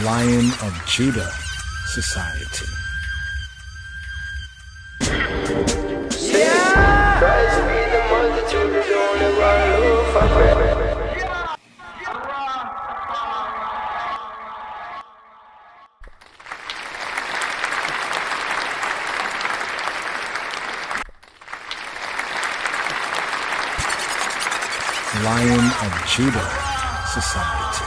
Lion of Judah Society. Lion of Judah Society.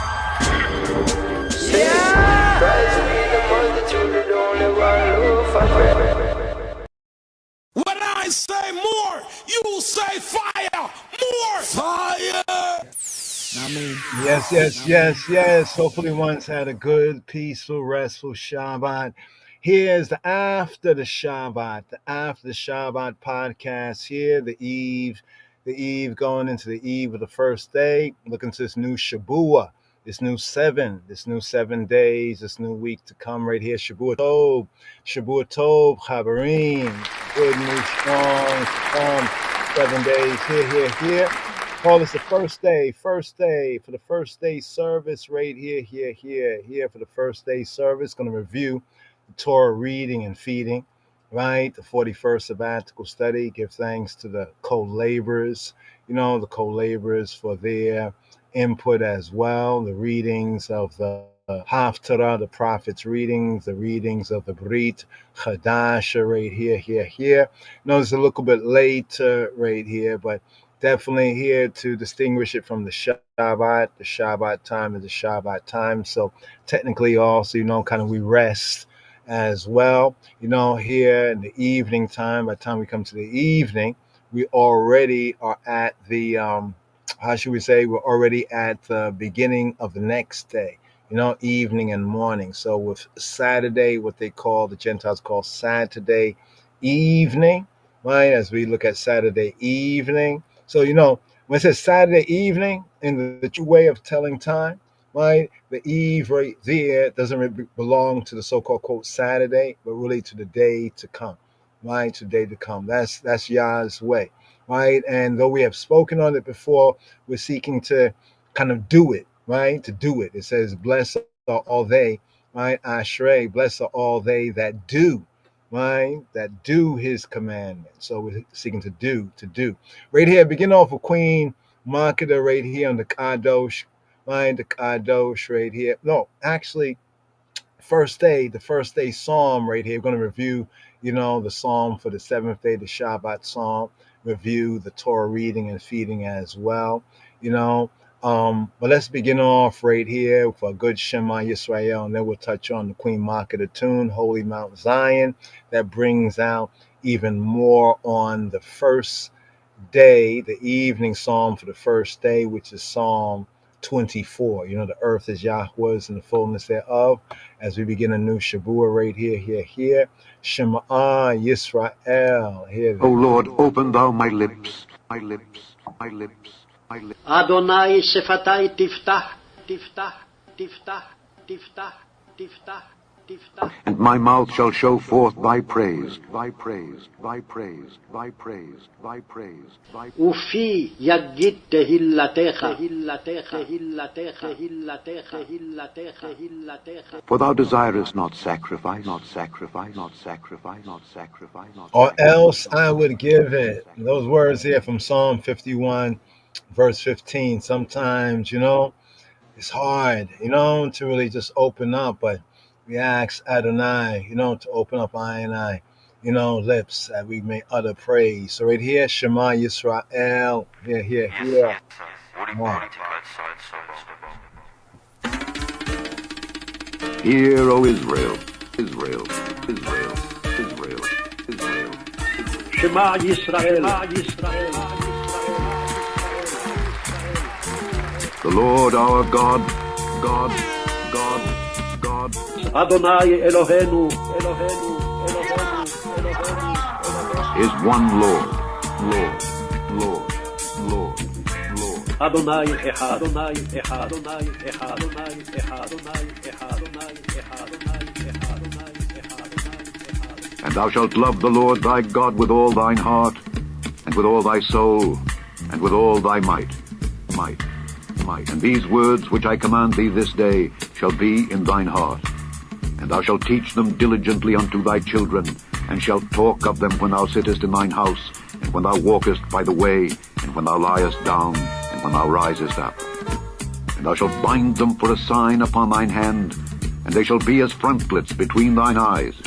When I say more, you say fire. More fire. Yes. Hopefully one's had a good, peaceful, restful Shabbat. Here's the After the Shabbat podcast here, the eve going into the eve of the first day, looking to this new Shabuah, this new 7 days, this new week to come right here. Shabuah Tov, Chabarim, good, new, strong, to come, 7 days, here. Call this the first day for the first day service right here for the first day service. Going to review the Torah reading and feeding, right? The 41st sabbatical study. Give thanks to the co-laborers, for their input as well. The readings of the Haftarah, the prophets' readings, the readings of the Brit Chadasha right here. It's a little bit later right here, but definitely here to distinguish it from the Shabbat. The Shabbat time is the Shabbat time. So technically also, kind of we rest as well. Here in the evening time, by the time we come to the evening, we already are at the, we're already at the beginning of the next day, evening and morning. So with Saturday, what the Gentiles call Saturday evening, right? As we look at Saturday evening. So, when it says Saturday evening in the true way of telling time, right? The eve right there doesn't belong to the so-called quote Saturday, but really to the day to come, right? Today to come. That's Yah's way, right? And though we have spoken on it before, we're seeking to kind of do it, right? To do it. It says, blessed are all they, right? Ashrei, blessed are all they that do, right? That do his commandments. So we're seeking to do. Right here, begin off with Queen Makeda right here on the Kadosh, right? The Kadosh right here. No, actually, the first day Psalm right here. We're going to review, the Psalm for the 7th day, the Shabbat Psalm, review the Torah reading and feeding as well, But let's begin off right here for a good Shema Yisrael, and then we'll touch on the Queen Makeda tune, Holy Mount Zion, that brings out even more on the first day, the evening psalm for the first day, which is Psalm 24. The earth is Yahweh's and the fullness thereof. As we begin a new Shabuah right here. Shema Yisrael. Here. O Lord, open thou my lips. Adonai Sefatai Tiftach. And my mouth shall show forth thy praise. Ufi Yagid Tehillatecha. For thou desirest not sacrifice. Or else I would give it. Those words here from Psalm 51, verse 15. Sometimes, it's hard, to really just open up, but we ask Adonai, to open up I and I, lips that we may utter praise. So right here, Shema Yisrael. Here. Hear, O Israel. Shema Yisrael. The Lord our God. Adonai Elohenu. Is one Lord. Adonai Echad. And thou shalt love the Lord thy God with all thine heart, and with all thy soul, and with all thy might. And these words which I command thee this day shall be in thine heart, and thou shalt teach them diligently unto thy children, and shalt talk of them when thou sittest in thine house, and when thou walkest by the way, and when thou liest down, and when thou risest up. And thou shalt bind them for a sign upon thine hand, and they shall be as frontlets between thine eyes.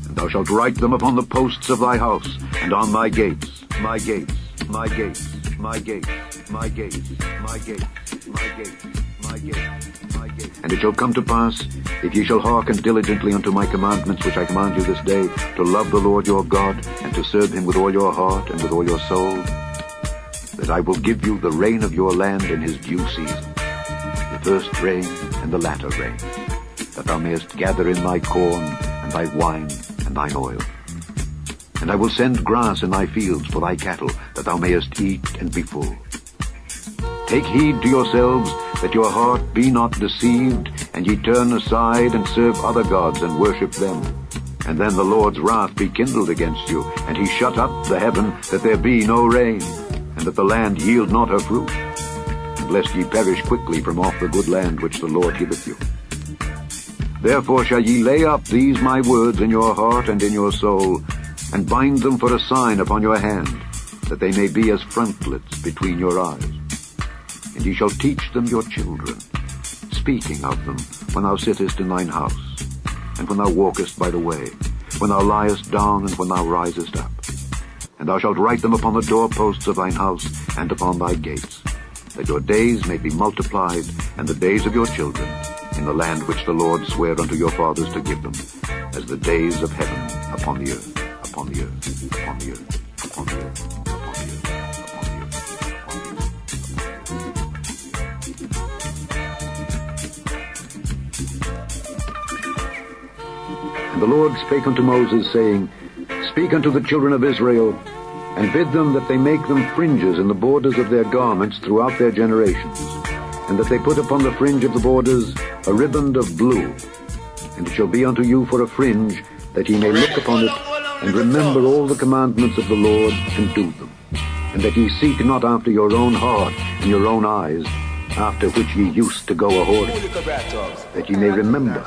And thou shalt write them upon the posts of thy house, and on thy gates, my gates, my gates, my gates, my gates, my gates, my gates, my gates, my gates. And it shall come to pass, if ye shall hearken diligently unto my commandments which I command you this day, to love the Lord your God, and to serve him with all your heart and with all your soul, that I will give you the rain of your land in his due season, the first rain and the latter rain, that thou mayest gather in thy corn, and thy wine, and thine oil. And I will send grass in thy fields for thy cattle, that thou mayest eat and be full. Take heed to yourselves, that your heart be not deceived, and ye turn aside and serve other gods and worship them. And then the Lord's wrath be kindled against you, and he shut up the heaven, that there be no rain, and that the land yield not her fruit, and lest ye perish quickly from off the good land which the Lord giveth you. Therefore shall ye lay up these my words in your heart and in your soul, and bind them for a sign upon your hand, that they may be as frontlets between your eyes. And ye shall teach them your children, speaking of them when thou sittest in thine house, and when thou walkest by the way, when thou liest down, and when thou risest up. And thou shalt write them upon the doorposts of thine house, and upon thy gates, that your days may be multiplied, and the days of your children, in the land which the Lord sware unto your fathers to give them, as the days of heaven upon the earth, upon the earth, upon the earth, upon the earth, upon the earth, upon the earth, upon the earth. And the Lord spake unto Moses, saying, Speak unto the children of Israel, and bid them that they make them fringes in the borders of their garments throughout their generations, and that they put upon the fringe of the borders a riband of blue. And it shall be unto you for a fringe, that ye may look upon it, and remember all the commandments of the Lord, and do them. And that ye seek not after your own heart and your own eyes, after which ye used to go a-whoring, that ye may remember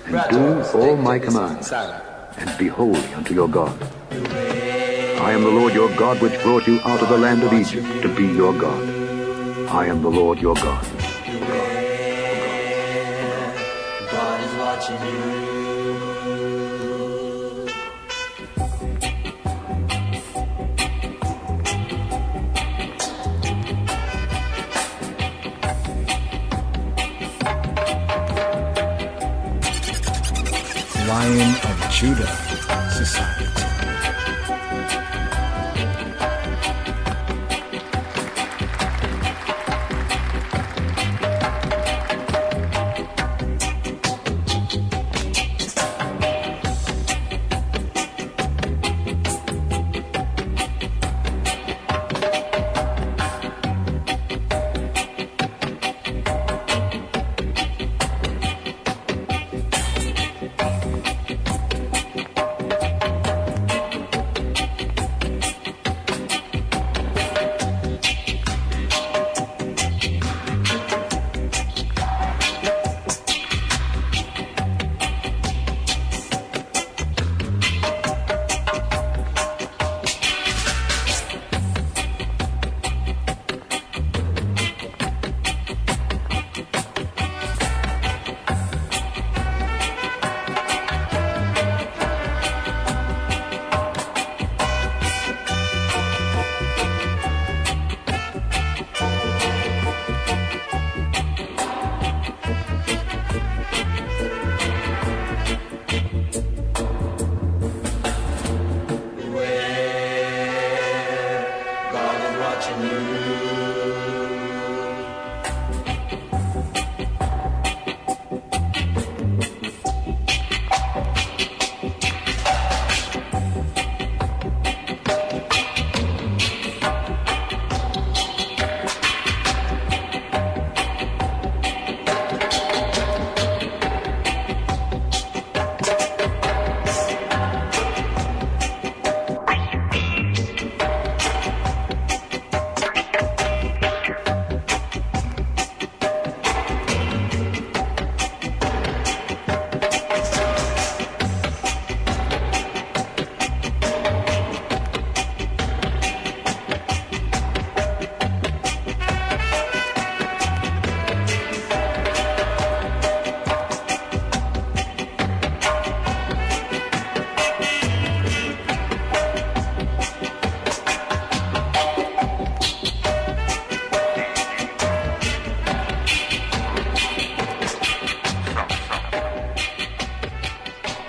and do all my commands, and be holy unto your God. I am the Lord your God, which brought you out of the land of Egypt to be your God. I am the Lord your God. God is watching you. Lion of Judah Society.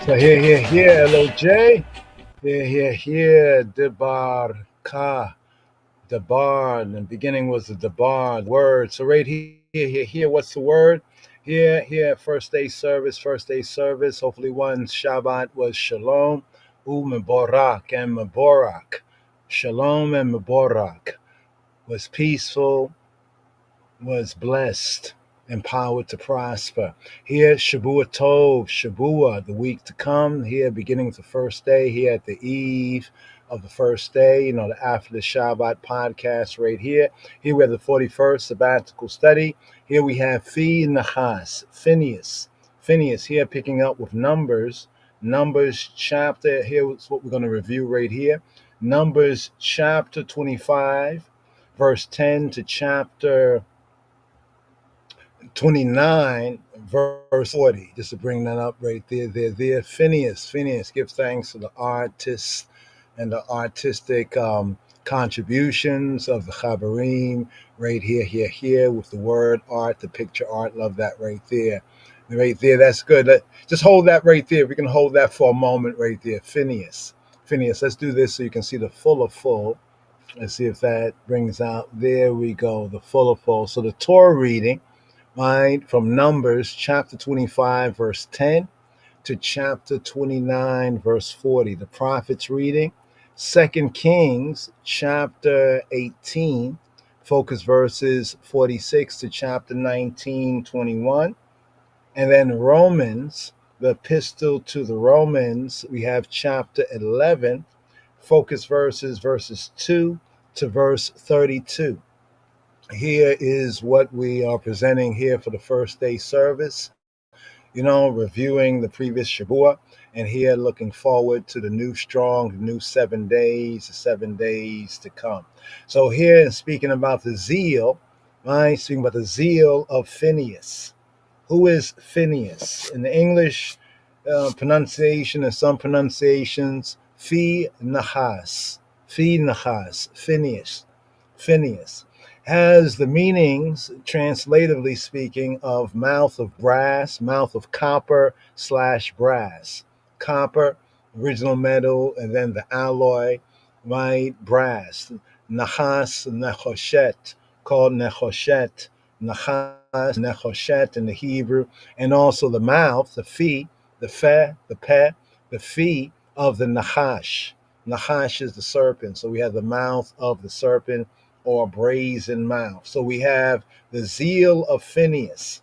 So here, LOJ. Here, Debar Ka. Debar. And the beginning was the Debar word. So right here, what's the word? Here, first day service. Hopefully one Shabbat was Shalom, Meborak, and Meborak. Shalom and Meborak was peaceful, was blessed, empowered to prosper. Here, Shavua Tov, Shavua, the week to come. Here, beginning with the first day. Here at the eve of the first day, the After the Shabbat podcast right here. Here we have the 41st sabbatical study. Here we have Phinhas, Phineas, here picking up with Numbers chapter. Here's what we're going to review right here. Numbers chapter 25, verse 10 to chapter 29, verse 40, just to bring that up right there. Phineas, give thanks to the artists and the artistic contributions of the Chabarim right here with the word art, the picture art. Love that right there. That's good. Just hold that right there. We can hold that for a moment right there. Phineas, let's do this so you can see the full of full. Let's see if that brings out. There we go, the full of full. So the Torah reading, right, from Numbers chapter 25, verse 10 to chapter 29, verse 40. The prophets reading, 2 Kings chapter 18, focus verses 46 to chapter 19, 21. And then Romans, the epistle to the Romans, we have chapter 11, focus verses 2 to verse 32. Here is what we are presenting here for the first day service, reviewing the previous Shavua, and here looking forward to the new 7 days, the 7 days to come. So here, speaking about the zeal, right, speaking about the zeal of Phinehas. Who is Phinehas? In the English pronunciation and some pronunciations, Phinhas, Phineas, has the meanings, translatively speaking, of mouth of brass, mouth of copper / brass. Copper, original metal, and then the alloy, right, brass. Nahas, nechoshet, called nechoshet. Nahas, nechoshet in the Hebrew. And also the mouth, the fi, the fe, the peh, the fi of the nahash. Nahash is the serpent. So we have the mouth of the serpent, or brazen mouth. So we have the zeal of Phinehas.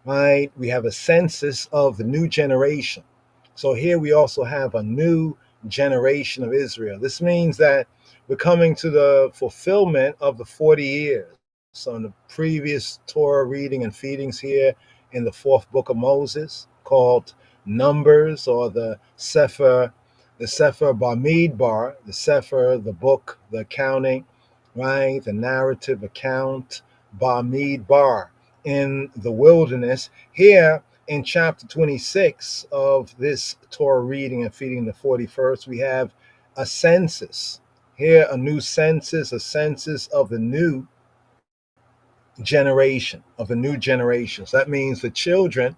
Right? We have a census of the new generation. So here we also have a new generation of Israel. This means that we're coming to the fulfillment of the 40 years. So in the previous Torah reading and feedings here in the 4th book of Moses, called Numbers, or the Sefer Bamidbar, the Sefer, the book, the accounting, right? The narrative account, Bamidbar, in the wilderness. Here in chapter 26 of this Torah reading and feeding the 41st, we have a census. Here, a new census, a census of the new generation, So that means the children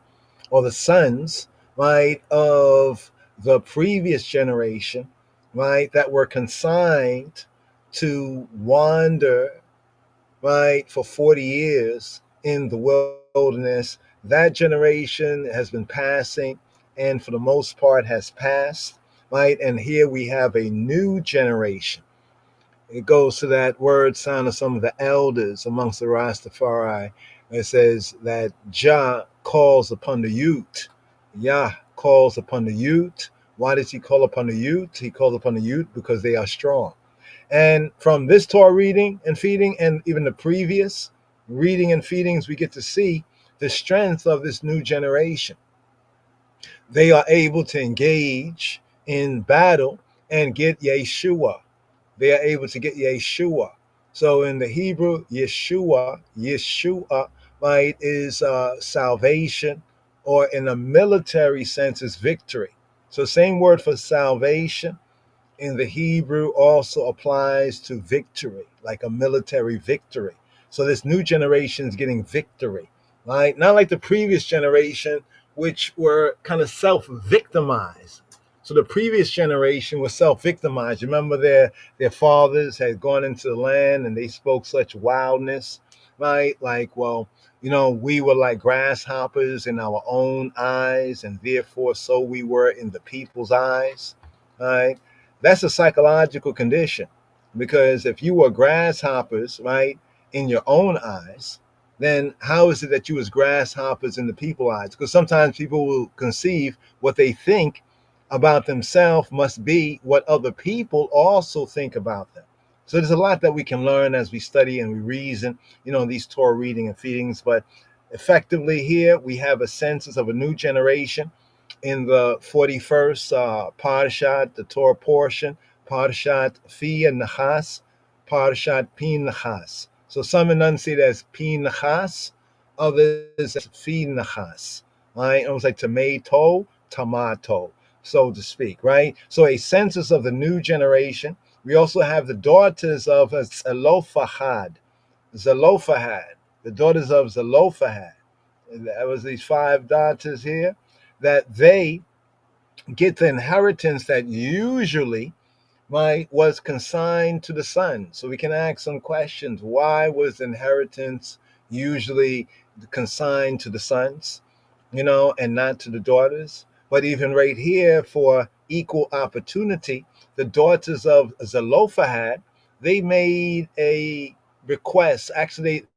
or the sons, right, of the previous generation, right, that were consigned to wander, right, for 40 years in the wilderness. That generation has been passing, and for the most part has passed, right? And here we have a new generation. It goes to that word sound of some of the elders amongst the Rastafari. It says that Jah calls upon the youth. Yah calls upon the youth. Why does he call upon the youth? He calls upon the youth because they are strong. And from this Torah reading and feeding, and even the previous reading and feedings, we get to see the strength of this new generation. They are able to engage in battle and get Yeshua. They are able to get Yeshua. So in the Hebrew, Yeshua, right, is salvation, or in a military sense is victory. So same word for salvation in the Hebrew also applies to victory, like a military victory. So this new generation is getting victory, right? Not like the previous generation which were kind of self-victimized. So the previous generation was self-victimized. Remember, their fathers had gone into the land and they spoke such wildness, right? Like, well, we were like grasshoppers in our own eyes, and therefore so we were in the people's eyes, right? That's a psychological condition, because if you were grasshoppers, right, in your own eyes, then how is it that you as grasshoppers in the people's eyes? Because sometimes people will conceive what they think about themselves must be what other people also think about them. So there's a lot that we can learn as we study and we reason, these Torah reading and feedings. But effectively here, we have a census of a new generation in the 41st Parshat, the Torah portion, Parshat Phinehas, Parshat Phinhas. So some enunciate as Phinhas, others as Phinhas, right? Almost like tomato, so to speak, right? So a census of the new generation. We also have the daughters of Zelophehad, the daughters of Zelophehad. That was these 5 daughters here, that they get the inheritance that usually, right, was consigned to the son. So we can ask some questions. Why was the inheritance usually consigned to the sons, and not to the daughters? But even right here, for equal opportunity, the daughters of Zelophehad, they made a request. Actually,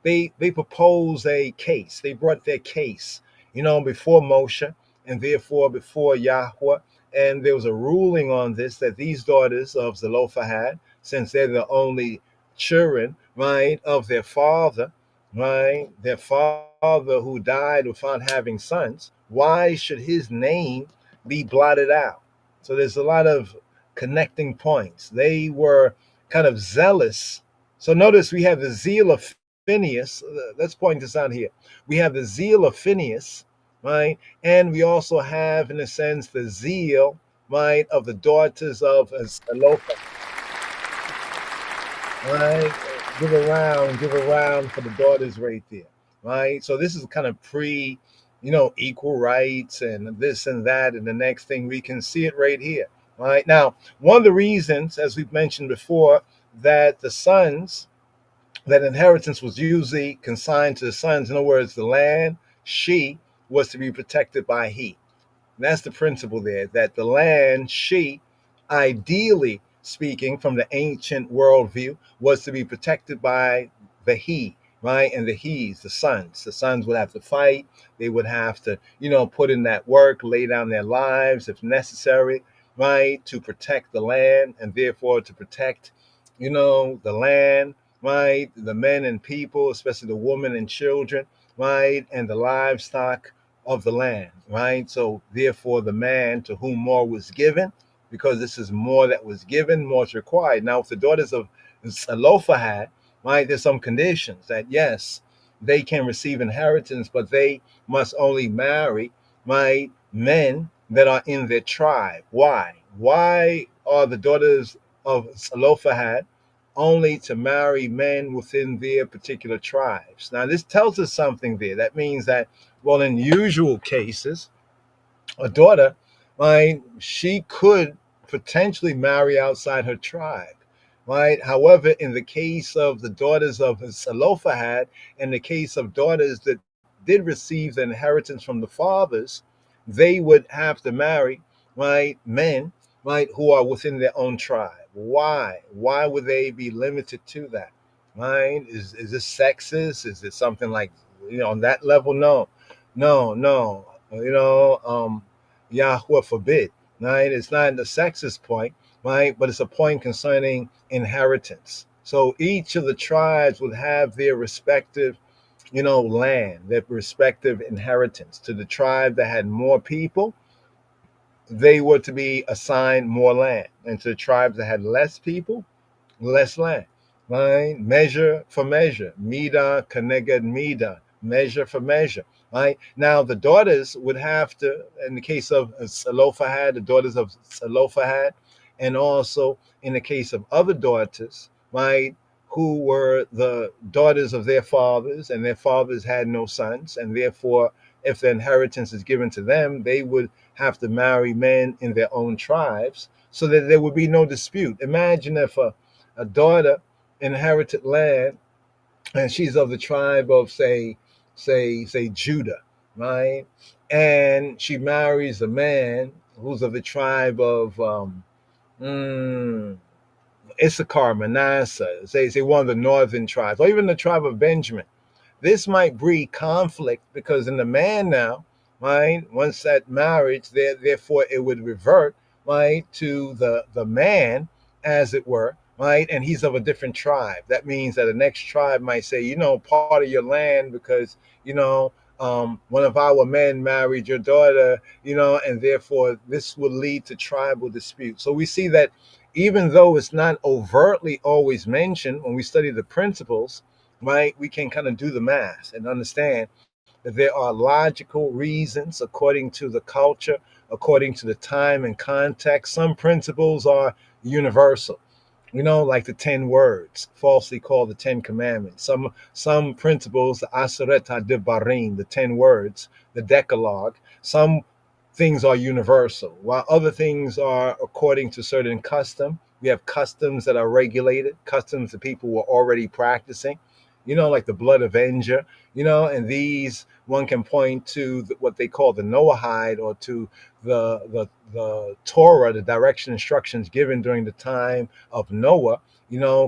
they proposed a case. They brought their case, before Moshe, and therefore before Yahweh. And there was a ruling on this, that these daughters of Zelophehad, since they're the only children, right, of their father, right, their father who died without having sons, why should his name be blotted out? So there's a lot of connecting points. They were kind of zealous. So notice we have the zeal of Phinehas. Let's point this out here. We have the zeal of Phinehas, right? And we also have, in a sense, the zeal, right, of the daughters of Zelophehad. Right? Give a round for the daughters right there, right? So this is kind of equal rights and this and that. And the next thing, we can see it right here, right? Now, one of the reasons, as we've mentioned before, that the sons, that inheritance was usually consigned to the sons. In other words, the land, she, was to be protected by he. And that's the principle there, that the land, she, ideally speaking, from the ancient worldview, was to be protected by the he, right? And the he's, the sons. The sons would have to fight. They would have to, put in that work, lay down their lives if necessary, right? To protect the land, and therefore to protect, the land, right? The men and people, especially the women and children, right? And the livestock of the land, right? So therefore the man to whom more was given, because this is more that was given, more is required. Now with the daughters of Zelophehad, right, there's some conditions that yes, they can receive inheritance, but they must only marry, right, men that are in their tribe. Why are the daughters of Zelophehad only to marry men within their particular tribes? Now this tells us something there. That means that, well, in usual cases, a daughter, right, she could potentially marry outside her tribe, right? However, in the case of the daughters of Zelophehad, in the case of daughters that did receive the inheritance from the fathers, they would have to marry, right, men, right, who are within their own tribe. Why? Why would they be limited to that? Right? Is this sexist? Is it something like, on that level? No. Yahweh forbid, right? It's not the sexist point, right? But it's a point concerning inheritance. So each of the tribes would have their respective, land, their respective inheritance. To the tribe that had more people, they were to be assigned more land. And to the tribes that had less people, less land, right? Measure for measure, mida keneged mida, measure for measure, right? Now the daughters would have to, in the case of Zelophehad, the daughters of Zelophehad, and also in the case of other daughters, right, who were the daughters of their fathers, and their fathers had no sons, and therefore if the inheritance is given to them, they would have to marry men in their own tribes so that there would be no dispute. Imagine if a daughter inherited land and she's of the tribe of say Judah, right? And she marries a man who's of the tribe of Issachar, Manasseh, say one of the northern tribes, or even the tribe of Benjamin. This might breed conflict because in the man now, right, once that marriage, therefore it would revert, right, to the man, as it were, right, and he's of a different tribe. That means that the next tribe might say, part of your land because, one of our men married your daughter, and therefore this will lead to tribal dispute. So we see that even though it's not overtly always mentioned when we study the principles, right, we can kind of do the math and understand that there are logical reasons according to the culture, according to the time and context. Some principles are universal, like the 10 words, falsely called the 10 commandments. Some principles, the Aseret HaDebarim, the 10 words, the Decalogue, some things are universal, while other things are according to certain custom. We have customs that are regulated, customs that people were already practicing, like the blood avenger, and these one can point to what they call the Noahide, or to the Torah, the direction instructions given during the time of Noah,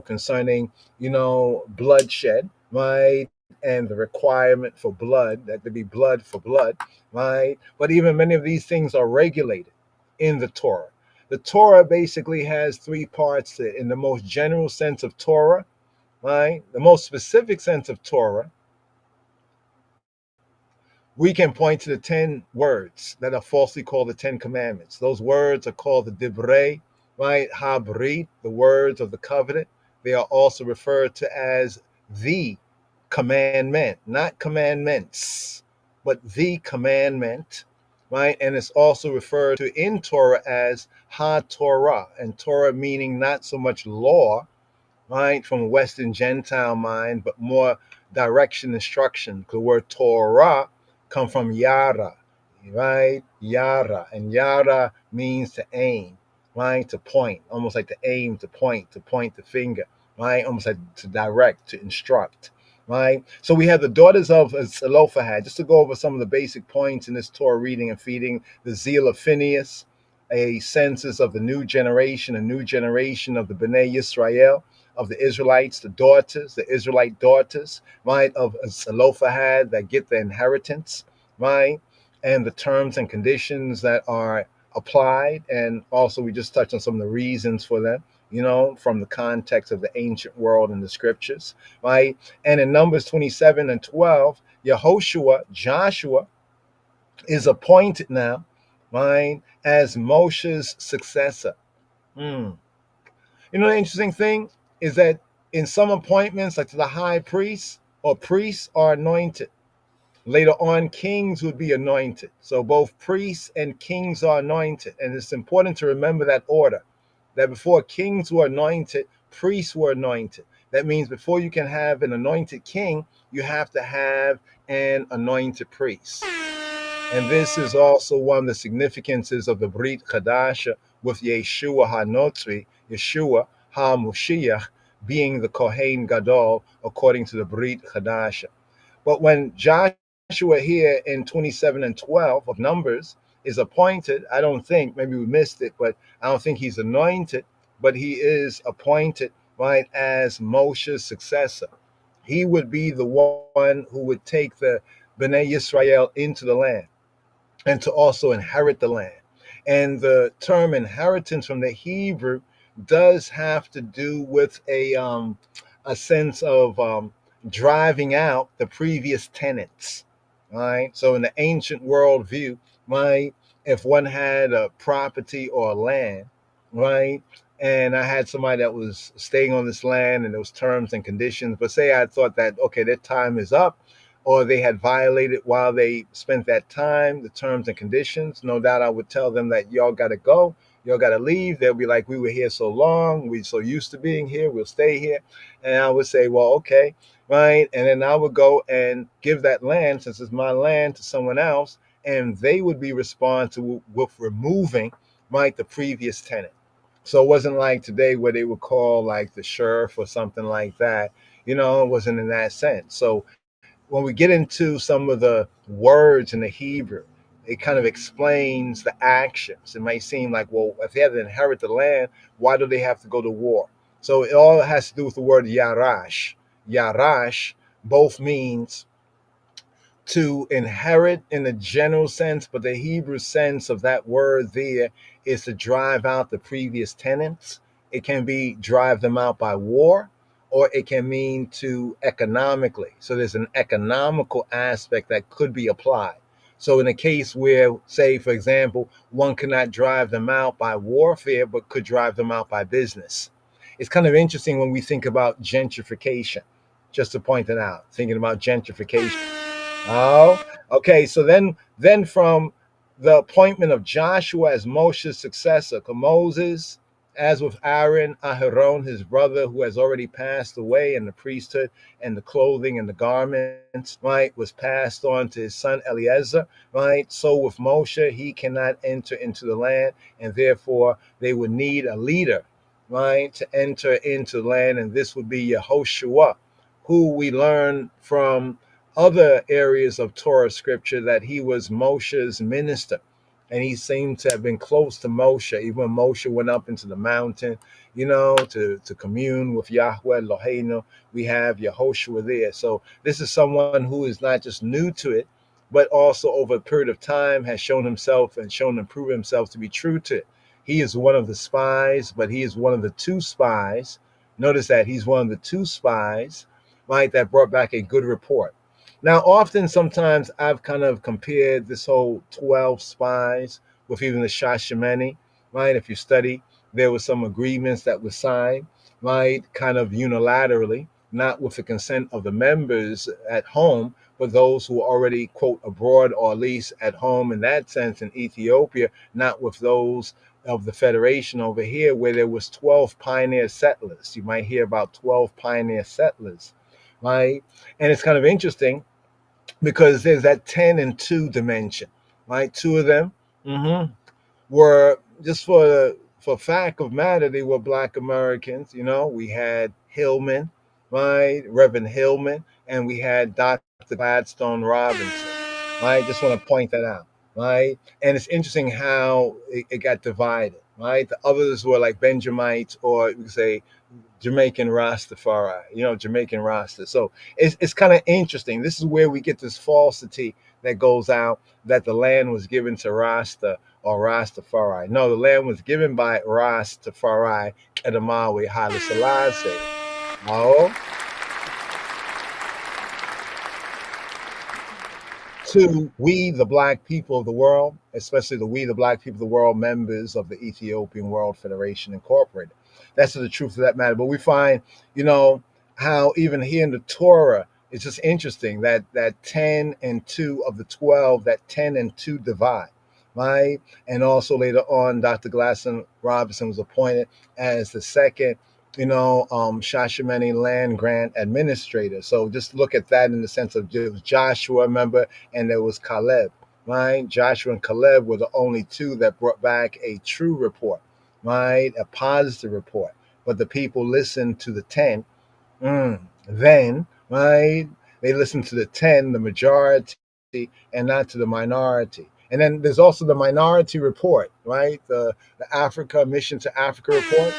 concerning, bloodshed, right? And the requirement for blood, that there be blood for blood, right? But even many of these things are regulated in the Torah. The Torah basically has three parts to it. In the most general sense of Torah, right? The most specific sense of Torah, we can point to the 10 words that are falsely called the 10 commandments. Those words are called the Divrei, right? Habrit, the words of the covenant. They are also referred to as the commandment, not commandments, but the commandment, right? And it's also referred to in Torah as Ha-Torah, and Torah meaning not so much law, right, from a Western Gentile mind, but more direction, instruction. The word Torah come from Yara, right? Yara, and Yara means to aim, right? To point, almost like to aim, to point the finger, right? Almost like to direct, to instruct, right? So we have the daughters of Zelophehad. Just to go over some of the basic points in this Torah reading and feeding: the zeal of Phinehas, a census of the new generation, a new generation of the Bnei Yisrael, of the Israelites, the Israelite daughters, right, of Zelophehad that get the inheritance, right, and the terms and conditions that are applied. And also we just touched on some of the reasons for them, from the context of the ancient world and the scriptures, right? And in Numbers 27 and 12, Joshua is appointed now, right, as Moshe's successor. The interesting thing is that in some appointments, like to the high priest or priests, are anointed. Later on, kings would be anointed. So both priests and kings are anointed. And it's important to remember that order, that before kings were anointed, priests were anointed. That means before you can have an anointed king, you have to have an anointed priest. And this is also one of the significances of the Brit Chadasha with Yeshua HaNotzri, Yeshua HaMoshiach, being the Kohen Gadol according to the Brit Chadasha. But when Joshua here in 27 and 12 of Numbers is appointed, I don't think, maybe we missed it, but I don't think he's anointed, but he is appointed, right, as Moshe's successor. He would be the one who would take the Bnei Yisrael into the land and to also inherit the land. And the term inheritance from the Hebrew does have to do with a sense of driving out the previous tenants, right? So in the ancient world view, right, if one had a property or land, right, and I had somebody that was staying on this land and there was terms and conditions, but say I thought that, okay, their time is up, or they had violated while they spent that time, the terms and conditions, no doubt I would tell them that y'all got to go. y'all got to leave. They'll be like, we were here so long. We're so used to being here. We'll stay here. And I would say, well, okay, right. And then I would go and give that land, since it's my land, to someone else. And they would be responsible with removing, right, the previous tenant. So it wasn't like today where they would call like the sheriff or something like that. It wasn't in that sense. So when we get into some of the words in the Hebrew, it kind of explains the actions. It might seem like, well, if they had to inherit the land, why do they have to go to war? So it all has to do with the word yarash. Yarash both means to inherit in the general sense, but the Hebrew sense of that word there is to drive out the previous tenants. It can be drive them out by war, or it can mean to economically. So there's an economical aspect that could be applied. So in a case where, say, for example, one cannot drive them out by warfare, but could drive them out by business. It's kind of interesting when we think about gentrification, just to point it out, thinking about gentrification. Oh, okay. So then from the appointment of Joshua as Moshe's successor, 'cause Moses, as with Aaron, Aharon, his brother, who has already passed away, and the priesthood and the clothing and the garments, right, was passed on to his son Eleazar, right? So with Moshe, he cannot enter into the land, and therefore they would need a leader, right, to enter into the land, and this would be Yehoshua, who we learn from other areas of Torah scripture that he was Moshe's minister, and he seemed to have been close to Moshe. Even when Moshe went up into the mountain, to commune with Yahweh Eloheinu, we have Yehoshua there. So this is someone who is not just new to it, but also over a period of time has shown himself and shown and proven himself to be true to it. He is one of the spies, but he is one of the two spies. Notice that he's one of the two spies, right, that brought back a good report. Now, sometimes I've kind of compared this whole 12 spies with even the Shashemani, right? If you study, there were some agreements that were signed, right? Kind of unilaterally, not with the consent of the members at home, but those who are already, quote, abroad, or at least at home in that sense in Ethiopia, not with those of the Federation over here, where there was 12 pioneer settlers. You might hear about 12 pioneer settlers, right? And it's kind of interesting, because there's that 10 and 2 dimension, right? Two of them were, just for fact of matter, they were Black Americans. We had Hillman, right? Reverend Hillman, and we had Dr. Gladstone Robinson, right? Just want to point that out, right? And it's interesting how it got divided, right? The others were like Benjamites, or we could say Jamaican Rastafari, Jamaican Rasta. So it's kind of interesting. This is where we get this falsity that goes out, that the land was given to Rasta or Rastafari. No, the land was given by Rastafari, Kedamawi, Haile Selassie. No. To we, the Black people of the world, especially the Black people of the world, members of the Ethiopian World Federation Incorporated. That's the truth of that matter. But we find, how even here in the Torah, it's just interesting that 10 and 2 of the 12, that 10 and 2 divide, right? And also later on, Dr. Gladstone Robinson was appointed as the second, Shashemani land grant administrator. So just look at that in the sense of, there was Joshua, remember, and there was Caleb, right? Joshua and Caleb were the only two that brought back a true report, right? A positive report. But the people listened to the 10. Then, right, they listened to the 10, the majority, and not to the minority. And then there's also the minority report, right? The Africa Mission to Africa report.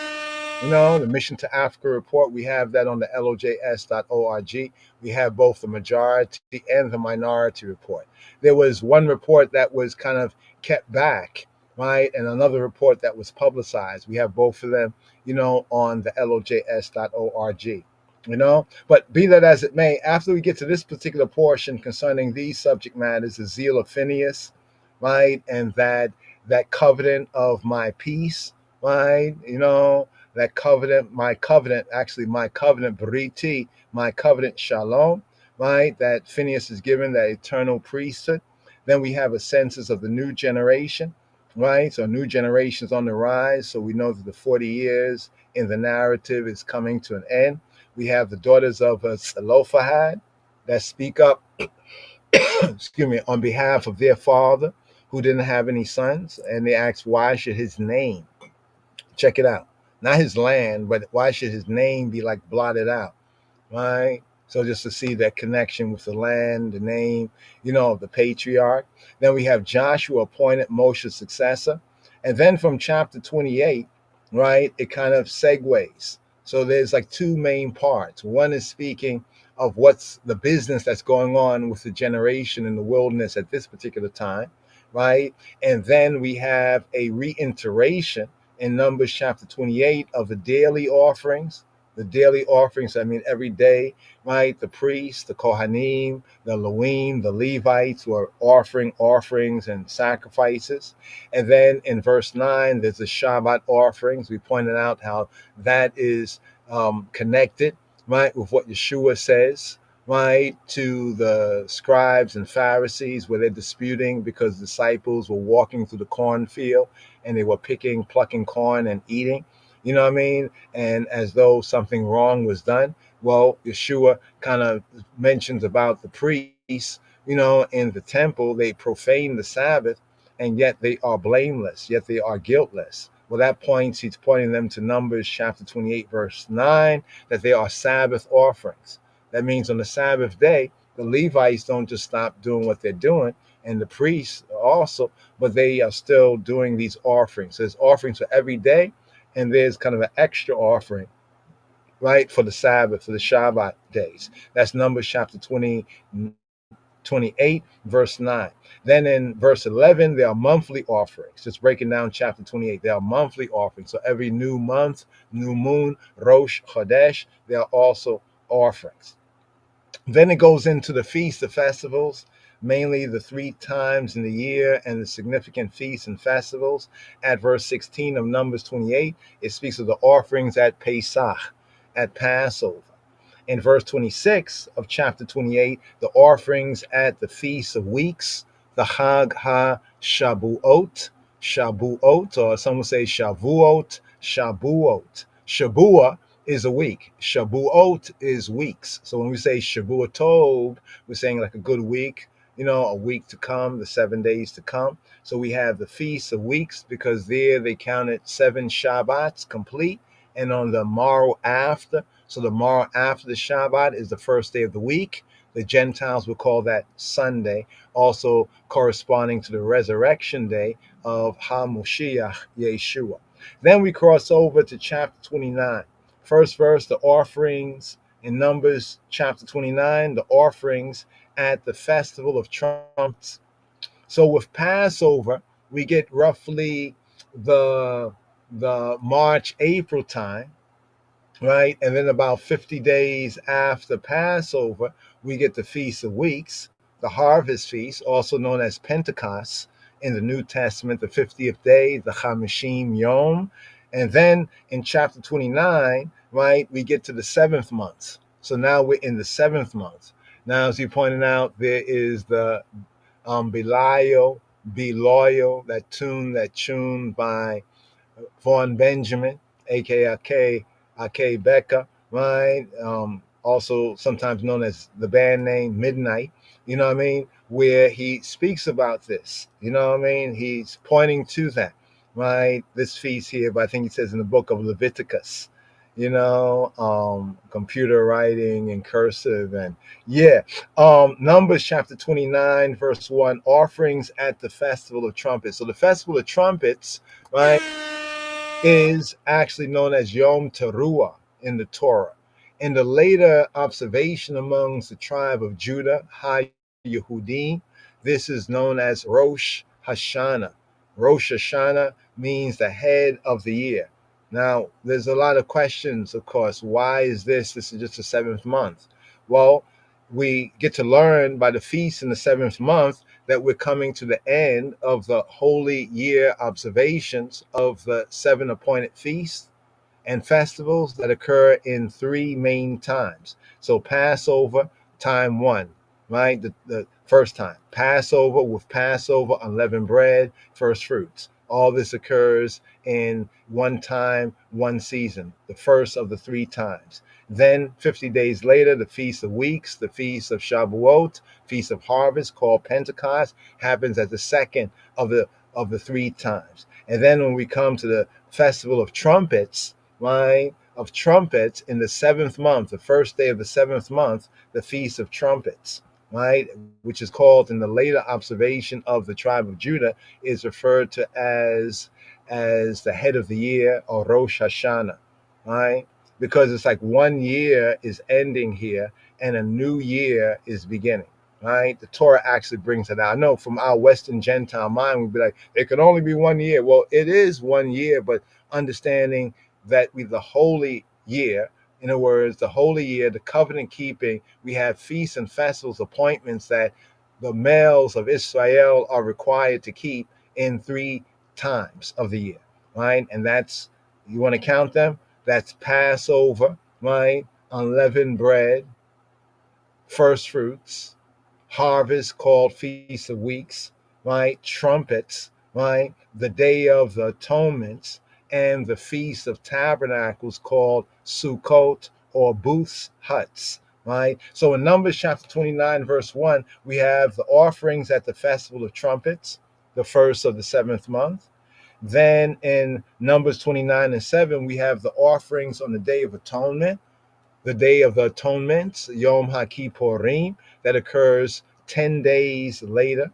The Mission to Africa report, we have that on the LOJS.org. We have both the majority and the minority report. There was one report that was kind of kept back, right? And another report that was publicized. We have both of them, on the LOJS.org. But be that as it may, after we get to this particular portion concerning these subject matters, the zeal of Phinehas, right? And that covenant of my peace, right? That covenant, my covenant, Bariti, my covenant Shalom, right? That Phinehas is given, that eternal priesthood. Then we have a census of the new generation, right? So a new generation's on the rise. So we know that the 40 years in the narrative is coming to an end. We have the daughters of Zelophehad that speak up, excuse me, on behalf of their father who didn't have any sons, and they ask, why should his name, check it out, not his land, but why should his name be like blotted out, right? So just to see that connection with the land, the name, of the patriarch. Then we have Joshua appointed Moshe's successor. And then from chapter 28, right, it kind of segues. So there's like two main parts. One is speaking of what's the business that's going on with the generation in the wilderness at this particular time, right? And then we have a reiteration in Numbers chapter 28 of the daily offerings. The daily offerings, I mean, every day, right? The priests, the Kohanim, the Levim, the Levites who are offering offerings and sacrifices. And then in verse 9, there's the Shabbat offerings. We pointed out how that is connected, right, with what Yeshua says, right, to the scribes and Pharisees where they're disputing because disciples were walking through the cornfield and they were plucking corn and eating. You know what I mean? And as though something wrong was done. Well, Yeshua kind of mentions about the priests, in the temple, they profane the Sabbath, and yet they are blameless, yet they are guiltless. Well, he's pointing them to Numbers chapter 28, verse 9, that they are Sabbath offerings. That means on the Sabbath day, the Levites don't just stop doing what they're doing, and the priests also, but they are still doing these offerings. There's offerings for every day, and there's kind of an extra offering, right, for the Sabbath, for the Shabbat days. That's Numbers chapter 28, verse 9. Then in verse 11, there are monthly offerings. Just breaking down chapter 28, there are monthly offerings. So every new month, new moon, Rosh Chodesh, there are also offerings. Then it goes into the feasts, the festivals, mainly the 3 times in the year and the significant feasts and festivals. At verse 16 of Numbers 28, it speaks of the offerings at Pesach, at Passover. In verse 26 of chapter 28, the offerings at the Feast of Weeks, the Chag HaShabuot, or some will say Shavuot. Shabua is a week. Shabuot is weeks. So when we say Shabua Tov, we're saying like a good week, a week to come, the 7 days to come. So we have the Feast of Weeks because there they counted 7 Shabbats complete. And on the morrow after, so the morrow after the Shabbat is the first day of the week. The Gentiles will call that Sunday, also corresponding to the resurrection day of HaMoshiach Yeshua. Then we cross over to chapter 29. First verse, the offerings in Numbers chapter 29, the offerings at the Festival of Trumpets. So with Passover, we get roughly the March, April time, right? And then about 50 days after Passover, we get the Feast of Weeks, the Harvest Feast, also known as Pentecost in the New Testament, the 50th day, the Chamishim Yom. And then in chapter 29, right, we get to the 7th month. So now we're in the 7th month. Now, as you pointed out, there is the Belial, that tune by Vaughn Benjamin, aka Ake Becca, right? Also sometimes known as the band name Midnight, where he speaks about this, he's pointing to that, right? This feast here, but I think he says in the book of Leviticus, computer writing and cursive, and Numbers chapter 29, verse 1, offerings at the Festival of Trumpets. So the Festival of Trumpets, right, is actually known as Yom Teruah in the Torah. In the later observation amongst the tribe of Judah, Ha-Yehudim, this is known as Rosh Hashanah. Rosh Hashanah means the head of the year. Now, there's a lot of questions, of course. Why is this? This is just the 7th month. Well, we get to learn by the feast in the 7th month that we're coming to the end of the holy year observations of the 7 appointed feasts and festivals that occur in 3 main times. So Passover, time 1, right? The first time. Passover with Passover, unleavened bread, first fruits. All this occurs in one time, one season, the first of the 3 times. Then 50 days later, the Feast of Weeks, the Feast of Shavuot, Feast of Harvest, called Pentecost, happens at the second of the 3 times. And then when we come to the Festival of Trumpets, right, of trumpets in the 7th month, the first day of the 7th month, the Feast of Trumpets, right, which is called in the later observation of the tribe of Judah, is referred to as the head of the year, or Rosh Hashanah, right? Because it's like 1 year is ending here and a new year is beginning, right? The Torah actually brings it out. I know from our Western Gentile mind, we'd be like, it can only be 1 year. Well, it is 1 year, but understanding that with the holy year, in other words, the holy year, the covenant keeping, we have feasts and festivals, appointments that the males of Israel are required to keep in 3 times of the year, right? And that's, you want to count them? That's Passover, right? Unleavened bread, first fruits, harvest called Feast of Weeks, right? Trumpets, right? The Day of the Atonements, and the Feast of Tabernacles called Sukkot, or booths, huts, right? So in Numbers chapter 29, verse 1, we have the offerings at the Festival of Trumpets, the first of the 7th month. Then in Numbers 29 and 7, we have the offerings on the Day of Atonement, the Day of the Atonement, Yom HaKippurim, that occurs 10 days later.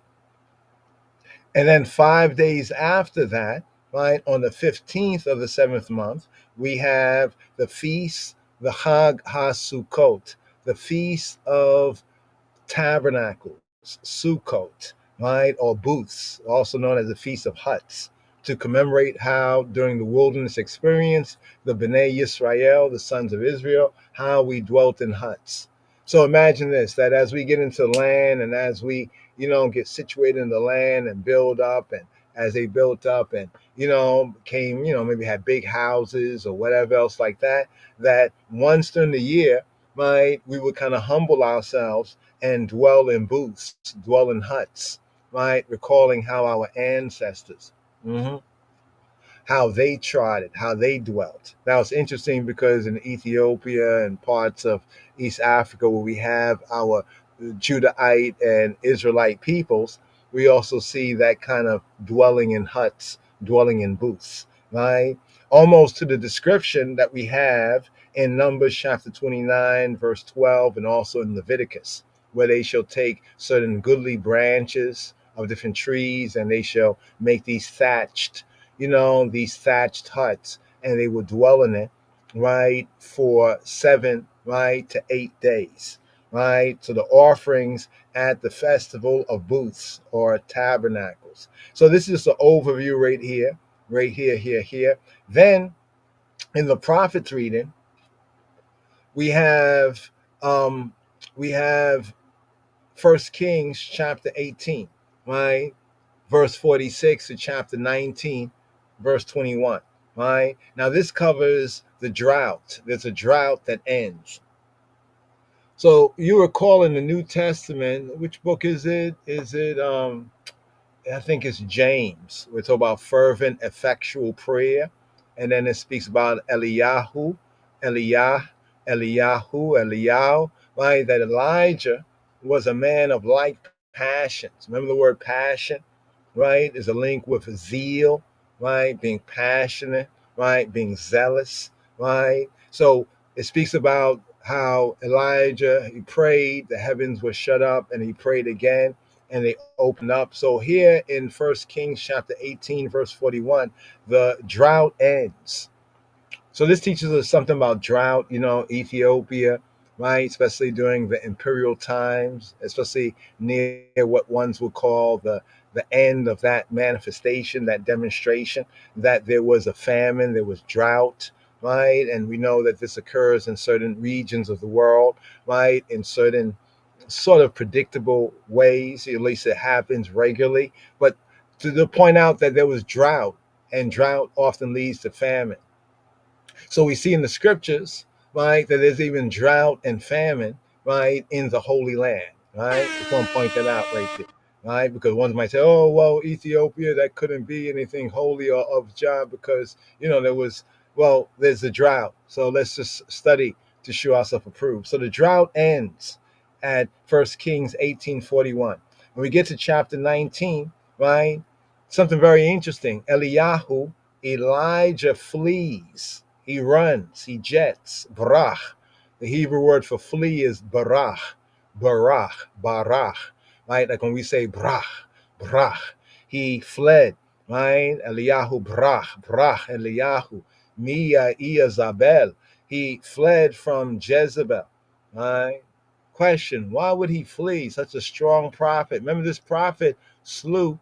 And then 5 days after that, right, on the 15th of the 7th month, we have the feast, the Chag HaSukkot, the Feast of Tabernacles, Sukkot, right, or booths, also known as the Feast of Huts, to commemorate how during the wilderness experience, the Bnei Yisrael, the sons of Israel, how we dwelt in huts. So imagine this, that as we get into the land and as we, get situated in the land and build up, and as they built up and, came, maybe had big houses or whatever else like that, that once during the year, right, we would kind of humble ourselves and dwell in booths, dwell in huts, right, recalling how our ancestors, how they tried it, how they dwelt. Now it's interesting because in Ethiopia and parts of East Africa where we have our Judahite and Israelite peoples, we also see that kind of dwelling in huts, dwelling in booths, right? Almost to the description that we have in Numbers chapter 29, verse 12, and also in Leviticus, where they shall take certain goodly branches of different trees and they shall make these thatched huts, and they will dwell in it, right, for 7, right, to 8 days, right? So the offerings at the festival of booths or tabernacles. So this is the overview right here. Then in the prophets reading, we have 1 Kings chapter 18, right? Verse 46 to chapter 19, verse 21, right? Now this covers the drought. There's a drought that ends. So you recall in the New Testament, which book is it? I think it's James. We're talking about fervent, effectual prayer. And then it speaks about Eliyahu, right? That Elijah was a man of like passions. Remember the word passion, right? There's a link with zeal, right? Being passionate, right? Being zealous, right? So it speaks about how Elijah, he prayed, the heavens were shut up, and he prayed again, and they opened up. So here in 1 Kings chapter 18, verse 41, the drought ends. So this teaches us something about drought, Ethiopia, right? Especially during the imperial times, especially near what ones would call the end of that manifestation, that demonstration, that there was a famine, there was drought, right? And we know that this occurs in certain regions of the world, right? In certain sort of predictable ways, at least it happens regularly. But to point out that there was drought, and drought often leads to famine. So we see in the scriptures, right, that there's even drought and famine, right, in the Holy Land, right? Just want to point that out right there. right? Because one might say, oh, well, Ethiopia, that couldn't be anything holy or of Jah because, there's a drought. So let's just study to show ourselves approved. So the drought ends at 1 Kings 18:41. When we get to chapter 19, right, something very interesting. Elijah flees. He runs. He jets. Barach. The Hebrew word for flee is barach. Barach. Right? Like when we say brach. He fled. Right? Eliyahu brach. Eliyahu. Mia Iazabel. He fled from Jezebel. Right? Question, why would he flee? Such a strong prophet. Remember, this prophet slew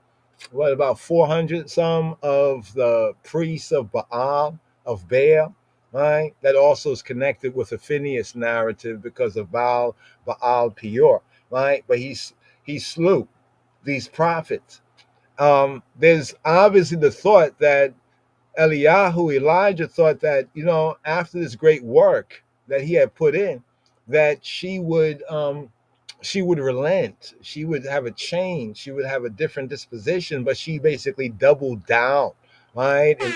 about 400 some of the priests of Baal, right? That also is connected with the Phinehas narrative because of Baal Peor, right? But he slew these prophets. There's obviously the thought that Elijah thought that, after this great work that he had put in, that she would relent, she would have a change, she would have a different disposition, but she basically doubled down, right? And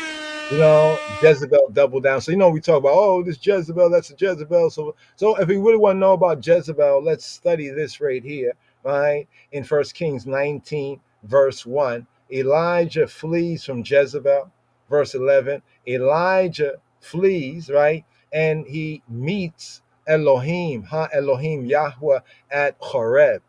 Jezebel doubled down. So we talk about, oh, this Jezebel, that's a Jezebel. So if we really want to know about Jezebel, let's study this right here, right? In 1 Kings 19, verse 1, Elijah flees from Jezebel. Verse 11, Elijah flees, right? And he meets Elohim, Yahweh at Horeb.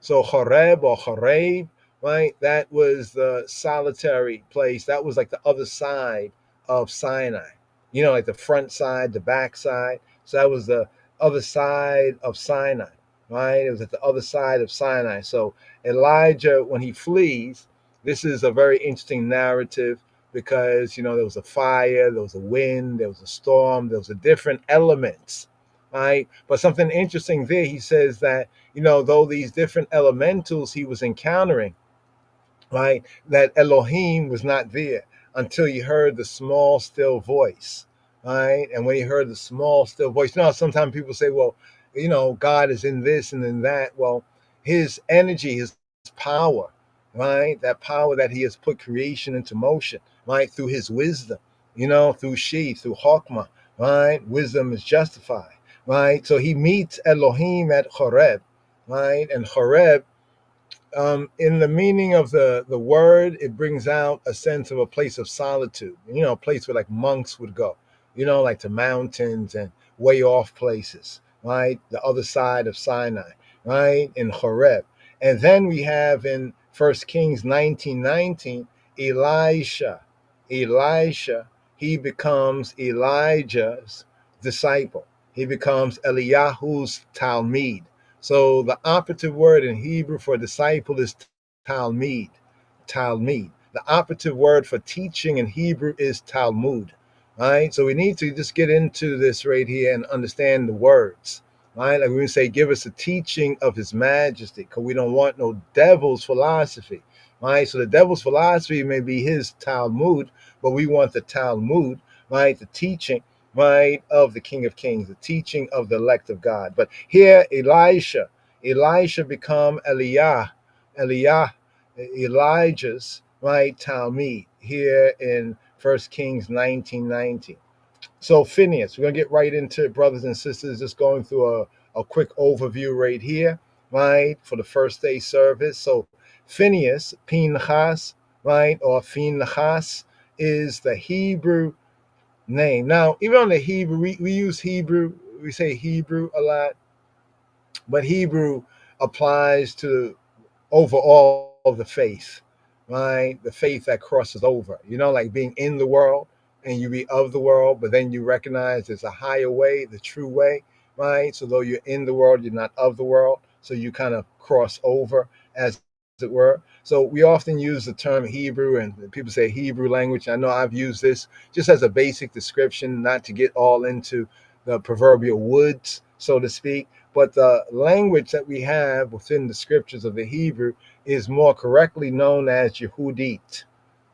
So Horeb or Horeb, right? That was the solitary place. That was like the other side of Sinai. Like the front side, the back side. So that was the other side of Sinai, right? It was at the other side of Sinai. So Elijah, when he flees, this is a very interesting narrative because, there was a fire, there was a wind, there was a storm, there was a different elements, right? But something interesting there, he says that, though these different elementals he was encountering, right, that Elohim was not there until he heard the small, still voice, right? And when he heard the small, still voice, sometimes people say, well, God is in this and in that. Well, his energy, his power, right? That power that he has put creation into motion, right? Through his wisdom, through through Chokmah, right? Wisdom is justified, right? So he meets Elohim at Horeb, right? And Horeb, in the meaning of the word, it brings out a sense of a place of solitude, a place where like monks would go, like to mountains and way off places, right? The other side of Sinai, right? In Horeb. And then we have in 1 Kings 19:19, Elisha, he becomes Elijah's disciple. He becomes Eliyahu's Talmud. So the operative word in Hebrew for disciple is Talmud. The operative word for teaching in Hebrew is Talmud. Right? So we need to just get into this right here and understand the words. Right? Like we say, give us a teaching of his majesty, because we don't want no devil's philosophy. Right? So the devil's philosophy may be his Talmud, but we want the Talmud, right? The teaching, right, of the King of Kings, the teaching of the elect of God. But here, Elisha become Elijah's, right, Talmud here in 1 Kings 19:19. So Phineas, we're gonna get right into it, brothers and sisters, just going through a quick overview right here, right, for the first day service. So Phineas, Phinhas, right, or Phinhas is the Hebrew name. Now, even on the Hebrew, we use Hebrew, we say Hebrew a lot, but Hebrew applies to overall the faith, right? The faith that crosses over, like being in the world and you be of the world, but then you recognize there's a higher way, the true way, right? So though you're in the world, you're not of the world. So you kind of cross over, as it were. So we often use the term Hebrew, and people say Hebrew language. I know I've used this just as a basic description, not to get all into the proverbial woods, so to speak. But the language that we have within the scriptures of the Hebrew is more correctly known as Yehudit,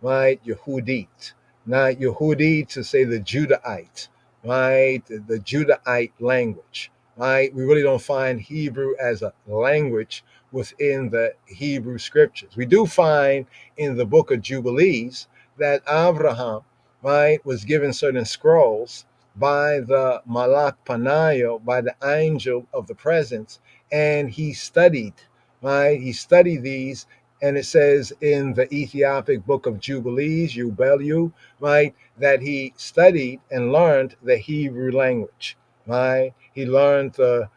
right? Yehudit. Not Yehudi to say the Judahite, right? The Judahite language, right? We really don't find Hebrew as a language within the Hebrew scriptures. We do find in the book of Jubilees that Abraham, right, was given certain scrolls by the Malach Panayo, by the angel of the presence, and he studied, right? He studied these, and it says in the Ethiopic book of Jubilees, Jubelu, right, that he studied and learned the Hebrew language, right? He learned the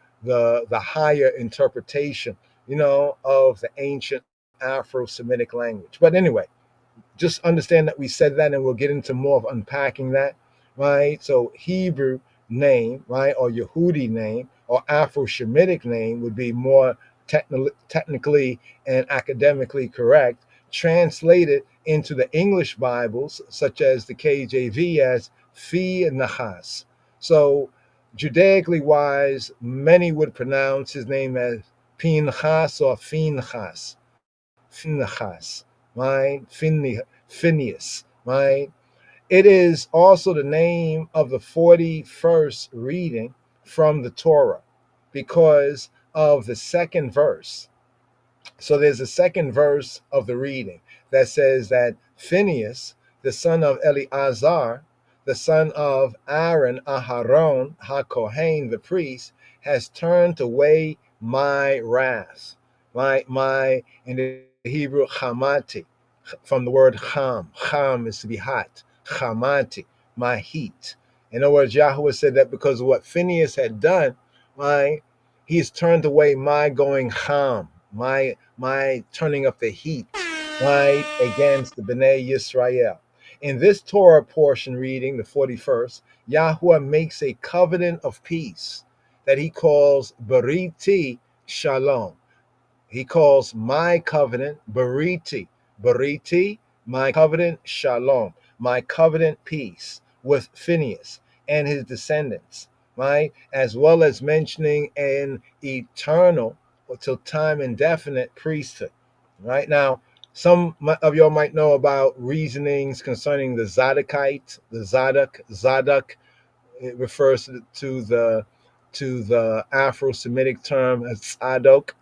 higher interpretation, of the ancient Afro-Semitic language. But anyway, just understand that we said that, and we'll get into more of unpacking that, right? So Hebrew name, right, or Yehudi name, or Afro-Shemitic name would be more technically and academically correct, translated into the English Bibles, such as the KJV, as Phinehas. So Judaically wise, many would pronounce his name as Phinhas or Phinhas. Phinhas, right? Phineas, right? It is also the name of the 41st reading from the Torah because of the second verse. So there's a second verse of the reading that says that Phinehas, the son of Eleazar, the son of Aaron, Aharon, HaKohen, the priest, has turned away my wrath. In the Hebrew, chamati, from the word cham. Cham is to be hot. Chamati, my heat. In other words, Yahweh said that because of what Phinehas had done, right, he's turned away my going cham, my turning up the heat, right, against the Bnei Yisrael. In this Torah portion reading, the 41st, Yahweh makes a covenant of peace that he calls Bariti Shalom. He calls my covenant Bariti. Bariti, my covenant Shalom, my covenant peace with Phinehas and his descendants, right? As well as mentioning an eternal, or till time indefinite priesthood, right? Now, some of y'all might know about reasonings concerning the Zadokite, the Zadok. It refers to the Afro-Semitic term as Zadok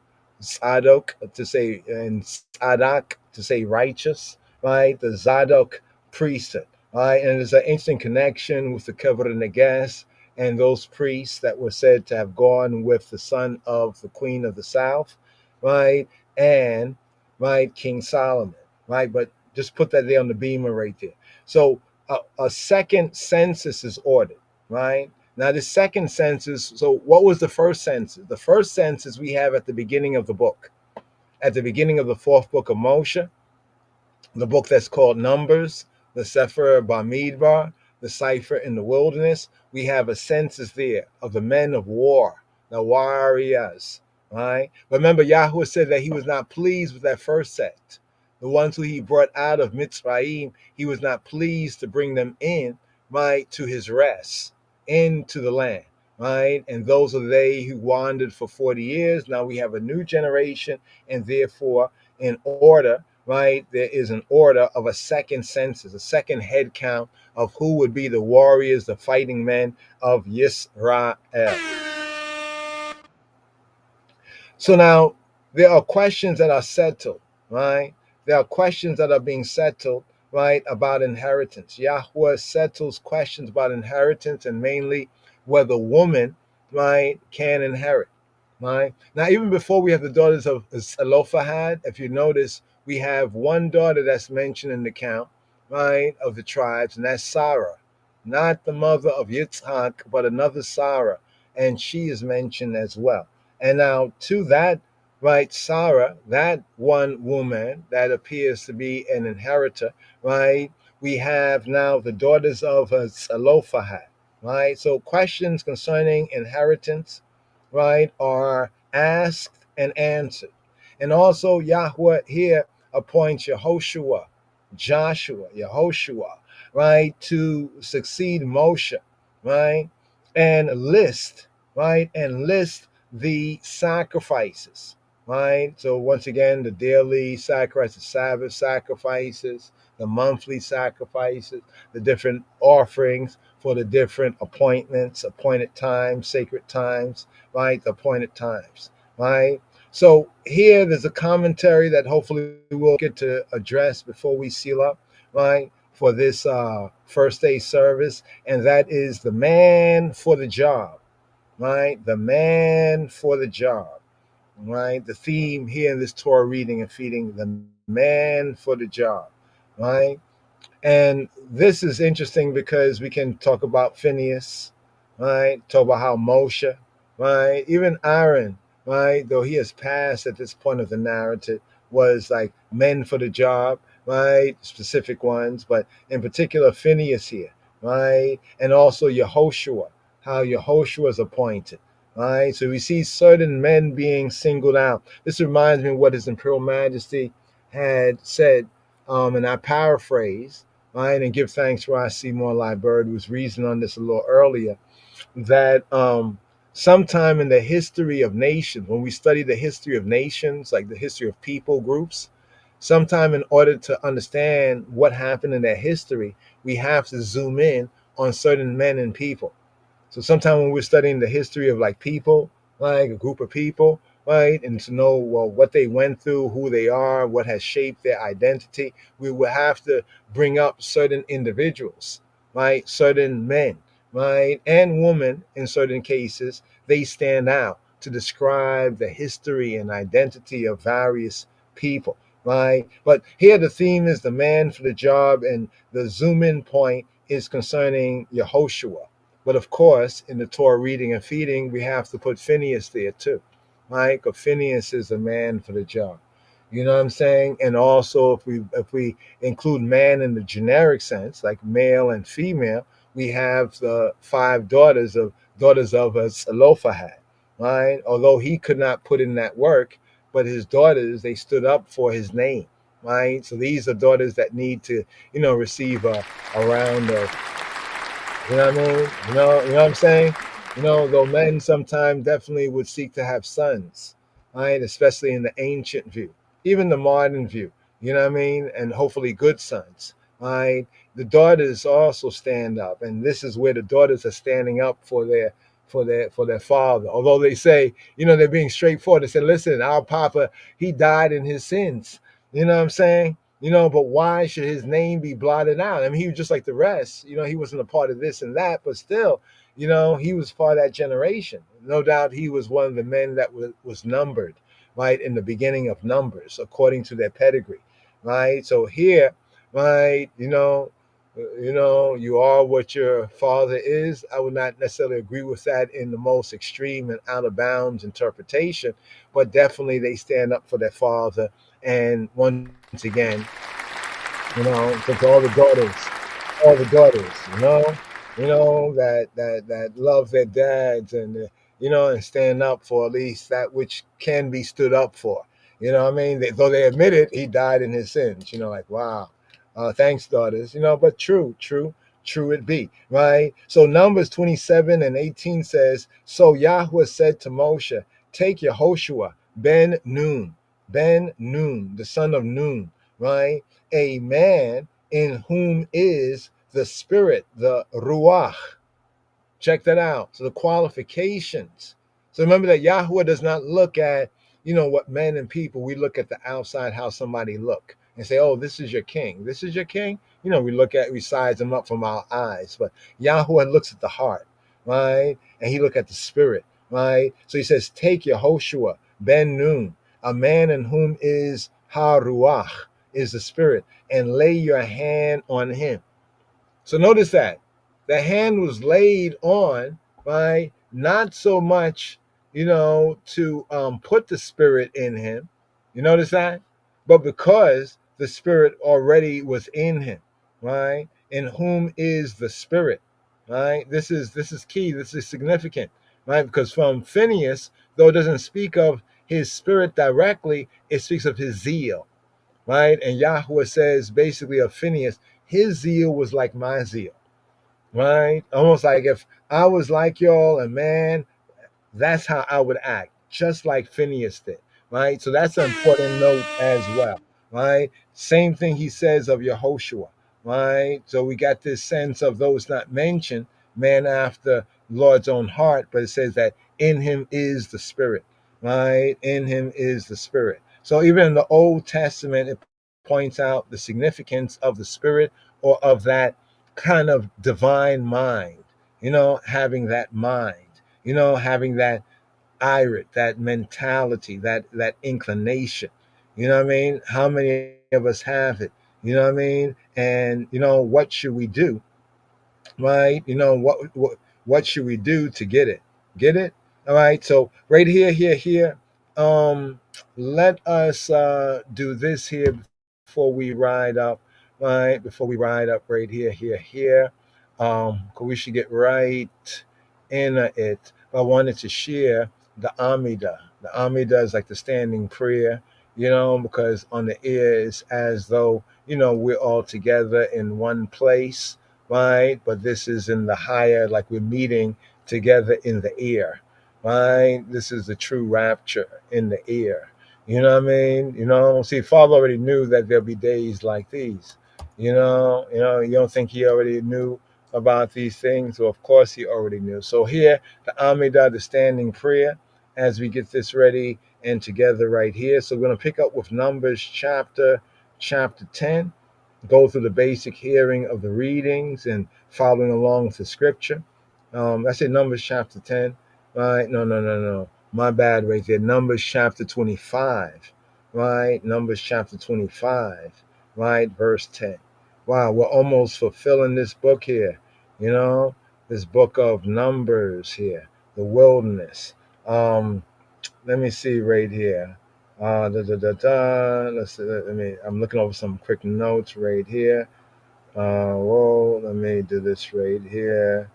to say, and Sadak to say righteous, right? The Zadok priesthood, right? And there's an interesting connection with the Kevod Neges and those priests that were said to have gone with the son of the Queen of the South, right? And right, King Solomon, right? But just put that there on the beamer right there. So a second census is ordered, right? Now, the second census, so what was the first census? The first census we have at the beginning of the book, at the beginning of the fourth book of Moshe, the book that's called Numbers, the Sefer Bamidbar, the Cipher in the Wilderness. We have a census there of the men of war, the warriors, right? Remember, Yahweh said that he was not pleased with that first set. The ones who he brought out of Mitzrayim, he was not pleased to bring them in, right, to his rest, into the land, right? And those are they who wandered for 40 years. Now we have a new generation, and therefore, in order, right, there is an order of a second census, a second head count of who would be the warriors, the fighting men of Yisrael. So now there are questions that are settled, right? There are questions that are being settled, right, about inheritance. Yahweh settles questions about inheritance, and mainly whether woman, right, can inherit, right? Now, even before we have the daughters of Zelophehad, if you notice, we have one daughter that's mentioned in the count, right, of the tribes, and that's Sarah, not the mother of Yitzhak, but another Sarah, and she is mentioned as well. And now to that, right, Sarah, that one woman that appears to be an inheritor, right, we have now the daughters of Zelophehad, right? So questions concerning inheritance, right, are asked and answered. And also Yahweh here appoints Yehoshua, right, to succeed Moshe, right, and list the sacrifices, right? So once again, the daily sacrifices, the Sabbath sacrifices, the monthly sacrifices, the different offerings for the different appointments, appointed times, sacred times, right? The appointed times, right? So here there's a commentary that hopefully we'll get to address before we seal up, right? For this first day service, and that is the man for the job, right? The man for the job, right? The theme here in this Torah reading and feeding, the man for the job, right? And this is interesting because we can talk about Phinehas, right? Talk about how Moshe, right? Even Aaron, right? Though he has passed at this point of the narrative, was like men for the job, right? Specific ones, but in particular Phinehas here, right? And also Yehoshua, how Yehoshua is appointed, right? So we see certain men being singled out. This reminds me of what His Imperial Majesty had said, and I paraphrase, right, and give thanks for I see more live bird who was reasoning on this a little earlier, that sometime in the history of nations, when we study the history of nations, like the history of people groups, sometime in order to understand what happened in their history, we have to zoom in on certain men and people. So sometimes when we're studying the history of like people, like a group of people, right, and to know, well, what they went through, who they are, what has shaped their identity, we will have to bring up certain individuals, right, certain men, right, and women in certain cases. They stand out to describe the history and identity of various people, right? But here the theme is the man for the job, and the zoom in point is concerning Yehoshua. But of course, in the Torah reading and feeding, we have to put Phinehas there too, right? Because Phinehas is a man for the job. You know what I'm saying? And also, if we include man in the generic sense, like male and female, we have the 5 daughters of Zelophehad, right? Although he could not put in that work, but his daughters, they stood up for his name, right? So these are daughters that need to, receive a round of, you know what I mean? You know what I'm saying? Though men sometimes definitely would seek to have sons, right? Especially in the ancient view, even the modern view, you know what I mean? And hopefully good sons, right? The daughters also stand up, and this is where the daughters are standing up for their father. Although they say, they're being straightforward. They say, listen, our papa, he died in his sins. You know what I'm saying? But why should his name be blotted out? I mean, he was just like the rest. He wasn't a part of this and that, but still, he was part of that generation. No doubt he was one of the men that was numbered, right, in the beginning of Numbers, according to their pedigree, right? So here, right, you are what your father is. I would not necessarily agree with that in the most extreme and out of bounds interpretation, but definitely they stand up for their father. And once again, to all the daughters, that love their dads and and stand up for at least that which can be stood up for. You know what I mean? Though they admit it, he died in his sins. Like, wow. Thanks, daughters. But true it be, right? So Numbers 27:18 says, so Yahweh said to Moshe, take Yehoshua ben Nun, the son of Nun, right? A man in whom is the spirit, the ruach. Check that out. So the qualifications. So remember that Yahweh does not look at, what men and people, we look at the outside, how somebody look and say, oh, this is your king. This is your king. We size them up from our eyes, but Yahweh looks at the heart, right? And he look at the spirit, right? So he says, take Yehoshua ben Nun, a man in whom is ha-ruach, is the spirit, and lay your hand on him. So notice that the hand was laid on, right? Not so much, to put the spirit in him. You notice that? But because the spirit already was in him, right? In whom is the spirit, right? This is key. This is significant, right? Because from Phinehas, though it doesn't speak of his spirit directly, it speaks of his zeal, right? And Yahweh says basically of Phinehas, his zeal was like my zeal, right? Almost like if I was like y'all, and man, that's how I would act, just like Phinehas did, right? So that's an important note as well, right? Same thing he says of Yehoshua, right? So we got this sense of those not mentioned, man after Lord's own heart, but it says that in him is the Spirit, right? In him is the Spirit. So even in the Old Testament, it points out the significance of the Spirit or of that kind of divine mind, having that mind, having that irit, that mentality, that inclination. You know what I mean? How many of us have it? You know what I mean? And what should we do? Right? What should we do to get it? Get it? All right. So right here. Let us do this here before we ride up. Right? Before we ride up right here. 'Cause we should get right in it. I wanted to share the Amida. The Amida is like the standing prayer, because on the ear it's as though, we're all together in one place, right? But this is in the higher, like we're meeting together in the ear, right? This is the true rapture in the ear. You know what I mean? See, Father already knew that there'll be days like these. You don't think he already knew about these things? Well, of course he already knew. So here, the Amida, the standing prayer, as we get this ready and together right here. So we're going to pick up with Numbers chapter 10, go through the basic hearing of the readings and following along with the scripture. I said Numbers chapter 10, right? No. My bad right there. Numbers chapter 25, right? Numbers chapter 25, right? Verse 10. Wow, we're almost fulfilling this book here, this book of Numbers here, the wilderness. Let me see right here. Let's see, I'm looking over some quick notes right here. Let me do this right here.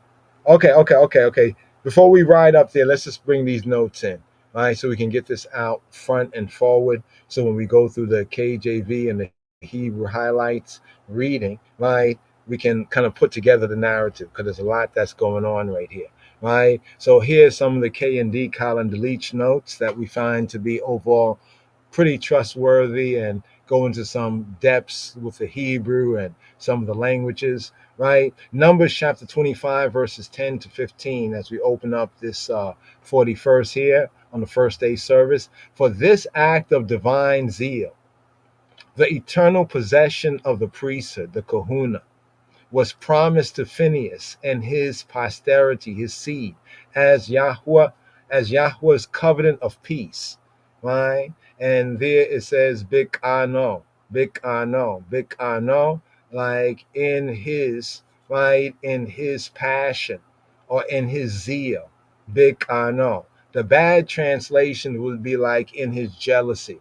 Okay. Before we ride up there, let's just bring these notes in, right? So we can get this out front and forward. So when we go through the KJV and the Hebrew highlights reading, right, we can kind of put together the narrative because there's a lot that's going on right here, right? So here's some of the K and D column delete notes that we find to be overall pretty trustworthy and go into some depths with the Hebrew and some of the languages, right? Numbers chapter 25, verses 10 to 15, as we open up this 41st here on the first day service. For this act of divine zeal, the eternal possession of the priesthood, the kahuna, was promised to Phinehas and his posterity, his seed, as Yahweh's covenant of peace, right? And there it says big ano, like in his, right, in his passion or in his zeal, big ano. The bad translation would be like in his jealousy.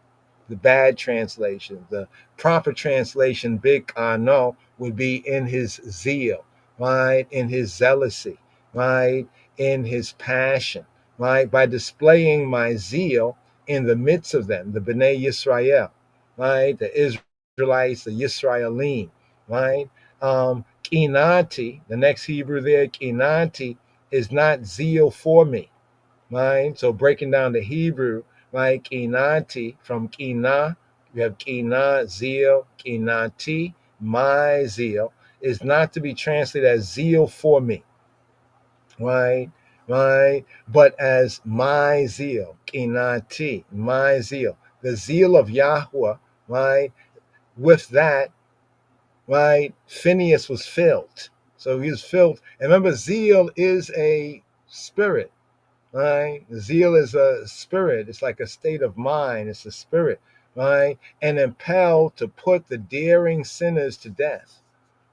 The bad translation. The proper translation, big ano, would be in his zeal, right? In his zealousy, right? In his passion, right? By displaying my zeal in the midst of them, the Bnei Yisrael, right? The Israelites, the Yisraelim, right? Kinati, the next Hebrew there, kinati, is not zeal for me, right? So breaking down the Hebrew, right? Kinati, from kina, you have kina, zeal, kinati, my zeal, is not to be translated as zeal for me, right? Right? But as my zeal, kinati, my zeal, the zeal of Yahweh, right? With that, right? Phinehas was filled. So he was filled. And remember, zeal is a spirit. Right? Zeal is a spirit. It's like a state of mind. It's a spirit, right? And impelled to put the daring sinners to death,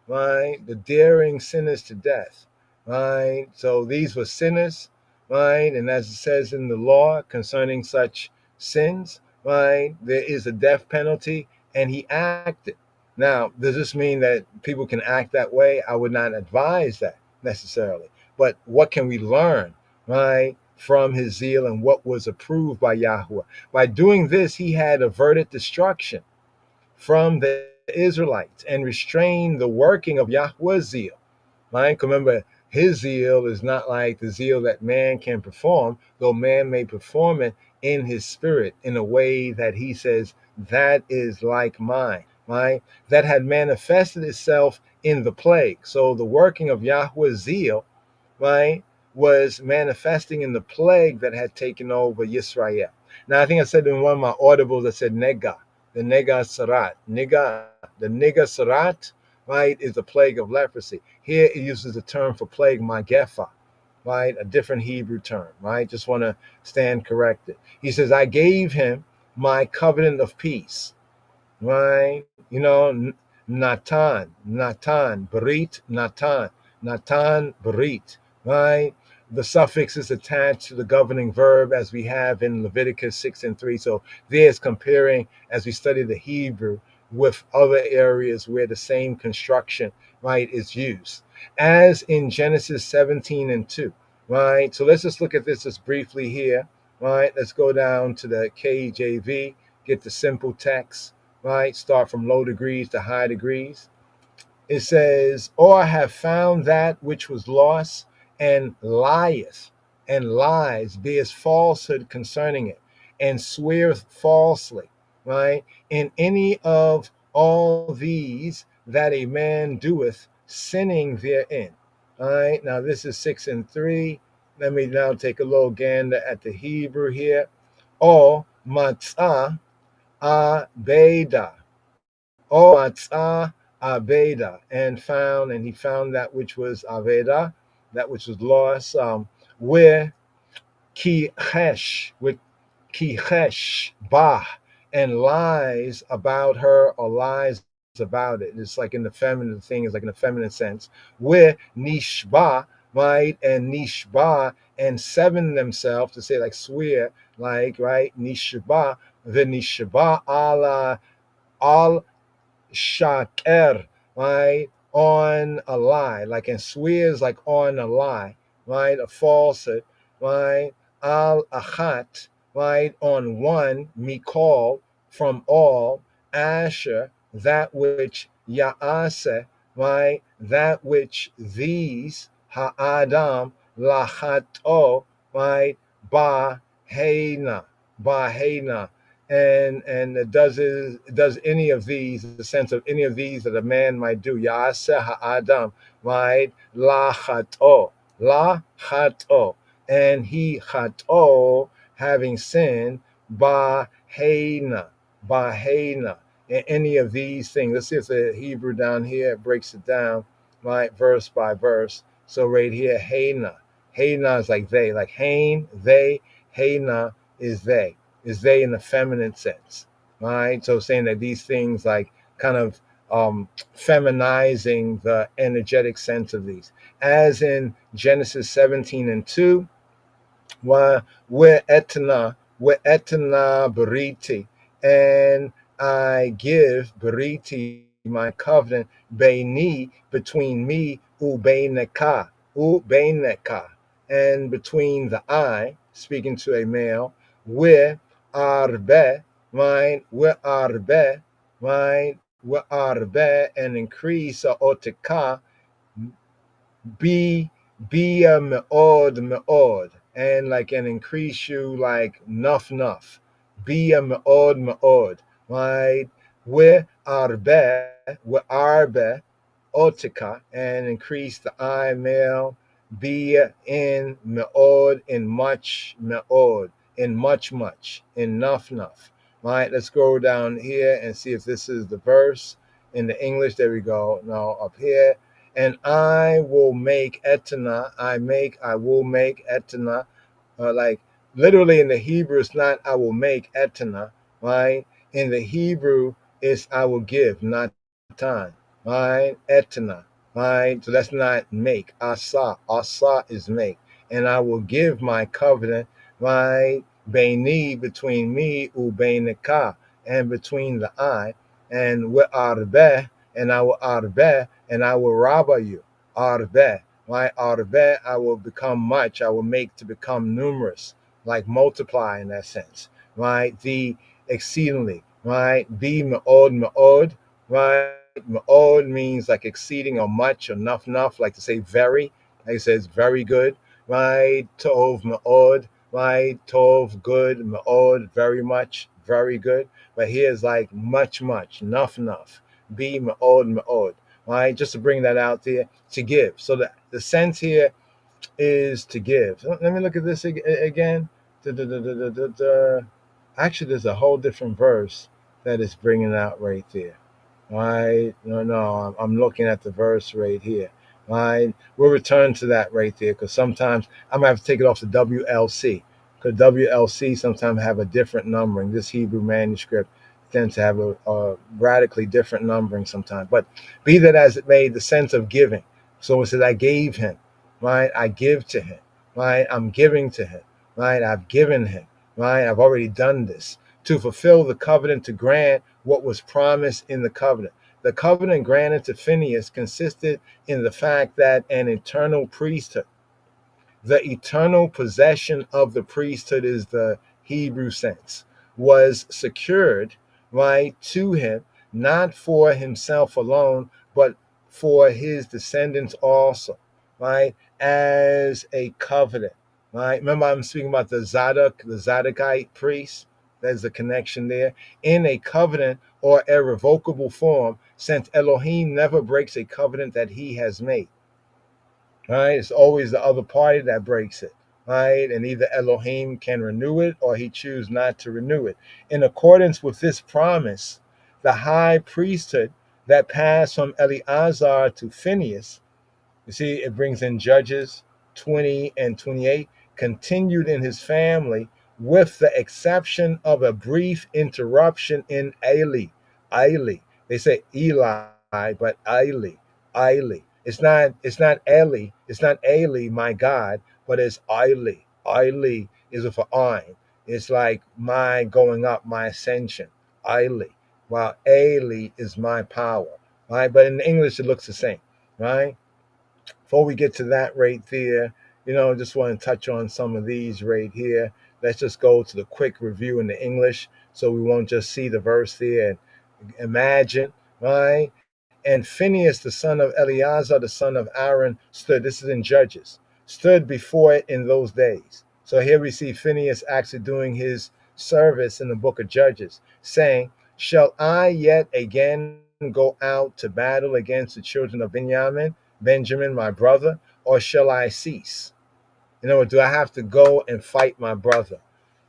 right? The daring sinners to death, right? So these were sinners, right? And as it says in the law concerning such sins, right, there is a death penalty, and he acted. Now, does this mean that people can act that way? I would not advise that necessarily. But what can we learn, right, from his zeal and what was approved by Yahweh? By doing this, he had averted destruction from the Israelites and restrained the working of Yahweh's zeal. Right? Remember, his zeal is not like the zeal that man can perform, though man may perform it in his spirit in a way that he says, that is like mine. right, that had manifested itself in the plague. So the working of Yahweh's zeal, right, was manifesting in the plague that had taken over Yisrael. Now, I think I said in one of my audibles, I said nega, the nega sarat. Nega, the nega sarat, right, is the plague of leprosy. Here it uses the term for plague, magefa, right, a different Hebrew term, right? Just want to stand corrected. He says, I gave him my covenant of peace, right? You know, Natan, Berit, Natan, Berit, right? The suffix is attached to the governing verb as we have in Leviticus 6:3. So there's comparing as we study the Hebrew with other areas where the same construction, right, is used. As in Genesis 17:2, right? So let's just look at this just briefly here, right? Let's go down to the KJV, get the simple text, right? Start from low degrees to high degrees. It says, or have found that which was lost, and lieth, and lies, bears falsehood concerning it, and sweareth falsely, right? In any of all these that a man doeth, sinning therein. All right, now this is 6:3. Let me now take a little gander at the Hebrew here. O matzah abeda. O matzah Aveda, and he found that which was Aveda, that which was lost, where with Kichesh, Bah, and lies about her or lies about it. It's like in the feminine thing, is like in the feminine sense, where Nishba, right, and Nishba, and seven themselves to say like swear, like, right, Nishba, the Nishba ala al shaker, right, on a lie, like, and swears like on a lie, right, a falsehood, right, al achat, right, on one, mikol, from all, asher, that which yaase, right, that which these ha'adam lachato, right, bahena, and does any of these, the sense of any of these that a man might do, Ya'aseh ha'adam, right, la chato, and he chato, having sinned, bahena, and any of these things. Let's see if the Hebrew down here breaks it down, right, verse by verse. So right here, hena is like they, like hain, they, hena is they. Is they in the feminine sense, right? So saying that these things like kind of feminizing the energetic sense of these. As in Genesis 17:2, we're etna beriti, and I give beriti, my covenant, beini, between me, ubeineka, and between the I, speaking to a male, with arbe, right, and increase otika, be a meod, and like, and increase you like nuff, be a meod, right, with arbe, otika, and increase the I male, be in meod, in much meod, in much, in nuff. Right, let's go down here and see if this is the verse in the English. There we go. Now up here, and I will make etna, I will make etna, like literally in the Hebrew it's not I will make etna, right? In the Hebrew it's I will give, not time, right? Etna, right? So that's not make. Asa is make, and I will give my covenant, right? Beini, between me, ubeineka, and between the I, and we arbe, and I will arbe, and I will rabba you, arbe, right? Arbe, I will become much, I will make to become numerous, like multiply in that sense, right? The exceedingly, right? Be meod, right? Meod means like exceeding or much or nuff, like to say very, like it says very good, right? Tov meod, right? Tov, good, meod, very much, very good. But here's like much, enough, be ma'od, right? Just to bring that out there, to give. So the sense here is to give. So let me look at this again. Actually, there's a whole different verse that is bringing out right there. Right? No, I'm looking at the verse right here. Right? We'll return to that right there because sometimes I'm gonna have to take it off the WLC because WLC sometimes have a different numbering. This Hebrew manuscript tends to have a radically different numbering sometimes. But be that as it may, the sense of giving. So it says, I gave him, right? I give to him, right? I'm giving to him, right? I've given him, right? I've already done this to fulfill the covenant, to grant what was promised in the covenant. The covenant granted to Phinehas consisted in the fact that an eternal priesthood, the eternal possession of the priesthood is the Hebrew sense, was secured, right, to him, not for himself alone, but for his descendants also, right, as a covenant, right? Remember, I'm speaking about the Zadokite priest. There's a connection there. In a covenant or irrevocable form, since Elohim never breaks a covenant that he has made. Right? It's always the other party that breaks it. Right? And either Elohim can renew it or he choose not to renew it. In accordance with this promise, the high priesthood that passed from Eleazar to Phinehas, you see, it brings in Judges 20 and 28, continued in his family with the exception of a brief interruption in Eli. They say Eli, but Eli. It's not Eli. It's not Eli, my God, but it's Eli. Eli is with an I. It's like my going up, my ascension. Eli. While Eli is my power. Right? But in English it looks the same. Right? Before we get to that right there, just want to touch on some of these right here. Let's just go to the quick review in the English so we won't just see the verse there and imagine, right? And Phinehas, the son of Eleazar, the son of Aaron, stood, this is in Judges, stood before it in those days. So here we see Phinehas actually doing his service in the book of Judges, saying, shall I yet again go out to battle against the children of Benjamin, my brother, or shall I cease? Do I have to go and fight my brother?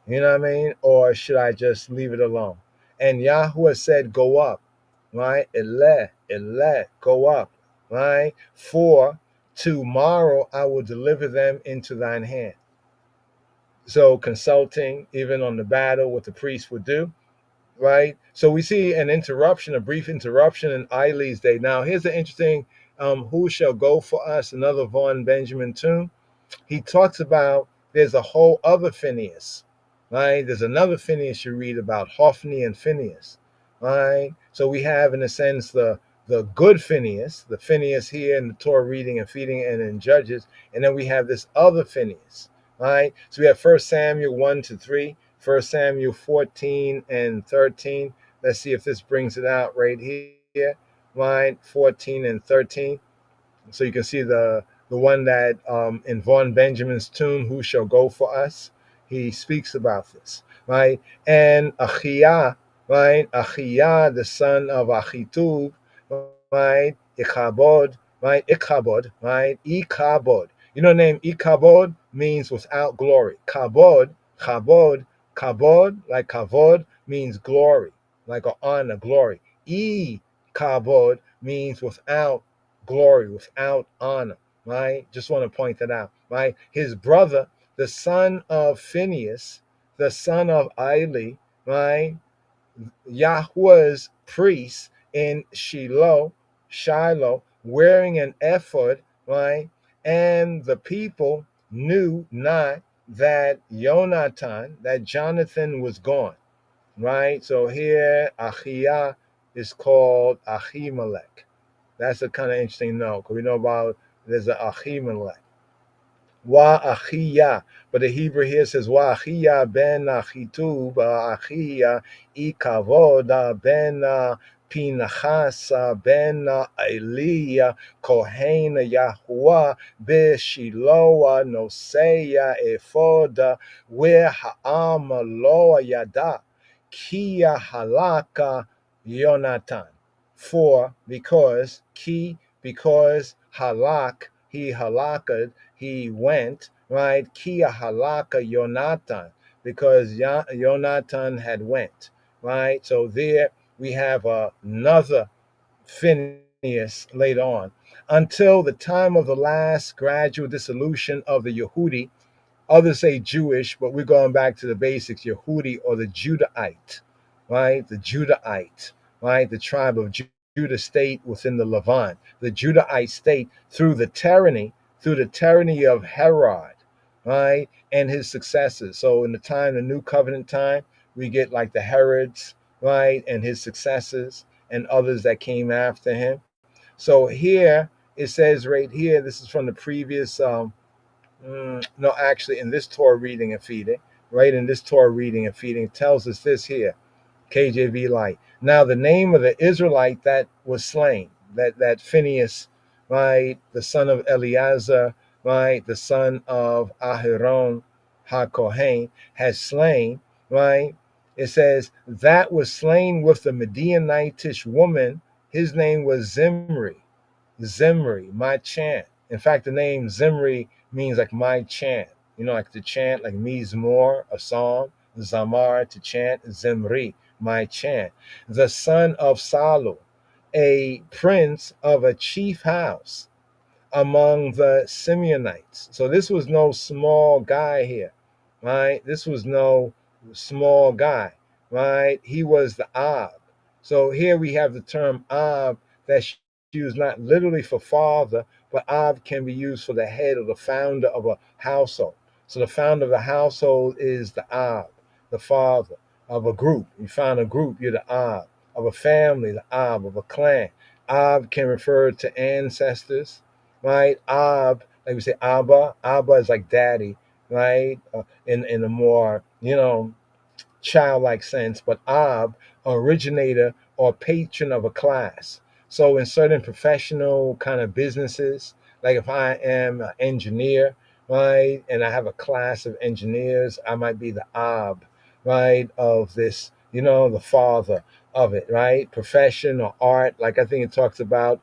You know what I mean? Or should I just leave it alone? And Yahuwah said, go up, right? Eleh, go up, right? For tomorrow I will deliver them into thine hand. So consulting even on the battle, what the priest would do, right? So we see an interruption, a brief interruption in Eli's day. Now, here's the interesting, who shall go for us? Another Von Benjamin tune. He talks about there's a whole other Phinehas, right? There's another Phinehas you read about, Hophni and Phinehas, right? So we have, in a sense, the good Phinehas, the Phinehas here in the Torah reading and feeding and in Judges, and then we have this other Phinehas, right? So we have 1 Samuel 1-3, 1 Samuel 14 and 13. Let's see if this brings it out right here, right? 14 and 13. So you can see the one that in Von Benjamin's tune, who shall go for us? He speaks about this, right? And Achiyah, right? Achiyah, the son of Achitub, right? Ichabod, right? Right? Ikabod. The name Ikabod means without glory. Kabod, like kavod means glory, like an honor, glory. Kabod means without glory, without honor, right? Just want to point that out, right? His brother, the son of Phinehas, the son of Eli, right? Yahweh's priest in Shiloh, wearing an ephod, right? And the people knew not that Jonathan was gone, right? So here, Achiyah is called Ahimelech. That's a kind of interesting note, because we know about there's an Ahimelech. Wa Achiyah. But the Hebrew here says Wa Achiyah ben Achitub, Achiyah Ikavod ben Phinhas ben Eli Kohen Yahuwah Beshiloah Noseya Ephod where Ha'am Lo Yada. Kia halaka Yonatan. For, because, because halak, he halakad, he went, right? Kia halaka Yonatan, because Yonatan had went, right? So there we have another Phinehas later on, until the time of the last gradual dissolution of the Yehudi. Others say Jewish, but we're going back to the basics, Yehudi or the Judahite, right? The Judahite, right? The tribe of Judah state within the Levant, the Judahite state through the tyranny of Herod, right? And his successors. So in the time, the New Covenant time, we get like the Herods, right? And his successors and others that came after him. So here it says right here, this is from the previous no, actually, in this Torah reading and feeding, right? In this Torah reading and feeding, it tells us this here, KJV light. Now, the name of the Israelite that was slain, that Phinehas, right, the son of Eleazar, right, the son of Aharon HaKohen, has slain, right? It says that was slain with the Midianitish woman. His name was Zimri, my chant. In fact, the name Zimri means like my chant, like to chant, like mizmor, a psalm, zamar, to chant, Zimri, my chant. The son of Salu, a prince of a chief house among the Simeonites. So this was no small guy here, right? This was no small guy, right? He was the Ab. So here we have the term Ab that's used not literally for father, but Ab can be used for the head or the founder of a household. So the founder of the household is the Ab, the father of a group. You found a group, you're the Ab. Of a family, the Ab, of a clan. Ab can refer to ancestors, right? Ab, like we say Abba. Abba is like daddy, right? In a more, childlike sense, but Ab, originator or patron of a class. So in certain professional kind of businesses, like if I am an engineer, right, and I have a class of engineers, I might be the Ab, right, of this, the father of it, right? Profession or art, like I think it talks about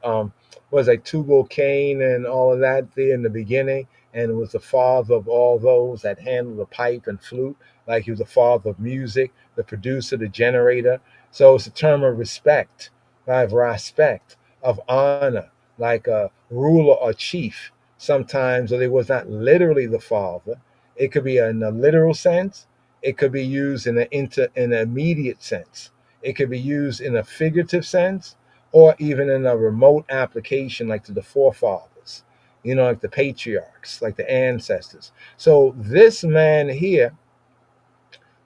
was like Tubal Cain and all of that there in the beginning, and it was the father of all those that handled the pipe and flute, like he was the father of music, the producer, the generator. So it's a term of respect, right? Of respect, of honor, like a ruler or chief. Sometimes, or it was not literally the father. It could be in a literal sense. It could be used in an immediate sense. It could be used in a figurative sense, or even in a remote application, like to the forefathers, like the patriarchs, like the ancestors. So this man here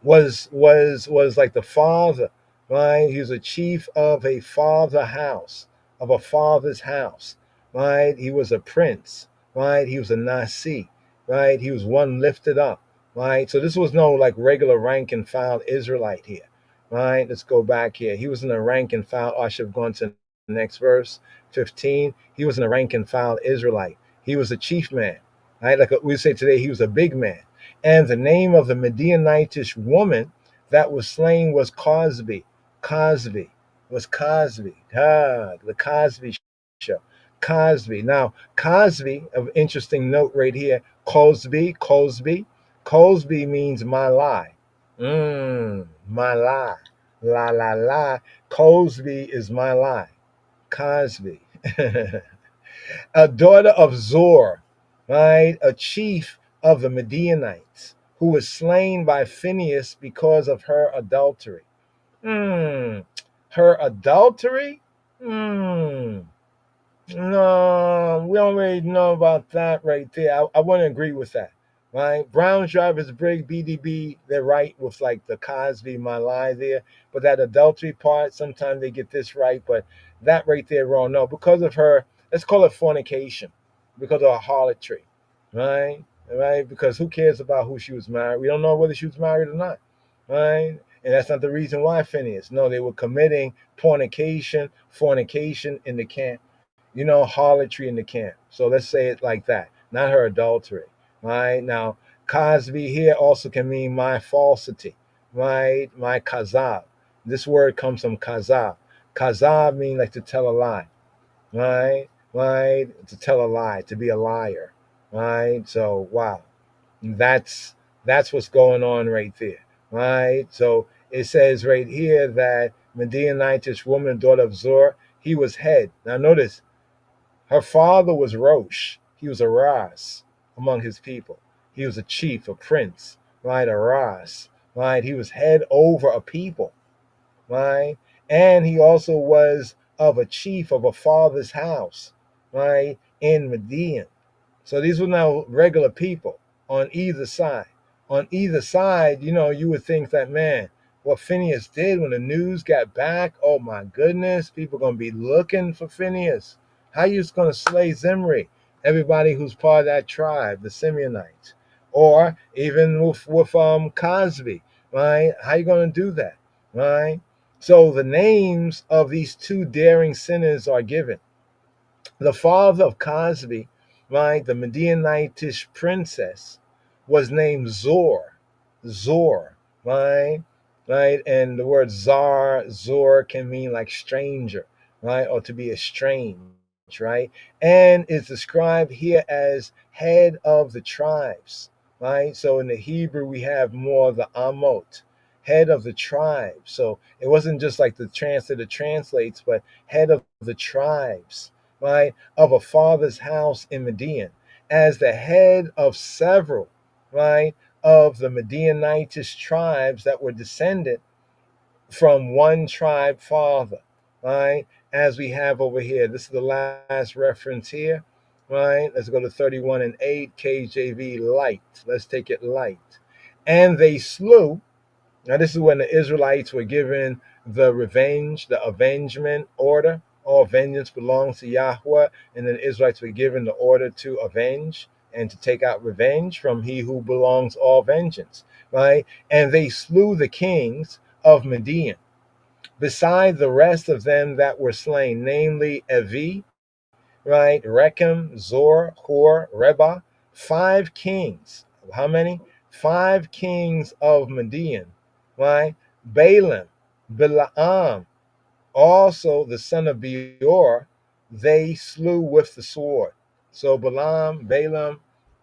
was like the father, right? He was a chief of a father house, of a father's house, right? He was a prince, right? He was a nasi, right? He was one lifted up, right? So this was no like regular rank and file Israelite here, right? Let's go back here. He was in a rank and file. I should have gone to the next verse, 15. He was in a rank and file Israelite. He was a chief man, right? Like we say today, he was a big man. And the name of the Midianitish woman that was slain was Cosby. Cosby was Cosby. The Cosby show. Cosby. Now, Cosby, of interesting note right here, Cosby means my lie. My lie. La, la, la. Cosby is my lie. Cosby. A daughter of Zor, right? A chief of the Midianites, who was slain by Phinehas because of her adultery. Her adultery? No, we don't really know about that right there. I wouldn't agree with that, right? Brown Drivers Brig, BDB, they're right with like the Cosby, my lie there. But that adultery part, sometimes they get this right, but that right there wrong. No, because of her, let's call it fornication, because of her harlotry, right? Right? Because who cares about who she was married? We don't know whether she was married or not, right? And that's not the reason why Phineas. No, they were committing fornication in the camp. Harlotry in the camp. So let's say it like that. Not her adultery, right? Now, Cosby here also can mean my falsity, right? My kazab. This word comes from kazab. Kazab means like to tell a lie, right? Right? To tell a lie, to be a liar, right? So wow, that's what's going on right there, right? So it says right here that Midianitish woman, daughter of Zor, he was head. Now notice, her father was Rosh. He was a Ras among his people. He was a chief, a prince, right? A Ras, right? He was head over a people, right? And he also was of a chief of a father's house, right? In Midian. So these were now regular people on either side. On either side, you would think that, man, what Phinehas did when the news got back, oh my goodness, people are going to be looking for Phinehas. How you going to slay Zimri? Everybody who's part of that tribe, the Simeonites. Or even with Cosby, right? How you going to do that, right? So the names of these two daring sinners are given. The father of Cosby, right, the Midianitish princess, was named Zor. Zor, right? Right? And the word Zor can mean like stranger, right? Or to be estranged, right? And is described here as head of the tribes, right? So in the Hebrew, we have more of the Amot, head of the tribe. So it wasn't just like the translator translates, but head of the tribes, right, of a father's house in Midian, as the head of several, right, of the Midianitish tribes that were descended from one tribe father, right, as we have over here. This is the last reference here, right? Let's go to 31 and 8, KJV light. Let's take it light. And they slew. Now, this is when the Israelites were given the revenge, the avengement order. All vengeance belongs to Yahweh. And then the Israelites were given the order to avenge and to take out revenge from he who belongs all vengeance, right? And they slew the kings of Midian, beside the rest of them that were slain, namely Evi, right? Rechem, Zor, Hor, Reba, 5 kings. How many? 5 kings of Midian, right? Balaam, Bilaam, also the son of Beor, they slew with the sword. So Balaam,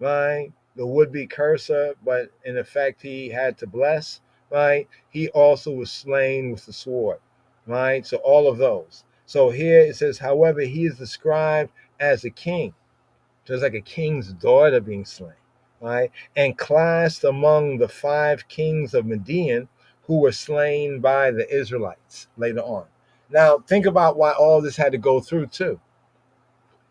right? The would-be cursor, but in effect he had to bless, right? He also was slain with the sword, right? So all of those. So here it says, however, he is described as a king. So it's like a king's daughter being slain, right? And classed among the 5 kings of Midian who were slain by the Israelites later on. Now, think about why all this had to go through, too.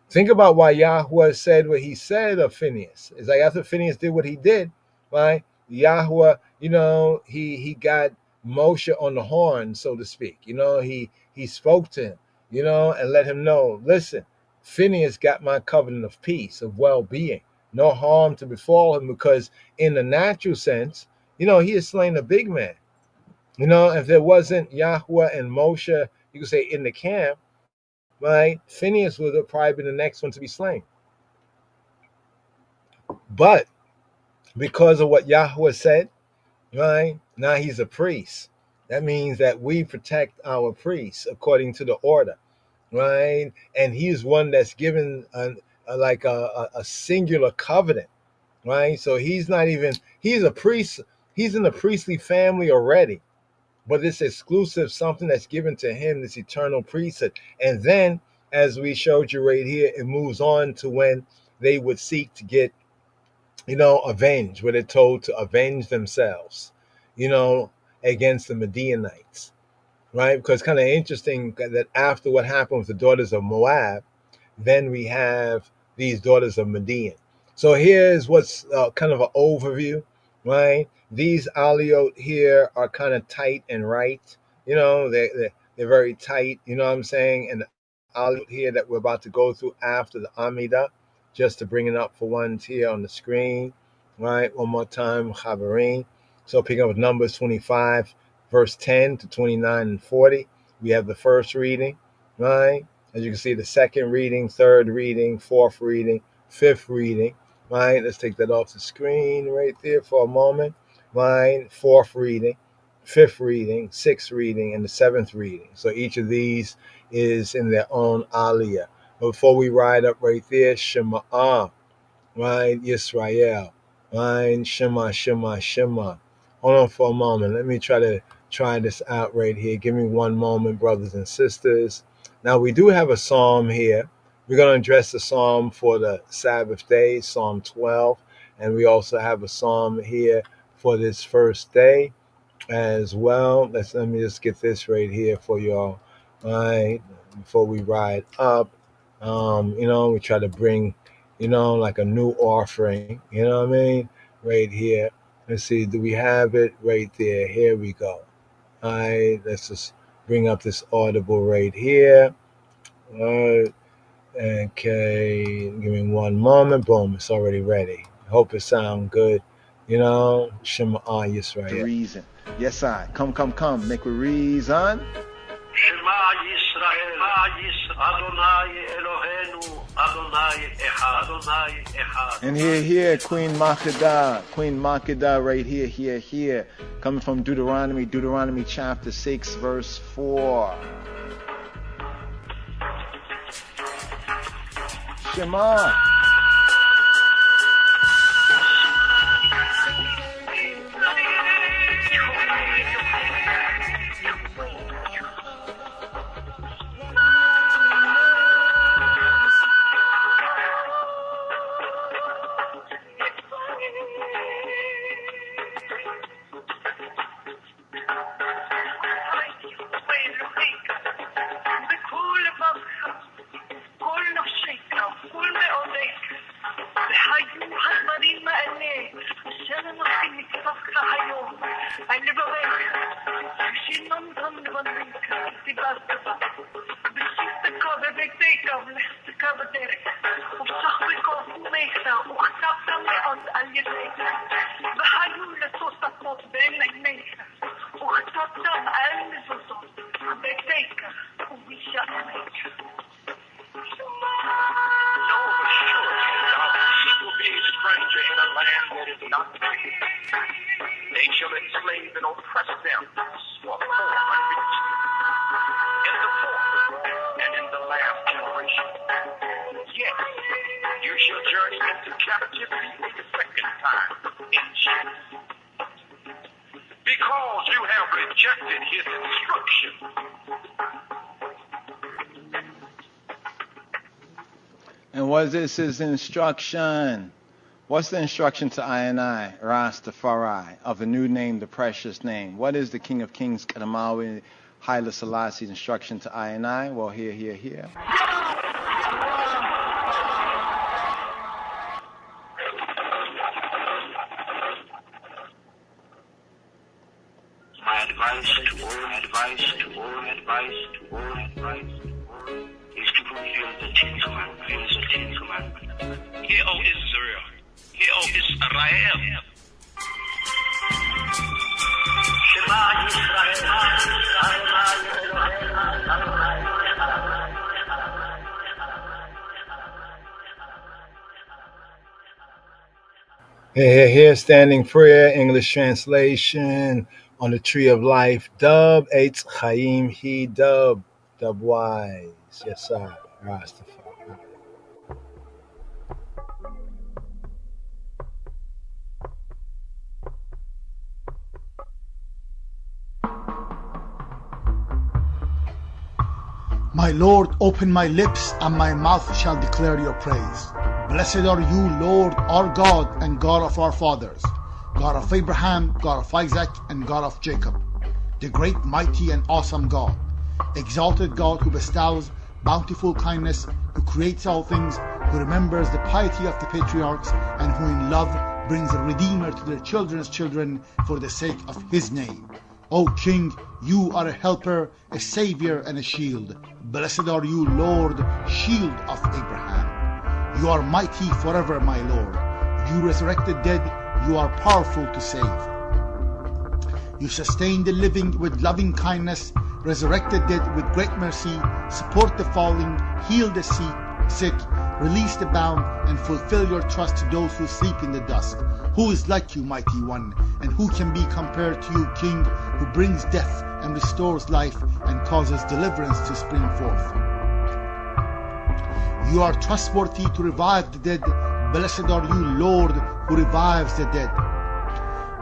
Think about why Yahweh said what he said of Phinehas. It's like after Phinehas did what he did, right? Yahweh, he got Moshe on the horn, so to speak. He spoke to him, and let him know, listen, Phinehas got my covenant of peace, of well-being, no harm to befall him, because in the natural sense, he has slain a big man. If there wasn't Yahweh and Moshe, you could say in the camp, right? Phinehas would have probably been the next one to be slain. But because of what Yahweh said, right? Now he's a priest. That means that we protect our priests according to the order, right? And he's one that's given a singular covenant, right? So he's a priest. He's in the priestly family already, but this exclusive something that's given to him, this eternal priesthood. And then, as we showed you right here, it moves on to when they would seek to get, avenged, where they're told to avenge themselves, against the Midianites, right? Because it's kind of interesting that after what happened with the daughters of Moab, then we have these daughters of Midian. So here's what's kind of an overview, right? These aliot here are kind of tight and right. They're very tight, you know what I'm saying? And the aliot here that we're about to go through after the Amida, just to bring it up for ones here on the screen, right? One more time, Chavarine. So picking up with Numbers 25, verse 10 to 29 and 40, we have the first reading, right? As you can see, the second reading, third reading, fourth reading, fifth reading, right? Let's take that off the screen right there for a moment, right? Fourth reading, 5th reading, 6th reading, and the 7th reading. So each of these is in their own aliyah. But before we ride up right there, Shema'ah, right? Yisrael, right? Shema, Shema, Shema. Hold on for a moment. Let me try this out right here. Give me one moment, brothers and sisters. Now, we do have a psalm here. We're going to address the psalm for the Sabbath day, Psalm 12. And we also have a psalm here for this first day as well. Let me just get this right here for y'all, all right, before we ride up. We try to bring, like a new offering, you know what I mean, right here. Let's see, do we have it right there? Here we go. All right, let's just bring up this audible right here. All right, okay, give me one moment. Boom, it's already ready. Hope it sounds good. Shema Yisrael. The reason. Yes, I. Come, make a reason. Shema Yisrael, Adonai Eloheinu, Adonai Echad. And here, Queen Makeda, right here. Coming from Deuteronomy chapter 6, verse 4. Shema. This is instruction. What's the instruction to I and I, Rastafari, of the new name, the precious name? What is the King of Kings, Kadamawi, Haile Selassie's instruction to I and I? Well, here. My advice to all is to fulfill the Ten Commandments. Hear, O Israel. Hear, O Israel. Shema Yisrael, Here, standing prayer, English translation on the Tree of Life. Dub, Eitz Chaim, He Dub wise. Yes, sir. Rastafari. My Lord, open my lips, and my mouth shall declare your praise. Blessed are you, Lord, our God, and God of our fathers, God of Abraham, God of Isaac, and God of Jacob, the great, mighty, and awesome God, exalted God who bestows bountiful kindness, who creates all things, who remembers the piety of the patriarchs, and who in love brings a Redeemer to their children's children for the sake of his name. O King, you are a helper, a savior, and a shield. Blessed are you, Lord, shield of Abraham. You are mighty forever, my Lord. You resurrect the dead, you are powerful to save. You sustain the living with loving kindness, resurrect the dead with great mercy, support the falling, heal the sick, Release the bound and fulfill your trust to those who sleep in the dust. Who is like you, mighty one, and who can be compared to you, King, who brings death and restores life and causes deliverance to spring forth? You are trustworthy to revive the dead. Blessed are you, Lord, who revives the dead.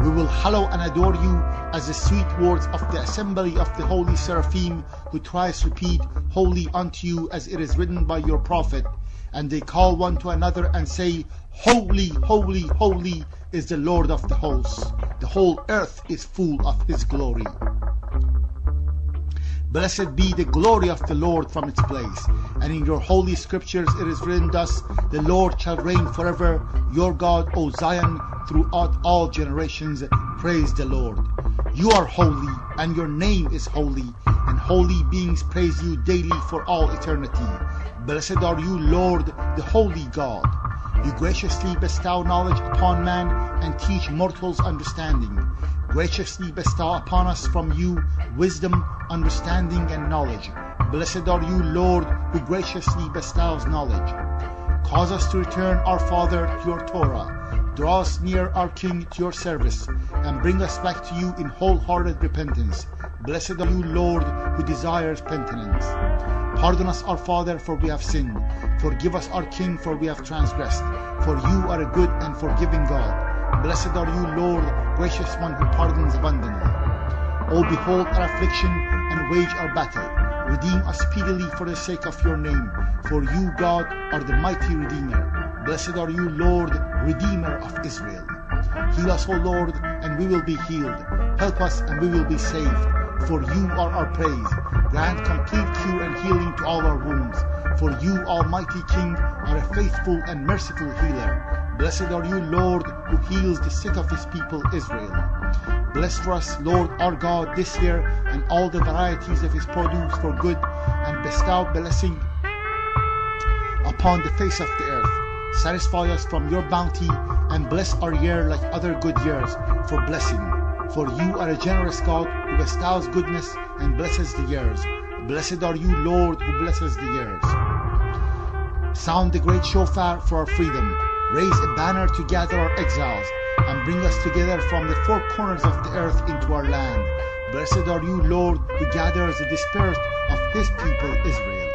We will hallow and adore you as the sweet words of the assembly of the holy seraphim, who thrice repeat, Holy unto you, as it is written by your prophet. And they call one to another and say, Holy, holy, holy is the Lord of the hosts. The whole earth is full of his glory. Blessed be the glory of the Lord from its place. And in your holy scriptures it is written thus, the Lord shall reign forever, your God, O Zion, throughout all generations. Praise the Lord. You are holy, and your name is holy, and holy beings praise you daily for all eternity. Blessed are you, Lord, the holy God. You graciously bestow knowledge upon man and teach mortals understanding. Graciously bestow upon us from you wisdom, understanding, and knowledge. Blessed are you, Lord, who graciously bestows knowledge. Cause us to return, our Father, to your Torah. Draw us near, our King, to your service, and bring us back to you in wholehearted repentance. Blessed are you, Lord, who desires penitence. Pardon us, our Father, for we have sinned. Forgive us, our King, for we have transgressed. For you are a good and forgiving God. Blessed are you, Lord, gracious one who pardons abundantly. O behold our affliction and wage our battle. Redeem us speedily for the sake of your name. For you, God, are the mighty Redeemer. Blessed are you, Lord, Redeemer of Israel. Heal us, O Lord, and we will be healed. Help us, and we will be saved. For you are our praise. Grant complete cure and healing to all our wounds. For you, Almighty King, are a faithful and merciful healer. Blessed are you, Lord, who heals the sick of his people Israel. Bless for us, Lord our God, this year and all the varieties of his produce for good, and bestow blessing upon the face of the earth. Satisfy us from your bounty, and bless our year like other good years for blessing. For you are a generous God who bestows goodness and blesses the years. Blessed are you, Lord, who blesses the years. Sound the great shofar for our freedom. Raise a banner to gather our exiles, and bring us together from the four corners of the earth into our land. Blessed are you, Lord, who gathers the dispersed of his people Israel.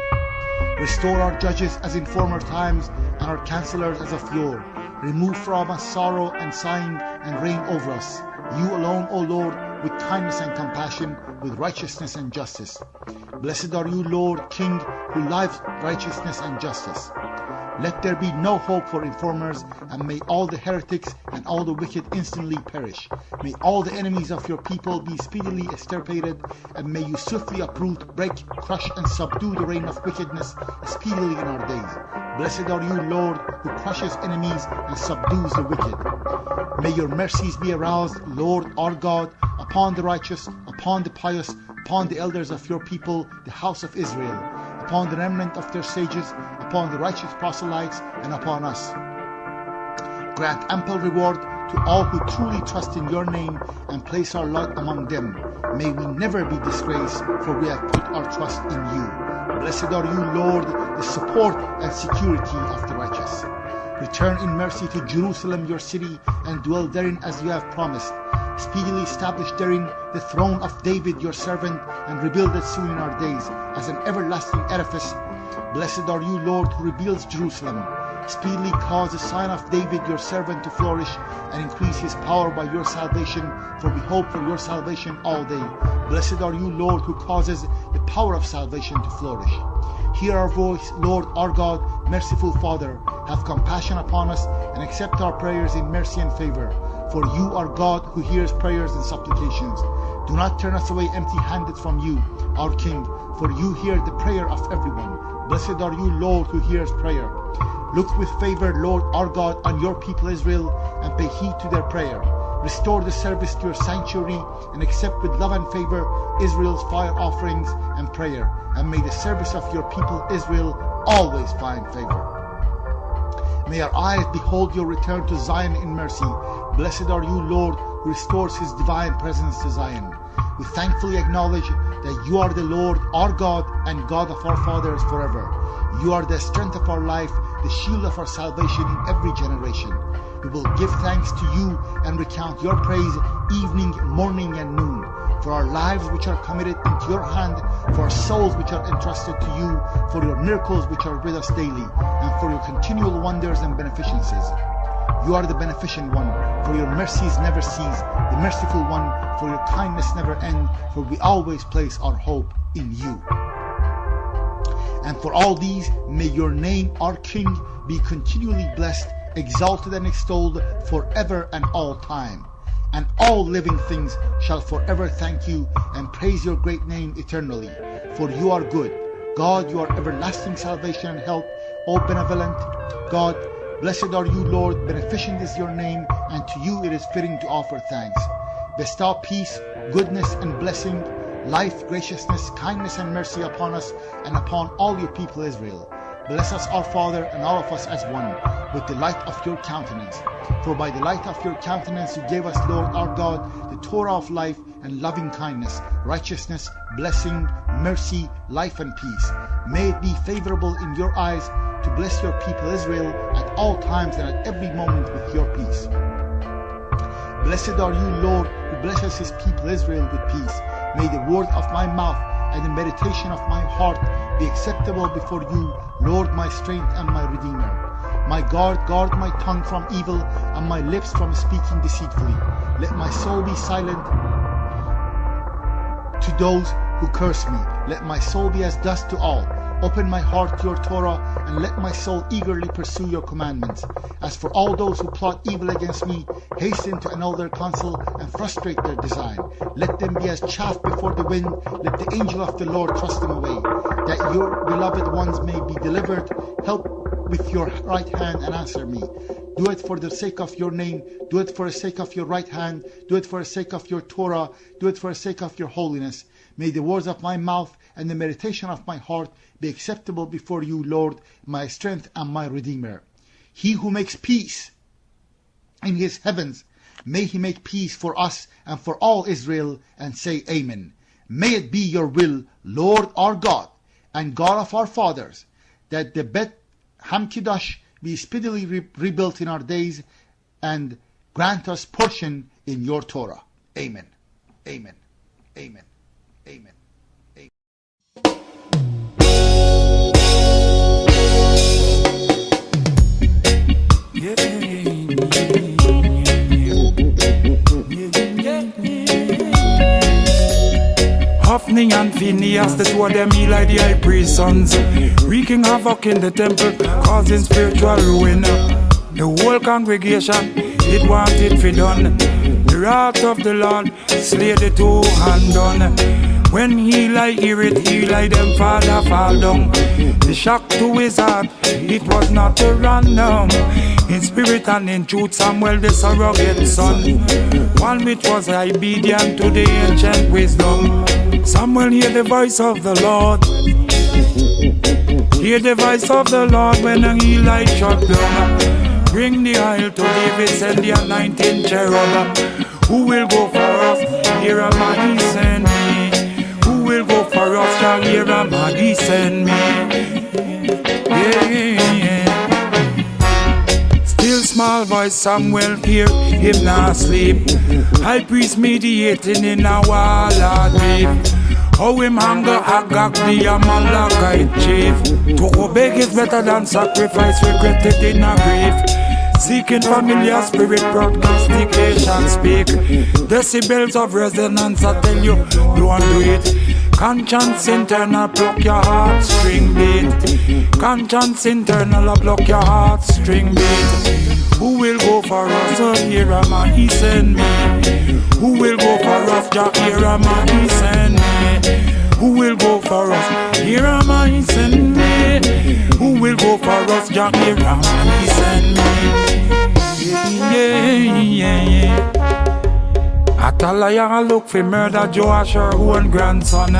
Restore our judges as in former times, and our counselors as of yore. Remove from us sorrow and sighing, and reign over us. You alone, O Lord, with kindness and compassion, with righteousness and justice. Blessed are you, Lord, King, who loves righteousness and justice. Let there be no hope for informers, and may all the heretics and all the wicked instantly perish. May all the enemies of your people be speedily extirpated, and may you swiftly uproot, break, crush, and subdue the reign of wickedness speedily in our days. Blessed are you, Lord, who crushes enemies and subdues the wicked. May your mercies be aroused, Lord our God, upon the righteous, upon the pious, upon the elders of your people, the house of Israel, upon the remnant of their sages, upon the righteous proselytes, and upon us. Grant ample reward to all who truly trust in your name and place our lot among them. May we never be disgraced, for we have put our trust in you. Blessed are you, Lord, the support and security of the righteous. Return in mercy to Jerusalem, your city, and dwell therein as you have promised. Speedily establish therein the throne of David your servant, and rebuild it soon in our days as an everlasting edifice. Blessed are you, Lord, who rebuilds Jerusalem. Speedily cause the sign of David your servant to flourish, and increase his power by your salvation, for we hope for your salvation all day. Blessed are you, Lord, who causes the power of salvation to flourish. Hear our voice, Lord our God, merciful Father. Have compassion upon us, and accept our prayers in mercy and favor. For you are God who hears prayers and supplications. Do not turn us away empty-handed from you, our King, for you hear the prayer of everyone. Blessed are you, Lord, who hears prayer. Look with favor, Lord our God, on your people Israel, and pay heed to their prayer. Restore the service to your sanctuary, and accept with love and favor Israel's fire offerings and prayer. And may the service of your people Israel always find favor. May our eyes behold your return to Zion in mercy. Blessed are you, Lord, who restores his divine presence to Zion. We thankfully acknowledge that you are the Lord, our God, and God of our fathers forever. You are the strength of our life, the shield of our salvation in every generation. We will give thanks to you and recount your praise evening, morning, and noon, for our lives which are committed into your hand, for our souls which are entrusted to you, for your miracles which are with us daily, and for your continual wonders and beneficences. You are the beneficent one, for your mercies never cease, the merciful one, for your kindness never end, for we always place our hope in you. And for all these, may your name, our King, be continually blessed, exalted and extolled forever and all time. And all living things shall forever thank you and praise your great name eternally. For you are good. God, you are everlasting salvation and help, O benevolent God. Blessed are you, Lord, beneficent is your name, and to you it is fitting to offer thanks. Bestow peace, goodness, and blessing, life, graciousness, kindness, and mercy upon us and upon all your people Israel. Bless us, our Father, and all of us as one, with the light of your countenance. For by the light of your countenance you gave us, Lord our God, the Torah of life and loving kindness, righteousness, blessing, mercy, life, and peace. May it be favorable in your eyes to bless your people Israel at all times and at every moment with your peace. Blessed are you, Lord, who blesses his people Israel with peace. May the word of my mouth and the meditation of my heart be acceptable before you, Lord, my strength and my Redeemer. My God, guard my tongue from evil and my lips from speaking deceitfully. Let my soul be silent to those who curse me. Let my soul be as dust to all. Open my heart to your Torah, and let my soul eagerly pursue your commandments. As for all those who plot evil against me, hasten to annul their counsel and frustrate their design. Let them be as chaff before the wind. Let the angel of the Lord thrust them away, that your beloved ones may be delivered. Help with your right hand and answer me. Do it for the sake of your name. Do it for the sake of your right hand. Do it for the sake of your Torah. Do it for the sake of your holiness. May the words of my mouth and the meditation of my heart be acceptable before you, Lord, my strength and my Redeemer. He who makes peace in his heavens, may he make peace for us and for all Israel, and say Amen. May it be your will, Lord our God and God of our fathers, that the Bet Hamkidash be speedily rebuilt in our days, and grant us portion in your Torah. Amen. Amen. Amen. Amen. Hophni and Phinehas, the two of them he like the high priest's sons, wreaking havoc in the temple, causing spiritual ruin. The whole congregation, it wanted for done. The wrath of the Lord slay the two hand done. When he like hear it, he like them father fall down. The shock to his heart, it was not a random. In spirit and in truth, Samuel the surrogate son, one which was obedient to the ancient wisdom. Samuel hear the voice of the Lord. Hear the voice of the Lord when he like shut down. Bring the oil to David, send the anointing cherub. Who will go for us? Here am I, he send me. Who will go for us? Jah, here am I, he send me. Yeah. Still small voice Samuel hear him not sleep. High priest mediating in a wall of grief. How him hunger Agag the Amalekite chief. To obey is better than sacrifice, regretted in a grief. Seeking familiar spirit, prognostication speak. Decibels of resonance, I tell you, don't do it. Conscience internal, pluck your heartstring beat. Conscience internal, pluck your heartstring beat. Who will go for us? Oh, here am I, he send me. Who will go for us? Jah, here am I, he send me. Who will go for us? Here am I, he send me. Who will go for us? Jah, here am I, he send me. Yeah. Athaliah look for murder Joash, her own grandson.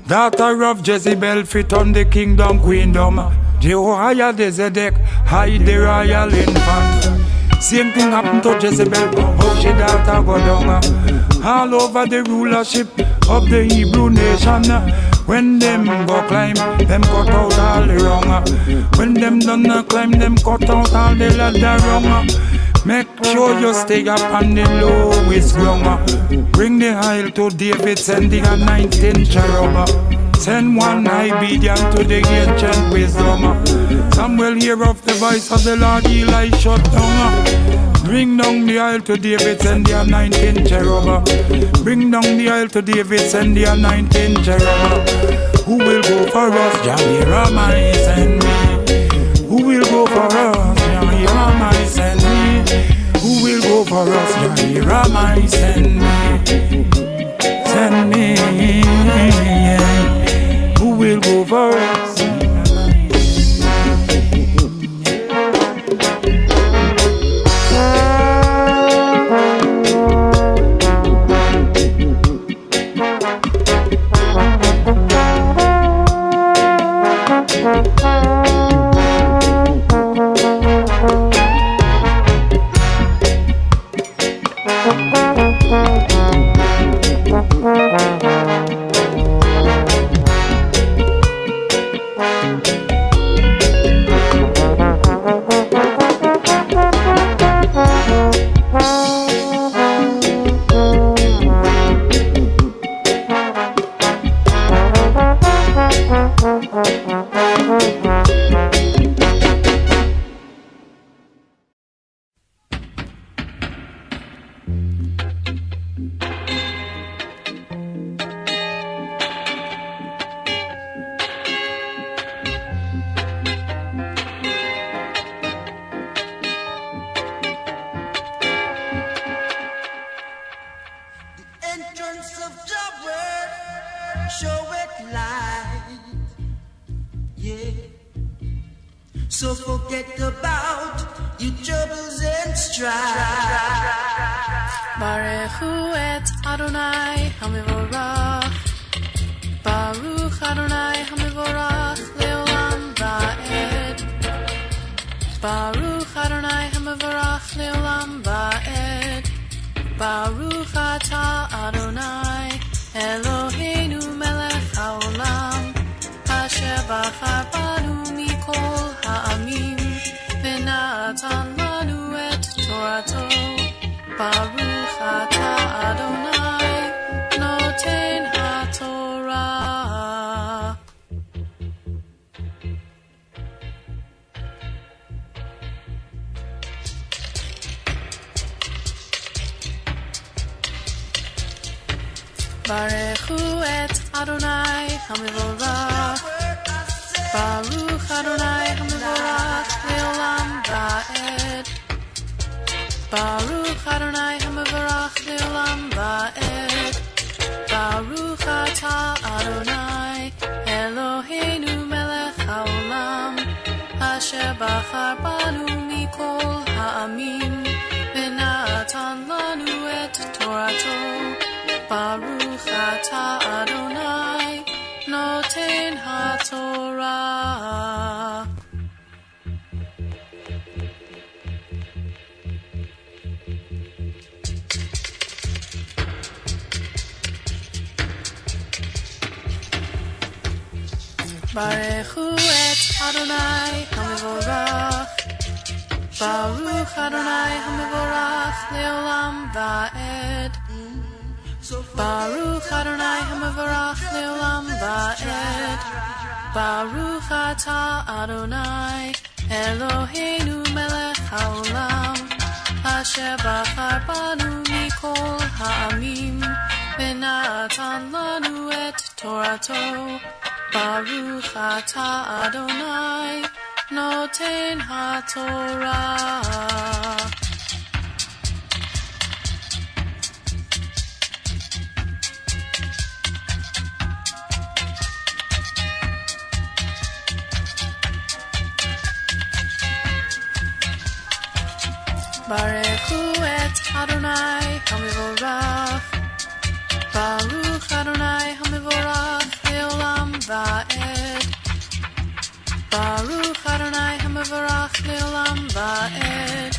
Daughter of Jezebel fit on the kingdom, queendom. Jehoiah the Zedek hide the royal infant. Same thing happened to Jezebel, how she daughter go down. All over the rulership of the Hebrew nation. When them go climb, them cut out all the wrong. When them done climb, them cut out all the ladder wrong. Make sure you stay up on the lowest rung. Bring the oil to David, send the 19 cherub. Send one obedient to the ancient wisdom. Some will hear of the voice of the Lord, Eli shut down. Bring down the oil to David, send the 19 cherub. Bring down the oil to David, send the 19 cherub. Who will go for us? Jamira, my send me. Who will go for us? Jamira, my send me. Who will go for us? Jamira, my send me. Send me. Who will go for us? So forget about your troubles and strife. Baruchu et Adonai Hamivorach. Baruch Adonai Hamivorach Leolam Va'ed. Baruch Adonai Hamivorach Leolam Va'ed. Baruch Ata Adonai Eloheinu Melech Haolam. Asher Bachar Banu Mikol Ha'amim V'natan Lanu et Torato. Baruch Ata Adonai Noten HaTorah. Baruchu et Adonai Hamivorach. Baruch Adonai Hamivorach Leolam Va'ed. Baruch Adonai Hamivorach Leolam Va'ed. Baruch Ata Adonai Eloheinu Melech Haolam. Asher Bachar Banu Mikol Ha'amim V'natan Lanu et Torato. Baruch Ata Adonai Noten HaTorah. Baruchu et Adonai Hamivorach. Baruch Adonai Hamivorach Leolam Va'ed. Baruch Adonai Hamivorach Leolam Va'ed. Baruch Ata Adonai Eloheinu Melech Haolam. Asher Bachar Banu Mikol Ha'amim V'natan Lanu et Torato. Baruch Ata Adonai Noten HaTorah. Baruchu et Adonai Hamivorach. Baruch Adonai Hamivorach Leolam Va'ed. Baruch Adonai Hamivorach Leolam Va'ed.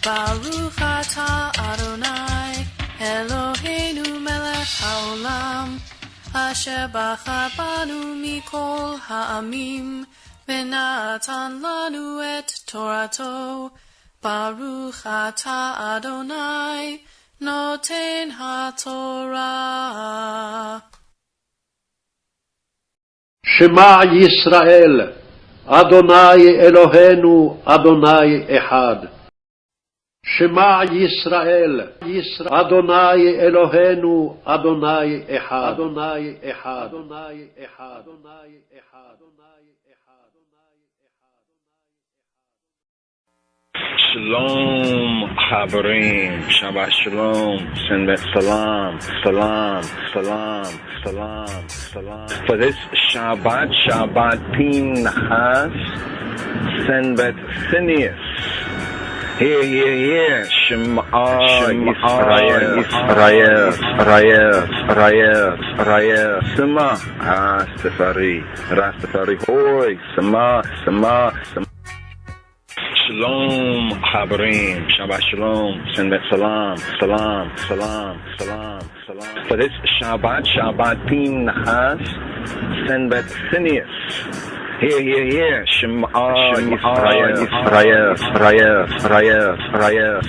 Baruch Ata Adonai Eloheinu Melech Haolam. אשר בחר בנו מכל העמים, ונתן לנו את תורתו. ברוך אתה אדוני, נותן התורה. שמע ישראל, אדוני אלוהינו, אדוני אחד. שמע ישראל, אדוני אלוהינו, אדוני אחד. אדוני אחד. אדוני אחד. אדוני אחד. Shalom, Habarim, Shabbat Shalom, Senbet Salam, Salam, Salam, Salam, Salam. For this Shabbat, Shabbat Phinhas, Senbet Phinhas. Here, Shema Yisrael, Israel, Shema, Rastafari, Hoy, Shema. Shalom, Habarim, Shabbat Shalom, Senbet Salam, Salam, Salam, Salam, Salam. For this Shabbat, Shabbat Phinhas, Senbet Phinhas. Here, Shema Yisrael,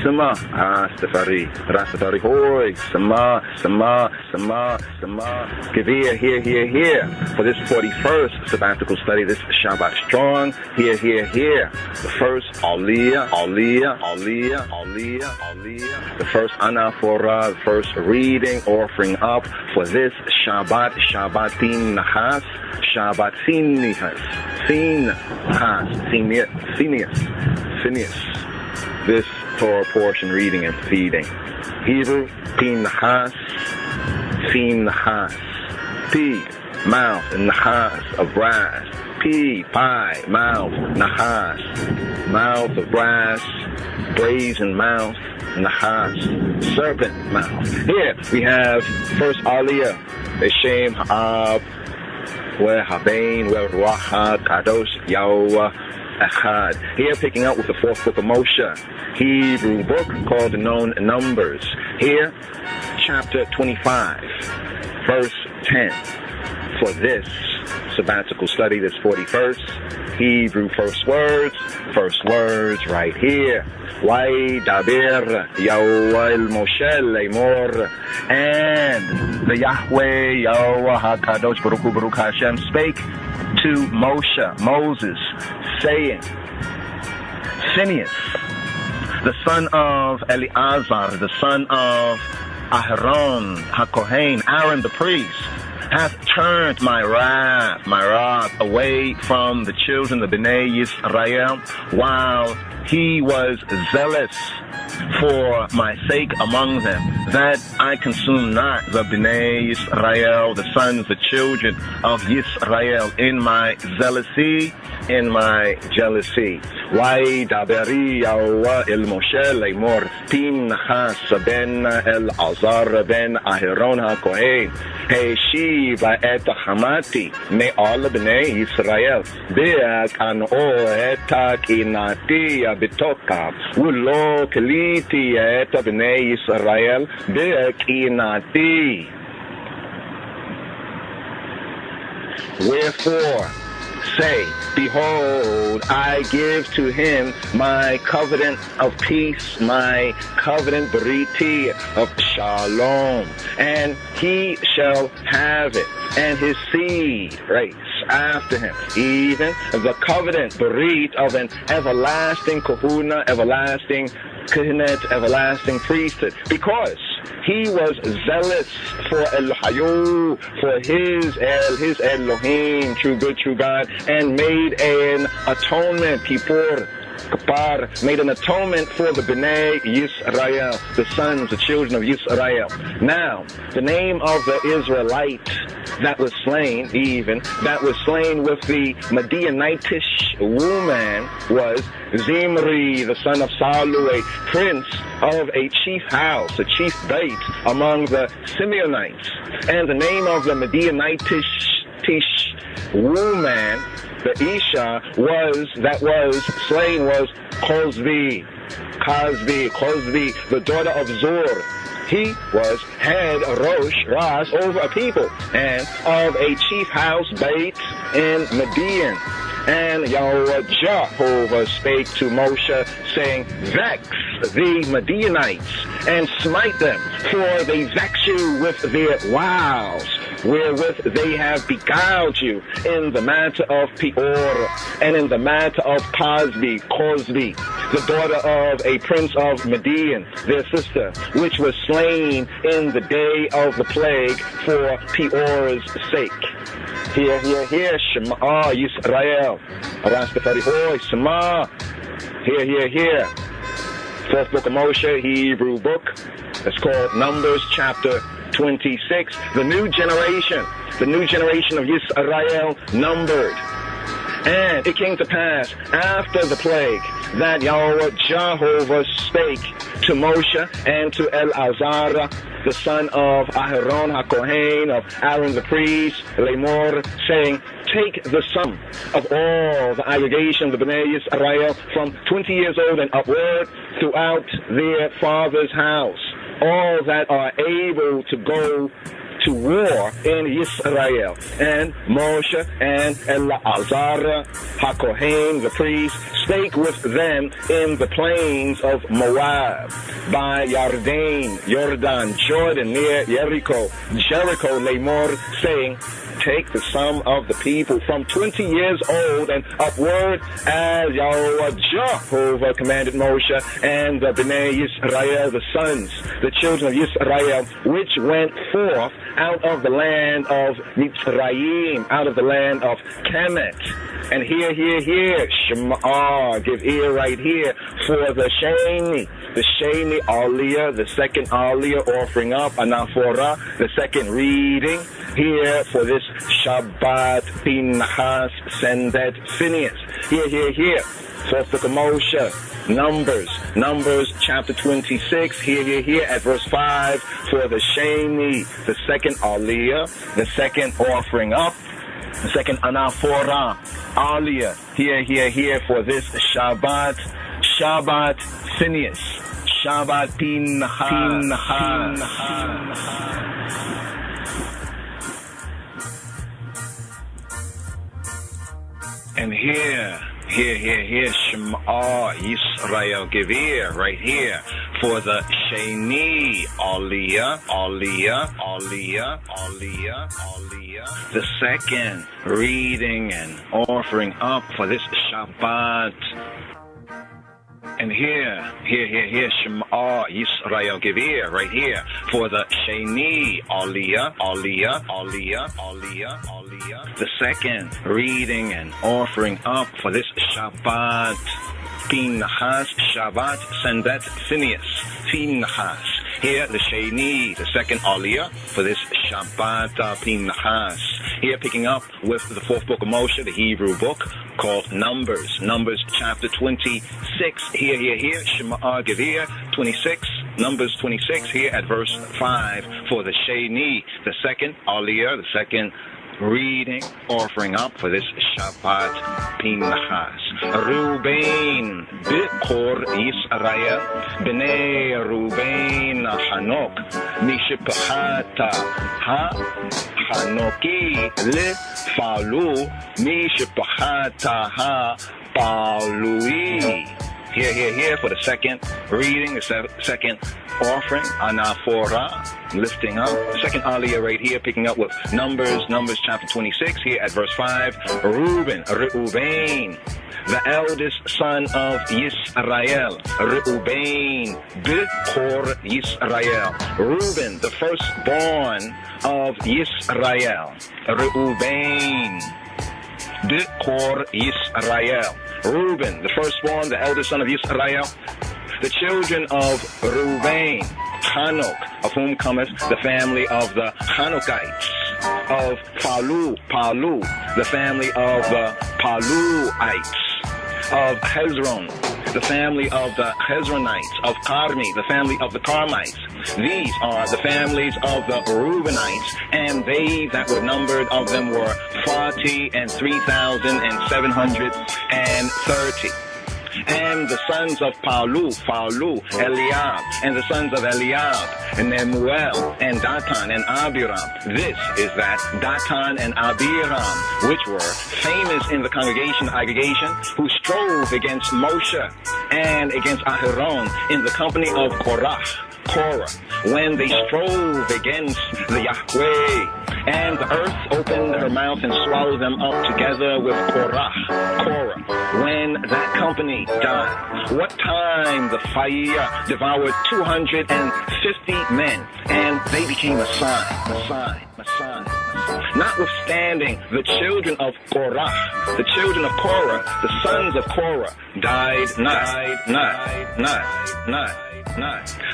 Shema, Rastafari, Hoy, Shema. Give here. For this 41st sabbatical study, this Shabbat strong, here. The first Aliyah, the first Anaphora, the first reading, offering up for this Shabbat Phinhas, Shabbat Finhas. This Torah portion reading and feeding. Hebrew, Phinhas. P, mouth, and Nahas of brass. P, pie, mouth, Nahas. Mouth of brass, brazen mouth, Nahas. Serpent mouth. Here we have first Aliyah, Beshem Ha'ab, Weh Habain, Weh Ruach Kadosh Yahweh Echad. Here picking up with the fourth book of Moshe, Hebrew book called the known Numbers. Here, chapter 25, verse 10. For this sabbatical study, this 41st, Hebrew first words right here. Why Dabir Yahweh Moshe Lemor, and the Yahweh Yahweh HaKadosh Baruch Hashem spake to Moses, saying, Phinehas, the son of Eleazar, the son of Aharon HaKohen, Aaron the priest, hath turned my wrath away from the children of Bnei Yisrael, while he was zealous for my sake among them, that I consume not the Bnei Yisrael, the sons, the children of Yisrael, in my zealousy, in my jealousy. Why daberi Yahweh el Moshe lemor, Phinhas ben Eleazar ben Aharon HaKohen, Heshiv et Hamati me'al bnei Yisrael, be'akano et kinati betoka, ulo kliti et bnei Yisrael, be'kinati. Wherefore, say, behold, I give to him my covenant of peace, my covenant beriti of shalom, and he shall have it, and his seed race after him, even the covenant berit of an everlasting kahuna, everlasting kahanet, everlasting priesthood, because he was zealous for Elohayu, for his Elohim, true good, true God, and made an atonement, Kippur, Kapar, made an atonement for the Bnei Yisrael, the sons, the children of Yisrael. Now, the name of the Israelite that was slain with the Midianitish woman was Zimri, the son of Salu, a prince of a chief house, a chief bait among the Simeonites. And the name of the Midianitish woman, the Isha, was slain was Cosbi, the daughter of Zur. He was head Rosh Ras over a people, and of a chief house Beit in Median. And Yahweh Jehovah spake to Moshe, saying, Vex the Midianites, and smite them, for they vex you with their wiles, wherewith they have beguiled you in the matter of Peor, and in the matter of Cosbi, the daughter of a prince of Midian, their sister, which was slain in the day of the plague for Peor's sake. Hear, Shema Yisrael. Rastafari, oi, Shema. Hear. Fourth book of Moshe, Hebrew book. It's called Numbers chapter 26. The new generation of Yisrael numbered. And it came to pass after the plague that Yahweh Jehovah spake to Moshe and to Eleazar, the son of Aharon HaKohen, of Aaron the priest, Lemor, saying, take the sum of all the aggregation of the Bnei Yisrael from 20 years old and upward throughout their father's house, all that are able to go to war in Israel. And Moshe and Eleazar HaKohen, the priest, spake with them in the plains of Moab, by Jordan, near Jericho, Lemor, saying, take the sum of the people from 20 years old and upward, as Yahweh Jehovah commanded Moshe, and the Bnei Yisrael, the sons, the children of Yisrael, which went forth out of the land of Mitzrayim, out of the land of Kemet. And hear, Shema, give ear right here, for the Sheni Aliyah, the second Aliyah offering up, Anaphora, the second reading, here for this Shabbat, Phinhas, Sendet, Phinehas. Hear, fourth book of Moshe, Numbers chapter 26, hear at verse 5, for the Sheni, the second Aliyah, the second offering up, the second Anaphora, Aliyah, here for this Shabbat, Phinehas, Shabbat Phinhas. And here, Shema Yisrael, give ear right here for the Sheni Aliyah, the second reading and offering up for this Shabbat. And here, Shema Yisrael, give ear right here for the Sheni Aliyah, the second reading and offering up for this Shabbat, Phinhas, Shabbat, Sendet, Phinhas. Here, the Sheni, the second Aliyah for this Shabbat, Phinhas. Here, picking up with the fourth book of Moshe, the Hebrew book, called Numbers chapter 26. Here, Shema give ear, 26, Numbers 26, here at verse 5, for the Sheni, the second Aliyah, the second reading, offering up for this Shabbat, Phinhas. Ruben, Bikor Yisrael, Bnei Ruben Hanok, Mishpachata Ha-Hanoki, Le-Falu, Mishpachata Ha-Palui. Here for the second reading, the second offering, Anaphora, lifting up. Second Aliyah right here, picking up with Numbers chapter 26, here at verse 5. Reuben, the eldest son of Yisrael. Reuben, Bikor Yisrael. Reuben, the firstborn of Yisrael. Reuben, Bikor Yisrael. Reuben, the firstborn, the eldest son of Yisrael. The children of Reuben, Hanok, of whom cometh the family of the Hanokites. Of Palu, the family of the Paluites. Of Hezron, the family of the Hezronites. Of Carmi, the family of the Carmites. These are the families of the Reubenites, and they that were numbered of them were 40,003,730. And the sons of Palu, Eliab, and the sons of Eliab, Nemuel, and Datan, and Abiram. This is that Datan and Abiram, which were famous in the aggregation, who strove against Moshe and against Aharon in the company of Korah, when they strove against the Yahweh. And the earth opened her mouth and swallowed them up together with Korah, when that company died. What time the fire devoured 250 men, and they became a sign. Notwithstanding, the children of Korah, the sons of Korah, died not.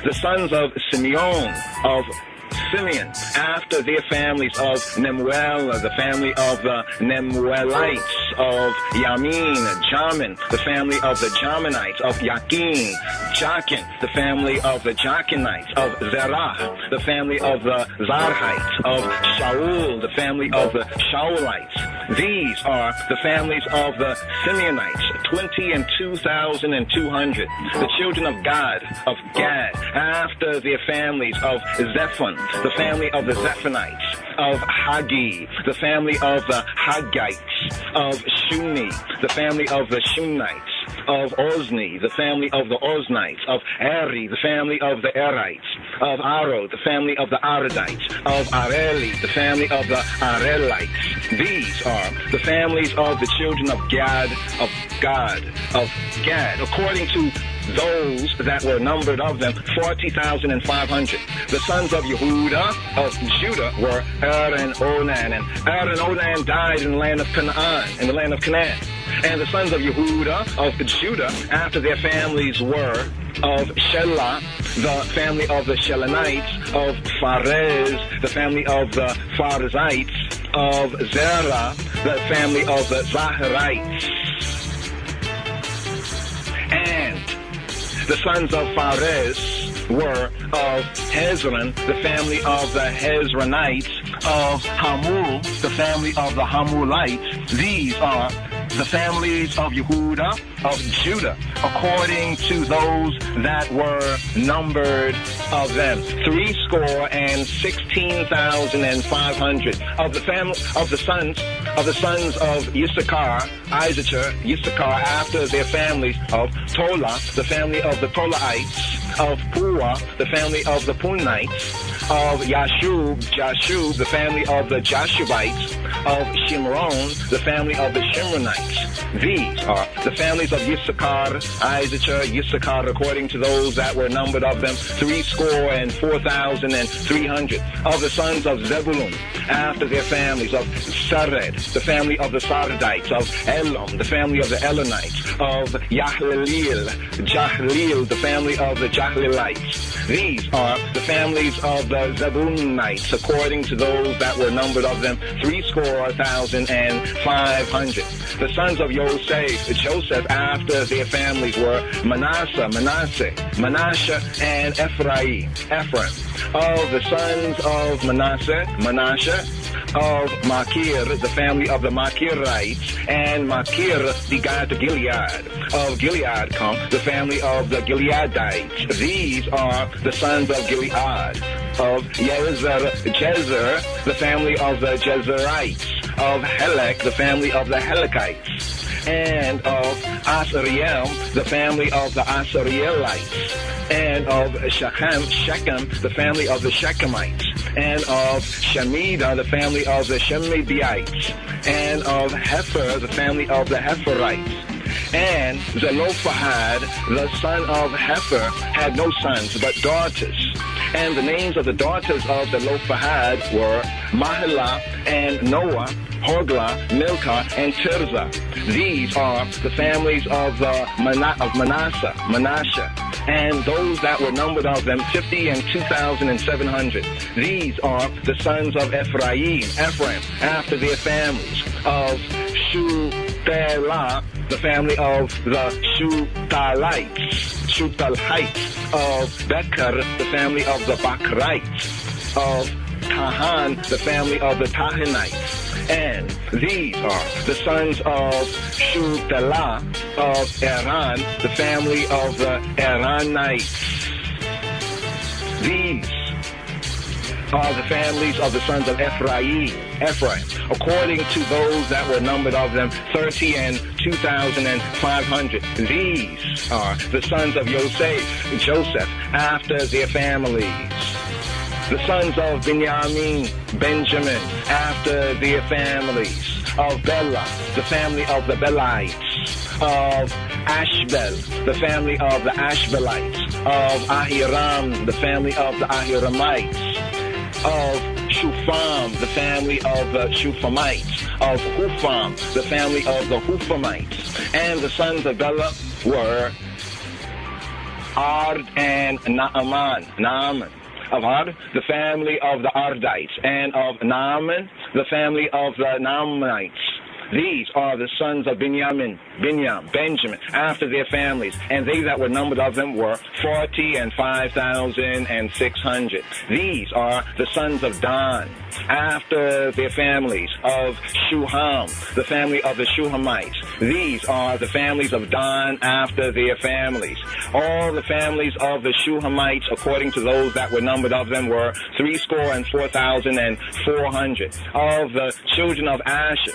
The sons of Simeon, after their families of Nemuel, the family of the Nemuelites, of Yamin, Jamin, the family of the Jaminites, of Yakin, the family of the Jakinites, of Zerah, the family of the Zarhites, of Shaul, the family of the Shaulites. These are the families of the Simeonites, 22,200. The children of Gad, after their families of Zephon, the family of the Zephonites, of Hagi, the family of the Haggites, of Shuni, the family of the Shunites, of Ozni, the family of the Oznites, of Eri, the family of the Erites, of Aro, the family of the Aradites, of Areli, the family of the Arelites. These are the families of the children of Gad, according to those that were numbered of them, 40,500. The sons of Yehuda, of Judah, were and Onan. And and Onan died in the land of Canaan, And the sons of Yehuda, of Judah, after their families were of Shelah, the family of the Shelanites, of Pharez, the family of the Pharezites, of Zerah, the family of the Zaharites. And the sons of Pharez were of Hezron, the family of the Hezronites, of Hamul, the family of the Hamulites. These are the families of Yehuda, of Judah, according to those that were numbered of them, 16,500. Of the family of the sons of Issachar, Issachar after their families, of Tola, the family of the Tolaites, of Pua, the family of the Punites, of Yashub, the family of the Jashubites, of Shimron, the family of the Shimronites. These are the families of Issachar, Issachar, according to those that were numbered of them, 4,300. Of the sons of Zebulun, after their families, of Sared, the family of the Saredites, of Elam, the family of the Elonites, of Jahleel, the family of the Jahlelites. These are the families of the Zebulunites, according to those that were numbered of them, 3,500. The sons of Joseph, after their families were Manasseh, and Ephraim. Of the sons of Manasseh, of Machir, the family of the Machirites, and Machir begat Gilead. Of Gilead come the family of the Gileadites. These are the sons of Gilead. Of Jezer, the family of the Jezerites. Of Helek, the family of the Helekites. And of Asriel, the family of the Asrielites. And of Shechem, the family of the Shechemites. And of Shemida, the family of the Shemidites. And of Hefer, the family of the Heferites. And Zelophehad, the son of Hefer, had no sons but daughters. And the names of the daughters of Zelophehad were Mahlah and Noah, Hoglah, Milcah, and Tirzah. These are the families of Manasseh, and those that were numbered of them, 52,700. These are the sons of Ephraim, after their families, of Shuthelah, the family of the Shuthalites, of Becher, the family of the Bachrites, of Tahan, the family of the Tahanites. And these are the sons of Shutela of Iran, the family of the Iranites. These are the families of the sons of Ephraim, according to those that were numbered of them, 30 and 2,500. These are the sons of Joseph, after their families. The sons of Benjamin, after their families. Of Bela, the family of the Belites. Of Ashbel, the family of the Ashbelites. Of Ahiram, the family of the Ahiramites. Of Shufam, the family of the Shufamites. Of Hufam, the family of the Hufamites. And the sons of Bela were Ard and Naaman. Of Ard, the family of the Ardites. And of Naaman, the family of the Naamanites. These are the sons of Benjamin, after their families, and they that were numbered of them were 40 and 5,600. These are the sons of Dan, after their families, of Shuham, the family of the Shuhamites. These are the families of Dan, after their families. All the families of the Shuhamites, according to those that were numbered of them, were 64,400. Of the children of Asher,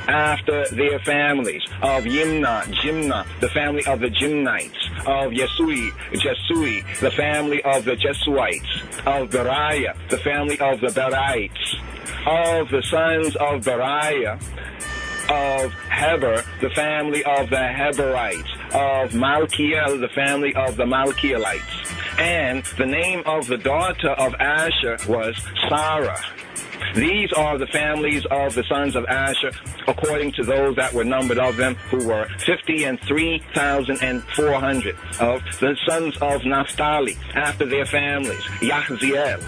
after their families, of Jimna, the family of the Jimnites, of Jesui, the family of the Jesuites, of Beriah, the family of the Berites, of the sons of Beriah, of Heber, the family of the Heberites, of Malkiel, the family of the Malkielites. And the name of the daughter of Asher was Sarah. These are the families of the sons of Asher, according to those that were numbered of them, who were 50 and 3,400. Of the sons of Naphtali, after their families, Jahziel,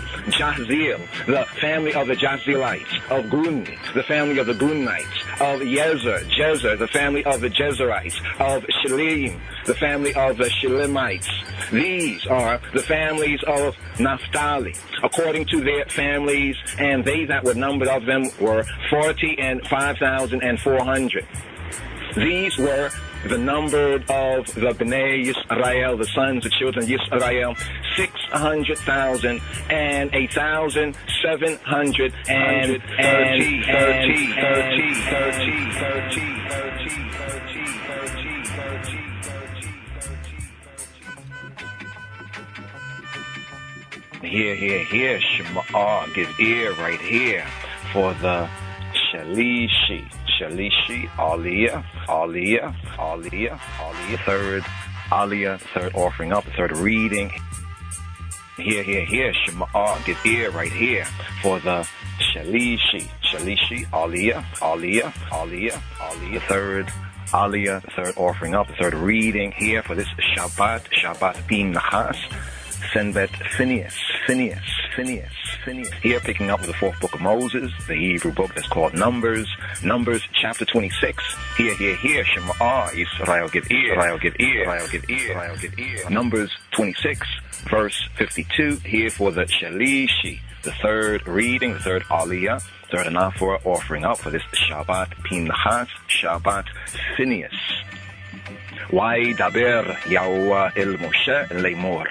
the family of the Jahzielites. Of Gun, the family of the Gunites. Of Jezer, the family of the Jezerites. Of Shilim, the family of the Shilimites. These are the families of Naphtali, according to their families, and they that were numbered of them were 40 and 5,400. These were the numbered of the Bnei Yisrael, the sons of children of Yisrael, 600,000 and 1,730. Here, Shema, give ear right here for the Shalishi, Aliyah, third Aliyah, third offering up, the third reading. Here, Shema, give ear right here for the Shalishi, Aliyah, third Aliyah, the third offering up, the third reading here for this Shabbat Phinhas. Senbet Phinehas. Here, picking up with the fourth book of Moses, the Hebrew book that's called Numbers chapter 26. Here, Shema, Israel, give ear. Numbers 26, verse 52. Here for the Shalishi, the third reading, the third Aliyah, third anaphora offering up for this Shabbat Phinhas, Shabbat Phinehas. וידבר יהוה אל משה לאמור,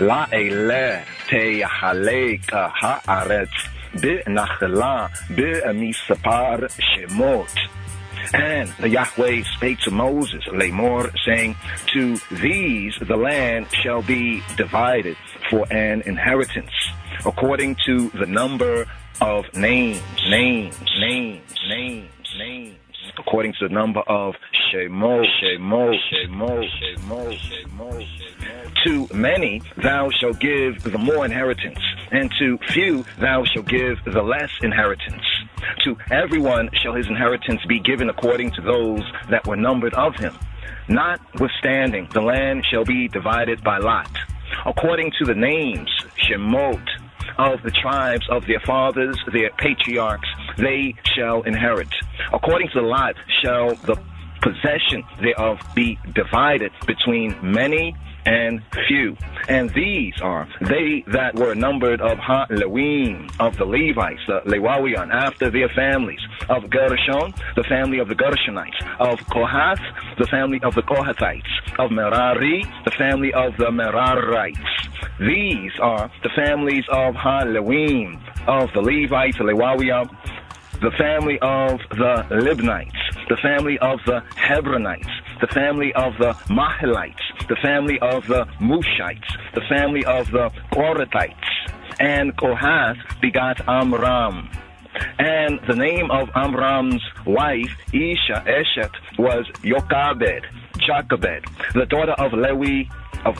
לאלה תחלק הארץ בנחלה במספר שמות. And Yahweh spake to Moses, Lamor, saying, to these the land shall be divided for an inheritance, according to the number of names. According to the number of Shemot. To many thou shalt give the more inheritance, and to few thou shalt give the less inheritance. To everyone shall his inheritance be given according to those that were numbered of him. Notwithstanding, the land shall be divided by lot, according to the names, Shemot, of the tribes of their fathers, their patriarchs, they shall inherit. According to the lot shall the possession thereof be divided between many and few. And these are they that were numbered of Ha-Lewim, of the Levites, the Lewawian, after their families, of Gershon, the family of the Gershonites, of Kohath, the family of the Kohathites, of Merari, the family of the Merarites. These are the families of Ha-Lewim, of the Levites, the Lewawian, the family of the Libnites, the family of the Hebronites, the family of the Mahalites, the family of the Mushites, the family of the Korathites. And Kohath begot Amram. And the name of Amram's wife, Isha, Eshet, was Jochebed, the daughter of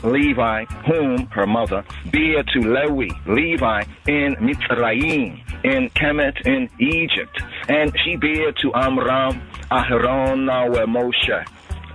Levi, whom her mother bare to Levi in Mitzrayim, in Kemet in Egypt. And she bare to Amram, Aharon were Moshe,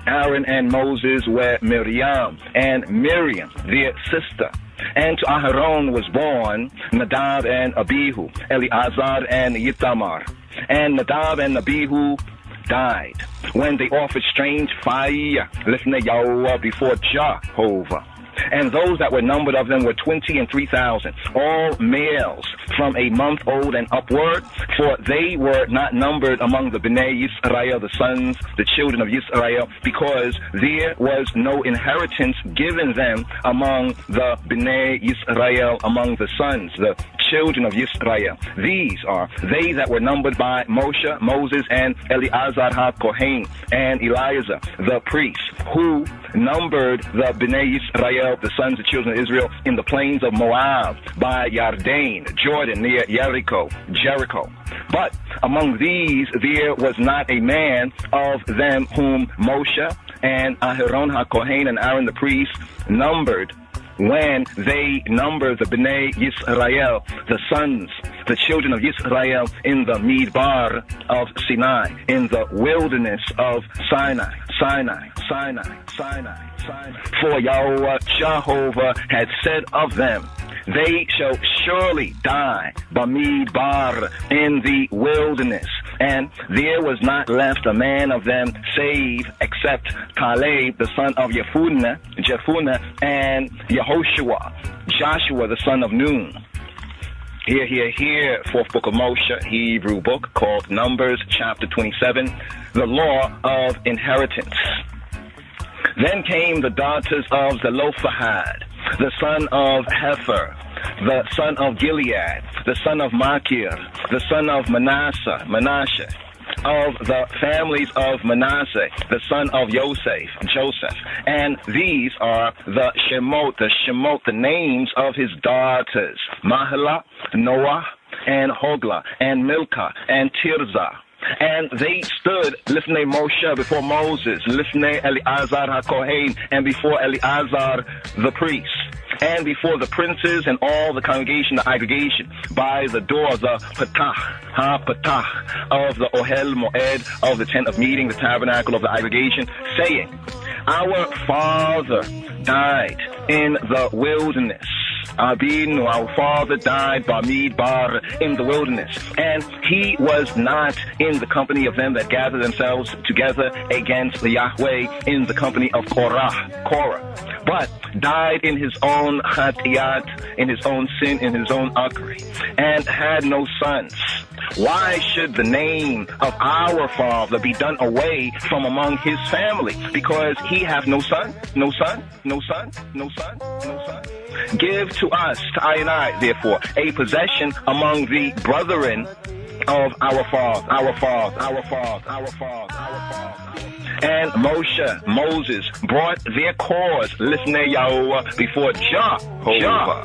Aaron and Moses were Miriam, and Miriam their sister. And to Aharon was born Nadab and Abihu, Eleazar and Ithamar. And Nadab and Abihu died when they offered strange fire lifnei Yahweh before Jehovah. And those that were numbered of them were 23,000, all males from a month old and upward, for they were not numbered among the Bnei Yisrael, the sons, the children of Yisrael, because there was no inheritance given them among the Bnei Yisrael, among the sons, the children of Yisrael. These are they that were numbered by Moshe, Moses, and Eleazar ha-Kohen, and Eleazar the priest, who numbered the Bnei Yisrael, the sons and children of Israel, in the plains of Moab, by Yarden, Jordan, near Jericho. But among these there was not a man of them whom Moshe and Aharon ha-Kohen and Aaron the priest numbered, when they number the Bnei Yisrael, the sons, the children of Yisrael, in the Midbar of Sinai, in the wilderness of Sinai. For Yahweh Jehovah had said of them, they shall surely die Bamidbar, in the wilderness. And there was not left a man of them save except Caleb, the son of Jephunneh, and Yehoshua, Joshua, the son of Nun. Here, fourth book of Moshe, Hebrew book, called Numbers, chapter 27, the law of inheritance. Then came the daughters of Zelophehad, the son of Hefer, the son of Gilead, the son of Machir, the son of Manasseh, of the families of Manasseh, the son of Joseph. And these are the Shemot, the names of his daughters, Mahlah, Noah, and Hoglah, and Milcah, and Tirzah. And they stood lifnei Moshe, before Moses, lifnei Eleazar ha-Kohen, and before Eleazar the priest, and before the princes and all the congregation, the aggregation, by the door, the Patach of the Ohel Moed, of the tent of meeting, the tabernacle of the aggregation, saying, our father died in the wilderness. Abinu, our father, died Bamidbar, in the wilderness, and he was not in the company of them that gather themselves together against the Yahweh, in the company of Korah, but died in his own Chatiyat, in his own sin, in his own Akri, and had no sons. Why should the name of our father be done away from among his family? Because he hath no son. Give to us, to I and I, therefore, a possession among the brethren of our father. And Moses brought their cause, lifnei Yahweh, before Jehovah.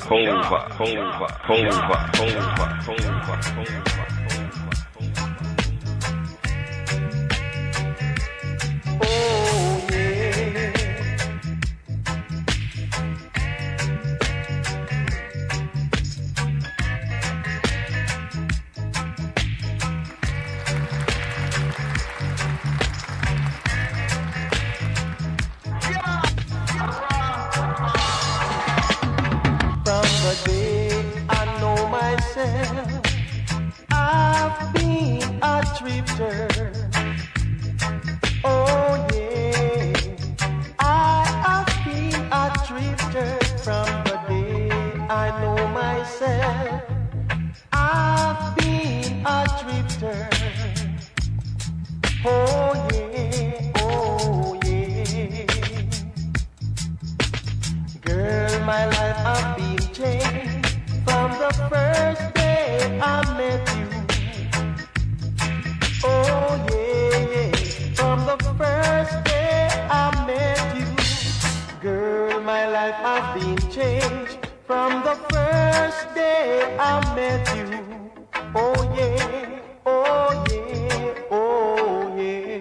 I've been a drifter. Oh changed from the first day I met you. Oh yeah, oh yeah, oh yeah.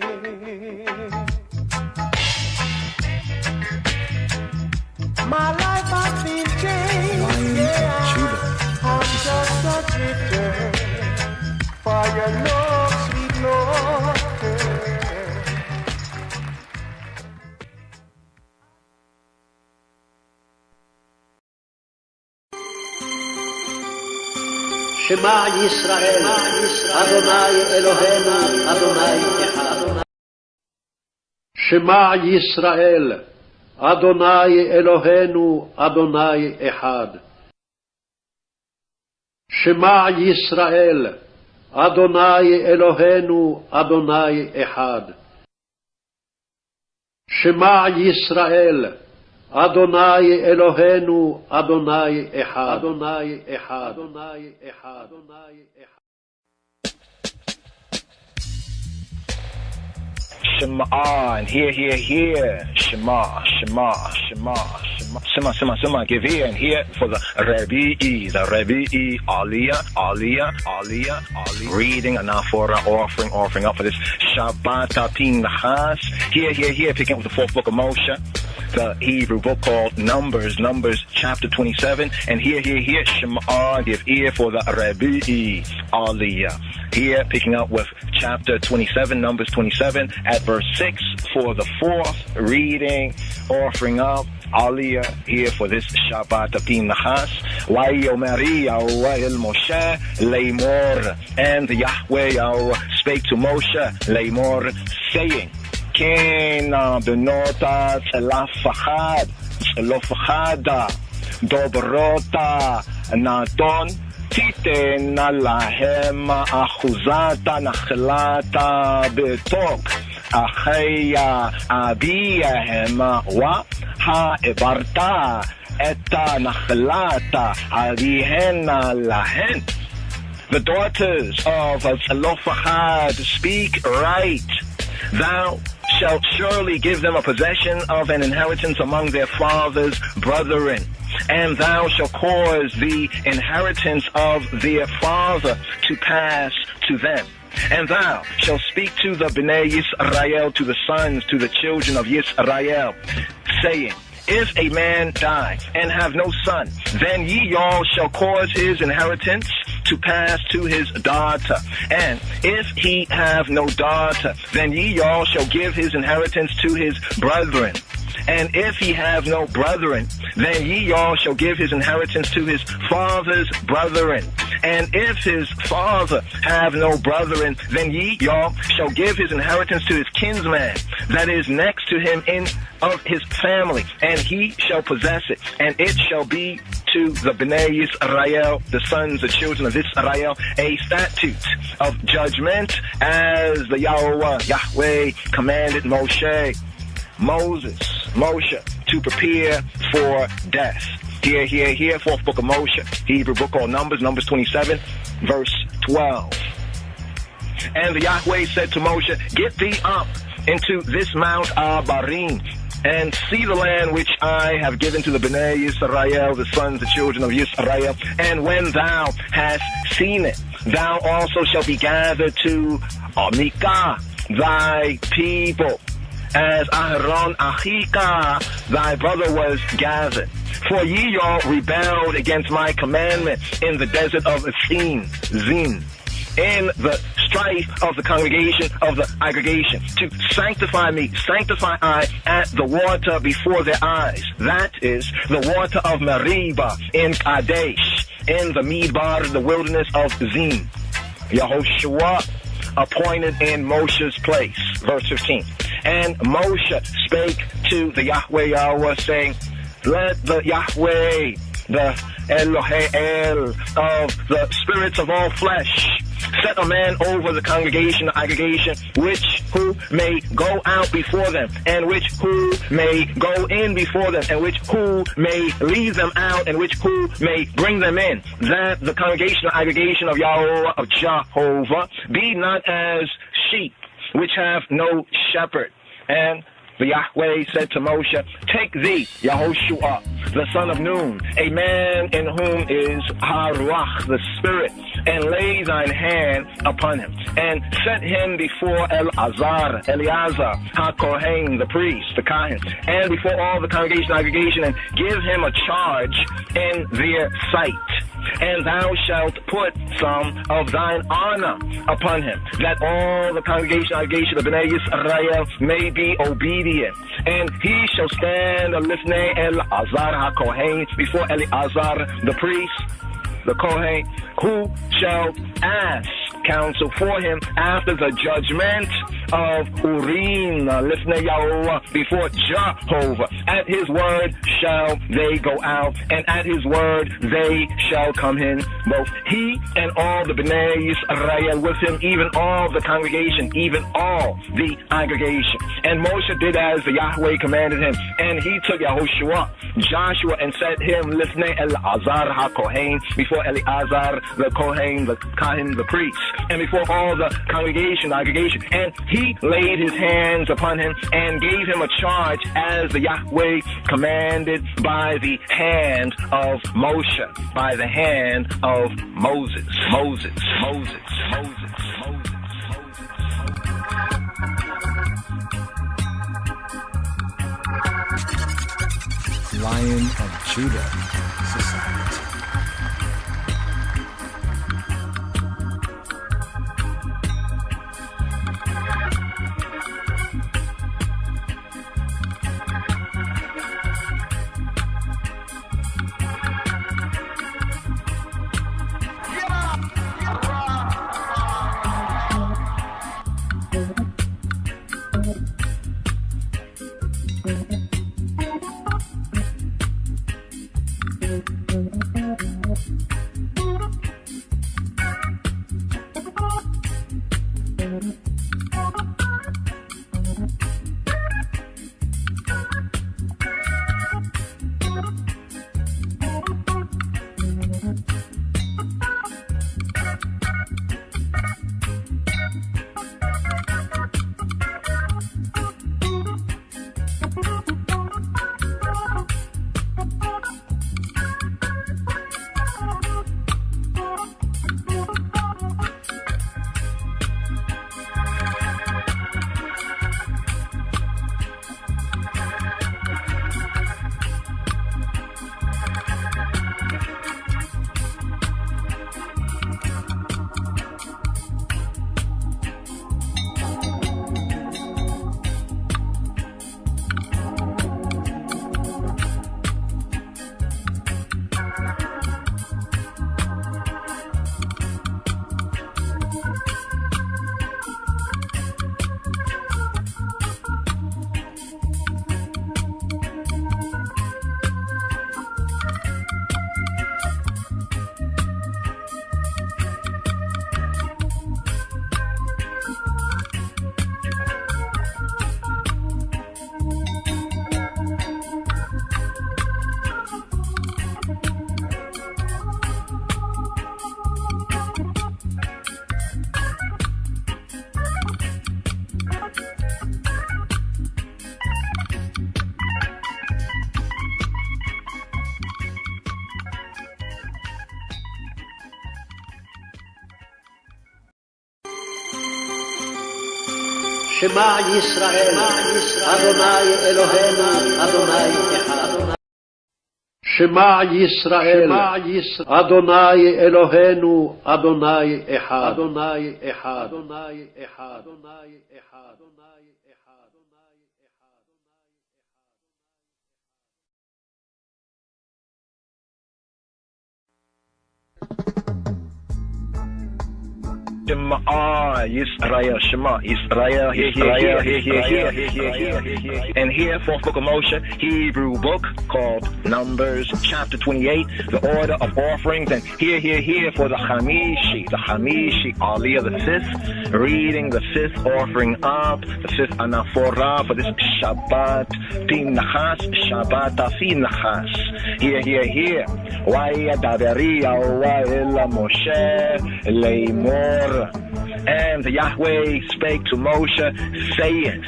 My life has been changed, yeah. I'm just a drifter for your love, sweet Lord. שמע ישראל, אדוני אלוהינו, אדוני אחד. שמע ישראל, אדוני אלוהינו, אדוני אחד. שמע ישראל, אדוני אלוהינו, אדוני אחד. שמע ישראל, אדוני אלוהינו, אדוני אחד. אדוני אחד. אדוני אחד. אדוני אחד. Shema, and hear, Shema, Shema, Shema, Shema, Shema, Shema, Shema, give ear and hear for the Rebi'i, Aliyah, Aliyah, Aliyah, Aliyah. Reading and now for an offering up for this Shabbat Phinhas. Hear, picking up with the fourth book of Moshe, the Hebrew book called Numbers chapter 27, and hear, Shema, give ear for the Rebi'i, Aliyah. Here, picking up with chapter 27, Numbers 27, at verse 6 for the fourth reading, offering up Aliyah here for this Shabbat Phinhas. Vayomeri Yahweh el Moshe Leimor, and Yahweh spake to Moshe Leimor, saying, Kena benota Tzelofachada Dobrota Nadon תיתן להם אחוזת נחלת בתוק אחי אביהם והעברת את נחלת אביהן להן. The daughters of Zelophehad speak right. Thou shalt surely give them a possession of an inheritance among their father's brethren, and thou shalt cause the inheritance of their father to pass to them. And thou shalt speak to the Bnei Yisrael, to the sons, to the children of Yisrael, saying, if a man die and have no son, then ye all shall cause his inheritance to pass to his daughter. And if he have no daughter, then ye all shall give his inheritance to his brethren. And if he have no brethren, then ye all shall give his inheritance to his father's brethren. And if his father have no brethren, then ye all shall give his inheritance to his kinsman that is next to him in of his family, and he shall possess it. And it shall be to the Bnei Yisrael, the sons, the children of Israel, a statute of judgment, as the Yahweh commanded Moshe, to prepare for death. Here, fourth book of Moshe, Hebrew book called Numbers 27, verse 12. And the Yahweh said to Moshe, get thee up into this Mount Abarim, and see the land which I have given to the Bnei Yisrael, the sons, the children of Yisrael. And when thou hast seen it, thou also shalt be gathered to Amika, thy people, as Aharon Achika, thy brother, was gathered. For ye all rebelled against my commandment in the desert of Zin, in the strife of the congregation of the aggregation, to sanctify me, sanctify I at the water before their eyes. That is the water of Meribah in Kadesh, in the Midbar, the wilderness of Zin. Yahushua appointed in Moshe's place. Verse 15. And Moshe spake to the Yahweh, saying, let the Yahweh, the Elohel of the spirits of all flesh, set a man over the congregation, the aggregation, who may go out before them, and who may go in before them, and who may lead them out, and who may bring them in, that the congregation, the aggregation of Yahweh, of Jehovah, be not as sheep which have no shepherd. And the Yahweh said to Moshe, take thee, Yahushua, the son of Nun, a man in whom is Haruach, the spirit, and lay thine hand upon him, and set him before Eleazar, HaKohen, the priest, the Kahan, and before all the congregation, and give him a charge in their sight. And thou shalt put some of thine honor upon him, that all the congregation of Bnei Yisrael may be obedient. And he shall stand lifnei Eleazar HaKohen, before Eleazar the priest, the Kohen, who shall ask counsel for him after the judgment of Urim, lifnei Yahuwah, before Jehovah. At his word shall they go out, and at his word they shall come in, both he and all the Bnei Yisrael with him, even all the congregation, even all the aggregation. And Moshe did as the Yahweh commanded him, and he took Yahushua, Joshua, and set him lifnei Eleazar HaKohen, before Eleazar the Kohen, the Kahan, the priest, and before all the congregation, aggregation. And he laid his hands upon him and gave him a charge as the Yahweh commanded by the hand of Moshe, by the hand of Moses. Lion of Judah Society. שמע ישראל, אדוני אלוהינו, אדוני אחד. שמע ישראל, אדוני אלוהינו, אדוני אחד. אדוני אחד. אדוני אחד. אדוני אחד. Shema Yisrael, Shema Yisrael, here. And here, fourth book of Moshe, Hebrew book called Numbers, chapter 28, the order of offerings. And here for the Hamishi, Aliyah, the fifth, reading the fifth offering up, the fifth anaphora for this Shabbat, Phinehas, Shabbat Phinehas. Here. Waya Daberia, Wa'ela Moshe, Leimor. And the Yahweh spake to Moshe, saying,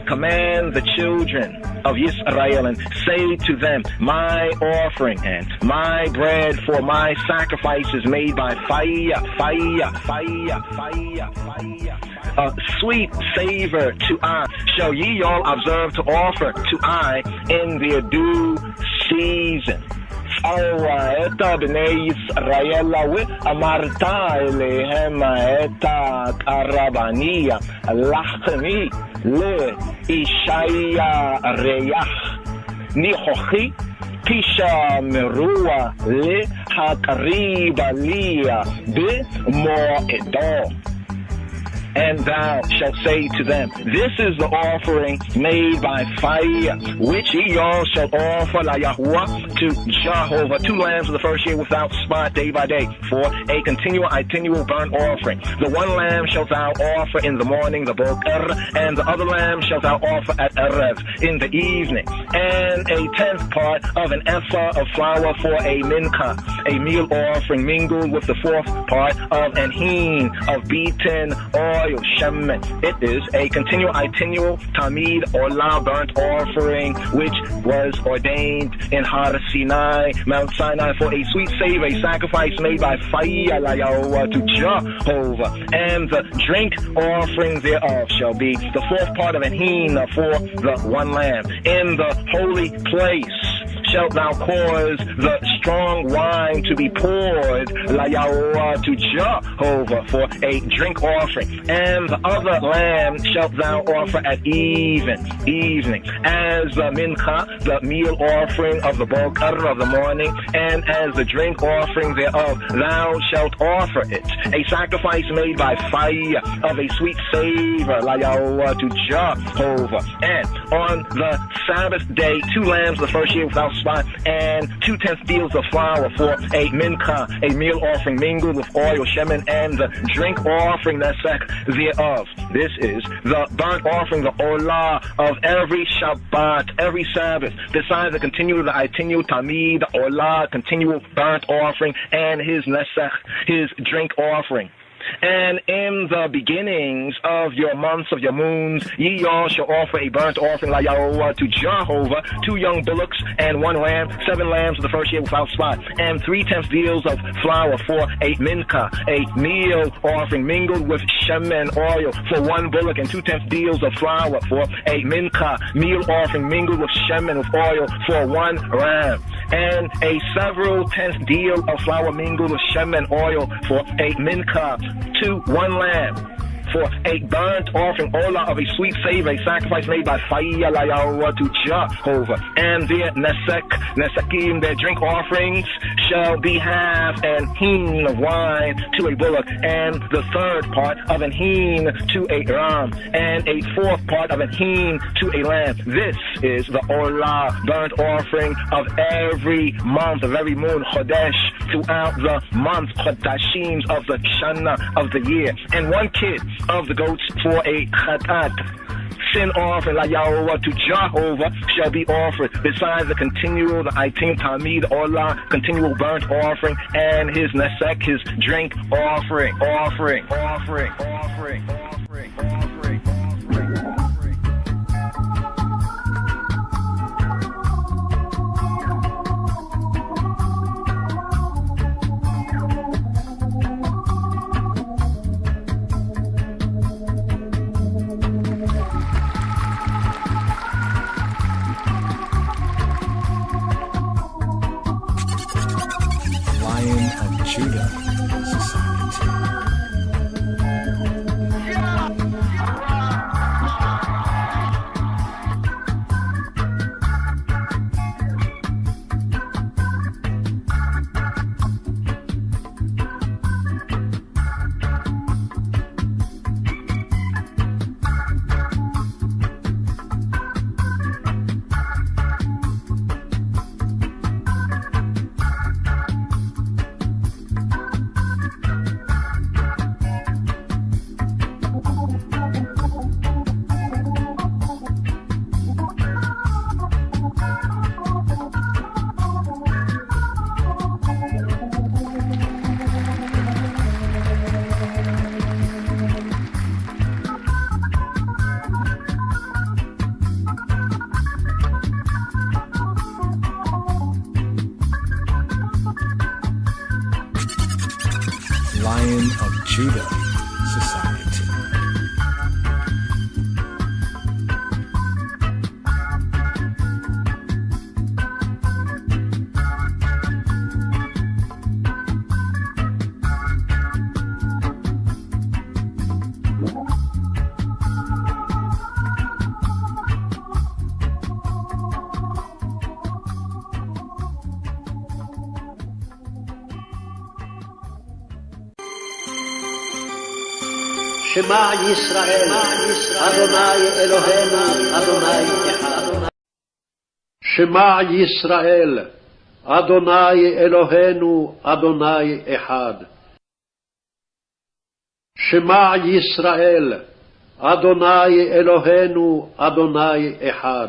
command the children of Israel and say to them, my offering and my bread for my sacrifices made by fire, a sweet savor to I shall ye all observe to offer to I in their due season. את בני ישראל ואמרת אליהם את הרבניה לחמי לאישיה ריח ניחוחי כשמרוע להקריב לי במועדו. And thou shalt say to them, this is the offering made by fire, which ye all shall offer la Yahuwah to Jehovah, 2 lambs of the first year without spot day by day, for a continual burnt offering. The 1 lamb shalt thou offer in the morning, the boker, and the other lamb shalt thou offer at Erev, in the evening, and a 10th part of an ephah of flour for a mincha, a meal offering mingled with the 4th part of an hin of beaten oil. It is a continual tamid olah burnt offering, which was ordained in Har Sinai, Mount Sinai, for a sweet savor, a sacrifice made by fire to Jehovah. And the drink offering thereof shall be the 4th part of an hin for the 1 lamb. In the holy place shalt thou cause the strong wine to be poured to Jehovah for a drink offering. And the other lamb shalt thou offer at evening, as the mincha, the meal offering of the boker of the morning, and as the drink offering thereof, thou shalt offer it, a sacrifice made by fire of a sweet savor to Jehovah. And on the Sabbath day, 2 lambs the first year without spot, and 2/10 deals of flour for a mincha, a meal offering mingled with oil, shemen, and the drink offering nesek thereof. This is the burnt offering, the olah of every Shabbat, every Sabbath, besides the continual tamid, the olah, continual burnt offering, and his nesek, his drink offering. And in the beginnings of your months, of your moons, ye all shall offer a burnt offering to Jehovah, 2 young bullocks and 1 lamb, 7 lambs of the first year without spot, and 3/10 deals of flour for a mincha, a meal offering mingled with shemen oil for 1 bullock, and 2/10 deals of flour for a mincha, meal offering mingled with shemen with oil for 1 ram, and a several 10th deal of flour mingled with shemen oil for a mincha, to 1 lamb, for a burnt offering, olah of a sweet savor, a sacrifice made by fire to Jehovah. And their nesekim, their drink offerings, shall be half an hin of wine to a bullock, and the 3rd part of an hin to a ram, and a 4th part of an hin to a lamb. This is the olah, burnt offering of every month, of every moon, chodesh, throughout the month, chodashim of the shana of the year, and 1 kid of the goats for a chatat, sin offering to Jehovah shall be offered, besides the continual, the itim tamid olah, continual burnt offering, and his nesek, his drink offering. Judah Society. Lion of Judah Society. שמע ישראל, אדוני אלוהינו, אדוני אחד. שמע ישראל, אדוני אלוהינו, אדוני אחד. שמע ישראל, אדוני אלוהינו, אדוני אחד.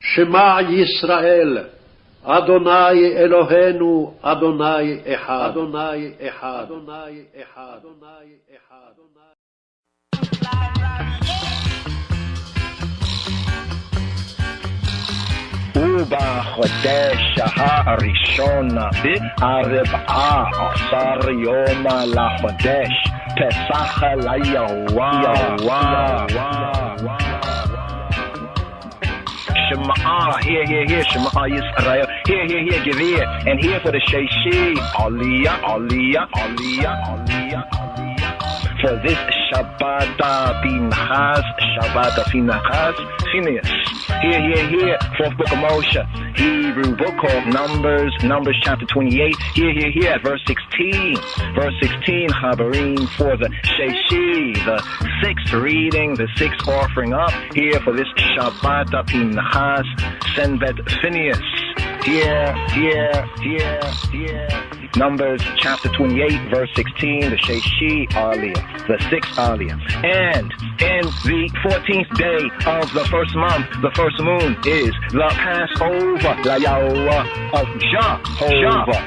שמע ישראל, אדוני אלוהינו, אדוני אחד. אדוני אחד. אדוני אחד. אדוני אחד. ובחודש הראשון ב14 יום לחודש פסח ליהוה. Shema, here, Shema Yisrael, here, give ear, and here for the Sheishi, Aliyah. For this Shabbat Phinhas, Phinehas. Here, fourth book of Moshe, Hebrew book called Numbers chapter 28. Here, at verse 16. Verse 16, Habarim for the Sheishi, the sixth reading, the sixth offering up. Here for this Shabbat Phinhas, Senbet Phinehas. Here. Numbers chapter 28, verse 16, the Sheishi Aliyah, the sixth Aliyah. And in the 14th day of the first month, the first moon, is the Passover, La Yahweh of Jehovah.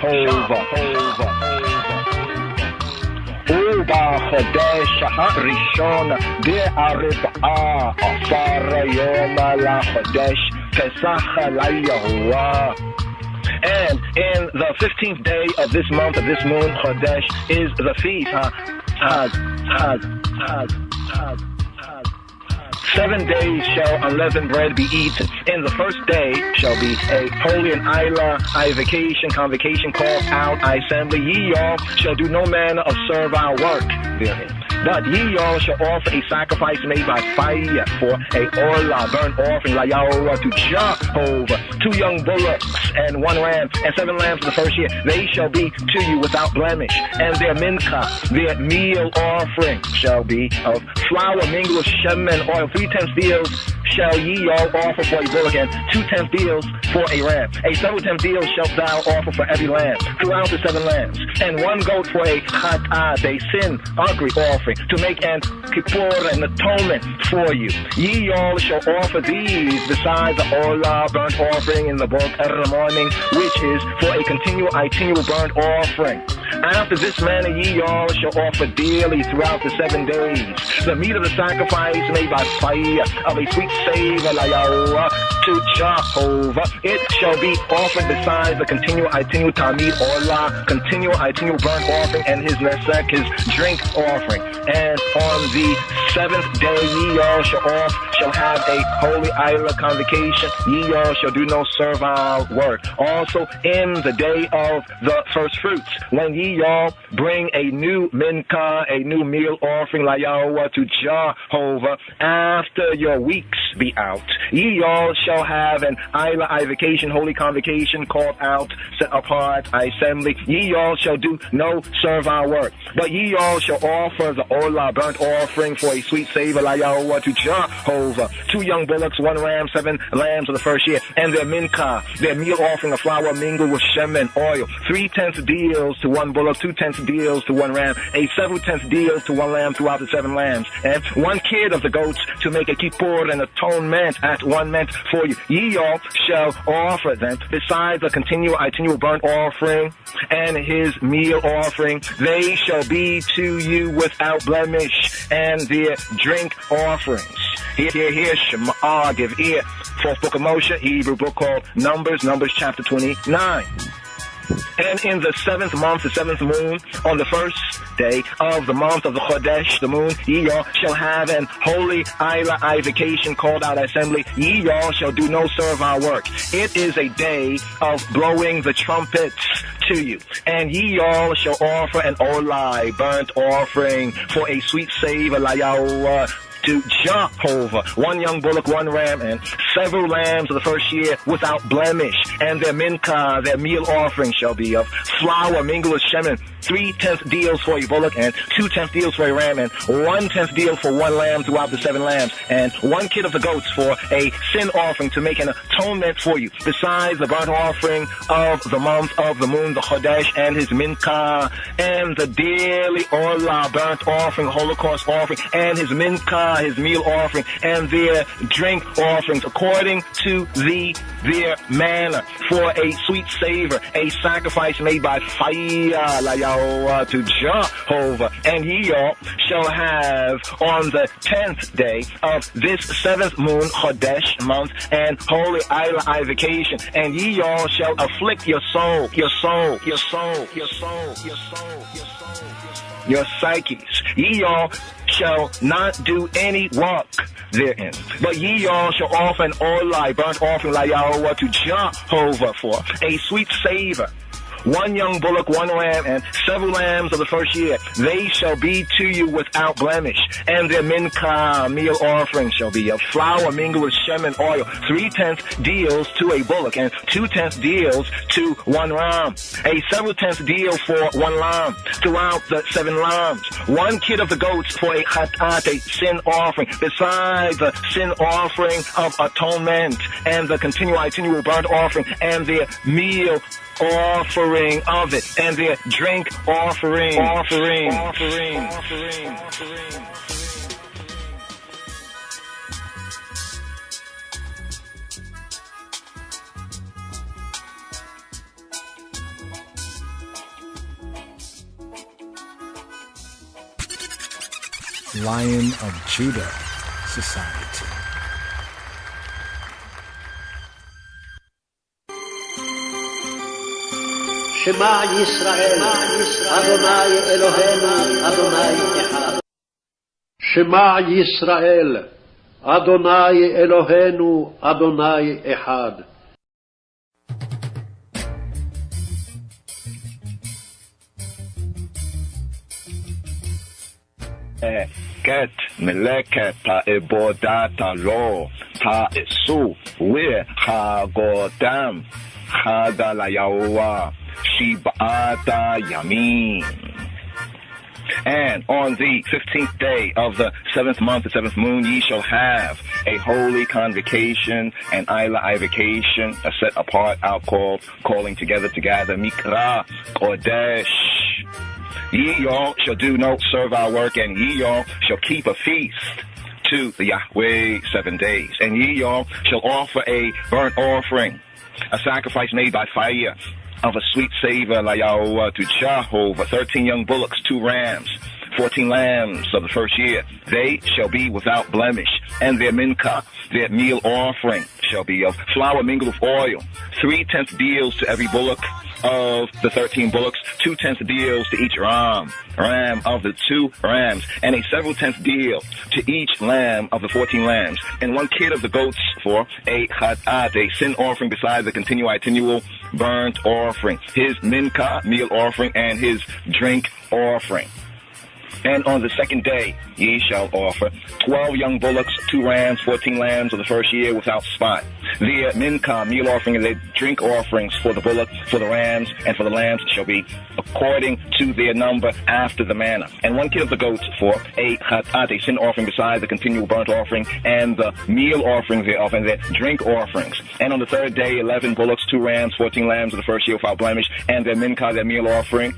ובחודש הראשון ב14 יום לחודש פסח ליהוה. And in the 15th day of this month, of this moon, Chodesh, is the feast, Hag. 7 days shall unleavened bread be eaten. In the first day shall be a holy and convocation called out, assembly. Ye all shall do no manner of servile work therein. But ye all shall offer a sacrifice made by fire for a olah, burnt offering, la Yahweh, to Jehovah, 2 young bullocks and 1 ram, and 7 lambs of the first year. They shall be to you without blemish. And their mincha, their meal offering, shall be of flour mingled with shemen oil. 3/10 deals shall ye all offer for a bullock, and 2/10 deals for a ram. A 7/10 deals shalt thou offer for every lamb, throughout the 7 lambs, and 1 goat for a chat'ah, a sin augury offering, to make an kippur, an atonement for you. Ye all shall offer these besides the olah, burnt offering in the book of the morning, which is for a continual burnt offering. After this manner ye all shall offer daily throughout the 7 days the meat of the sacrifice made by fire of a sweet savor, la Yahweh, to Jehovah. It shall be offered besides the continual tamid olah, continual burnt offering, and his nesek, his drink offering. And on the 7th day ye all shall have a holy isla convocation. Ye all shall do no servile work. Also in the day of the first fruits, when ye all bring a new mincha, a new meal offering, la Yahweh, to Jehovah, after your weeks be out, ye all shall have an isla vacation, holy convocation called out, set apart, assembly. Ye all shall do no servile work, but ye all shall offer the olah, burnt offering for a sweet savor, la Yahweh, to Jehovah, 2 young bullocks, 1 ram, 7 lambs of the first year, and their mincha, their meal offering of flour mingled with shemen oil. 3/10 deals to 1 bullock, 2/10 deals to 1 ram, a 7/10 deals to 1 lamb throughout the 7 lambs, and 1 kid of the goats to make a kippur, an atonement at 1 ment for you. Ye all shall offer them besides the continual burnt offering and his meal offering. They shall be to you without blemish, and their drink offerings. Here, Shema, give ear. 4th book of Moshe, Hebrew book called Numbers chapter 29. And in the 7th month, the 7th moon, on the 1st day of the month of the Chodesh, the moon, ye all shall have an holy vacation called out assembly. Ye all shall do no servile work. It is a day of blowing the trumpets to you. And ye all shall offer an olai, burnt offering, for a sweet savor, to Jehovah, 1 young bullock, 1 ram, and several lambs of the first year without blemish. And their minka, their meal offering, shall be of flour mingled with shemen, 3/10 deals for a bullock, and 2/10 deals for a ram, and 1/10 deal for 1 lamb throughout the 7 lambs, and 1 kid of the goats for a sin offering to make an atonement for you, besides the burnt offering of the month of the moon, the Chodesh, and his minka, and the daily olah, burnt offering, holocaust offering, and his minka, his meal offering, and their drink offerings, according to their manner, for a sweet savor, a sacrifice made by fire, to Jehovah. And ye all shall have on the 10th day of this 7th moon, Chodesh month, and holy vacation, and ye all shall afflict your soul, your soul, your soul, your soul, your soul, your soul, your psyches. Ye all shall not do any work therein, but ye all shall offer an olai, burnt offering, to Jehovah, for a sweet savor, 1 young bullock, 1 ram, and several lambs of the first year. They shall be to you without blemish, and their minka, meal offering, shall be of flour mingled with shemen oil, 3/10 deals to a bullock, and 2/10 deals to 1 ram, a several tenths deal for 1 lamb throughout the 7 lambs, 1 kid of the goats for a chatat, a sin offering, besides the sin offering of atonement, and the continual burnt offering, and their meal offering of it, and their drink offering. Lion of Judah Society. Shema Yisrael, Adonai Eloheinu, Adonai Echad. Shema Yisrael, Adonai Eloheinu, Adonai Echad. Ket meleket ha'ebodat ha'lo ha'esu v'chagodam chad ha'Yahuwah shib'ata yamim. And on the 15th day of the 7th month, the 7th moon, ye shall have a holy convocation, an vacation, a set apart outcall, calling together, Mikra Kodesh. Ye all shall do no servile work, and ye all shall keep a feast to the Yahweh 7 days. And ye all shall offer a burnt offering, a sacrifice made by fire, of a sweet savor, to Jehovah, 13 young bullocks, 2 rams, 14 lambs of the first year. They shall be without blemish, and their minka, their meal offering, shall be of flour mingled with oil, 3/10 deals to every bullock of the 13 bullocks, 2/10 deals to each ram of the 2 rams, and a several tenth deal to each lamb of the 14 lambs, and 1 kid of the goats for a chatat, a sin offering, besides the continual burnt offering, his minka, meal offering, and his drink offering. And on the 2nd day ye shall offer 12 young bullocks, 2 rams, 14 lambs of the first year without spot. Their minka, meal offering, and their drink offerings for the bullock, for the rams, and for the lambs shall be according to their number after the manner. And 1 kid of the goats for a chatat, a sin offering, besides the continual burnt offering, and the meal offerings thereof, and their drink offerings. And on the 3rd day 11 bullocks, 2 rams, 14 lambs of the first year without blemish, and their minka, their meal offering,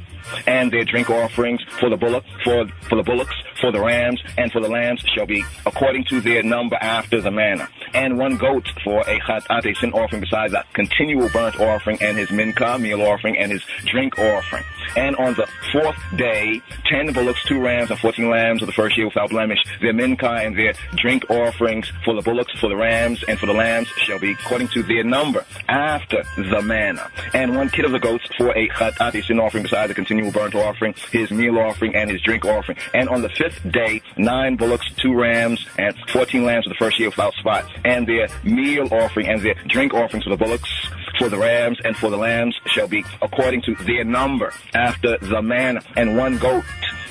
and their drink offerings for the bullock, for the bullocks, for the rams, and for the lambs shall be according to their number after the manner. And 1 goat for a chatat, a sin offering, besides that continual burnt offering, and his minka, meal offering, and his drink offering. And on the 4th day, 10 bullocks, 2 rams, and 14 lambs of the first year without blemish. Their mincha and their drink offerings for the bullocks, for the rams, and for the lambs shall be according to their number after the manner. And 1 kid of the goats for a chatat, a sin offering, besides the continual burnt offering, his meal offering, and his drink offering. And on the 5th day, 9 bullocks, 2 rams, and 14 lambs of the first year without spot. And their meal offering and their drink offerings for the bullocks, for the rams, and for the lambs shall be according to their number after the manner. And 1 goat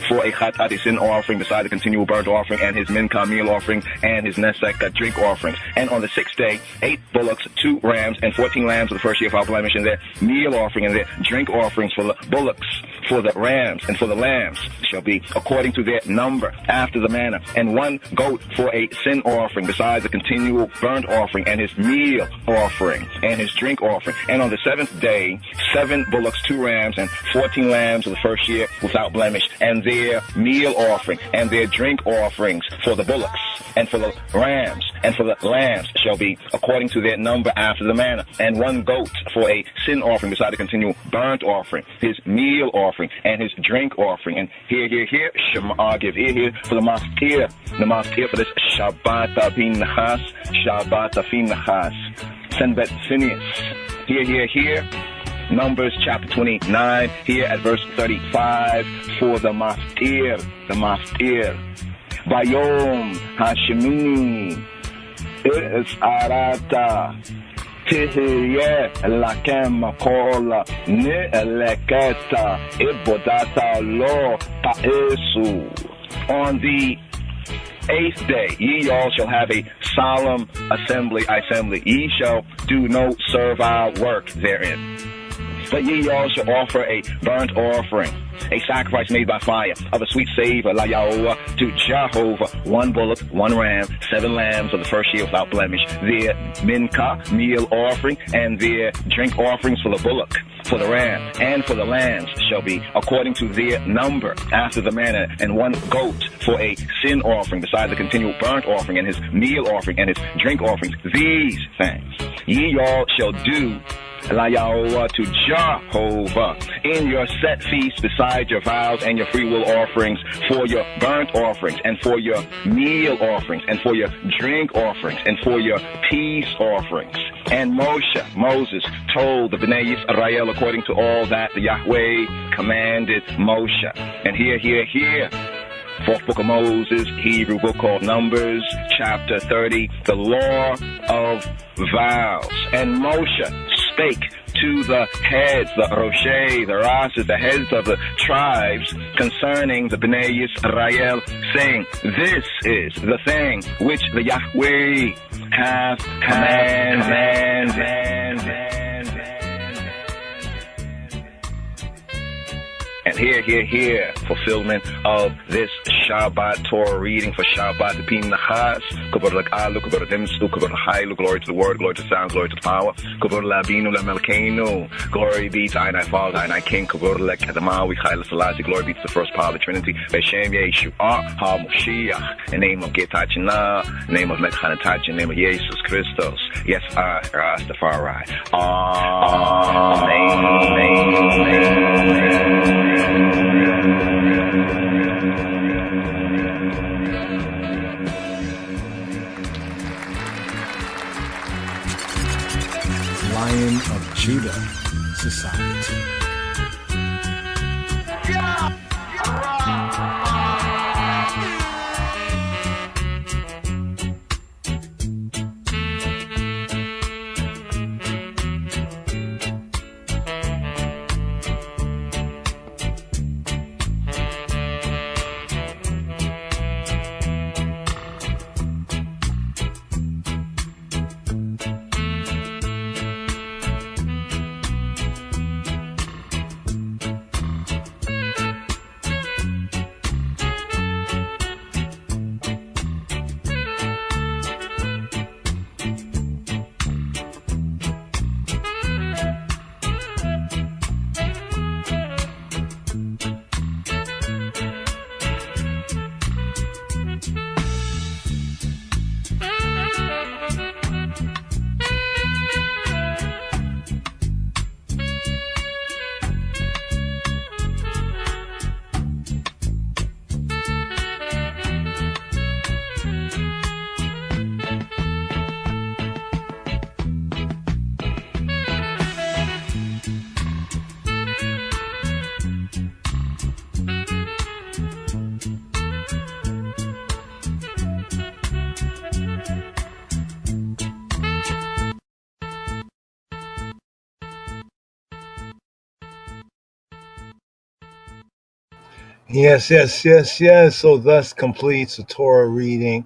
for a chatat, a sin offering, beside the continual burnt offering, and his mincha meal offering, and his nesek drink offerings. And on the 6th day, 8 bullocks, 2 rams, and 14 lambs of the first year without blemish, and their meal offering and their drink offerings for the bullocks, for the rams, and for the lambs shall be according to their number after the manner. And 1 goat for a sin offering, besides the continual burnt offering, and his meal offering, and his drink offering. And on the 7th day, 7 bullocks, 2 rams, and 14 lambs of the first year without blemish, and their meal offering, and their drink offerings for the bullocks, and for the rams, and for the lambs shall be according to their number after the manner. And 1 goat for a sin offering, beside the continual burnt offering, his meal offering, and his drink offering. And here, Shema, give ear here for the maftir for this Shabbat Phinhas, Shabbat Phinhas. Senbet Phineas. Here. Numbers chapter 29, here at verse 35, for the maftir. Bayom Hashemini is arata. Tihiye lakem kola ne leketa ibodata lo paesu. On the 8th day, ye all shall have a solemn assembly. Ye shall do no servile work therein. But ye all shall offer a burnt offering, a sacrifice made by fire, of a sweet savor, la Yahuwah, to Jehovah, 1 bullock, 1 ram, 7 lambs of the first year without blemish, their mincha, meal offering, and their drink offerings for the bullock, for the ram, and for the lambs shall be according to their number after the manner. And 1 goat for a sin offering, beside the continual burnt offering, and his meal offering, and his drink offerings. These things ye all shall do, la Yahuwah, to Jehovah, in your set feasts, beside your vows and your free will offerings, for your burnt offerings, and for your meal offerings, and for your drink offerings, and for your peace offerings. And Moses, told the Bnei Yisrael according to all that the Yahweh commanded Moshe. And here, 4th book of Moses, Hebrew book called Numbers, chapter 30, the law of vows. And Moshe spake to the heads, the Roshei, the Rases, the heads of the tribes, concerning the Bnei Yisrael, saying, this is the thing which the Yahweh hath commanded. And here, fulfillment of this Shabbat Torah reading for Shabbat Phinhas. Kubur l'k'alu, kubur l'dimstu, kubur l'chaylu, glory to the word, glory to the sound, glory to the power. Kubur l'abinu l'melkeinu, glory be to Einai Father, Einai King, kubur l'kedamawi, Chayla Selassie, glory be to the first power of the Trinity, Beshem Yeshua HaMoshiach, in the name of Getachina, in the name of Mechanatach, in the name of Jesus Christos. Yes, I, Rastafari. Amen. Lion of Judah Society. Yes, yes, yes, yes. So thus completes the Torah reading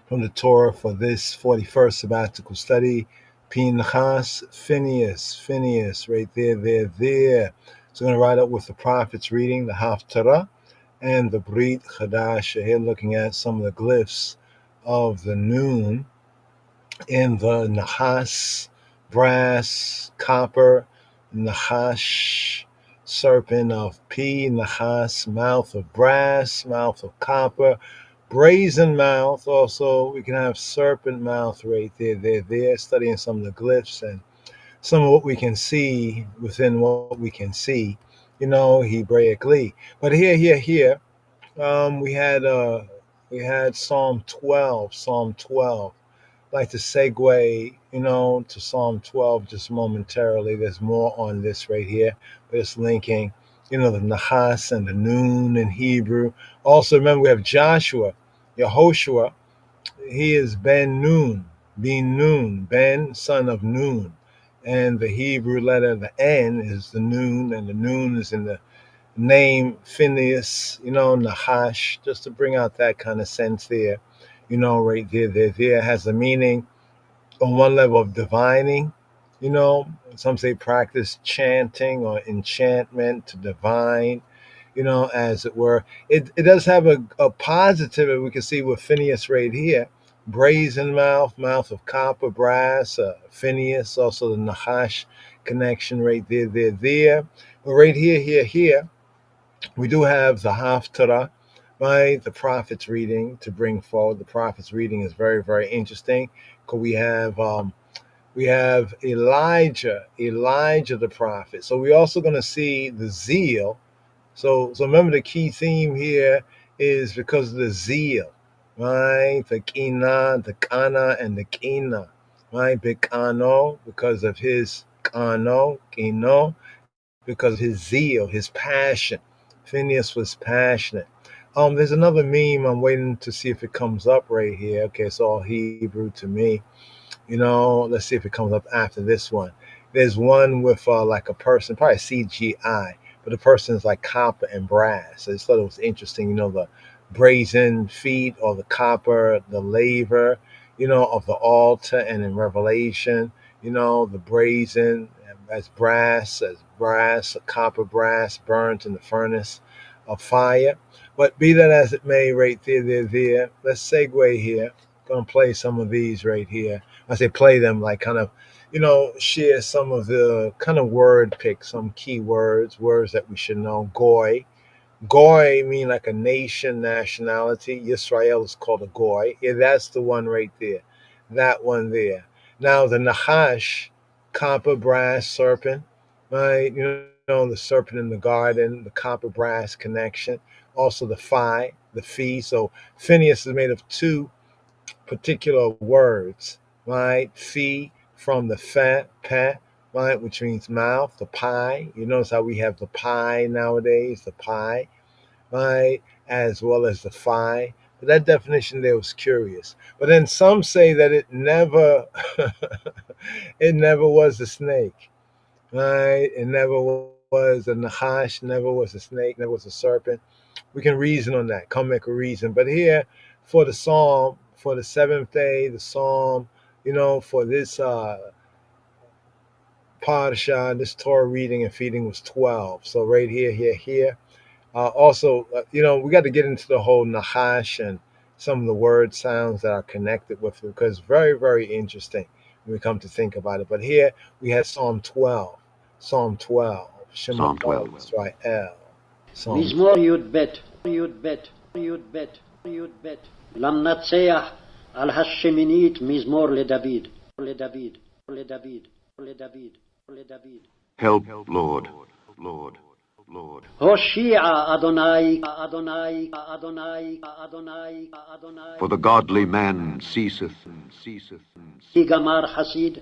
from the Torah for this 41st sabbatical study. Phinhas, Phineas, right there. So we're going to write up with the prophets reading the Haftarah and the Brit Chadash. Here looking at some of the glyphs of the noon in the Nahas, brass, copper, Nahash, serpent of P, Nahas, mouth of brass, mouth of copper, brazen mouth. Also, we can have serpent mouth right there, studying some of the glyphs and some of what we can see within what we can see, Hebraically. But here, we had Psalm 12. Like to segue, to Psalm 12 just momentarily. There's more on this right here, but it's linking, the Nahas and the noon in Hebrew. Also, remember we have Joshua, Yehoshua. He is Ben Nun, Ben, son of Nun. And the Hebrew letter, the N, is the noon, and the noon is in the name Phinehas, Nahash, just to bring out that kind of sense there, right there has a meaning on one level of divining, some say practice chanting or enchantment to divine, as it were. It does have a positive, we can see with Phinehas right here, brazen mouth of copper, brass, Phinehas, also the Nahash connection right there. But right here, we do have the Haftarah, right? The prophet's reading to bring forward. The prophet's reading is very, very interesting because we have Elijah the prophet. So we're also going to see the zeal. So remember the key theme here is because of the zeal, right? The Kina, the Kana, and the Kina, right? Bekano, because of his Kano, Kino, because of his zeal, his passion. Phineas was passionate. There's another meme. I'm waiting to see if it comes up right here. Okay, it's all Hebrew to me. Let's see if it comes up after this one. There's one with like a person, probably CGI, but the person is like copper and brass. I just thought it was interesting, the brazen feet or the copper, the laver, of the altar, and in Revelation, the brazen as brass, copper brass burnt in the furnace of fire. But be that as it may, right there. Let's segue here. Gonna play some of these right here. I say play them like kind of, share some of the kind of word pick, some key words that we should know. Goy mean like a nation, nationality. Israel is called a goy. Yeah, that's the one right there. That one there. Now the Nahash, copper, brass, serpent, right? The serpent in the garden, the copper, brass connection. Also the phi, the fee. So Phineas is made of two particular words, right? Phi from the peh, right, which means mouth, the pie. You notice how we have the pie nowadays, the pie, right, as well as the phi. But that definition there was curious. But then some say that it never was a snake, right? It never was a nahash, never was a snake, never was a serpent. We can reason on that, come make a reason. But here, for the psalm, for the seventh day, the psalm, for this parasha, this Torah reading and feeding was 12. So right here. Also, we got to get into the whole Nahash and some of the word sounds that are connected with it, because very, very interesting when we come to think about it. But here we had Psalm 12. Shema Israel. מזמור י"ב למנצח על השמינית מזמור לדוד. Help, Lord. הושיע אדוני. For the godly man ceaseth. כי גמר חסיד.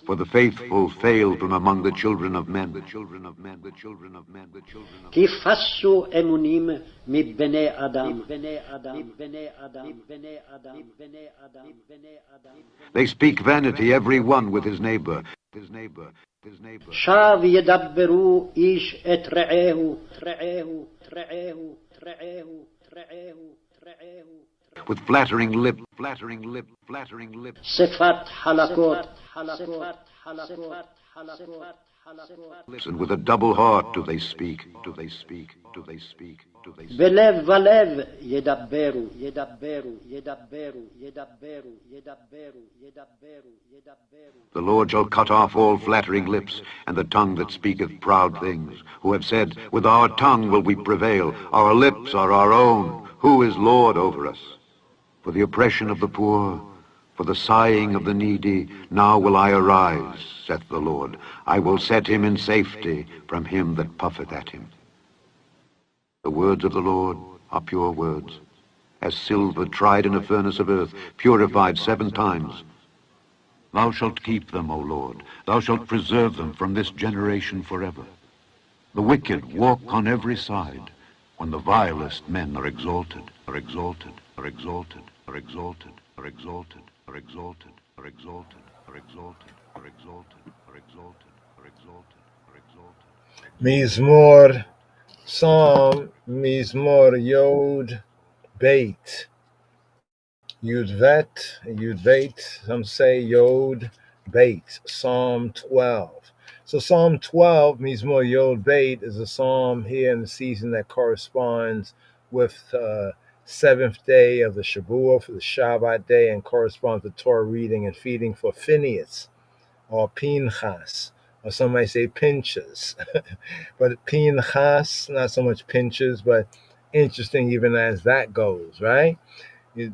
For the faithful fail from among the children of men. כי פסו אמונים מבני אדם. They speak vanity every one with his neighbor. his neighbor. שב ידברו איש את רעהו, רעהו, רעהו, רעהו, רעהו, רעהו. With flattering lip. שפת חלקות, חלקות, חלקות, חלקות. And with a double heart do they speak. בלב ולב ידברו, ידברו, ידברו, ידברו, ידברו, ידברו, ידברו. The Lord shall cut off all flattering lips, and the tongue that speaketh proud things, who have said, with our tongue will we prevail, our lips are our own, who is Lord over us? For the oppression of the poor, for the sighing of the needy, now will I arise, saith the Lord. I will set him in safety from him that puffeth at him. The words of the Lord are pure words, as silver tried in a furnace of earth, purified 7 times. Thou shalt keep them, O Lord. Thou shalt preserve them from this generation forever. The wicked walk on every side, when the vilest men are exalted, are exalted, are exalted, are exalted, are exalted, are exalted, are exalted, are exalted, are exalted, are exalted, are exalted, are exalted. Mizmor, Psalm, Mizmor, Yod, Beit. Yud-vet, some say Yod, Beit, Psalm 12. So Psalm 12, Mizmor Yod Beit, is a psalm here in the season that corresponds with the 7th day of the Shabuah, for the Shabbat day, and corresponds to Torah reading and feeding for Phinehas, or Phinhas, or some might say Pinchas. But Phinhas, not so much Pinchas, but interesting even as that goes, right?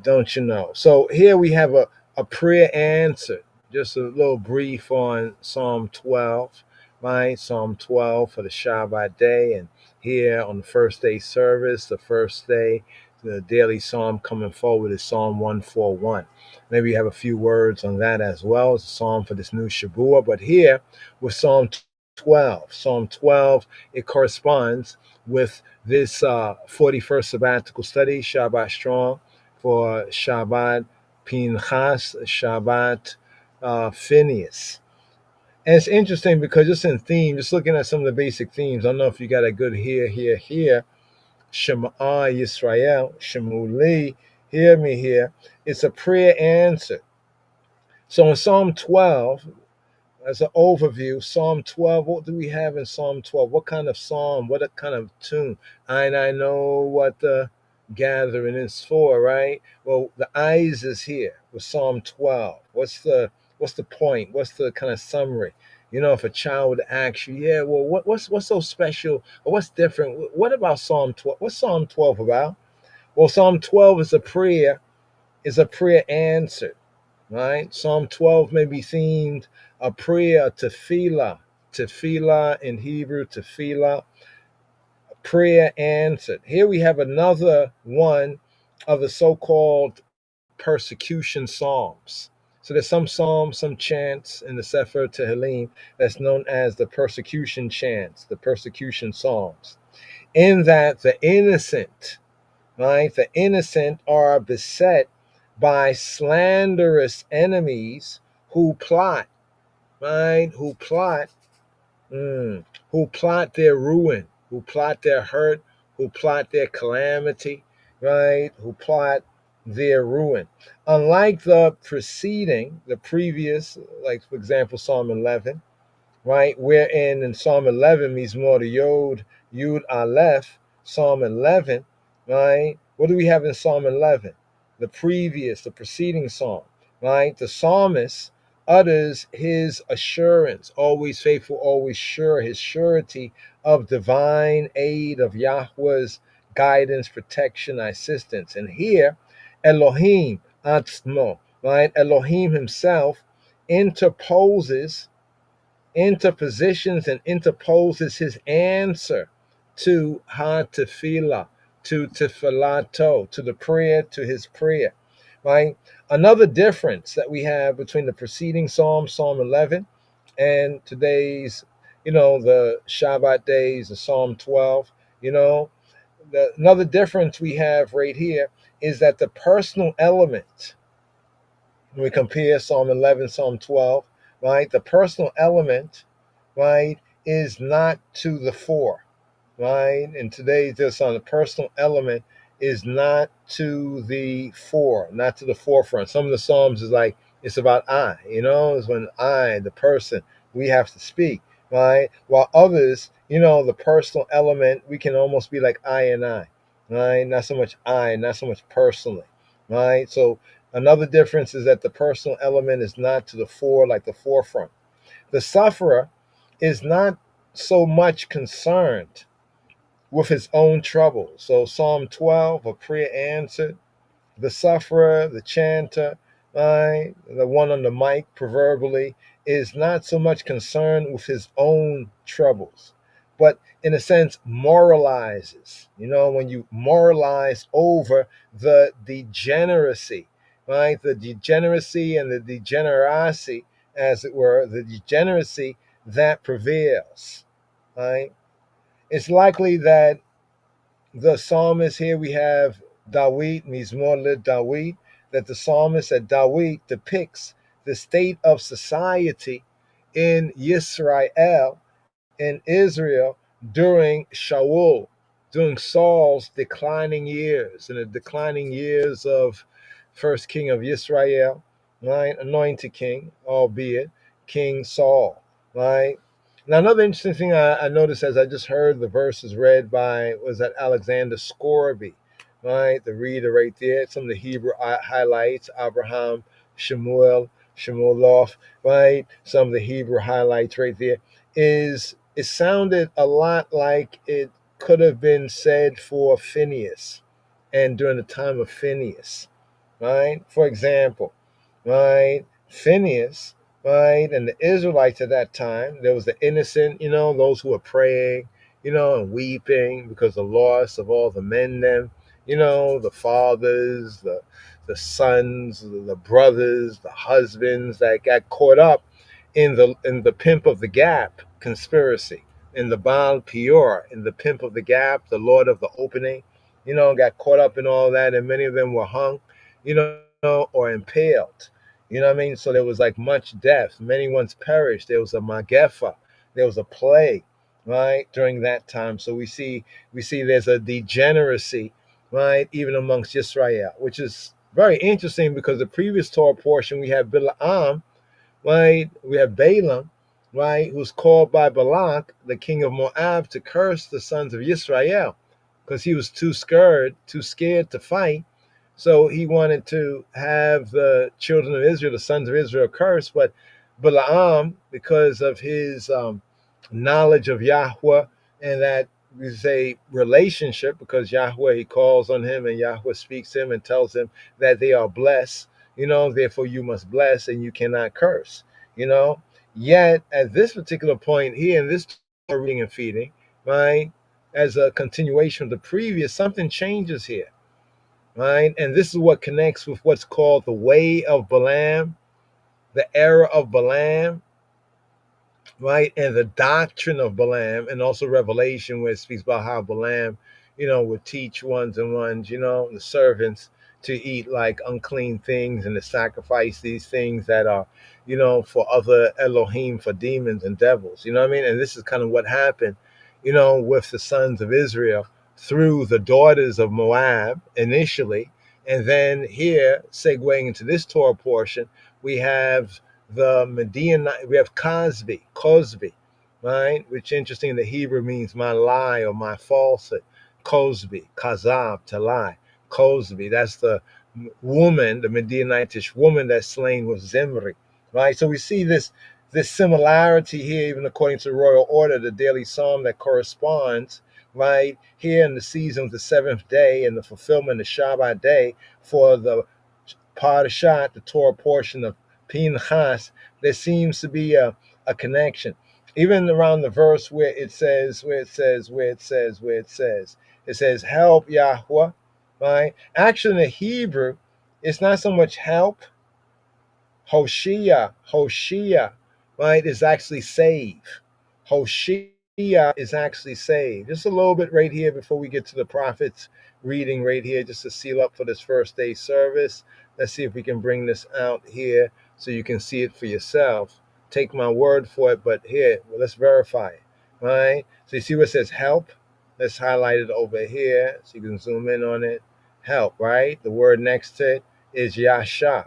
Don't you know? So here we have a prayer answered. Just a little brief on Psalm 12, right? Psalm 12 for the Shabbat day. And here on the first day service, the first day, the daily psalm coming forward is Psalm 141. Maybe you have a few words on that as well. It's a psalm for this new Shabuah. But here with Psalm 12, it corresponds with this 41st sabbatical study, Shabbat Strong, for Shabbat Phinhas, Shabbat Phinehas. And it's interesting because just in theme, just looking at some of the basic themes, I don't know if you got a good here. Shema Yisrael, Shemuli, hear me here. It's a prayer answered. So in Psalm 12, as an overview, Psalm 12, what do we have in Psalm 12? What kind of psalm? What kind of tune? I know what the gathering is for, right? Well, the eyes is here with Psalm 12. What's the point? What's the kind of summary? You know, if a child would ask you, yeah, well, what's so special or what's different? What about Psalm 12? What's Psalm 12 about? Well, Psalm 12 is a prayer answered, right? Psalm 12 may be themed a prayer, tefillah in Hebrew, tefillah, prayer answered. Here we have another one of the so-called persecution psalms. So there's some psalms, some chants in the Sefer Tehillim that's known as the persecution chants, the persecution psalms. In that the innocent, right? The innocent are beset by slanderous enemies who plot, right? Who plot their ruin, who plot their hurt, who plot their calamity, right? Who plot their ruin. Unlike the previous, like for example, Psalm 11, right? Wherein in Psalm 11, Mizmor Yud Aleph, Psalm 11, right? What do we have in Psalm 11? The preceding psalm, right? The psalmist utters his assurance, always faithful, always sure, his surety of divine aid, of Yahweh's guidance, protection, assistance. And here, Elohim Atzmo, right? Elohim himself interpositions and interposes his answer to ha-tefillah, to tefilato, to the prayer, to his prayer, right? Another difference that we have between the preceding psalm, Psalm 11, and today's, the Shabbat days, the Psalm 12, another difference we have right here is that the personal element, when we compare Psalm 11, Psalm 12, right? The personal element, right, is not to the fore, right? And today, just on the personal element is not to the fore, not to the forefront. Some of the Psalms is like, it's about I, it's when I, the person, we have to speak, right? While others, the personal element, we can almost be like I and I, right? Not so much I, not so much personally, right? So another difference is that the personal element is not to the fore, like the forefront. The sufferer is not so much concerned with his own trouble. So Psalm 12, a prayer answered. The sufferer, the chanter, right, the one on the mic, proverbially, is not so much concerned with his own troubles, but in a sense moralizes. When you moralize over the degeneracy, right, the degeneracy and the degeneracy, as it were, the degeneracy that prevails, right? It's likely that the psalmist here we have Dawid, Mizmor le Dawid, that the psalmist at Dawid depicts the state of society in Yisrael, in Israel, during Shaul, during Saul's declining years, in the declining years of first king of Israel, right? Anointed king, albeit King Saul, right? Now, another interesting thing I noticed as I just heard the verses read by, was that Alexander Scorby, right? The reader right there, some of the Hebrew highlights, Abraham, Shemuelof, right? Some of the Hebrew highlights right there it sounded a lot like it could have been said for Phinehas and during the time of Phinehas, right? For example, right? Phinehas, right? And the Israelites at that time, there was the innocent, those who were praying, and weeping because of the loss of all the men, them, the fathers, the sons, the brothers, the husbands that got caught up in the Pimp of the Gap conspiracy, in the Baal Peor, in the Pimp of the Gap, the Lord of the Opening, got caught up in all that, and many of them were hung, or impaled. You know what I mean? So there was like much death. Many ones perished. There was a Magefa. There was a plague, right, during that time. So we see there's a degeneracy, right, even amongst Israel, which is very interesting because the previous Torah portion we have Bilaam, right? We have Balaam, right, who's called by Balak, the king of Moab, to curse the sons of Israel because he was too scared to fight. So he wanted to have the children of Israel, the sons of Israel, cursed. But Balaam, because of his knowledge of Yahweh and that we say relationship, because Yahweh, he calls on him and Yahweh speaks to him and tells him that they are blessed, therefore you must bless and you cannot curse, Yet at this particular point here in this reading and feeding, right, as a continuation of the previous, something changes here. Right? And this is what connects with what's called the way of Balaam, the era of Balaam, right? And the doctrine of Balaam, and also Revelation, where it speaks about how Balaam, would teach ones and ones, the servants to eat like unclean things and to sacrifice these things that are, for other Elohim, for demons and devils. You know what I mean? And this is kind of what happened, with the sons of Israel through the daughters of Moab initially. And then here, segueing into this Torah portion, we have the Medianite, we have Cosby, right? Which interesting in the Hebrew means my lie or my falsehood. Cosby, Kazab, to lie. Cosby, that's the woman, the Medianitish woman that's slain with Zimri, right? So we see this similarity here, even according to the royal order, the daily psalm that corresponds, right, here in the season of the seventh day and the fulfillment of Shabbat day for the Parashat, the Torah portion of Phinhas. There seems to be a connection. Even around the verse where it says, help Yahweh, right? Actually, in the Hebrew, it's not so much help. Hoshea, right, is actually save. Hoshea is actually save. Just a little bit right here before we get to the prophets reading right here, just to seal up for this first day service. Let's see if we can bring this out here so you can see it for yourself. take my word for it, but here, well, let's verify it, right? So you see what it says help? Let's highlight it over here so you can zoom in on it. Help, right? The word next to it is Yasha.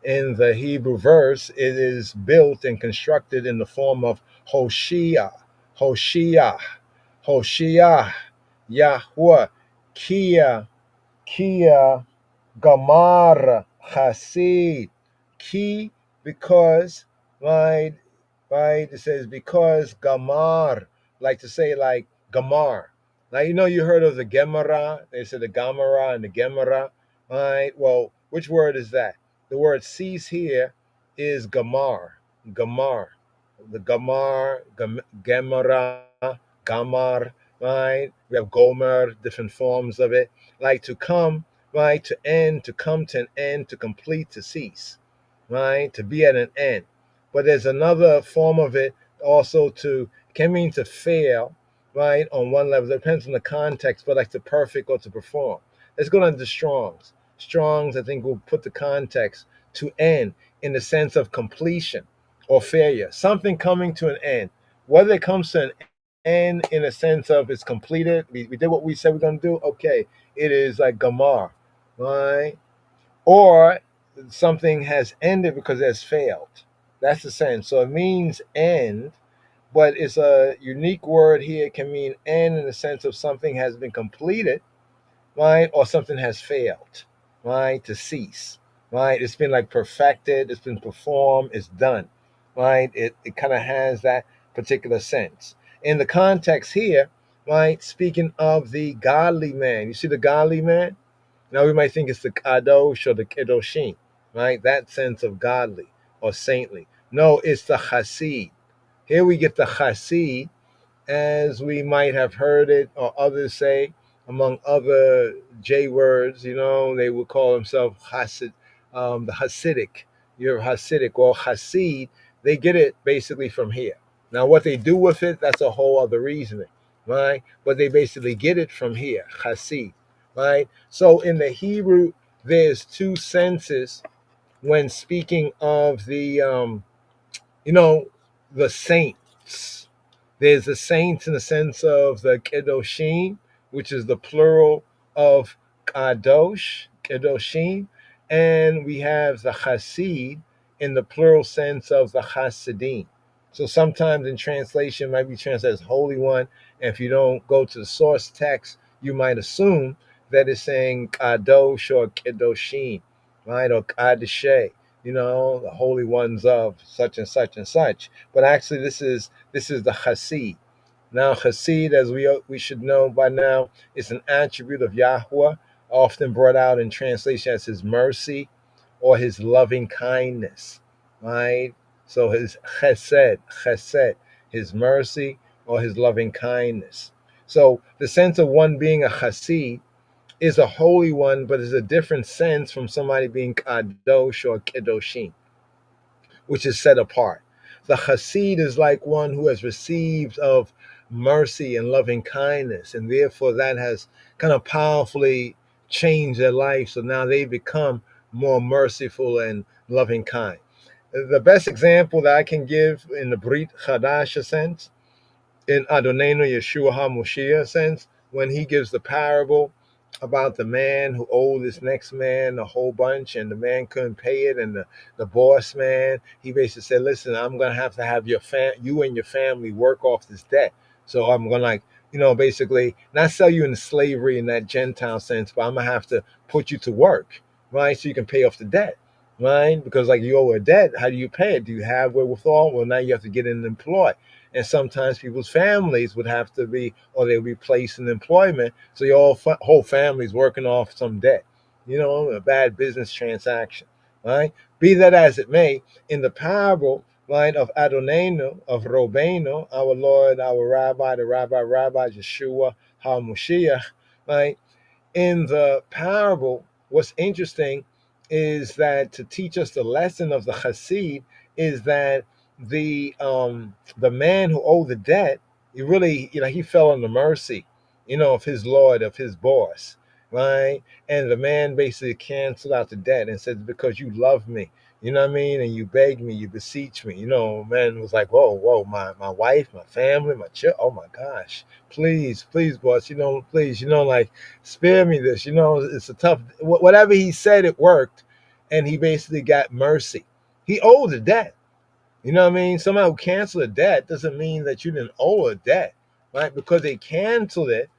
In the Hebrew verse, it is built and constructed in the form of Hoshea, Hoshea, Hoshea, Yahweh, Kia, Kia, Gamar, Hasid, Ki, because, right, right, it says because Gamar, like to say like Gamar. Now, you heard of the Gemara, they said the Gamara and the Gemara, right? Well, which word is that? The word cease here is Gamar, Gamar, the Gamar, Gemara, Gamar, right? We have Gomer, different forms of it, like to come, right, to end, to come to an end, to complete, to cease, right, to be at an end. But there's another form of it also can mean to fail, right, on one level. It depends on the context, but like to perfect or to perform. Let's go down to Strong's. Strong's, I think, will put the context to end in the sense of completion or failure, something coming to an end. Whether it comes to an end in a sense of it's completed, we did what we said we're going to do, okay, it is like Gamar, right? Or something has ended because it has failed. That's the sense. So it means end, but it's a unique word here. It can mean end in the sense of something has been completed, right? Or something has failed, right? To cease, right? It's been like perfected, it's been performed, it's done, right? It kind of has that particular sense. In the context here, right? Speaking of the godly man, you see the godly man? Now we might think it's the kadosh or the kedoshim, right? That sense of godly or saintly. No, it's the chassid. Here we get the chassid, as we might have heard it or others say, among other J words, they would call themselves Hasid, the Hasidic. You're Hasidic or Hasid. They get it basically from here. Now, what they do with it, that's a whole other reasoning, right? But they basically get it from here, Hasid, right? So in the Hebrew, there's two senses when speaking of the, the saints. There's the saints in the sense of the Kedoshim, which is the plural of Kadosh, Kedoshim, and we have the Hasid in the plural sense of the Hasidim. So sometimes in translation it might be translated as Holy One, and if you don't go to the source text, you might assume that it's saying Kadosh or Kedoshim, right, or Kadeshe, the holy ones of such and such and such. But actually, this is the Hasid. Now, Hasid, as we should know by now, is an attribute of Yahweh, often brought out in translation as his mercy or his loving kindness, right? So his chesed, his mercy or his loving kindness. So the sense of one being a Hasid is a holy one, but is a different sense from somebody being kadosh or kedoshim, which is set apart. The Hasid is like one who has received of mercy and loving kindness, and therefore that has kind of powerfully changed their life. So now they become more merciful and loving kind. The best example that I can give in the Brit Chadash sense, in Adonenu Yeshua HaMoshiach sense, when he gives the parable about the man who owed this next man a whole bunch, and the man couldn't pay it, and the boss man, he basically said, listen, I'm going to have you and your family work off this debt. So I'm going to basically not sell you into slavery in that Gentile sense, but I'm going to have to put you to work, right? So you can pay off the debt, right? Because you owe a debt, how do you pay it? Do you have wherewithal? Well, now you have to get in and employ. And sometimes people's families would have to be, or they would be placed in employment. So your whole family's working off some debt, a bad business transaction, right? Be that as it may, in the parable, right, of Adonenu, of Robenu, our Lord, our Rabbi, the Rabbi Yeshua HaMoshiach, right? In the parable, what's interesting is that to teach us the lesson of the Hasid is that the man who owed the debt, he fell on the mercy, of his Lord, of his boss, right? And the man basically canceled out the debt and said, because you love me, You know what I mean? And you beg me, you beseech me. You know, man was like, whoa, my wife, my family, my child. Oh my gosh, please, boss. You know, please, like, spare me this. You know, it's a tough. Whatever he said, it worked, and he basically got mercy. He owed a debt. You know what I mean? Someone who canceled a debt doesn't mean that you didn't owe a debt, right? Because they canceled it.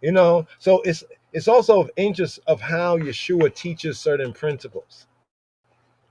You know, so it's also of interest of how Yeshua teaches certain principles.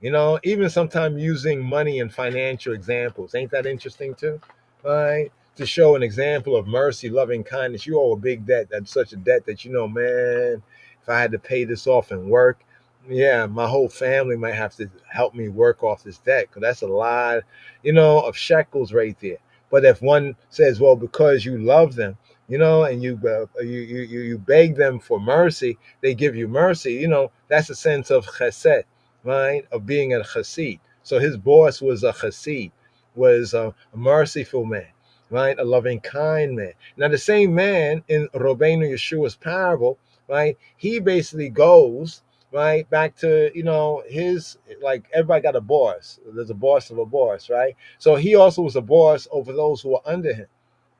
You know, even sometimes using money and financial examples. Ain't that interesting too? Right? To show an example of mercy, loving kindness. You owe a big debt. That's such a debt that, man, if I had to pay this off and work, yeah, my whole family might have to help me work off this debt, because that's a lot, of shekels right there. But if one says, well, because you love them, and you beg them for mercy, they give you mercy. That's a sense of chesed, right? Of being a chassid. So his boss was a chassid, was a merciful man, right? A loving, kind man. Now the same man in Rabbeinu Yeshua's parable, right? He basically goes, right, back to, his, like, everybody got a boss. There's a boss of a boss, right? So he also was a boss over those who were under him,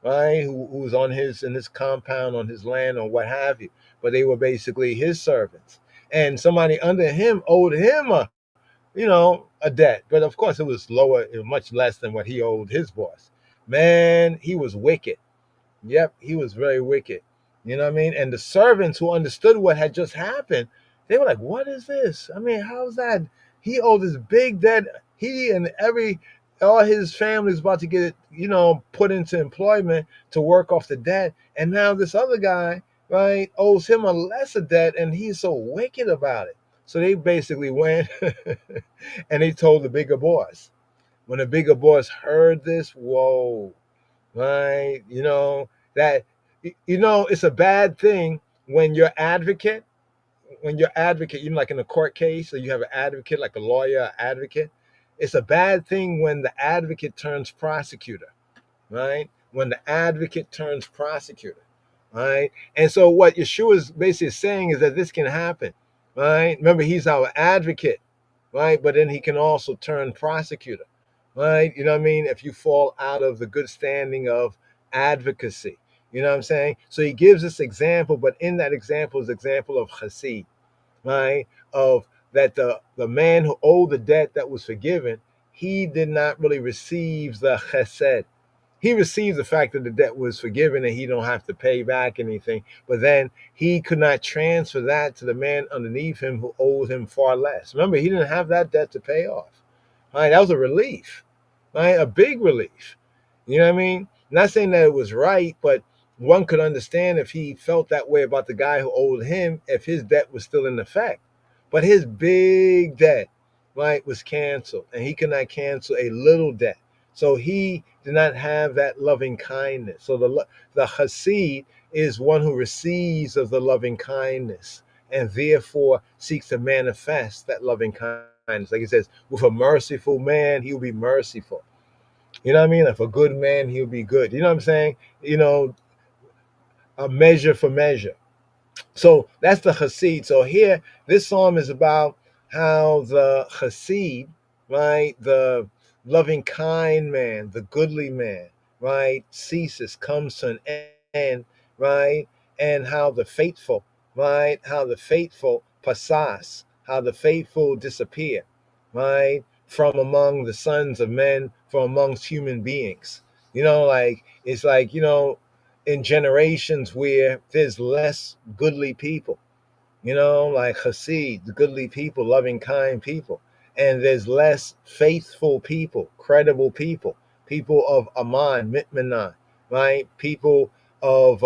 right? Who was in his compound, on his land, or what have you. But they were basically his servants. And somebody under him owed him a debt. But of course it was much less than what he owed his boss. Man, he was wicked. Yep, he was very wicked. You know what I mean? And the servants who understood what had just happened, they were like, what is this? I mean, how's that? He owed this big debt. He and all his family is about to get, put into employment to work off the debt. And now this other guy, right, owes him a lesser debt, and he's so wicked about it. So they basically went and they told the bigger boss. When the bigger boss heard this, whoa, right? It's a bad thing when your advocate, like in a court case, so you have an advocate, like a lawyer, advocate. It's a bad thing when the advocate turns prosecutor, right? When the advocate turns prosecutor, right? And so what Yeshua is basically saying is that this can happen, right? Remember, he's our advocate, right? But then he can also turn prosecutor, right? You know what I mean? If you fall out of the good standing of advocacy, you know what I'm saying? So he gives this example, but in that example is example of chassid, right? Of that the man who owed the debt that was forgiven, he did not really receive the chesed. He received the fact that the debt was forgiven and he don't have to pay back anything. But then he could not transfer that to the man underneath him who owed him far less. Remember, he didn't have that debt to pay off. Right? That was a relief, right? A big relief. You know what I mean? Not saying that it was right, but one could understand if he felt that way about the guy who owed him, if his debt was still in effect. But his big debt, right, was canceled, and he could not cancel a little debt. So he did not have that loving kindness. So the chassid is one who receives of the loving kindness and therefore seeks to manifest that loving kindness. Like he says, with a merciful man, he will be merciful. You know what I mean? If a good man, he'll be good. You know what I'm saying? A measure for measure. So that's the chassid. So here, this psalm is about how the chassid, right, the loving kind man, the goodly man, right, comes to an end, right, and how the faithful, right, how the faithful pasas, how the faithful disappear, right, from among the sons of men, from amongst human beings. It's like, in generations where there's less goodly people, like chassid, goodly people, loving, kind people. And there's less faithful people, credible people, people of Aman, Mitmanan, right? People of,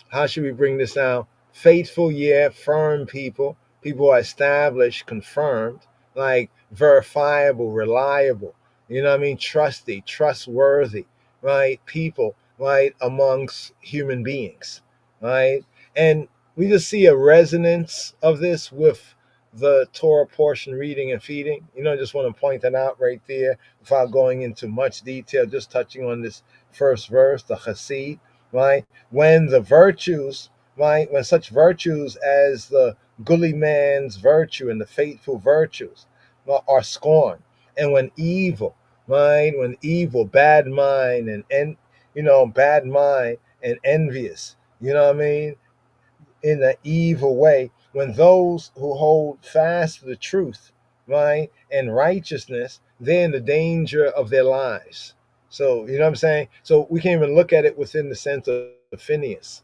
how should we bring this down? Faithful, yeah, firm people, people are established, confirmed, like verifiable, reliable, you know what I mean? Trusty, trustworthy, right? People, right? Amongst human beings, right? And we just see a resonance of this with the Torah portion reading and feeding. Just want to point that out right there without going into much detail, just touching on this first verse, the chassid, right? When the virtues, right? When such virtues as the goodly man's virtue and the faithful virtues, are scorned. And when evil, right? When evil, bad mind bad mind and envious, you know what I mean? In an evil way, when those who hold fast to the truth, right, and righteousness, they're in the danger of their lives. So, you know what I'm saying? So we can even look at it within the sense of Phineas.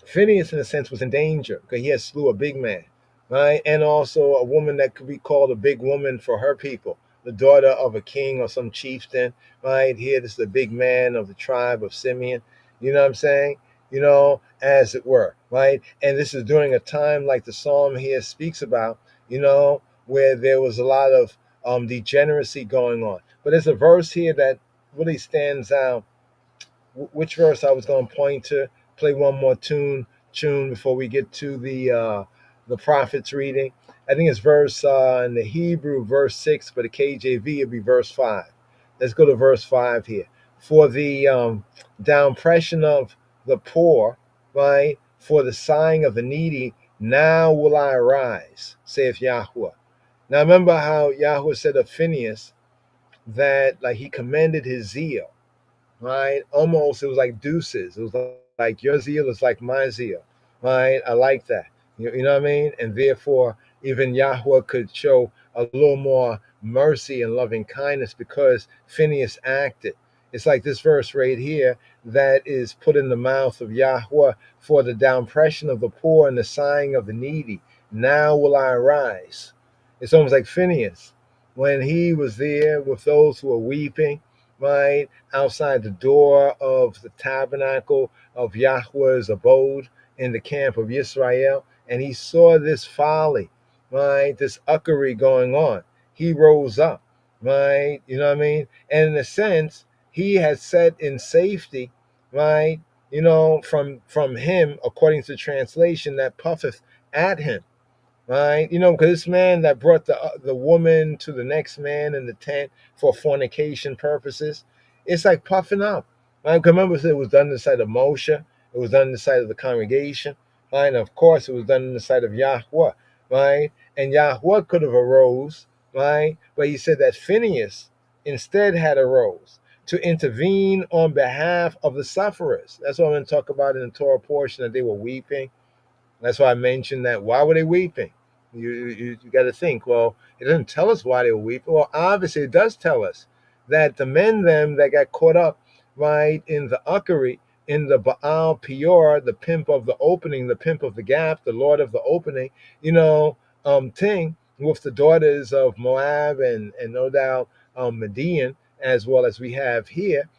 Phineas, in a sense, was in danger because he had slew a big man, right? And also a woman that could be called a big woman for her people, the daughter of a king or some chieftain, right? Here, this is the big man of the tribe of Simeon. You know what I'm saying? As it were, right? And this is during a time like the psalm here speaks about, where there was a lot of degeneracy going on. But there's a verse here that really stands out. Which verse I was going to point to? Play one more tune before we get to the prophet's reading. I think it's verse in the Hebrew, verse 6, but the KJV would be verse 5. Let's go to verse 5 here. For the downpression of the poor, right? For the sighing of the needy, now will I arise, saith Yahweh. Now remember how Yahweh said of Phinehas that like he commended his zeal, right? Almost, it was like deuces. It was like your zeal is like my zeal, right? I like that. You know what I mean? And therefore, even Yahweh could show a little more mercy and loving kindness because Phinehas acted. It's like this verse right here that is put in the mouth of Yahweh for the downpression of the poor and the sighing of the needy. Now will I arise. It's almost like Phinehas when he was there with those who were weeping, right, outside the door of the tabernacle of Yahweh's abode in the camp of Israel, and he saw this folly, right, this uckery going on. He rose up, right, you know what I mean? And in a sense, he had set in safety, right, from him, according to translation, that puffeth at him. Right, because this man that brought the woman to the next man in the tent for fornication purposes, it's like puffing up. Right? Remember, it was done in the sight of Moshe, it was done in the sight of the congregation, right? And of course, it was done in the sight of Yahweh, right? And Yahweh could have arose, right? But he said that Phinehas instead had arose to intervene on behalf of the sufferers. That's what I'm going to talk about in the Torah portion, that they were weeping. That's why I mentioned that. Why were they weeping? You got to think. Well, it doesn't tell us why they were weeping. Well, obviously, it does tell us that the men them that got caught up, right, in the uckery, in the Baal Peor, the pimp of the opening, the pimp of the gap, the Lord of the opening, thing with the daughters of Moab and no doubt Midian, as well as we have here.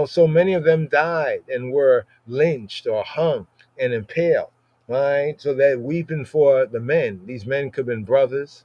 So many of them died and were lynched or hung and impaled. Right, so they're weeping for the men. These men could have been brothers,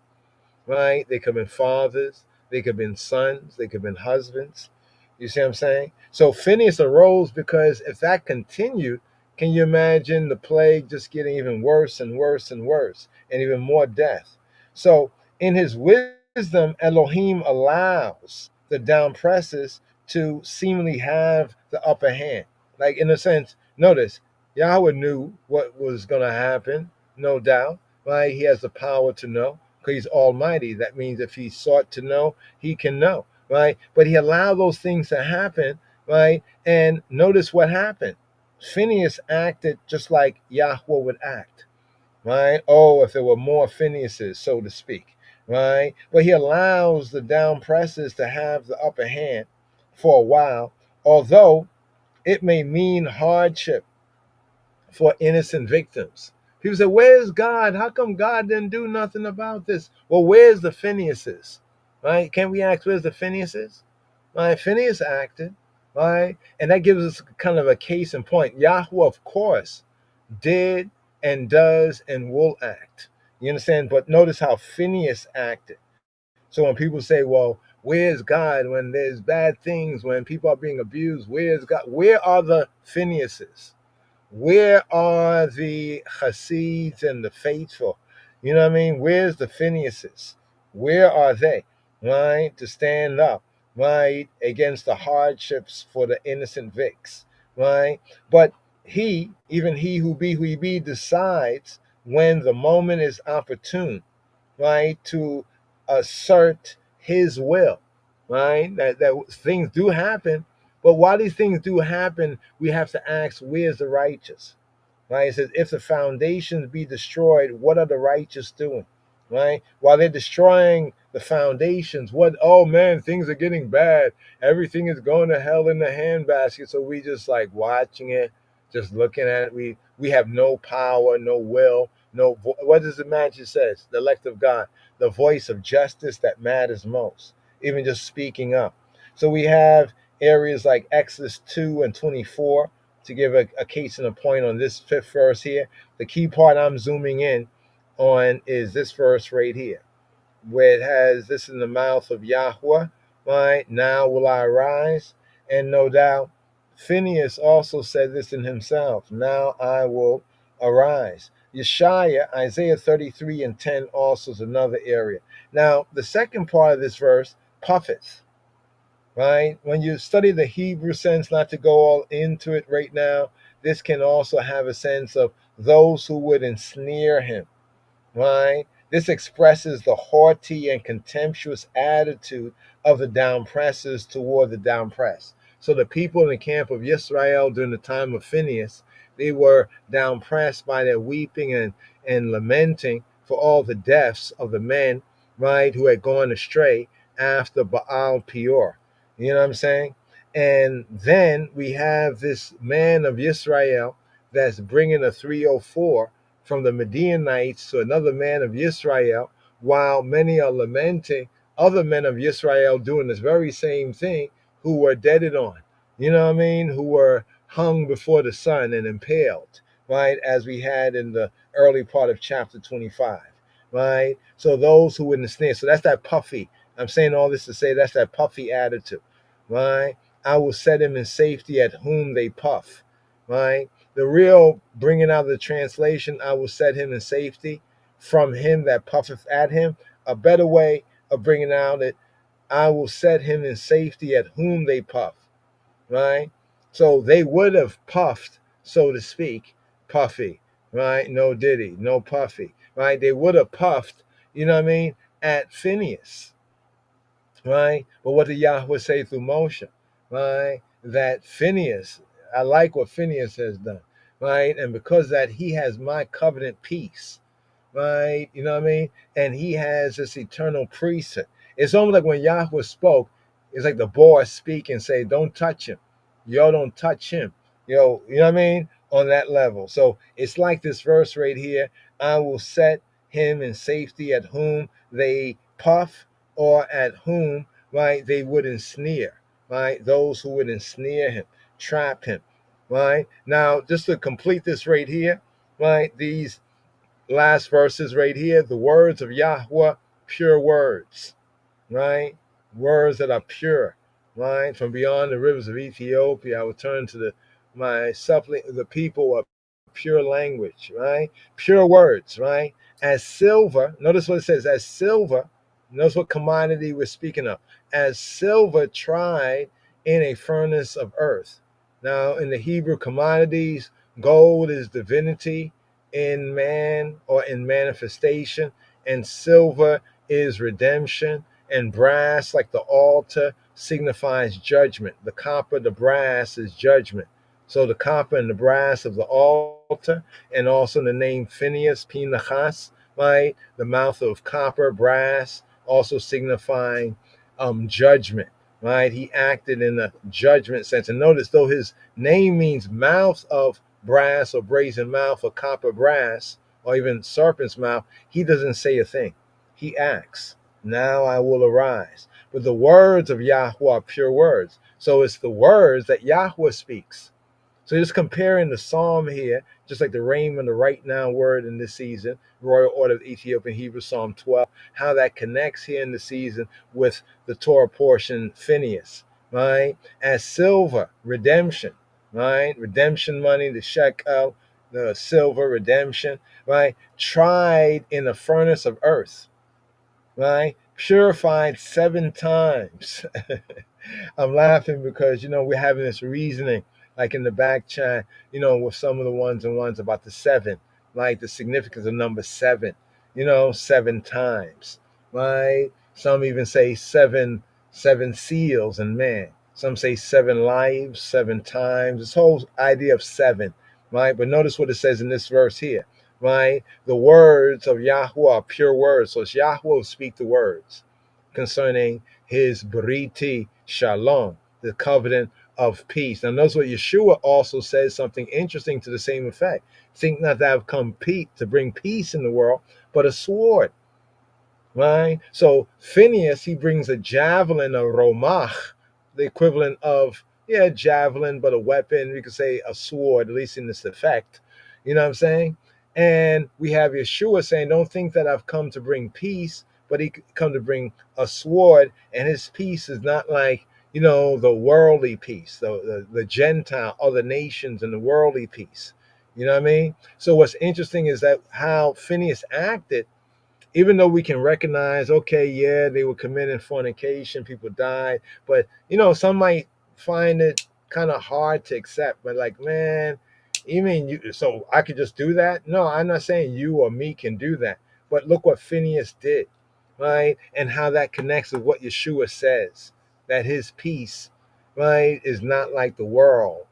right? They could have been fathers. They could have been sons. They could have been husbands. You see what I'm saying? So Phinehas arose because if that continued, can you imagine the plague just getting even worse and worse and worse, and even more death? So in his wisdom, Elohim allows the downpresses to seemingly have the upper hand. Like in a sense, notice, Yahweh knew what was going to happen, no doubt, right? He has the power to know because he's almighty. That means if he sought to know, he can know, right? But he allowed those things to happen, right? And notice what happened. Phinehas acted just like Yahweh would act, right? Oh, if there were more Phineases, so to speak, right? But he allows the downpresses to have the upper hand for a while, although it may mean hardship for innocent victims. People say, where's God? How come God didn't do nothing about this? Well, where's the Phineases? Right? Can't we ask where's the Phineases? Right? Phinehas acted, right? And that gives us kind of a case in point. Yahweh, of course, did and does and will act. You understand? But notice how Phinehas acted. So when people say, well, where's God when there's bad things, when people are being abused, where's God? Where are the Phineases? Where are the Hasids and the faithful? You know what I mean? Where's the Phineases? Where are they? Right? To stand up, right? Against the hardships for the innocent Vicks, right? But even he who be, decides when the moment is opportune, right? To assert his will, right? That things do happen, but while these things do happen, we have to ask, where's the righteous? Right? It says, if the foundations be destroyed, what are the righteous doing? Right? While they're destroying the foundations, oh man, things are getting bad. Everything is going to hell in the handbasket. So we just like watching it, just looking at it. We have no power, no will, what does the magic says? The elect of God, the voice of justice that matters most, even just speaking up. So we have areas like Exodus 2 and 24 to give a case in a point on this 5th verse here. The key part I'm zooming in on is this verse right here, where it has this in the mouth of Yahweh, right? Now will I arise. And no doubt, Phinehas also said this in himself, now I will arise. Yeshaya, Isaiah 33 and 10 also is another area. Now, the second part of this verse, puffeth, right? When you study the Hebrew sense, not to go all into it right now, this can also have a sense of those who would ensnare him, right? This expresses the haughty and contemptuous attitude of the downpressers toward the downpressed. So the people in the camp of Israel during the time of Phinehas, they were downpressed by their weeping and lamenting for all the deaths of the men, right, who had gone astray after Baal Peor. You know what I'm saying? And then we have this man of Israel that's bringing a 304 from the Midianites to another man of Israel, while many are lamenting other men of Israel doing this very same thing who were deaded on, you know what I mean, who were hung before the sun and impaled, right, as we had in the early part of chapter 25, right? So those who would ensnare, so that's that puffy, I'm saying all this to say that's that puffy attitude, right? I will set him in safety at whom they puff, right? The real bringing out of the translation, I will set him in safety from him that puffeth at him. A better way of bringing out it, I will set him in safety at whom they puff, right? So they would have puffed, so to speak, puffy, right? No diddy, no puffy, right? They would have puffed, you know what I mean, at Phinehas, right? But what did Yahweh say through Moshe, right? That Phinehas, I like what Phinehas has done, right? And because that he has my covenant peace, right? You know what I mean? And he has this eternal priesthood. It's almost like when Yahweh spoke, it's like the boss speak and say, don't touch him. Yo, don't touch him. Yo, you know what I mean? On that level. So it's like this verse right here. I will set him in safety at whom they puff, or at whom, right, they would ensnare, right? Those who would ensnare him, trap him, right? Now, just to complete this right here, right, these last verses right here, the words of Yahweh, pure words, right? Words that are pure, right? From beyond the rivers of Ethiopia, I will turn to the people of pure language, right? Pure words, right? As silver, notice what it says, as silver, notice what commodity we're speaking of, as silver tried in a furnace of earth. Now, in the Hebrew commodities, gold is divinity in man or in manifestation, and silver is redemption, and brass, like the altar, signifies judgment. The copper, the brass is judgment. So the copper and the brass of the altar, and also the name Phinehas, Phinhas, right? The mouth of copper, brass, also signifying judgment, right? He acted in a judgment sense. And notice, though his name means mouth of brass or brazen mouth or copper brass or even serpent's mouth, he doesn't say a thing. He acts. Now I will arise. But the words of Yahweh are pure words. So it's the words that Yahweh speaks. So just comparing the psalm here, just like the Raymond, the right now word in this season, Royal Order of Ethiopian Hebrew, Psalm 12, how that connects here in the season with the Torah portion, Phinehas, right? As silver, redemption, right? Redemption money, the shekel, the silver, redemption, right? Tried in the furnace of earth, right? Purified 7 times. I'm laughing because, we're having this reasoning, like in the back chat, with some of the ones about the 7, like the significance of number 7, 7 times, right? Some even say seven seals in man. Some say 7 lives, 7 times. This whole idea of 7, right? But notice what it says in this verse here, right? The words of Yahweh are pure words. So it's Yahweh who speak the words concerning his Briti Shalom, the covenant of peace. Now notice what Yeshua also says, something interesting to the same effect. Think not that I've come to bring peace in the world, but a sword. Right? So Phinehas, he brings a javelin, a romach, the equivalent of, javelin, but a weapon. We could say a sword, at least in this effect. You know what I'm saying? And we have Yeshua saying, don't think that I've come to bring peace, but he come to bring a sword. And his peace is not like, the worldly peace, the Gentile, other nations, and the worldly peace. You know what I mean? So what's interesting is that how Phinehas acted, even though we can recognize, okay, yeah, they were committing fornication, people died, but some might find it kind of hard to accept. But like, man, you mean you? So I could just do that? No, I'm not saying you or me can do that. But look what Phinehas did, right? And how that connects with what Yeshua says, that his peace, right, is not like the world.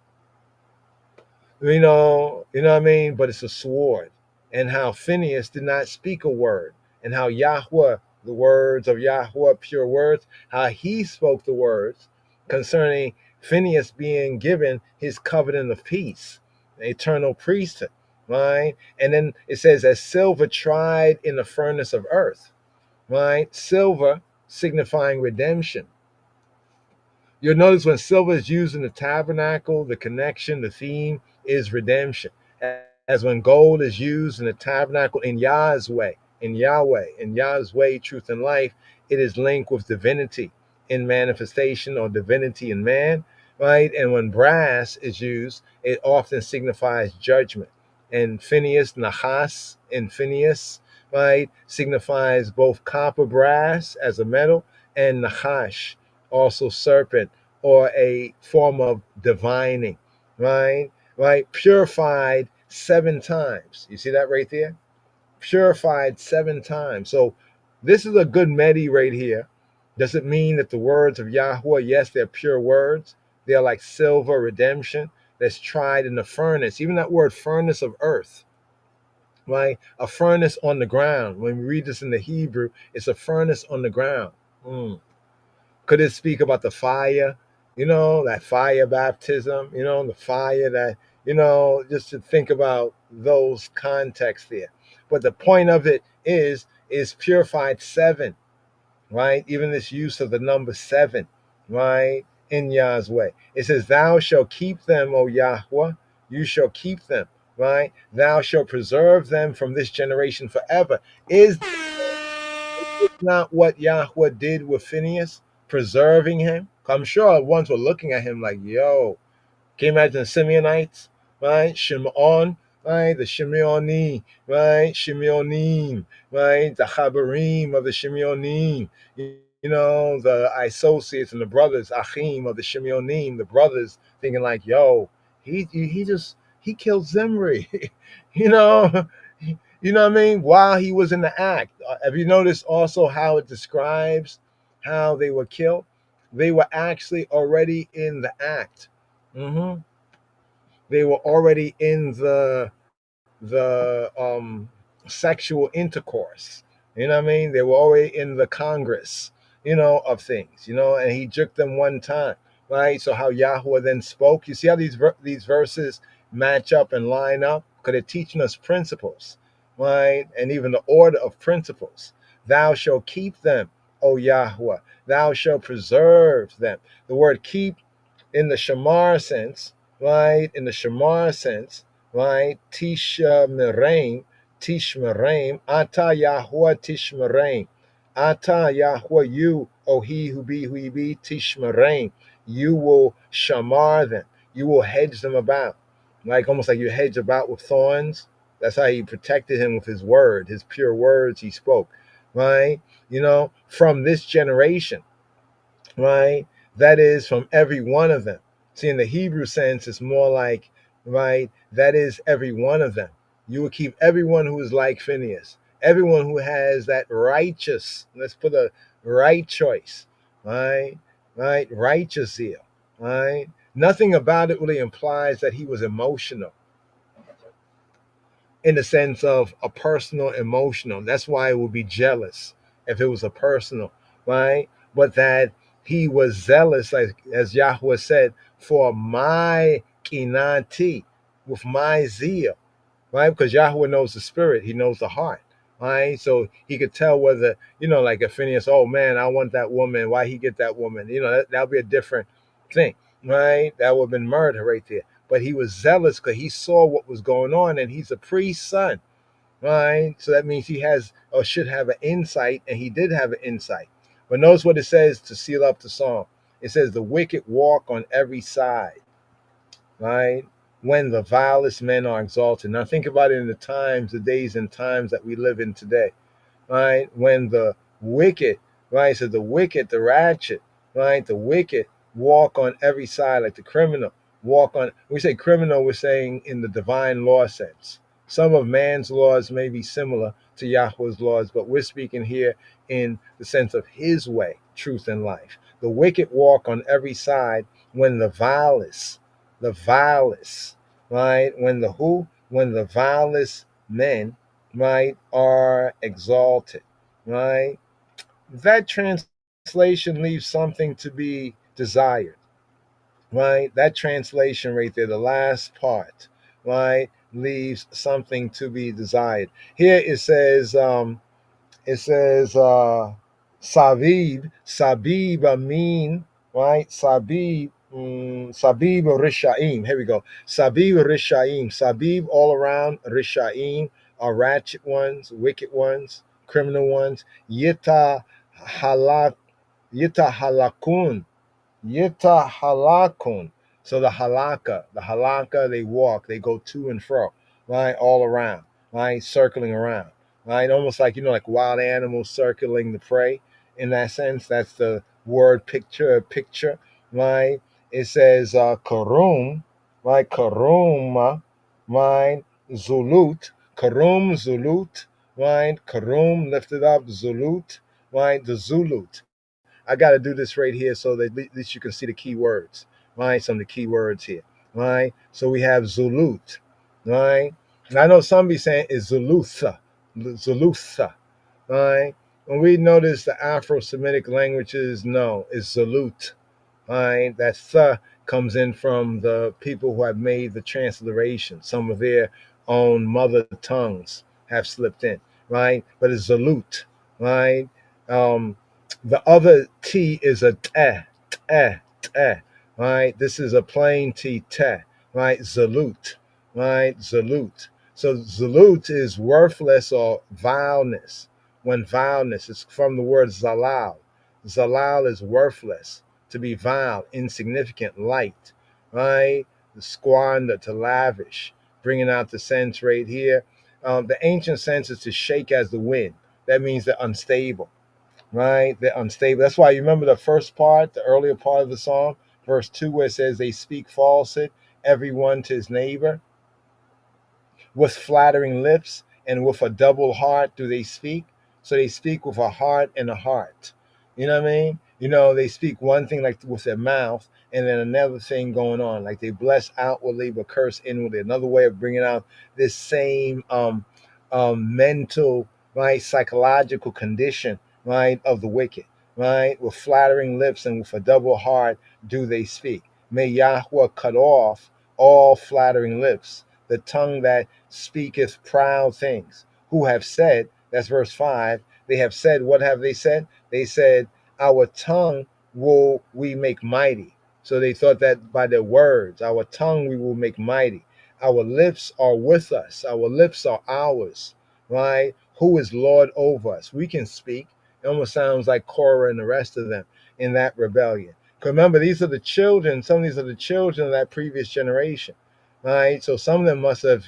What I mean? But it's a sword. And how Phinehas did not speak a word. And how Yahweh, the words of Yahweh, pure words, how he spoke the words concerning Phinehas being given his covenant of peace, eternal priesthood, right? And then it says, as silver tried in the furnace of earth, right? Silver signifying redemption. You'll notice when silver is used in the tabernacle, the connection, the theme is redemption. As when gold is used in the tabernacle in Yah's way, in Yahweh, in Yah's way, truth and life, it is linked with divinity in manifestation or divinity in man, right? And when brass is used, it often signifies judgment. And Phinehas, Nahas in Phinehas, right, signifies both copper brass as a metal and Nahash, also serpent, or a form of divining, right? Right? Purified 7 times. You see that right there? Purified 7 times. So this is a good medi right here. Does it mean that the words of Yahweh, yes, they're pure words? They're like silver redemption that's tried in the furnace. Even that word furnace of earth, right? A furnace on the ground. When we read this in the Hebrew, it's a furnace on the ground. Could it speak about the fire, that fire baptism, the fire that, just to think about those contexts there. But the point of it is purified 7, right? Even this use of the number 7, right? In Yah's way. It says, thou shalt keep them, O Yahweh, you shall keep them, right? Thou shalt preserve them from this generation forever. Is not what Yahweh did with Phinehas, preserving him? I'm sure ones were looking at him like, yo, can you imagine the Simeonites, right? Shimon, right? The Shimeoni, right? Shimeonim, right? The Chabarim of the Shimeonim, the associates and the brothers, Achim of the Shimeonim, the brothers thinking like, yo, he killed Zimri, you know? You know what I mean? While he was in the act. Have you noticed also how it describes how they were killed? They were actually already in the act. They were already in the sexual intercourse. You know what I mean? They were already in the Congress, of things, and he jerked them one time, right? So how Yahweh then spoke. You see how these verses match up and line up? Because they're teaching us principles, right? And even the order of principles. Thou shalt keep them, O Yahweh. Thou shalt preserve them. The word keep in the shamar sense, right? In the shamar sense, right? Tishmeraim, Ata Yahweh Tishmeraim. Ata Yahweh, you, O he who be, Tishmeraim. You will shamar them. You will hedge them about. Like almost like you hedge about with thorns. That's how he protected him with his word, his pure words he spoke, right? From this generation, right? That is from every one of them. See, in the Hebrew sense, it's more like, right? That is every one of them. You will keep everyone who is like Phinehas, Everyone who has that righteous, let's put a right choice, right? Right? Righteous zeal, right? Nothing about it really implies that he was emotional in the sense of a personal emotional. That's why it would be jealous if it was a personal, right? But that he was zealous, like as Yahweh said, for my kinati, with my zeal, right? Because Yahweh knows the spirit, he knows the heart, right? So he could tell whether, like if Phinehas, oh man, I want that woman, why he get that woman? That'll be a different thing, right? That would have been murder right there. But he was zealous because he saw what was going on, and he's a priest's son, right? So that means he has or should have an insight, and he did have an insight. But notice what it says to seal up the song. It says, the wicked walk on every side, right? When the vilest men are exalted. Now think about it in the days and times that we live in today, right? When the wicked, right? So the wicked, the ratchet, right? The wicked walk on every side, like the criminal walk on. We say criminal, we're saying in the divine law sense. Some of man's laws may be similar to Yahweh's laws, but we're speaking here in the sense of his way, truth, and life. The wicked walk on every side when the vilest, right? When the vilest men, right, are exalted, right? That translation leaves something to be desired, right? That translation right there, the last part, right, leaves something to be desired. Here it says, Sabib Amin, right? Sabib Rishaim. Here we go. Sabib Rishaim. Sabib all around. Rishaim are ratchet ones, wicked ones, criminal ones. Halakun. Yita halakun. So the halaka, they walk, they go to and fro, right? All around, right? Circling around, right? Almost like, like wild animals circling the prey. In that sense, that's the word picture, right? It says karum, right? Karuma, right? Zulut, karum, zulut, right? Karum, lifted up, zulut, right? The zulut. I got to do this right here so that at least you can see the key words, right? Some of the key words here, right? So we have Zulut, right? And I know some be saying is Zulutha, right? When we notice the Afro-Semitic languages, no, it's Zulut, right? That th comes in from the people who have made the transliteration. Some of their own mother tongues have slipped in, right? But it's Zulut, right? The other T is a te, right? This is a plain T, te, right? Zalut, right? Zalut. So zalut is worthless or vileness. When vileness is from the word zalal. Zalal is worthless, to be vile, insignificant, light, right? To squander, to lavish, bringing out the sense right here. The ancient sense is to shake as the wind. That means they're unstable, right? They're unstable. That's why you remember the first part, the earlier part of the song, verse 2, where it says they speak falsehood, everyone to his neighbor. With flattering lips and with a double heart do they speak. So they speak with a heart and a heart. You know what I mean? They speak one thing like with their mouth and then another thing going on. Like they bless outwardly but curse inwardly. Another way of bringing out this same mental, right, psychological condition, right, of the wicked, right? With flattering lips and with a double heart do they speak. May Yahweh cut off all flattering lips, the tongue that speaketh proud things, who have said, that's verse 5, they have said, what have they said? They said, our tongue will we make mighty. So they thought that by their words, our tongue we will make mighty. Our lips are with us. Our lips are ours, right? Who is Lord over us? We can speak. It almost sounds like Korah and the rest of them in that rebellion. Remember, these are the children, some of these are the children of that previous generation, right? So some of them must have,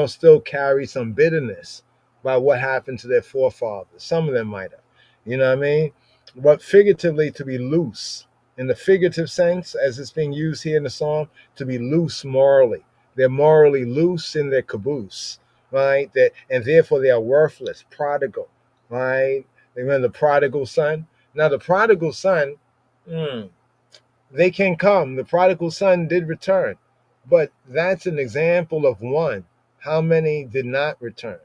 still carry some bitterness about what happened to their forefathers. Some of them might have, you know what I mean? But figuratively, to be loose, in the figurative sense, as it's being used here in the psalm, to be loose morally. They're morally loose in their caboose, right? That and therefore they are worthless, prodigal, right? Remember the prodigal son? Now the prodigal son, they can come. The prodigal son did return, but that's an example of one. How many did not return?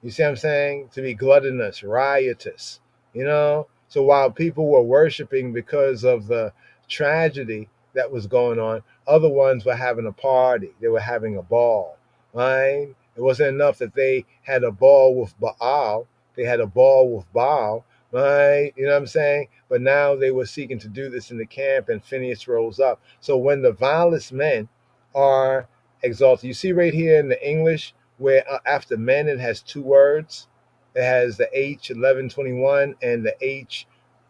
You see what I'm saying? To be gluttonous, riotous, you know? So while people were worshiping because of the tragedy that was going on, other ones were having a party. They were having a ball, right? It wasn't enough that they had a ball with Baal. They had a ball with Baal, right? You know what I'm saying? But now they were seeking to do this in the camp, and Phinehas rose up. So when the vilest men are exalted, you see right here in the English, where after men it has two words. It has the H1121 and the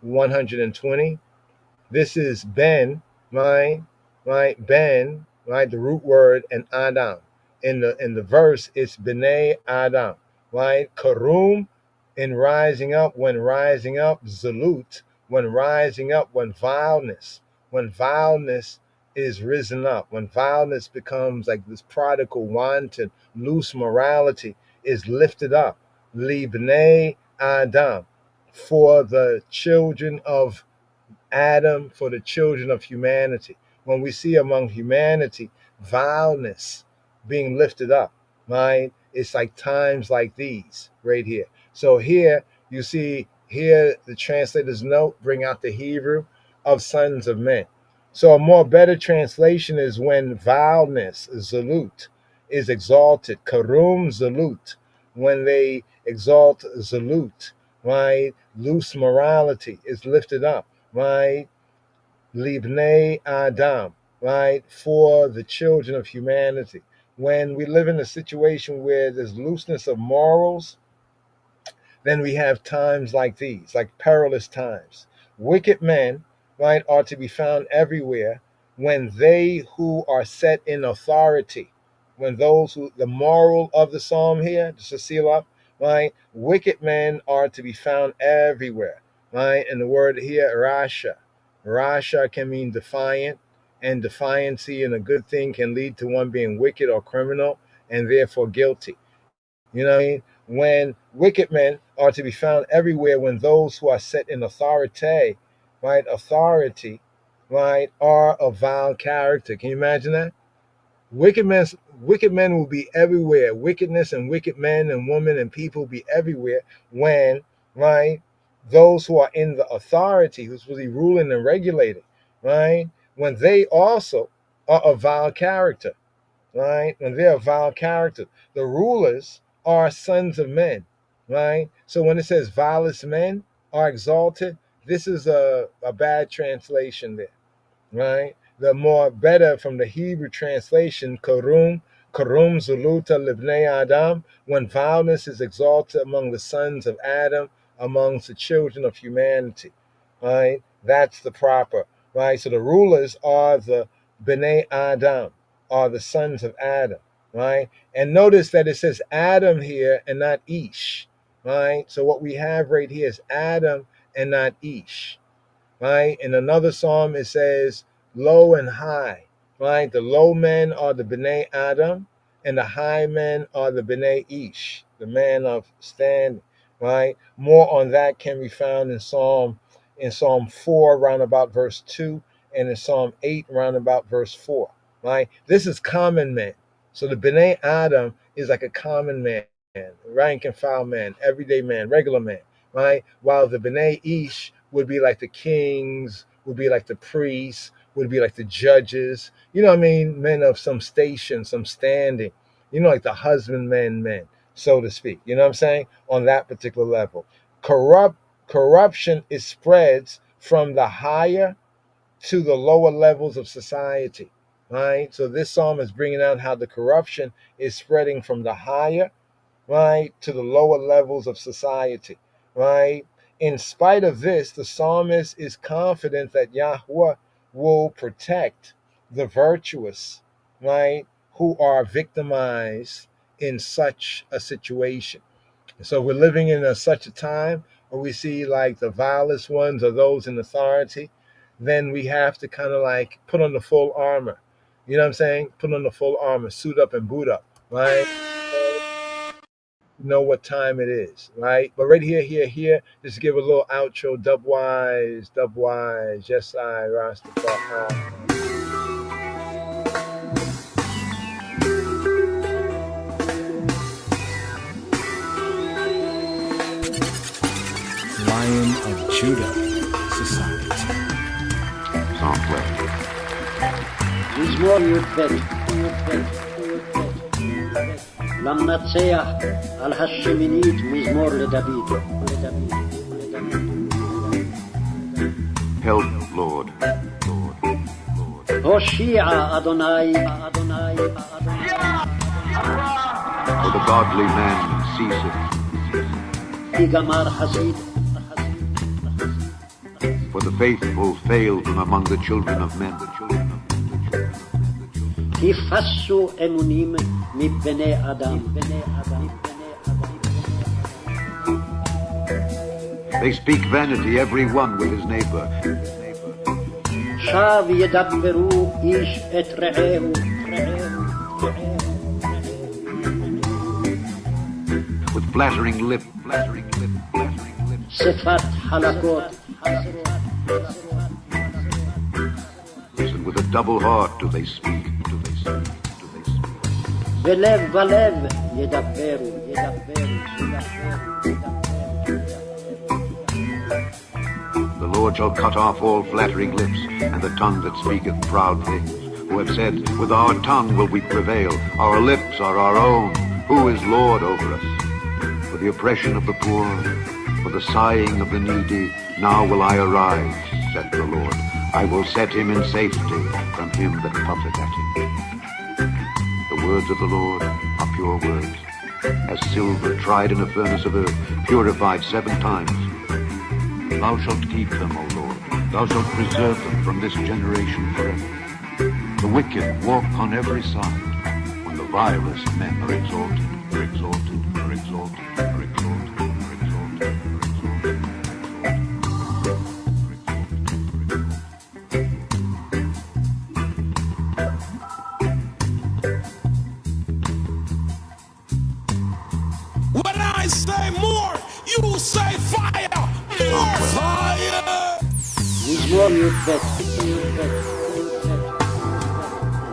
H120. This is Ben, right? Right? Ben, right? The root word, and Adam. In the verse, it's B'nai Adam, right? Karum, in rising up, when rising up, Zalut, when rising up, when vileness is risen up, when vileness becomes like this prodigal, wanton, loose morality is lifted up. Libnei Adam, for the children of Adam, for the children of humanity. When we see among humanity vileness being lifted up, right? It's like times like these right here. So here you see, here the translators note, bring out the Hebrew of sons of men. So a more better translation is when vileness, zalut, is exalted. Karum zalut, when they exalt zalut, right? Loose morality is lifted up, right? Libnei Adam, right? For the children of humanity. When we live in a situation where there's looseness of morals, then we have times like these, like perilous times. Wicked men, right, are to be found everywhere when they who are set in authority, when those who, the moral of the psalm here, just to seal up, right, wicked men are to be found everywhere, right? And the word here, Rasha. Rasha can mean defiant, and defiancy in a good thing can lead to one being wicked or criminal and therefore guilty. You know what I mean? When wicked men are to be found everywhere, when those who are set in authority, right, are of vile character. Can you imagine that? Wicked men will be everywhere. Wickedness and wicked men and women and people will be everywhere when, right, those who are in the authority, who's really ruling and regulating, right, when they also are of vile character, right? When they're of vile character. The rulers are sons of men, right? So when it says vilest men are exalted, this is a bad translation there, right? The more better from the Hebrew translation, karum zuluta libnei Adam, when vileness is exalted among the sons of Adam, amongst the children of humanity, right? That's the proper, right? So the rulers are the B'nai Adam, are the sons of Adam, right? And notice that it says Adam here and not Ish, right? So what we have right here is Adam and not Ish, right? In another psalm, it says low and high, right? The low men are the B'nai Adam, and the high men are the B'nai Ish, the man of standing, right? More on that can be found in Psalm 4, round about verse 2, and in Psalm 8, round about verse 4, right? This is common man. So the B'nai Adam is like a common man, rank and file man, everyday man, regular man, right? While the B'nai Ish would be like the kings, would be like the priests, would be like the judges, you know what I mean? Men of some station, some standing, you know, like the husbandmen men, so to speak. You know what I'm saying? On that particular level. Corruption is spreads from the higher to the lower levels of society, right? So this psalm is bringing out how the corruption is spreading from the higher, right, to the lower levels of society, right? In spite of this, the psalmist is confident that Yahweh will protect the virtuous, right, who are victimized in such a situation. So we're living in such a time where we see like the vilest ones or those in authority, then we have to kind of like put on the full armor. You know what I'm saying? Put on the full armor, suit up and boot up, right? know what time it is, right? But right here, just give a little outro, dubwise, yes, I, Rastafari. Lion of Judah Society. מזמור י"ב למנצח על השמינית מזמור לדוד. Help, Lord. הושיע אדוני. For the godly man ceaseth. יגמר חסיד. For the faithful fail from among the children of men. יפסו אמונים מבני אדם. They speak vanity, every one with his neighbor. שב ידברו איש את רעהו. With flattering lip. שפת חלקות. And with a double heart do they speak. בלב ולב ידברו. The Lord shall cut off all flattering lips, and the tongue that speaketh proud things, who have said, with our tongue will we prevail, our lips are our own, who is Lord over us? For the oppression of the poor, for the sighing of the needy, now will I arise, saith the Lord. I will set him in safety from him that puffeth at him. The words of the Lord are pure words, as silver tried in a furnace of earth, purified 7 times. Thou shalt keep them, O Lord. Thou shalt preserve them from this generation forever. The wicked walk on every side, when the vilest men are exalted, are exalted, are exalted, are exalted, are exalted, are exalted. When I say more, you say fire. More fire. מזמור י"ב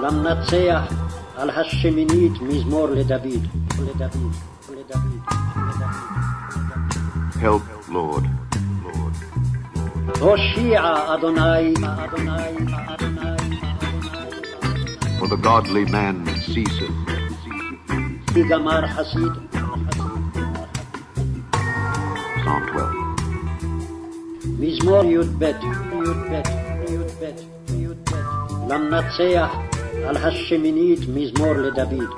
למנצח על השמינית מזמור לדוד. Help, Lord. הושיע אדוני. For the godly man ceaseth. יגמר חסיד. Psalm 12. מזמור י"ב למנצח על השמינית מזמור לדוד.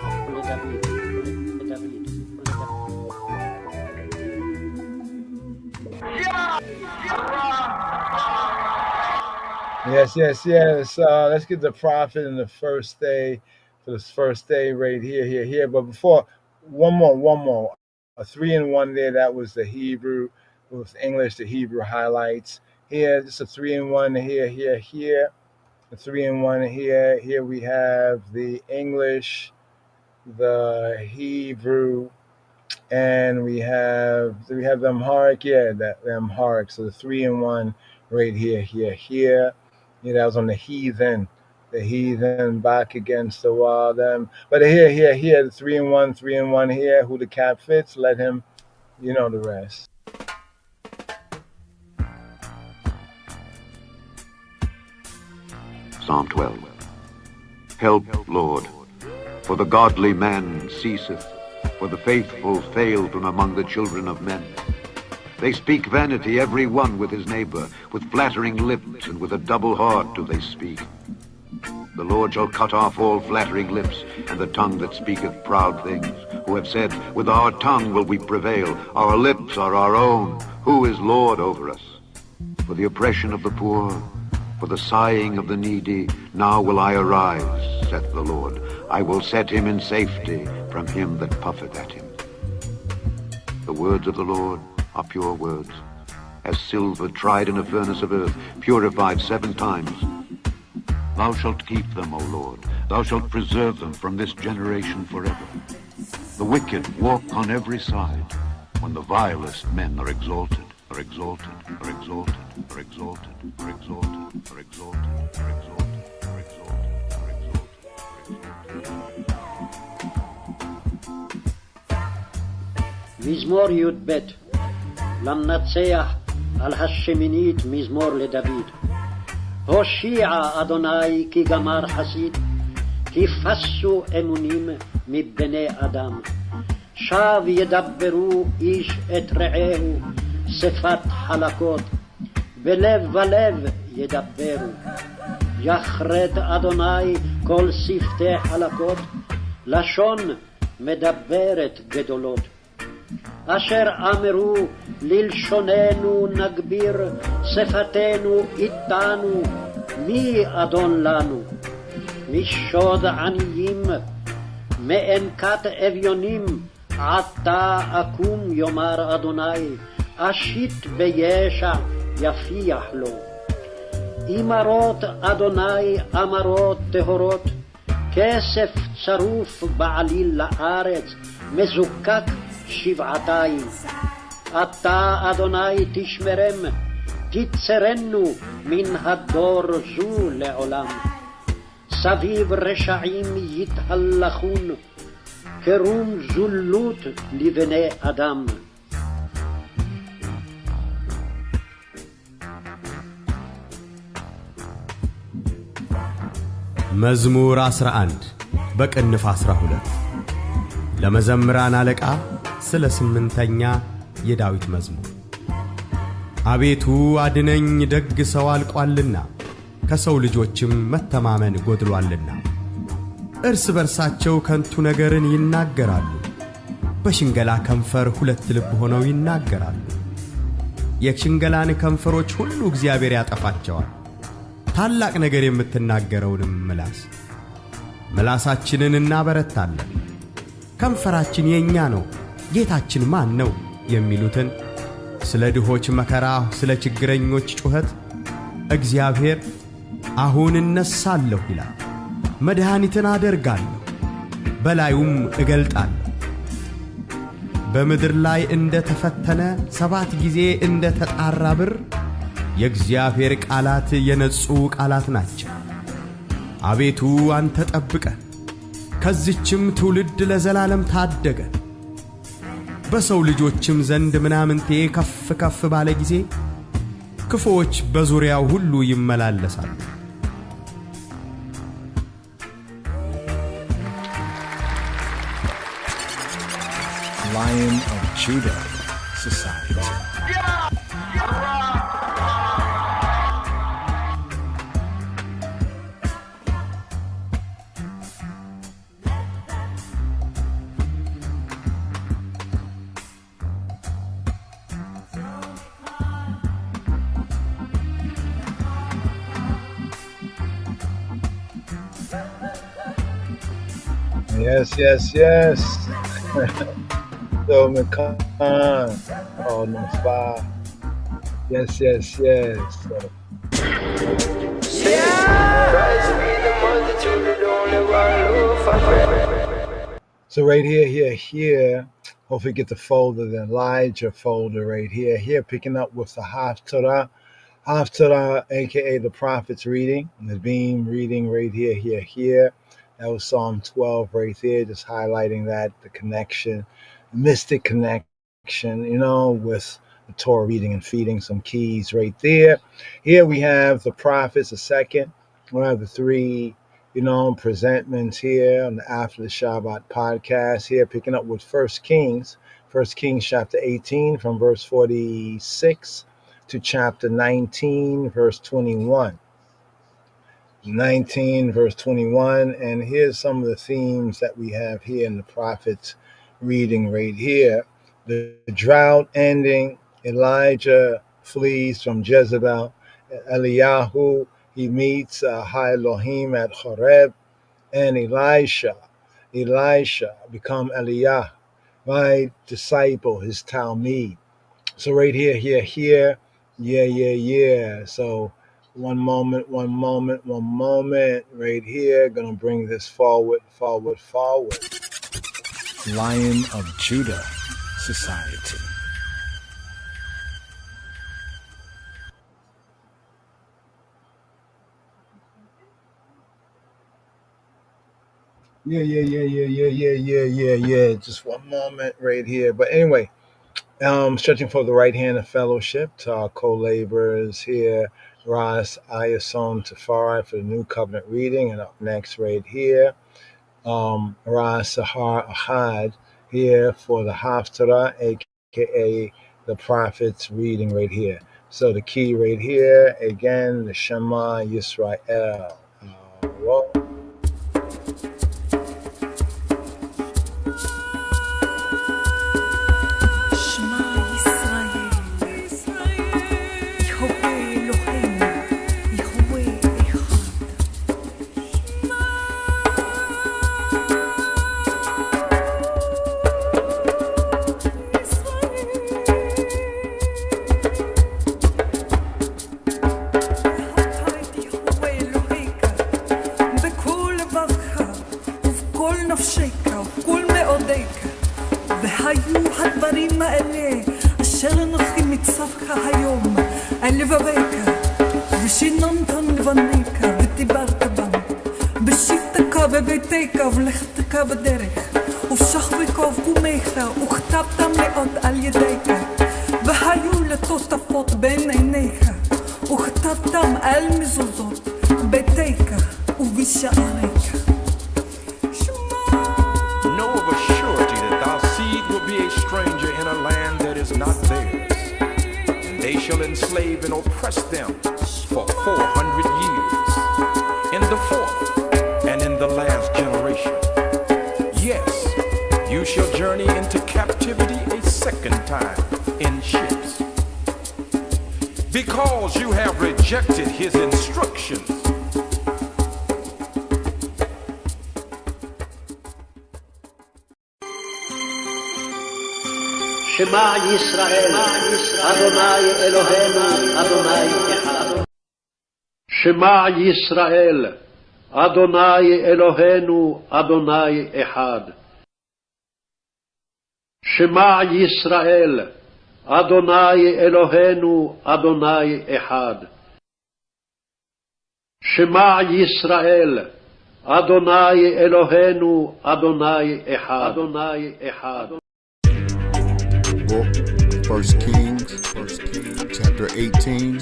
Yes. Let's get the prophet in the first day, for this first day right here. But before, one more. A 3-in-1 there. That was the Hebrew. With English, the Hebrew highlights. Here, just a 3-in-1 here. The 3-in-1 here. Here we have the English, the Hebrew, and we have the Amharic. Yeah, the Amharic. So the 3-in-1 right here. Yeah, that was on the heathen back against the wall. But here, the 3-in-1 here. Who the cap fits, let him, you know the rest. Psalm 12. Help, Lord, for the godly man ceaseth, for the faithful fail from among the children of men. They speak vanity, every one with his neighbor, with flattering lips, and with a double heart do they speak. The Lord shall cut off all flattering lips, and the tongue that speaketh proud things, who have said, with our tongue will we prevail, our lips are our own, who is Lord over us? For the oppression of the poor, for the sighing of the needy, now will I arise, saith the Lord. I will set him in safety from him that puffeth at him. The words of the Lord are pure words, as silver tried in a furnace of earth, purified 7 times. Thou shalt keep them, O Lord. Thou shalt preserve them from this generation forever. The wicked walk on every side when the vilest men are exalted, are exalted, are exalted, are exalted, are exalted, are exalted, are exalted, are exalted, are exalted. מזמור י"ב למנצח על השמינית מזמור לדוד. הושיע אדוני כי גמר חסיד, הפסו אמונים מבני אדם. שב ידברו איש את רעהו שפת חלקות, בלב ולב ידברו. יחרד אדוני כל שפתי חלקות, לשון מדברת גדולות. אשר אמרו ללשוננו נגביר, שפתנו איתנו, מי אדון לנו? משוד עניים, מאנקת אביונים, עתה אקום יאמר אדוני, אשית בישע יפיח לו. אמרות אדוני אמרות טהורות, כסף צרוף בעליל לארץ, מזוקק שבעתיים. אתה אדוני תשמרם, תצרנו מן הדור זו לעולם. סביב רשעים יתהלכון, כרום זולות לבני אדם. መዝሙር 11 በቅንፍ 12 ለመዘምራን አለቃ ስለ 8ኛ የዳዊት መዝሙር። አቤቱ አድነኝ፣ ደግ ሰው አልቋልና ከሰው ልጆችም መተማመን ጎድሏልና። እርስ በርሳቸው ከንቱ ነገርን ይናገራሉ፣ በሽንገላ ከንፈር ሁለት ልብ ሆነው ይናገራሉ። የሽንገላን ከንፈሮች ሁሉ እግዚአብሔር ያጠፋቸዋል፣ ታላቅ ነገር የምትናገረውንም ምላሳችንን እናበረታለን። ከንፈራችን የኛ ነው፣ ጌታችን ማን ነው የሚሉትን ስለ ድሆች መከራ፣ ስለ ችግረኞች ጩኸት እግዚአብሔር አሁን እነሳለሁ ይላል። መድኃኒትን አደርጋለሁ፣ በላዩም እገልጣለሁ። በምድር ላይ እንደ ተፈተነ 7 ጊዜ እንደ ተጣራ ብር የእግዚአብሔር ቃላት የነጹ ቃላት ናቸው። አቤቱ አንተ ጠብቀን፣ ከዚህችም ትውልድ ለዘላለም ታደገን። በሰው ልጆችም ዘንድ ምናምንቴ ከፍ ከፍ ባለ ጊዜ ክፉዎች በዙሪያው ሁሉ ይመላለሳሉ። Lion of Judah Society. Yes. So McCon, oh no fire. Yes. So right here. Hopefully get the folder, the Elijah folder right here. Picking up with the Haftarah, aka the prophet's reading, the beam reading right here. That was Psalm 12 right there, just highlighting that, the connection, mystic connection, with the Torah reading and feeding, some keys right there. Here we have the prophets, the second. We'll have the 3, presentments here on the After the Shabbat podcast here, picking up with 1 Kings chapter 18 from verse 46 to chapter 19, verse 21. 19 verse 21, and here's some of the themes that we have here in the prophet's reading right here. The drought ending, Elijah flees from Jezebel, Eliyahu, he meets High Elohim at Horeb, and Elisha become Eliah, my disciple, his Talmud. So right here, yeah. So one moment, right here. Gonna bring this forward. Lion of Judah Society. Yeah. Just one moment right here. But anyway, stretching for the right hand of fellowship to our co-laborers here, Ras Ayason Tafari for the New Covenant reading, and up next right here, Ras Sahar Ahad here for the Haftarah, aka the Prophet's reading right here. So the key right here, again, the Shema Yisrael. Well, שמע ישראל, אדוני אלוהינו, אדוני אחד. שמע ישראל, אדוני אלוהינו, אדוני אחד. שמע ישראל, אדוני אלוהינו, אדוני אחד. שמע ישראל, אדוני אלוהינו, אדוני אחד. אדוני אחד. 1 Kings, chapter 18,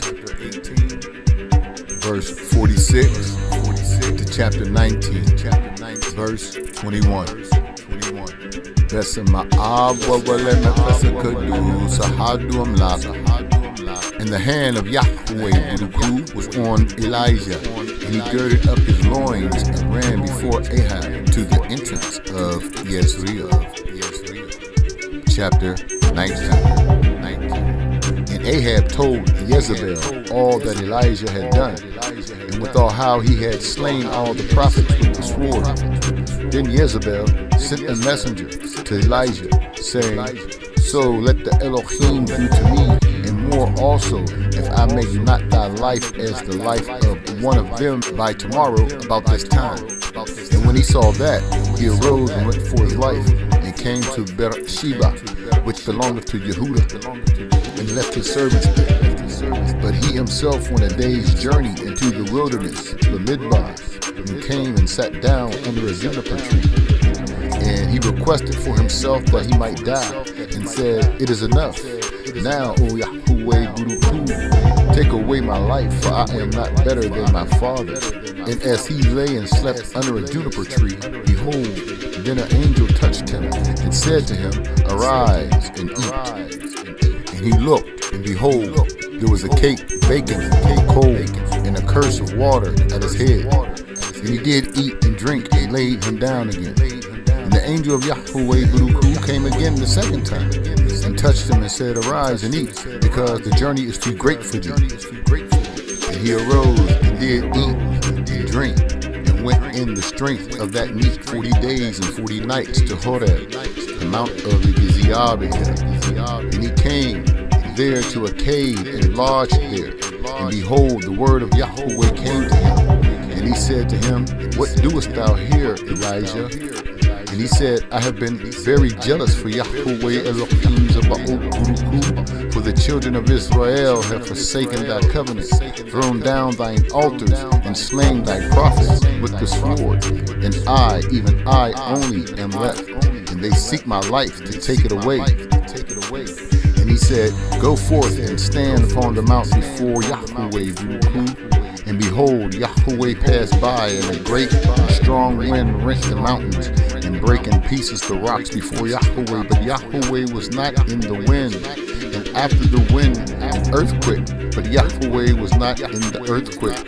verse 46 to chapter 19, verse 21. And the hand of Yahweh was on Elijah, and he girded up his loins and ran before Ahab to the entrance of Jezreel. Chapter 19. And Ahab told Jezebel all that Elijah had done, and withal how he had slain all the prophets with the sword. Then Jezebel sent a messenger to Elijah, saying, So let the Elohim do to me, and more also, if I make not thy life as the life of one of them by tomorrow about this time. And when he saw that, he arose and went for his life, and came to Beersheba, which belongeth to Yehudah, and left his servants there. But he himself went a day's journey into the wilderness, the Midbar, and came and sat down under a juniper tree. And he requested for himself that he might die, and said, It is enough. Now, O Yahweh Buruku, take away my life, for I am not better than my father. And as he lay and slept under a juniper tree, behold, then an angel touched him, and said to him, Arise and eat. And he looked, and behold, there was a cake baking, cold, and a curse of water at his head. And he did eat and drink, and laid him down again. And the angel of Yahweh Baruch came again the second time, and touched him and said, Arise and eat, because the journey is too great for thee. And he arose and did eat and drink, and went in the strength of that meat 40 days and 40 nights to Horeb, the mount of the Giziabah. And he came there to a cave and lodged there. And behold, the word of Yahweh came to him. And he said to him, What doest thou here, Elijah? And he said, I have been very jealous for Yahweh Elohim Zebaoth Baruch, for the children of Israel have forsaken thy covenant, thrown down thine altars, and slain thy prophets with the sword. And I, even I only, am left, and they seek my life to take it away. And he said, go forth and stand upon the mount before Yahweh Baruch. And behold, Yahweh passed by, and a great strong wind rent the mountains, and brake in pieces the rocks before Yahweh. But Yahweh was not in the wind. And after the wind, an earthquake. But Yahweh was not in the earthquake.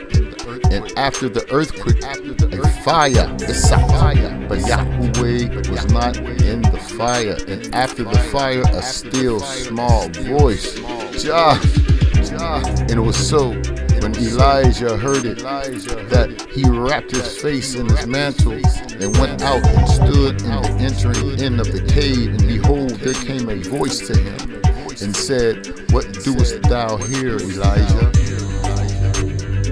And after the earthquake, a fire. It's a fire. But Yahweh was not in the fire. And after the fire, a still small voice. Jah. And it was so, when Elijah heard it, that he wrapped his face in his mantle and went out and stood in the entering in of the cave. And behold, there came a voice to him and said, what doest thou here, Elijah?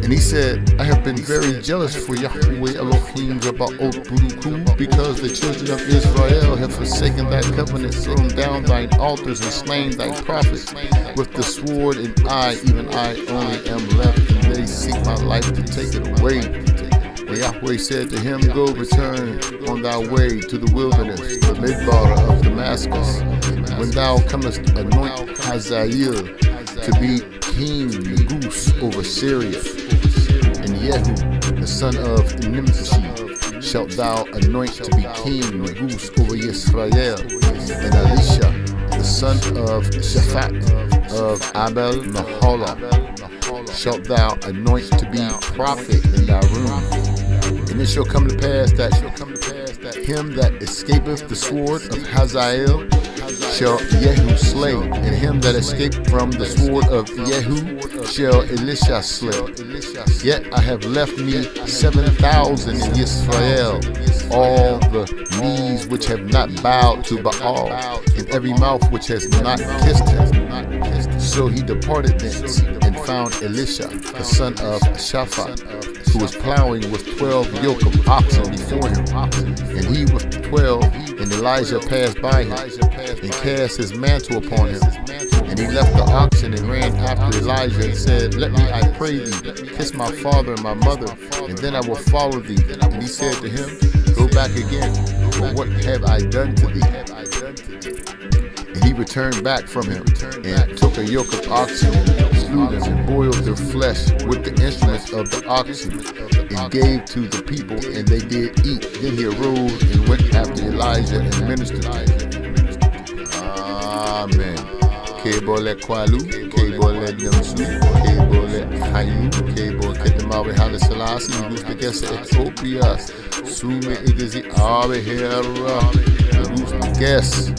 And he said, I have been very jealous for Yahweh Elohim Zebaoth Baruch, because the children of Israel have forsaken thy covenant, thrown down thine altars, and slain thy prophets with the sword, and I, even I only, am left, and they seek my life to take it away. And Yahweh said to him, go return on thy way to the wilderness, the Midbar of Damascus. And when thou comest, anoint Hazael to be king Negus over Syria. And Yehu, the son of Nimshi, shalt thou anoint to be king Negus over Yisrael. And Elisha, the son of Shaphat of Abel Maholah, shalt thou anoint to be prophet in thy room. And it shall come to pass that him that escapeth the sword of Hazael shall Yehu slay, and him that escaped from the sword of Yehu shall Elisha slay. Yet I have left me 7,000 in Israel, all the knees which have not bowed to Baal, and every mouth which has not kissed him. So he departed thence, and found Elisha, the son of Shaphat, who was plowing with 12 yoke of oxen before him. And he with 12, and Elijah passed by him, and cast his mantle upon him. And he left the oxen and ran after Elijah, and said, let me, I pray thee, kiss my father and my mother, and then I will follow thee. And he said to him, go back again, for what have I done to thee? And he returned back from him, and took a yoke of oxen, and slew them, and boiled their flesh with the instruments of the oxen, and gave to the people, and they did eat. Then he arose and went after Elijah and ministered to him. Amen. Kebole kwalu, kebole demsu, kebole hayu, kebole ketemawe hala selasi, yuste kese Ethiopia, sume igezi awe hera, yuste kese.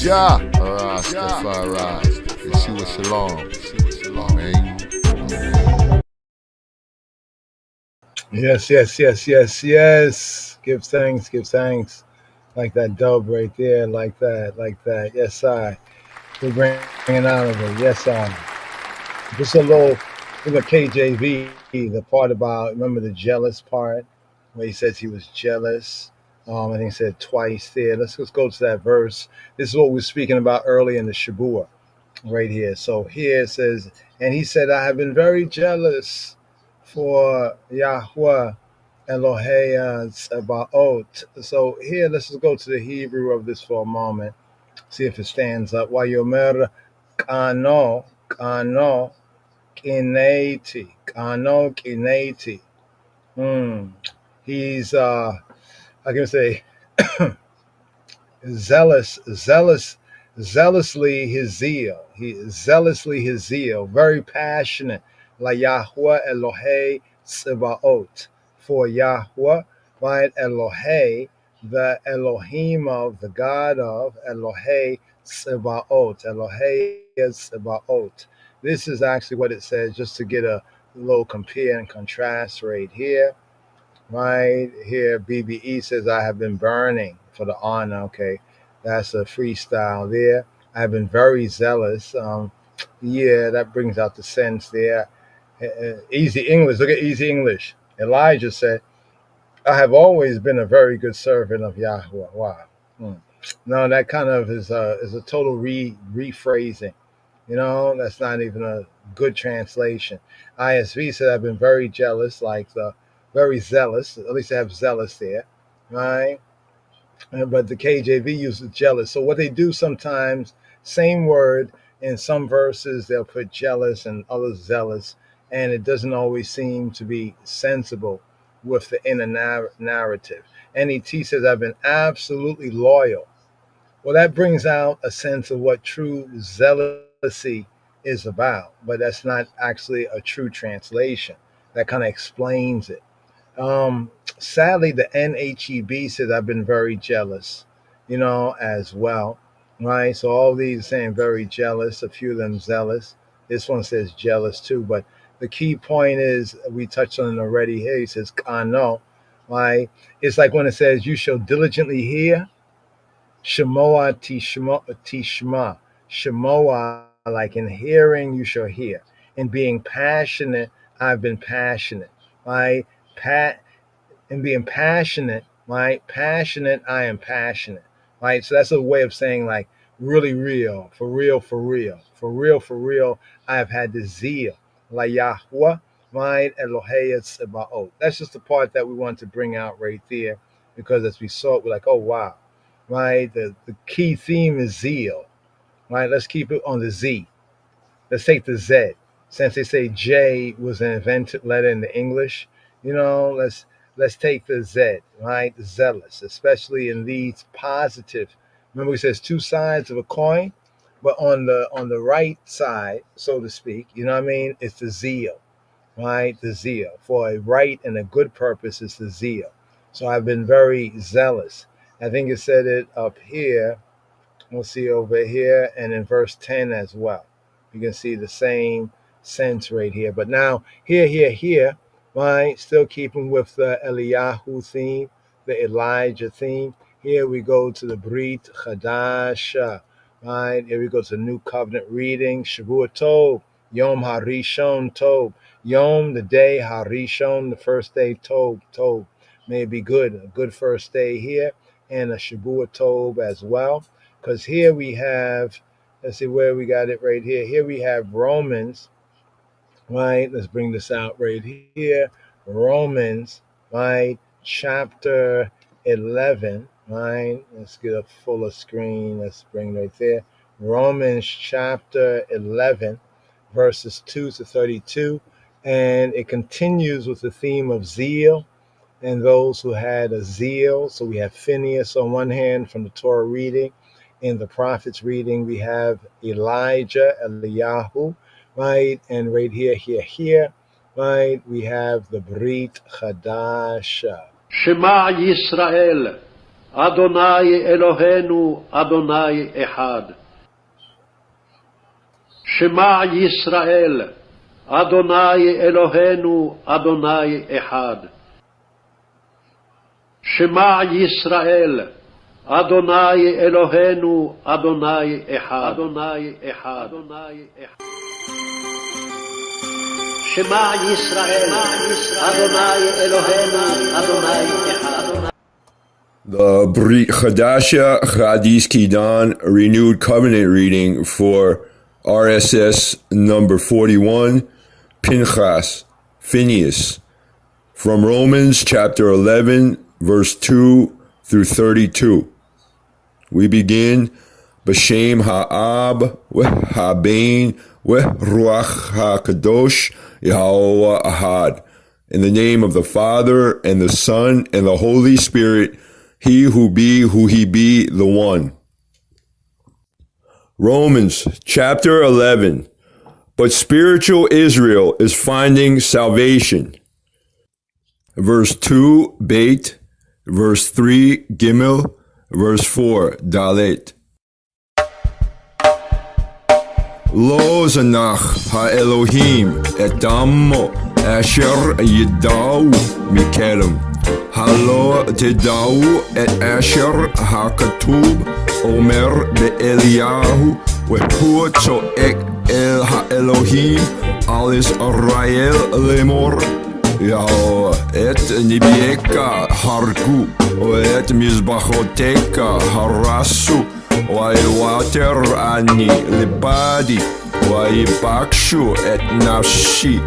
Jah Rastafari, Yeshua Shalom. Amen. Yes. Give thanks. Like that dub right there, like that. Yes, I. We're bringing out of it. Yes, I. Just a little, in the KJV, the part about, remember the jealous part, where he says he was jealous. I think he said twice there. Let's just go to that verse. This is what we were speaking about earlier in the Shabua, right here. So here it says, and he said, I have been very jealous for Yahweh Elohei Tzebaoth. So here, let's just go to the Hebrew of this for a moment. See if it stands up. Wayomer Kano Kineti. He's I can say zealously his zeal, very passionate, like Yahweh Elohei Tzebaoth, for Yahweh, right? Elohei, the Elohim of, the God of, Elohei Tzebaoth, Elohei Tzebaoth. This is actually what it says, just to get a little compare and contrast right here. Right here, BBE says, I have been burning for the honor. Okay, that's a freestyle there. I've been very zealous. Yeah, that brings out the sense there. Easy English. Look at easy English. Elijah said, I have always been a very good servant of Yahweh. Wow. No, that kind of is a total rephrasing. That's not even a good translation. ISV said I've been very jealous, like the very zealous. At least I have zealous there, right? But the KJV uses jealous. So what they do sometimes, same word, in some verses they'll put jealous and others zealous, and it doesn't always seem to be sensible with the inner narrative. NET says I've been absolutely loyal. Well, that brings out a sense of what true zealousy is about, but that's not actually a true translation. That kind of explains it. Sadly, the NHEB says I've been very jealous, as well, right? So all these are saying very jealous, a few of them zealous. This one says jealous too, but the key point is, we touched on it already here, he says kano, right? It's like when it says you shall diligently hear, Shemoa tishma. Shemoa, like in hearing, you shall hear. In being passionate, I've been passionate. Right? In being passionate, right? Passionate, I am passionate. Right? So that's a way of saying like really real, for real, for real. For real, for real, I have had this zeal. La Yahweh, right? Elohei Tzebaot. That's just the part that we want to bring out right there, because as we saw it, we're like, oh wow. Right, the key theme is zeal. Right, let's keep it on the Z. Let's take the Z. Since they say J was an invented letter in the English, let's take the Z. Right, zealous, especially in these positive. Remember, it says two sides of a coin, but on the right side, so to speak, it's the zeal. Right, the zeal for a right and a good purpose is the zeal. So I've been very zealous. I think it said it up here. We'll see over here and in verse 10 as well. You can see the same sense right here. But now here, right? Still keeping with the Eliyahu theme, the Elijah theme. Here we go to the Brit Chadasha, right? Here we go to New Covenant reading. Shavua Tov, Yom Harishon Tov. Yom, the day, Harishon, the first day, Tov. May it be good, a good first day here. And a Shavua Tov as well. Because here we have, let's see where we got it right here. Here we have Romans, right? Let's bring this out right here. Romans, right? Chapter 11, right? Let's get a fuller screen. Let's bring it right there. Romans chapter 11, verses 2 to 32. And it continues with the theme of zeal. And those who had a zeal. So we have Phinehas on one hand from the Torah reading. In the prophets reading, we have Elijah, Eliyahu, right? And right here, right? We have the Brit Chadasha. Shema Yisrael, Adonai Elohenu, Adonai Echad. Shema Yisrael, Adonai Elohenu, Adonai Echad. Shema Yisrael, Adonai Elohenu, Adonai Echad. Adonai Echad. Adonai Echad. Shema Yisrael, Adonai Elohenu, Adonai Echad. The Brit Chadasha Chadis Kidan Renewed Covenant reading for RSS number 41, Phinhas, Phinehas, from Romans chapter 11, verse 2 through 32. We begin B'Shem Ha'ab Ha'Bein Ruach HaKadosh Yahweh Ahad. In the name of the Father and the Son and the Holy Spirit, He who He be, the One. Romans chapter 11. But spiritual Israel is finding salvation. Verse 2, Beit. Verse 3, Gimel. Verse 4, Dalet. Lo zanach ha-Elohim et damo asher yidau mikerem. Halo tedau et asher ha-katub omer be'Eliyahu vehu tzoek el ha-Elohim al Israel lemor. יהוה, את נביאך הרגו, ואת מזבחותיך הרסו, ויוותר אני לבדי, ויבקשו את נפשי.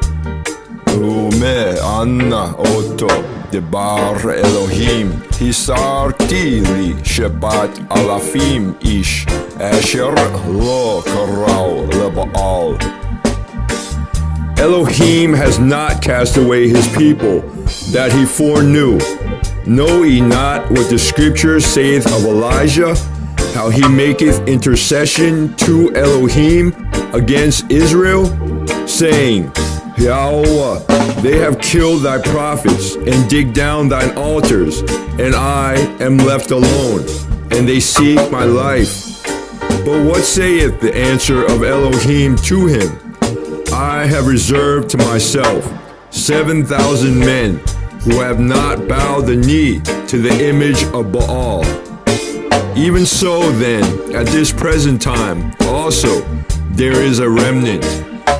ומענה אותו דבר אלוהים, הסרתי לי 7,000 איש, אשר לא קראו לבעל. Elohim has not cast away his people that he foreknew. Know ye not what the scripture saith of Elijah, how he maketh intercession to Elohim against Israel, saying, Yahweh, they have killed thy prophets and digged down thine altars, and I am left alone, and they seek my life. But what saith the answer of Elohim to him? I have reserved to myself 7,000 men who have not bowed the knee to the image of Baal. Even so then, at this present time also, there is a remnant,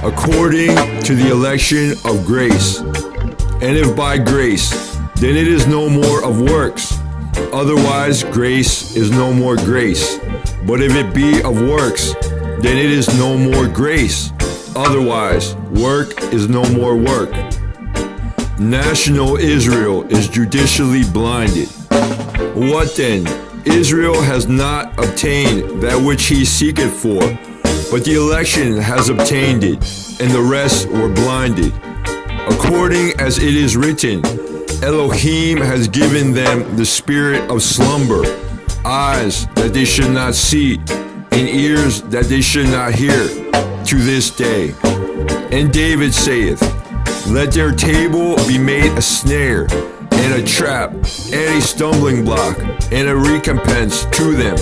according to the election of grace. And if by grace, then it is no more of works. Otherwise, grace is no more grace. But if it be of works, then it is no more grace. Otherwise, work is no more work. National Israel is judicially blinded. What then? Israel has not obtained that which he seeketh for, but the election has obtained it, and the rest were blinded. According as it is written, Elohim has given them the spirit of slumber, eyes that they should not see, and ears that they should not hear, to this day. And David saith, let their table be made a snare, and a trap, and a stumbling block, and a recompense to them.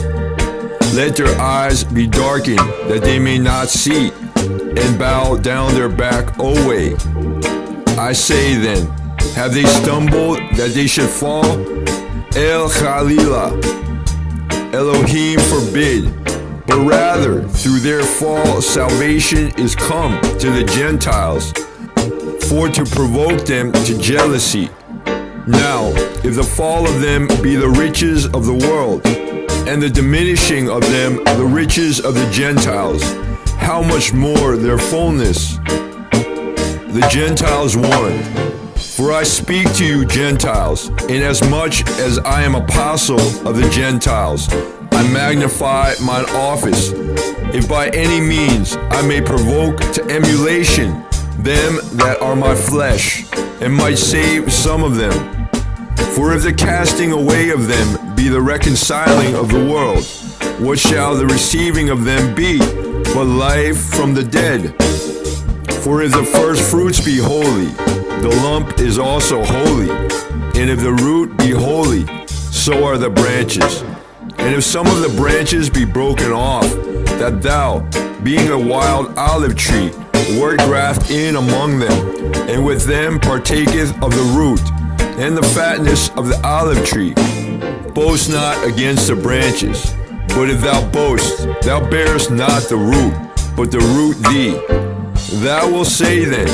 Let their eyes be darkened, that they may not see, and bow down their back away. I say then, have they stumbled that they should fall? El Chalila, Elohim forbid, but rather through their fall salvation is come to the Gentiles, for to provoke them to jealousy. Now, if the fall of them be the riches of the world, and the diminishing of them the riches of the Gentiles, how much more their fullness? The Gentiles warned, for I speak to you Gentiles, inasmuch as I am apostle of the Gentiles, I magnify mine office, if by any means I may provoke to emulation them that are my flesh, and might save some of them. For if the casting away of them be the reconciling of the world, what shall the receiving of them be but life from the dead? For if the first fruits be holy, the lump is also holy, and if the root be holy, so are the branches. And if some of the branches be broken off, that thou, being a wild olive tree, wert grafted in among them, and with them partaketh of the root, and the fatness of the olive tree, boast not against the branches. But if thou boast, thou bearest not the root, but the root thee. Thou wilt say then,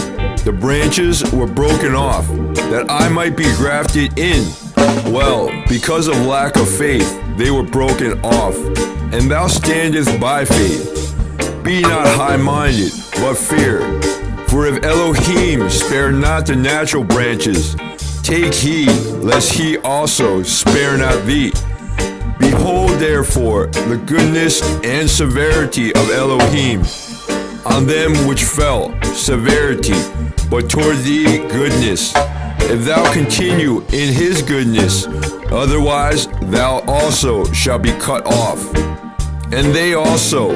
the branches were broken off, that I might be grafted in. Well, because of lack of faith, they were broken off, and thou standest by faith. Be not high-minded, but fear. For if Elohim spare not the natural branches, take heed, lest he also spare not thee. Behold therefore the goodness and severity of Elohim. On them which fell, severity, but toward thee goodness. If thou continue in his goodness, otherwise thou also shalt be cut off. And they also,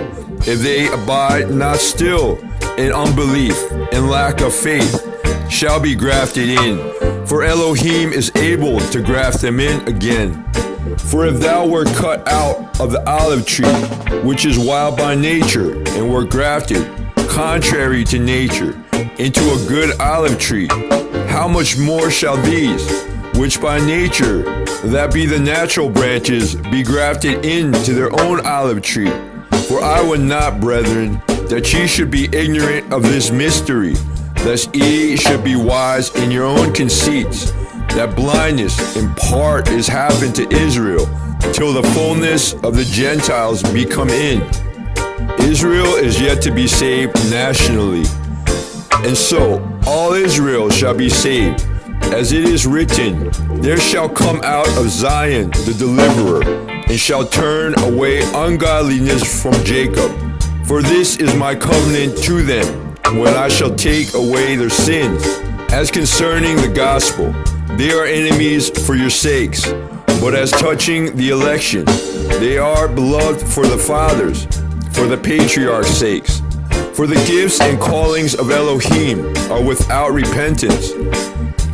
if they abide not still in unbelief and lack of faith, shall be grafted in. For Elohim is able to graft them in again. For if thou wert cut out of the olive tree, which is wild by nature, and were grafted, contrary to nature, into a good olive tree, how much more shall these, which by nature, that be the natural branches, be grafted into their own olive tree? For I would not, brethren, that ye should be ignorant of this mystery, lest ye should be wise in your own conceits, that blindness in part is happened to Israel, till the fullness of the Gentiles be come in. Israel is yet to be saved nationally. And so all Israel shall be saved, as it is written, there shall come out of Zion the deliverer, and shall turn away ungodliness from Jacob. For this is my covenant to them, when I shall take away their sins. As concerning the gospel, they are enemies for your sakes, but as touching the election, they are beloved for the fathers, for the patriarchs' sakes. For the gifts and callings of Elohim are without repentance.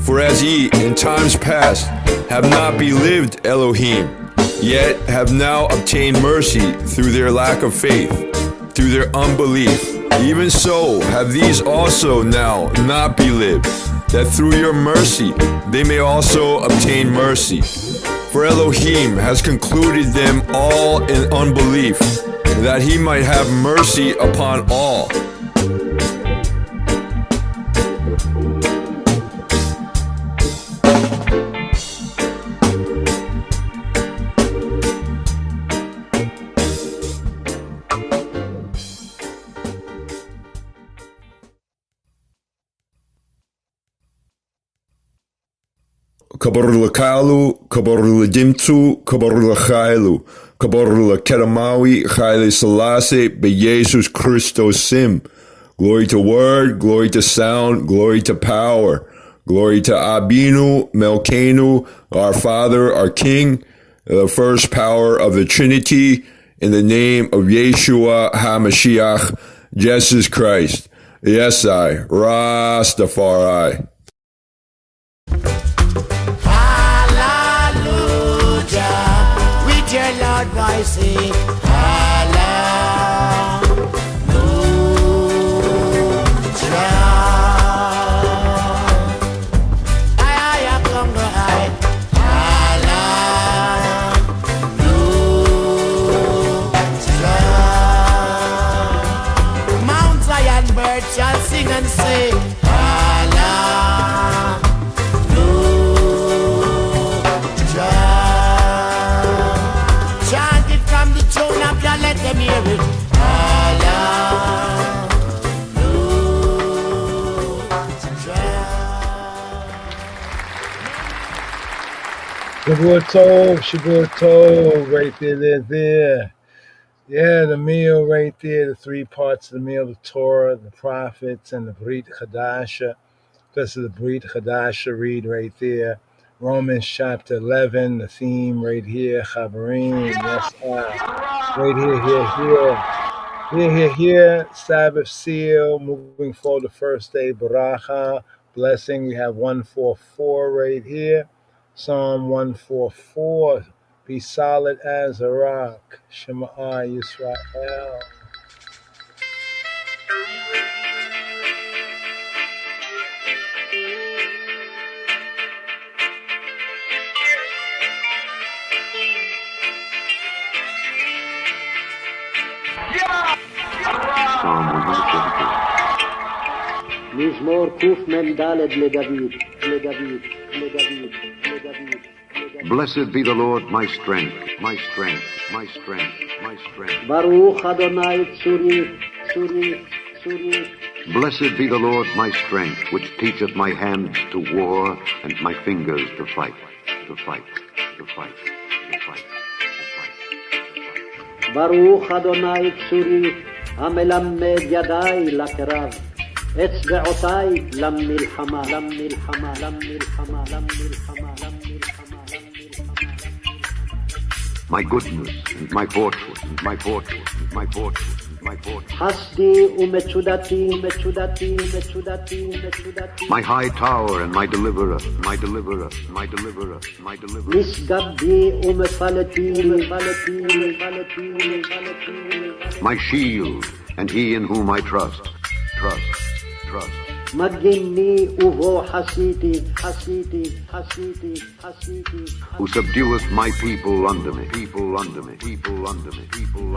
For as ye in times past have not believed Elohim, yet have now obtained mercy through their lack of faith, through their unbelief, even so have these also now not believed, that through your mercy they may also obtain mercy. For Elohim has concluded them all in unbelief, that he might have mercy upon all. Kabor Lakalu, Kabor Ladimtu, Kabor Lachailu, Kabor Lakedamawi, Chaile Selassie, Be Jesus Christos Sim. Glory to word, glory to sound, glory to power. Glory to Abinu, Melkenu, our Father, our King, the first power of the Trinity, in the name of Yeshua HaMashiach, Jesus Christ. Yes, I, Rastafari. With your loud voice, sing Mount Zion birds shall sing and say, let them hear it. Shabbat Tov, right there. Yeah, the meal right there, the three parts of the meal, the Torah, the prophets, and the Brit Chadasha. This is the Brit Chadasha read right there. Romans chapter 11, the theme right here, Chaverim, yes, right here, Sabbath seal, moving forward the first day, Baracha, blessing, we have 144 right here, Psalm 144, be solid as a rock, Shema Yisrael. מזמור קמ"ד לדוד. Blessed be the Lord, my strength, my strength, my strength, my strength. ברוך אדוני צורי. Blessed be the Lord, my strength, which teacheth my hands to war and my fingers to fight. ברוך אדוני צורי, המלמד ידיי לקרב, אצבעותיי למלחמה. My goodness and my fortress and my fortress and my fortress and my fortress. חסדי ומצודתי. My high tower and my deliverer. משגבי ומפלתי. My shield and he in whom I trust. מגיני ובו חסיתי. Who subdueth my people under me.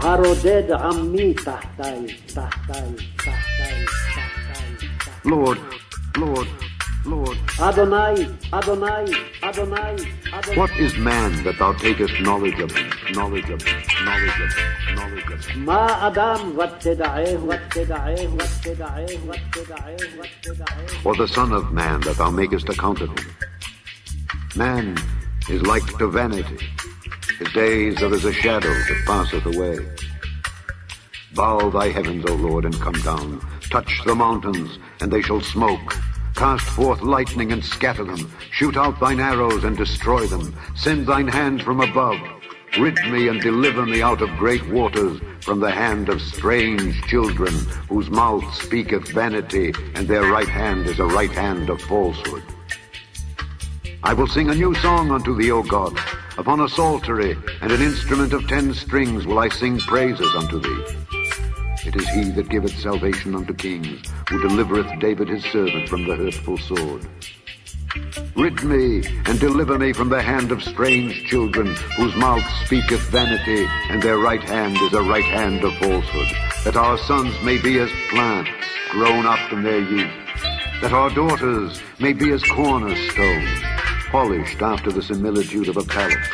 הרודד עמי תחתיי. Lord, Lord, Lord. Adonai, Adonai, Adonai, Adonai. What is man that thou takest knowledge of him? Knowledge of him, knowledge of him, knowledge of him. ما أدام واتدعيه واتدعيه واتدعيه واتدعيه واتدعيه. Or the Son of Man that thou makest account of him? Man is like to vanity. His days are as a shadow that passeth away. Bow thy heavens, O Lord, and come down. Touch the mountains, and they shall smoke. Cast forth lightning and scatter them. Shoot out thine arrows and destroy them. Send thine hand from above. Rid me and deliver me out of great waters, from the hand of strange children, whose mouth speaketh vanity, and their right hand is a right hand of falsehood. I will sing a new song unto thee, O God. Upon a psaltery and an instrument of 10 strings will I sing praises unto thee. It is he that giveth salvation unto kings, who delivereth David his servant from the hurtful sword. Rid me and deliver me from the hand of strange children, whose mouth speaketh vanity, and their right hand is a right hand of falsehood, that our sons may be as plants grown up in their youth, that our daughters may be as cornerstones, polished after the similitude of a palace,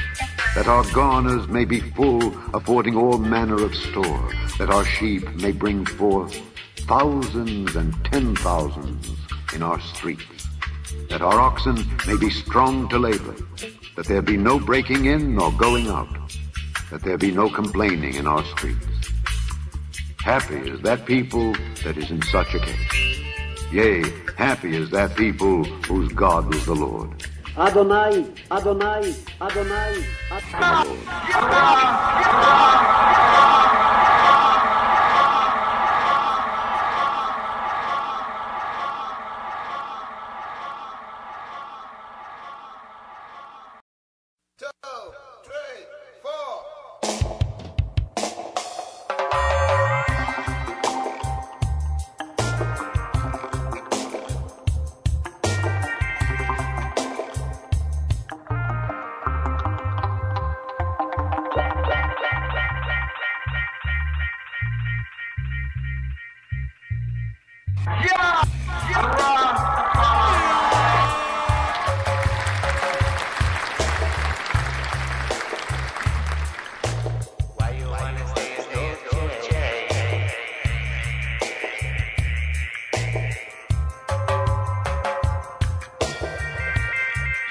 that our garners may be full, affording all manner of store, that our sheep may bring forth thousands and 10,000s in our streets, that our oxen may be strong to labor, that there be no breaking in nor going out, that there be no complaining in our streets. Happy is that people that is in such a case. Yea, happy is that people whose God is the Lord. Adonai, Adonai, Adonai, Adonai.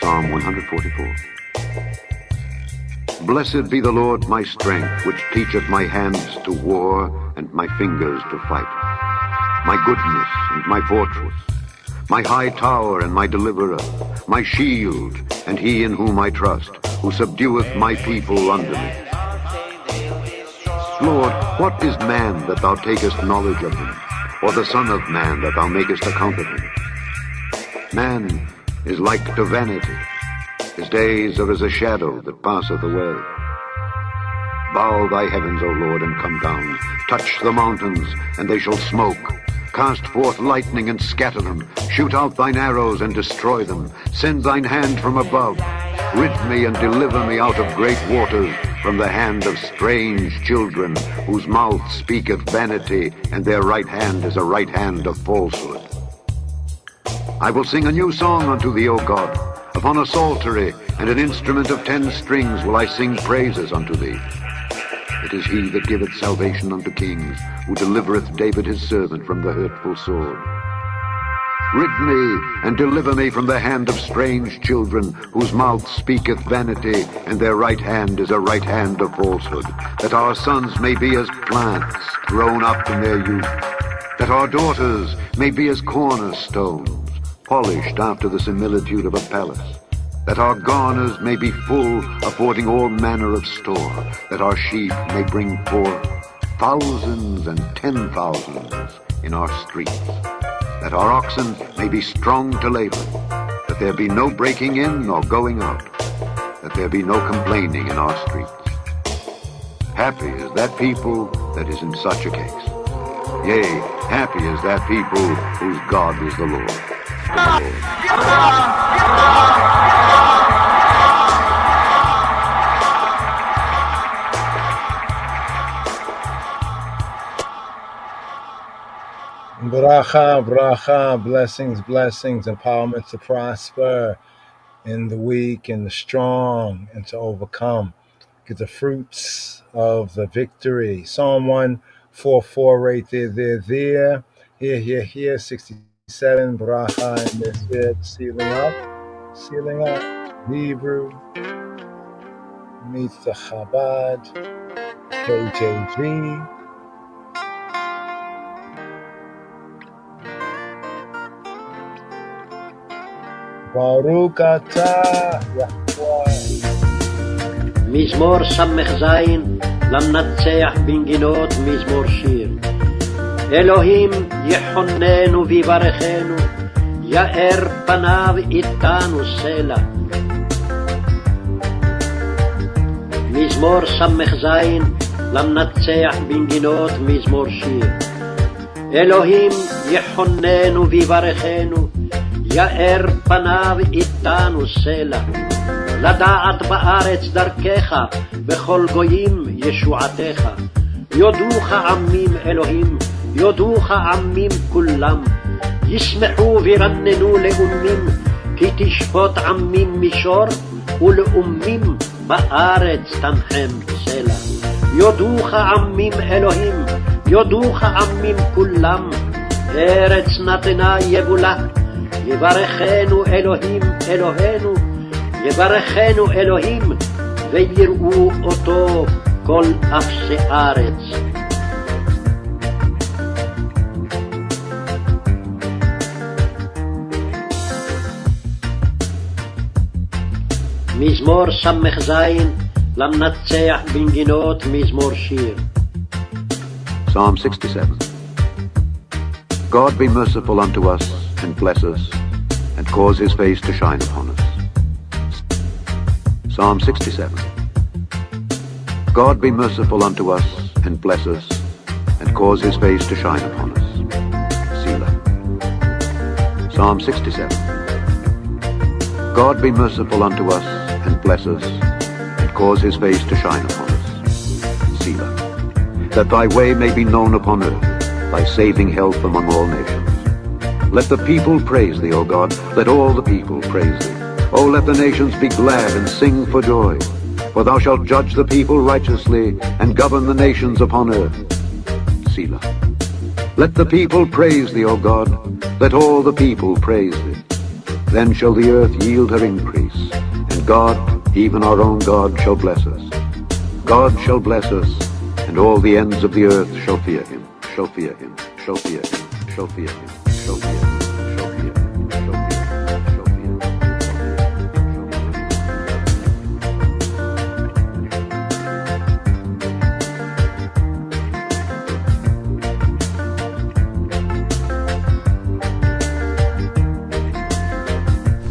Psalm 144. Blessed be the Lord my strength, which teacheth my hands to war and my fingers to fight. My goodness and my fortress, my high tower and my deliverer, my shield, and he in whom I trust, who subdueth my people under me. Lord, what is man that thou takest knowledge of him, or the son of man that thou makest account of him? Man is like to vanity. His days are as a shadow that passeth away. Bow thy heavens, O Lord, and come down. Touch the mountains, and they shall smoke. Cast forth lightning and scatter them. Shoot out thine arrows and destroy them. Send thine hand from above. Rid me and deliver me out of great waters, from the hand of strange children, whose mouth speaketh vanity, and their right hand is a right hand of falsehood. I will sing a new song unto thee, O God. Upon a psaltery and an instrument of 10 strings will I sing praises unto thee. It is he that giveth salvation unto kings, who delivereth David his servant from the hurtful sword. Rid me and deliver me from the hand of strange children, whose mouth speaketh vanity, and their right hand is a right hand of falsehood, that our sons may be as plants grown up in their youth, that our daughters may be as cornerstones, polished after the similitude of a palace, that our garners may be full, affording all manner of store, that our sheep may bring forth thousands and 10,000s in our streets, that our oxen may be strong to labor, that there be no breaking in nor going out, that there be no complaining in our streets. Happy is that people that is in such a case. Yea, happy is that people whose God is the Lord. Bracha, bracha, blessings, blessings, empowerment to prosper in the weak and the strong and to overcome. Get the fruits of the victory. Psalm 144 right there. Here, 67, bracha, and this it, sealing up, Hebrew, meets the Chabad, KJV. Baruch atah Yahweh. מזמור ס"ז למנצח בנגינות מזמור שיר. אלוהים יחוננו ויברכנו, יאר פניו איתנו סלע. מזמור ס"ז למנצח בנגינות מזמור שיר. אלוהים יחוננו ויברכנו, יאר פניו איתנו סלע. לדעת בארץ דרכך, בכל גויים ישועתך. יודוך עמים אלוהים, יודוך עמים כולם. ישמחו וירננו לאומים, כי תשפוט עמים מישור, ולאומים בארץ תנחם סלע. יודוך עמים אלוהים, יודוך עמים כולם. ארץ נתנה יבולה, יברכנו אלוהים אלוהינו, יברכנו אלוהים, ויראו אותו כל אפסי ארץ. מזמור ס"ז למנצח בנגינות מזמור שיר. Psalm 67. God be merciful unto us, and bless us, and cause his face to shine upon us. Psalm 67. God be merciful unto us, and bless us, and cause his face to shine upon us. Selah. Psalm 67. God be merciful unto us, and bless us, and cause his face to shine upon us. Selah. That thy way may be known upon earth, thy saving health among all nations. Let the people praise thee, O God, let all the people praise thee. O let the nations be glad and sing for joy, for thou shalt judge the people righteously, and govern the nations upon earth. Selah. Let the people praise thee, O God, let all the people praise thee. Then shall the earth yield her increase, and God, even our own God, shall bless us. God shall bless us, and all the ends of the earth shall fear him, shall fear him, shall fear him, shall fear him, shall fear him.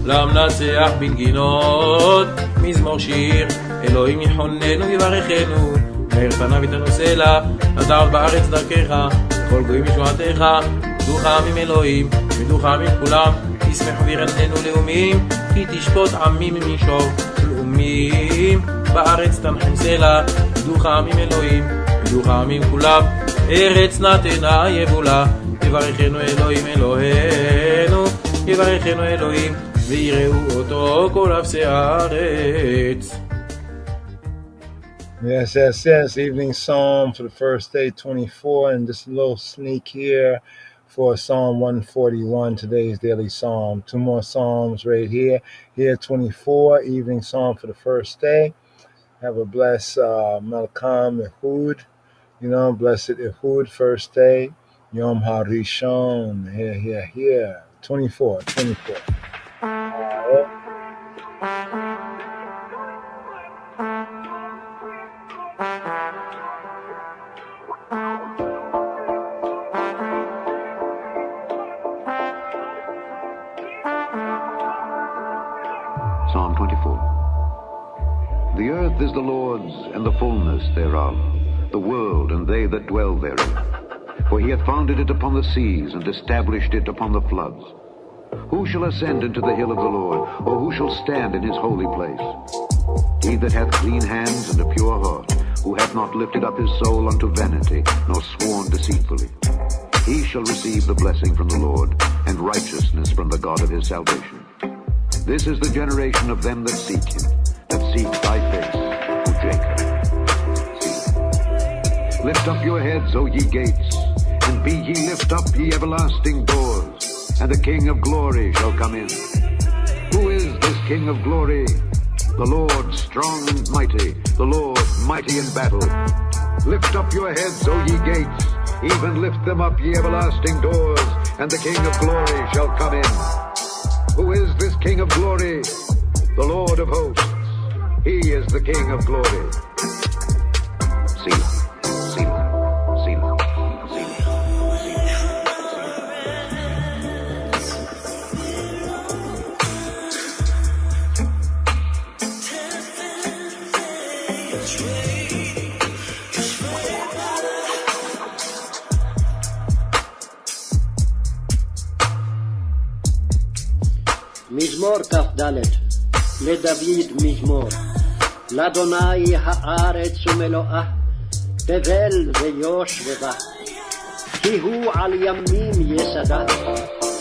למנצח בנגינות מזמור שיר. אלוהים יחוננו ויברכנו, מאיר פניו איתנו סלע. לדעת בארץ דרכך, בכל גויים ישועתך. ידוך עמים אלוהים, ידוך עמים כולם. ישמחו וירננו לאומים, כי תשפוט עמים מישור, לאומים בארץ תנחם סלע. ידוך עמים אלוהים, ידוך עמים כולם. ארץ נתנה יבולה, יברכנו אלוהים אלוהינו, יברכנו אלוהים, ויראו אותו כל אפסי הארץ. Yes. Evening Psalm for the first day, 24, and just a little sneak here for Psalm 141, today's daily Psalm. Two more Psalms right here. Here, 24, evening Psalm for the first day. Have a blessed Malcolm Ehud, blessed Ehud, first day. Yom HaRishon, here. 24. Psalm 24. The earth is the Lord's, and the fullness thereof, the world and they that dwell therein. For he hath founded it upon the seas, and established it upon the floods. Who shall ascend into the hill of the Lord, or who shall stand in his holy place? He that hath clean hands and a pure heart, who hath not lifted up his soul unto vanity, nor sworn deceitfully. he shall receive the blessing from the Lord, and righteousness from the God of his salvation. This is the generation of them that seek him, that seek thy face, O Jacob. Selah. Lift up your heads, O ye gates, and be ye lift up, ye everlasting doors, and the King of glory shall come in. Who is this King of glory? The Lord strong and mighty, the Lord mighty in battle. Lift up your heads, O ye gates, even lift them up, ye everlasting doors, and the King of glory shall come in. Who is this King of glory? The Lord of hosts. He is the King of glory. Selah, Selah, Selah, מזמור כ"ד לדוד מזמור. לאדוני הארץ ומלואה, תבל ויושבבה. כי הוא על ימים יסדה,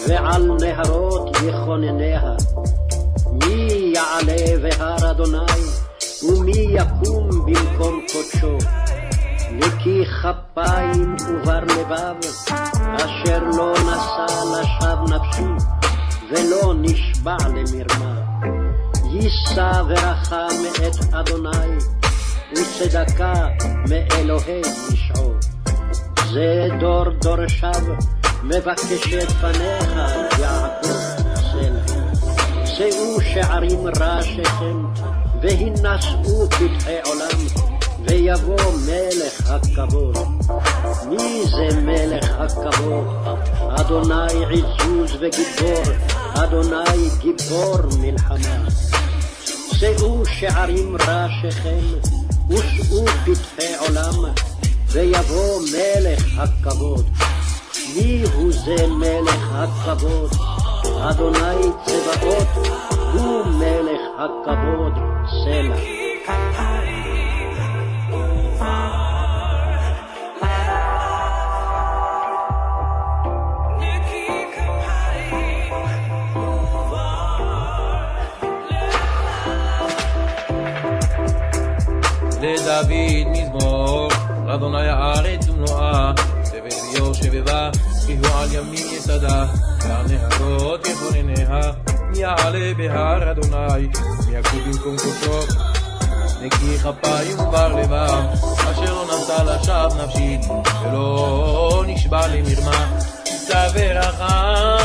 ועל נהרות יכונניה. מי יעלה בהר אדוני, ומי יקום במקום קודשו. נקי כפיים ובר לבב, אשר לא נשא לשווא נפשי, ולא נשבע למרמה. יישא ברכה מאת אדוני, וצדקה מאלוהי ישעו. זה דור דורשיו, מבקש את פניך יעקב סלע. שאו שערים ראשיכם, והינשאו פתחי עולם, ויבוא מלך הכבוד. מי זה מלך הכבוד? אדוני עזוז וגיבור, אדוני גיבור מלחמה. שאו שערים ראשיכם, ושאו פתחי עולם, ויבוא מלך הכבוד. מי הוא זה מלך הכבוד? אדוני צבאות, הוא מלך הכבוד סלע. לדוד מזמור, לאדוני הארץ ומלואה, תבל ויושבבה, כי הוא על ימים יסדה, ועל נהרות יכונניה. מי יעלה בהר אדוני, מי יקום במקום קודשו. נקי כפיים ובר לבב, אשר לא נשא לשווא נפשי, ולא נשבע למרמה. יישא ברכה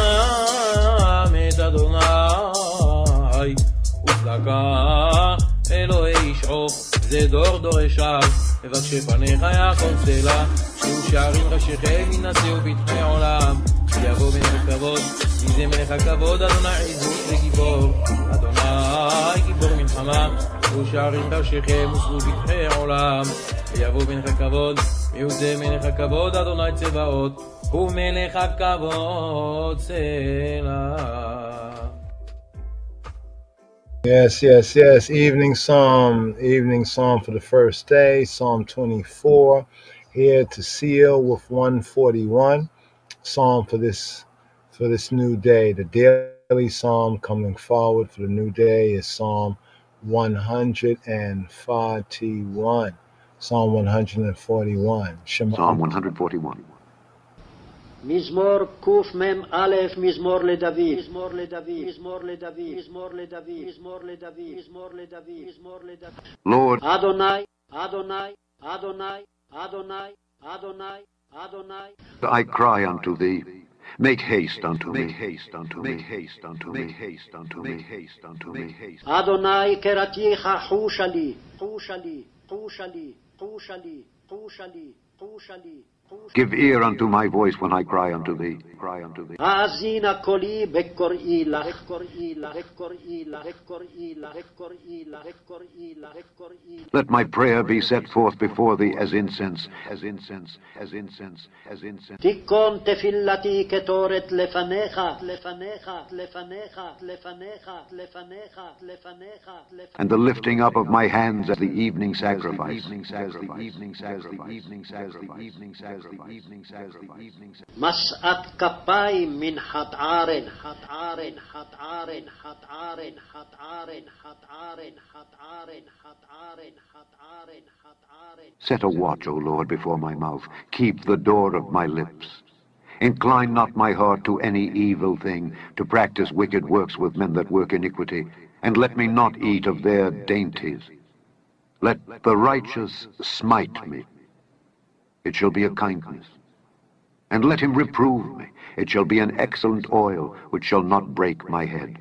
מאת אדוני, וצדקה אלוהי ישעו. זה דור דורשיו, מבקשי פניך יעקב סלע. שאו שערים ראשיכם, ינשאו פתחי עולם, יבוא מלך הכבוד. מי זה מלך הכבוד? אדוני עזוז וגיבור, אדוני גיבור מלחמה. שאו שערים ראשיכם, ושאו פתחי עולם, ויבוא מלך הכבוד. מי הוא זה מלך הכבוד? אדוני צבאות, הוא מלך הכבוד סלע. Yes, yes, yes. Evening psalm for the first day, Psalm 24. Here to seal with 141. Psalm for this new day. The daily psalm coming forward for the new day is Psalm 141. Psalm 141. Psalm 141. מזמור קמ"א, מזמור לדוד. מזמור לדוד, מזמור לדוד, מזמור לדוד, מזמור לדוד, מזמור לדוד, מזמור לדוד. Lord, אדוני, אדוני, אדוני, אדוני, אדוני, אדוני. I cry unto thee. Make haste unto me. Make haste unto me. Make haste unto me. Make haste unto me. Make haste unto me. אדוני קראתיך חושה לי, חושה לי, חושה לי, חושה לי, חושה לי, חושה לי. Give ear unto my voice when I cry unto thee. Cry unto thee. האזינה קולי בקוראי לך, בקוראי לך, בקוראי לך, בקוראי לך, בקוראי לך, בקוראי לך, בקוראי לך. Let my prayer be set forth before thee as incense, as incense, as incense, as incense. תיכון תפילתי כתורת לפניך, לפניך, לפניך, לפניך, לפניך, לפניך, לפניך. And the lifting up of my hands as the evening sacrifice. As the evening sacrifice. As the evening sacrifice. משאת כפיים מנחת ערן, חת ערן, חת ערן, חת ערן, חת ערן, חת ערן, חת ערן, חת ערן, חת ערן, חת ערן. Set a watch, O Lord, before my mouth. Keep the door of my lips. Incline not my heart to any evil thing, to practice wicked works with men that work iniquity, and let me not eat of their dainties. Let the righteous smite me. It shall be a kindness. And let him reprove me. It shall be an excellent oil, which shall not break my head.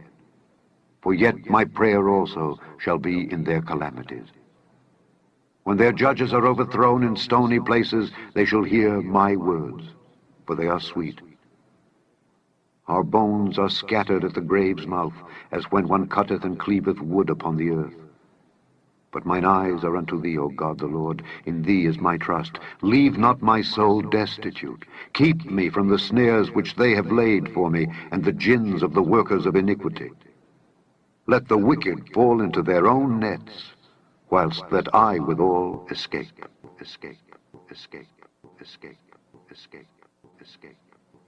For yet my prayer also shall be in their calamities. When their judges are overthrown in stony places, they shall hear my words, for they are sweet. Our bones are scattered at the grave's mouth, as when one cutteth and cleaveth wood upon the earth. But mine eyes are unto thee, O God the Lord. In thee is my trust. Leave not my soul destitute. Keep me from the snares which they have laid for me, and the gins of the workers of iniquity. Let the wicked fall into their own nets, whilst that I withal escape. Escape, escape, escape, escape, escape,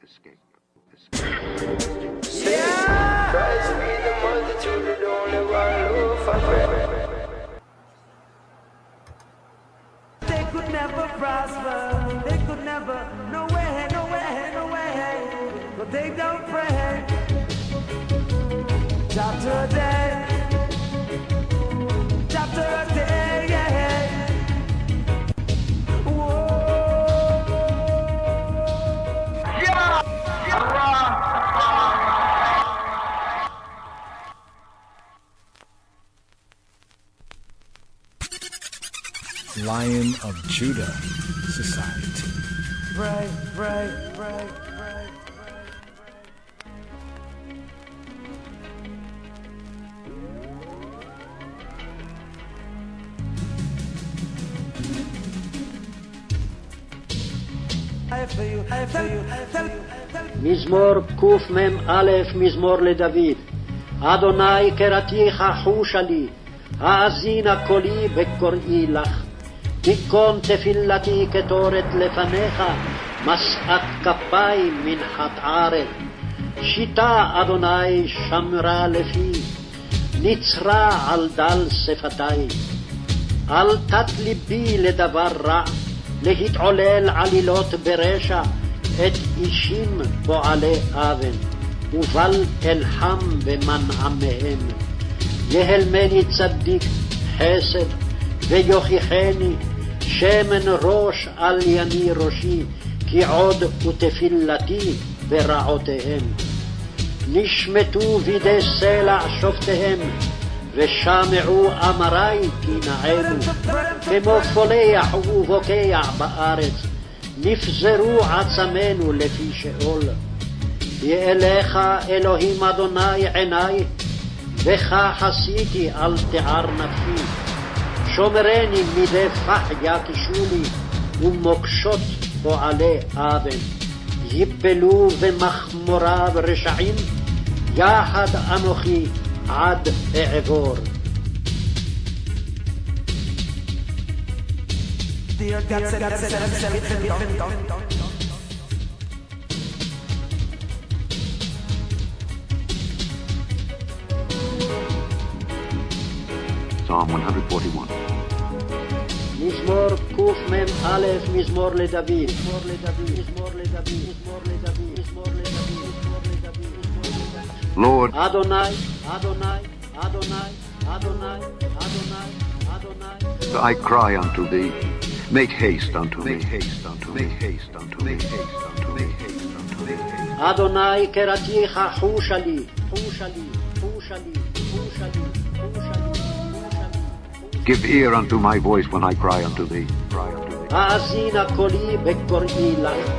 escape, escape. Yeah! Christ be the multitude, the only one who for They could never prosper, they could never, no way, no way, no way, but they don't pray. Chapter a day, chapter a day, yeah. Whoa. Yeah. Lion of Judah Society. Right. מזמור קמ"א, מזמור לדוד. אדוני קראתיך חושה לי, האזינה קולי בקוראי לך. תיכון תפילתי כתורת לפניך, משאת כפיים מנחת ערן. שיטה אדוני שמרה לפי, נצרה על דל שפתי. אל תת ליבי לדבר רע, להתעולל עלילות ברשע, את אישים פועלי אבן, ובל אלחם במנעמיהם. יהלמני צדיק חסד, ויוכיחני שמן ראש על ימי ראשי, כי עוד ותפילתי ברעותיהם. נשמטו בידי סלע שופטיהם, ושמעו אמרי כי נעמו. כמו פולח ובוקע בארץ, נפזרו עצמנו לפי שאול. יאליך אלוהים אדוני עיני, בך חסיתי אל תער נפשי. שומרני מדי פח יקישו לי, ומוקשות פועלי אבן. יפלו במחמוריו רשעים, יחד אנוכי עד אעבור. Psalm 141. מזמור קמ"א, מזמור לדוד. מזמור לדוד, מזמור לדוד, מזמור לדוד, מזמור לדוד. Lord, אדוני, אדוני, אדוני, אדוני, אדוני, אדוני. I cry unto thee. Make haste unto me. Make haste unto me. Make haste unto me. Make haste unto me. Make haste unto me. אדוני קראתיך חושה לי, חושה לי, חושה לי, חושה לי, חושה לי. Give ear unto my voice when I cry unto thee. האזינה קולי בקוראי לך.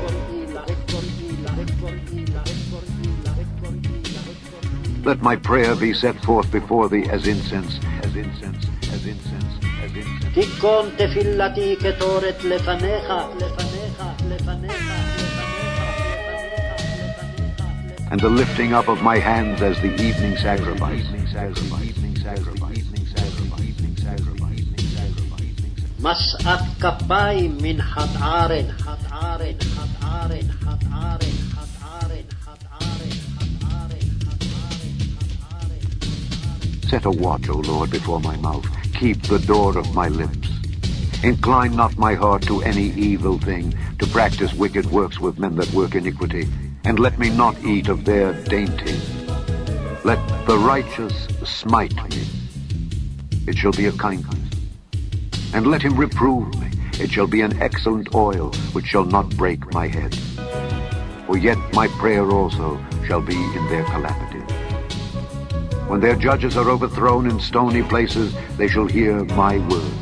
Let my prayer be set forth before thee as incense, as incense, as incense, as incense. תיכון תפילתי כתורת לפניך, לפניך, לפניך. And the lifting up of my hands as the evening sacrifice. משאת כפיים מנחת ערן, חת ערן, חת ערן, חת ערן, חת ערן, חת ערן, חת ערן, חת ערן. Set a watch, O Lord, before my mouth. Keep the door of my lips. Incline not my heart to any evil thing, to practice wicked works with men that work iniquity, and let me not eat of their dainty. Let the righteous smite me. It shall be a kindness. And let him reprove me. It shall be an excellent oil, which shall not break my head. For yet my prayer also shall be in their calamity. When their judges are overthrown in stony places, they shall hear my words,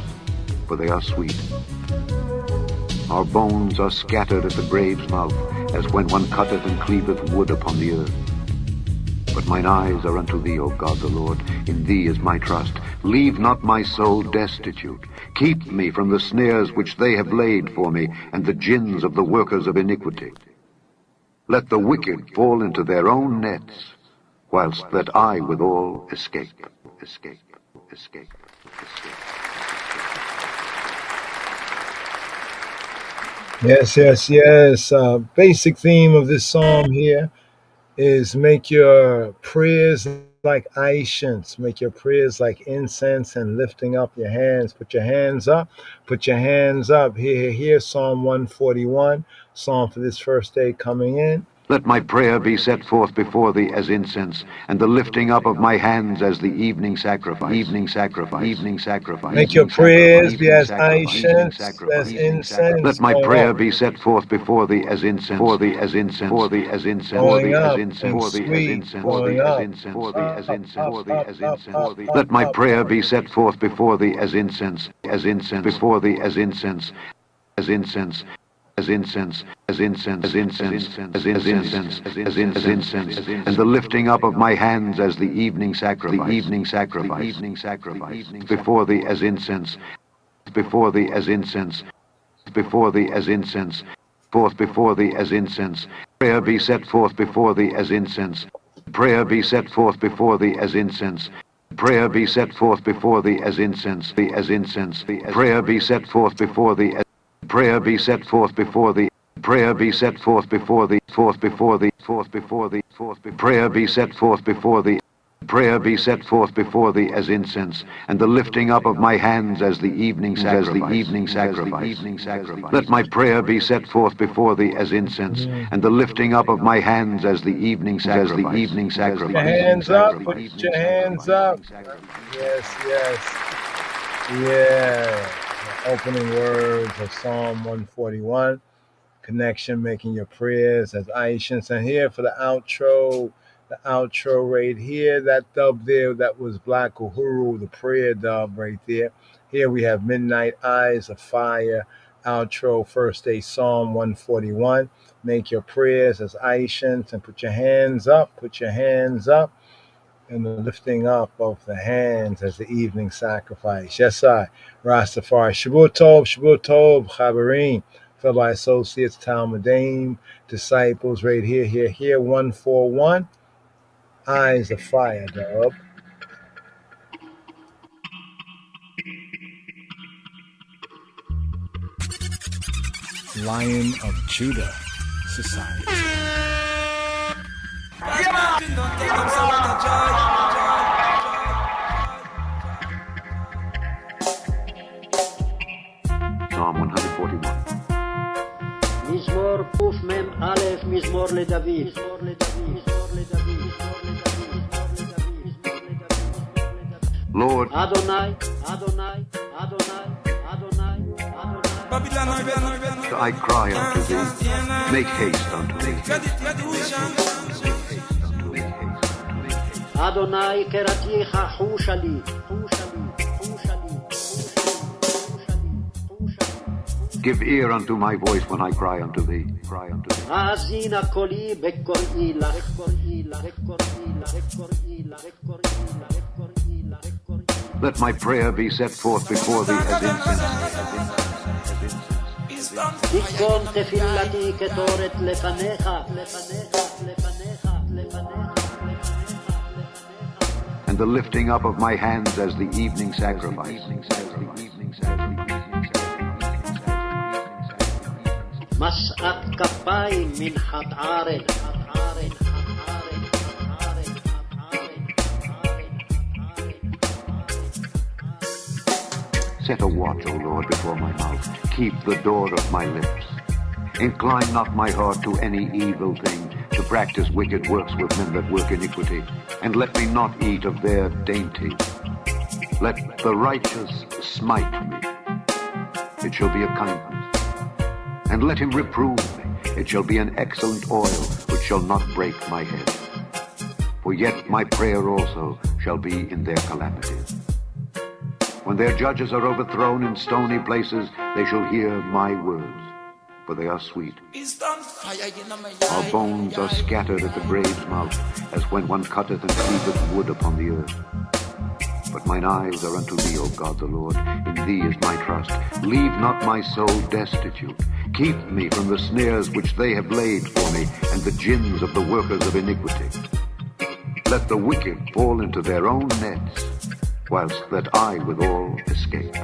for they are sweet. Our bones are scattered at the grave's mouth, as when one cutteth and cleaveth wood upon the earth. But mine eyes are unto thee, O God the Lord. In thee is my trust. Leave not my soul destitute. Keep me from the snares which they have laid for me, and the gins of the workers of iniquity. Let the wicked fall into their own nets, whilst that I withal escape. Yes. Basic theme of this psalm here is make your prayers like ancients, make your prayers like incense, and lifting up your hands. Put your hands up. Here, Psalm 141, psalm for this first day coming in. Let my prayer be set forth before thee as incense, and the lifting up of my hands as the evening sacrifice. Make your prayers be as ancients, as incense. Let my prayer be set forth before thee as incense, going up and sweet, going up. Let my prayer be set forth before thee as incense, before thee as incense, and the lifting up of my hands as the evening sacrifice, before thee as incense, before thee as incense, forth before thee as incense. Prayer be set forth before thee as incense. Prayer be set forth before thee as incense. Prayer be set forth before thee as incense, prayer be set forth before thee as prayer be set forth before thee. Prayer be set forth before thee, prayer be set forth before thee. Prayer be set forth before thee as incense, and the lifting up of my hands as the evening sacrifice. Let my prayer be set forth before thee as incense, and the lifting up of my hands as the evening sacrifice. Put your hands up. Yes. Yeah. The opening words of Psalm 141. Connection, making your prayers as ancients. And here for the outro right here, that dub there, that was Black Uhuru, the prayer dub right there. Here we have Midnight Eyes of Fire, outro, first day, Psalm 141. Make your prayers as ancients and put your hands up, and the lifting up of the hands as the evening sacrifice. Yes, I, Rastafari. Shabbat Tov, Chabarim, fellow associates, Talmudim, disciples, right here, 141. Eyes of Fire, dub. Lion of Judah Society. Psalm 141. מזמור קמ"א, מזמור לדוד. Lord, Adonai. I cry unto thee, make haste unto thee. Adonai קראתיך חושה לי. Give ear unto my voice when I cry unto thee. האזינה קולי בקוראי לך. Let my prayer be set forth before thee as incense. תשכון תפילתי כתורת לפניך. And the lifting up of my hands as the evening sacrifice. משאת כפיים מנחת ערן. Set a watch, O Lord, before my mouth. Keep the door of my lips. Incline not my heart to any evil thing, to practice wicked works with men that work iniquity, and let me not eat of their dainties. Let the righteous smite me. It shall be a kindness. And let him reprove me. It shall be an excellent oil, which shall not break my head. For yet my prayer also shall be in their calamities. When their judges are overthrown in stony places, they shall hear my words, for they are sweet. Our bones are scattered at the grave's mouth, as when one cutteth and cleaveth wood upon the earth. But mine eyes are unto thee, O God the Lord. In thee is my trust. Leave not my soul destitute. Keep me from the snares which they have laid for me, and the gins of the workers of iniquity. Let the wicked fall into their own nets, whilst that I withal escape.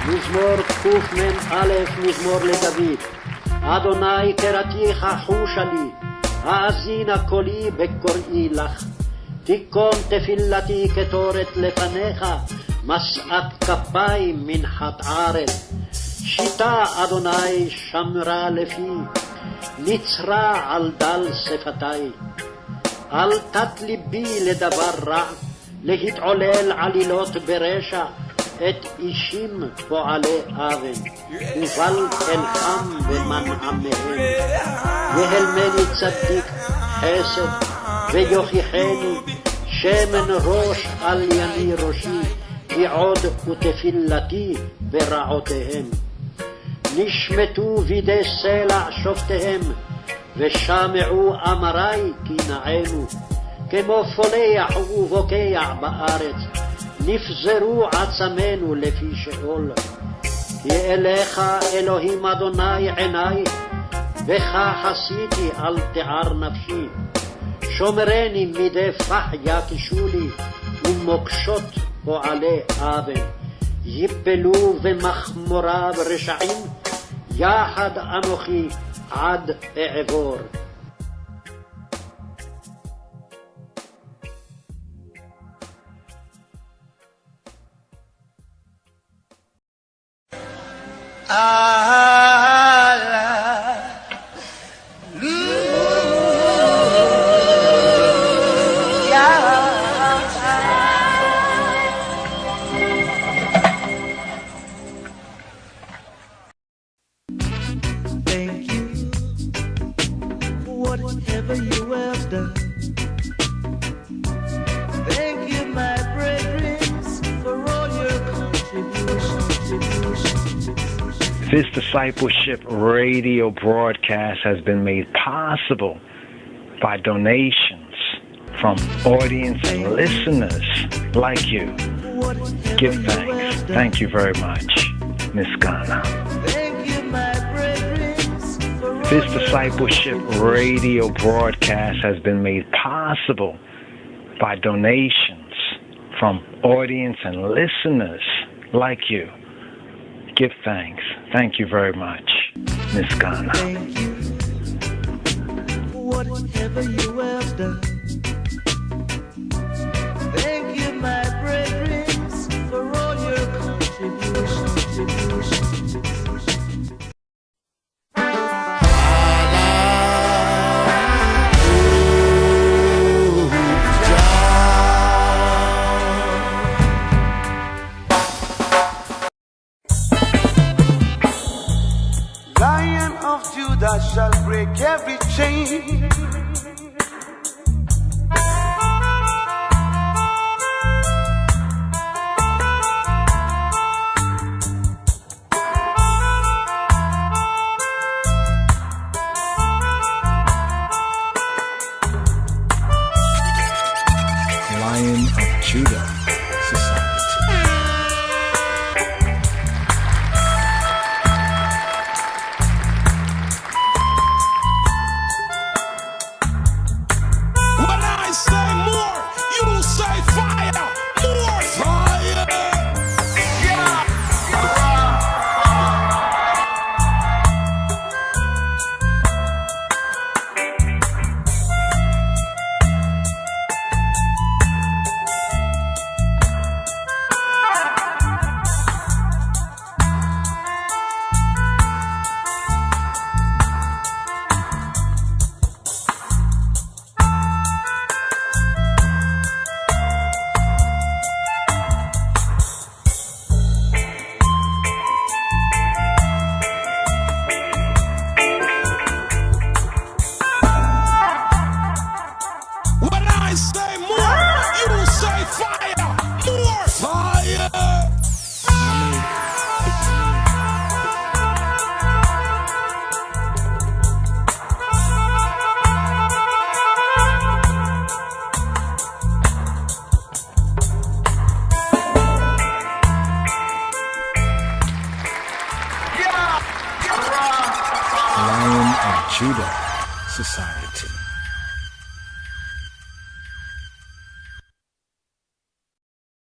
מזמור קמ"א, מזמור לדוד. אדוני קראתיך חושה לי, האזינה קולי בקוראי לך. תיכון תפילתי כתורת לפניך, משאת כפיים מנחת ערן. שיטה אדוני שמרה לפי, נצרה על דל שפתי. אל תת ליבי לדבר רע, להתעולל עלילות ברשע, את אישים פועלי אבן, ובל אלחם במנעמיהם. יהלמני צדיק חסד, ויוכיחני שמן ראש על ימי ראשי, כי עוד ותפילתי ברעותיהם. נשמטו בידי סלע שופטיהם, ושמעו אמרי כי נענו. כמו פולח ובוקע בארץ, נפזרו עצמנו לפי שאול. כי אליך אלוהים אדוני עיני, בך חסיתי אל תער נפשי. שומרני מדי פח יקישו לי, ומוקשות פועלי אבן. יפלו ומחמוריו רשעים, יחד אנוכי עד אעבור. Thank you for whatever you have done. Thank you, my brethren, for all your contributions. This discipleship radio broadcast has been made possible by donations from audience and listeners like you. Give thanks. Thank you very much, Miss Ghana. This discipleship radio broadcast has been made possible by donations from audience and listeners like you. Give thanks. Thank you very much, Miss Ghana. Thank you for whatever you have done.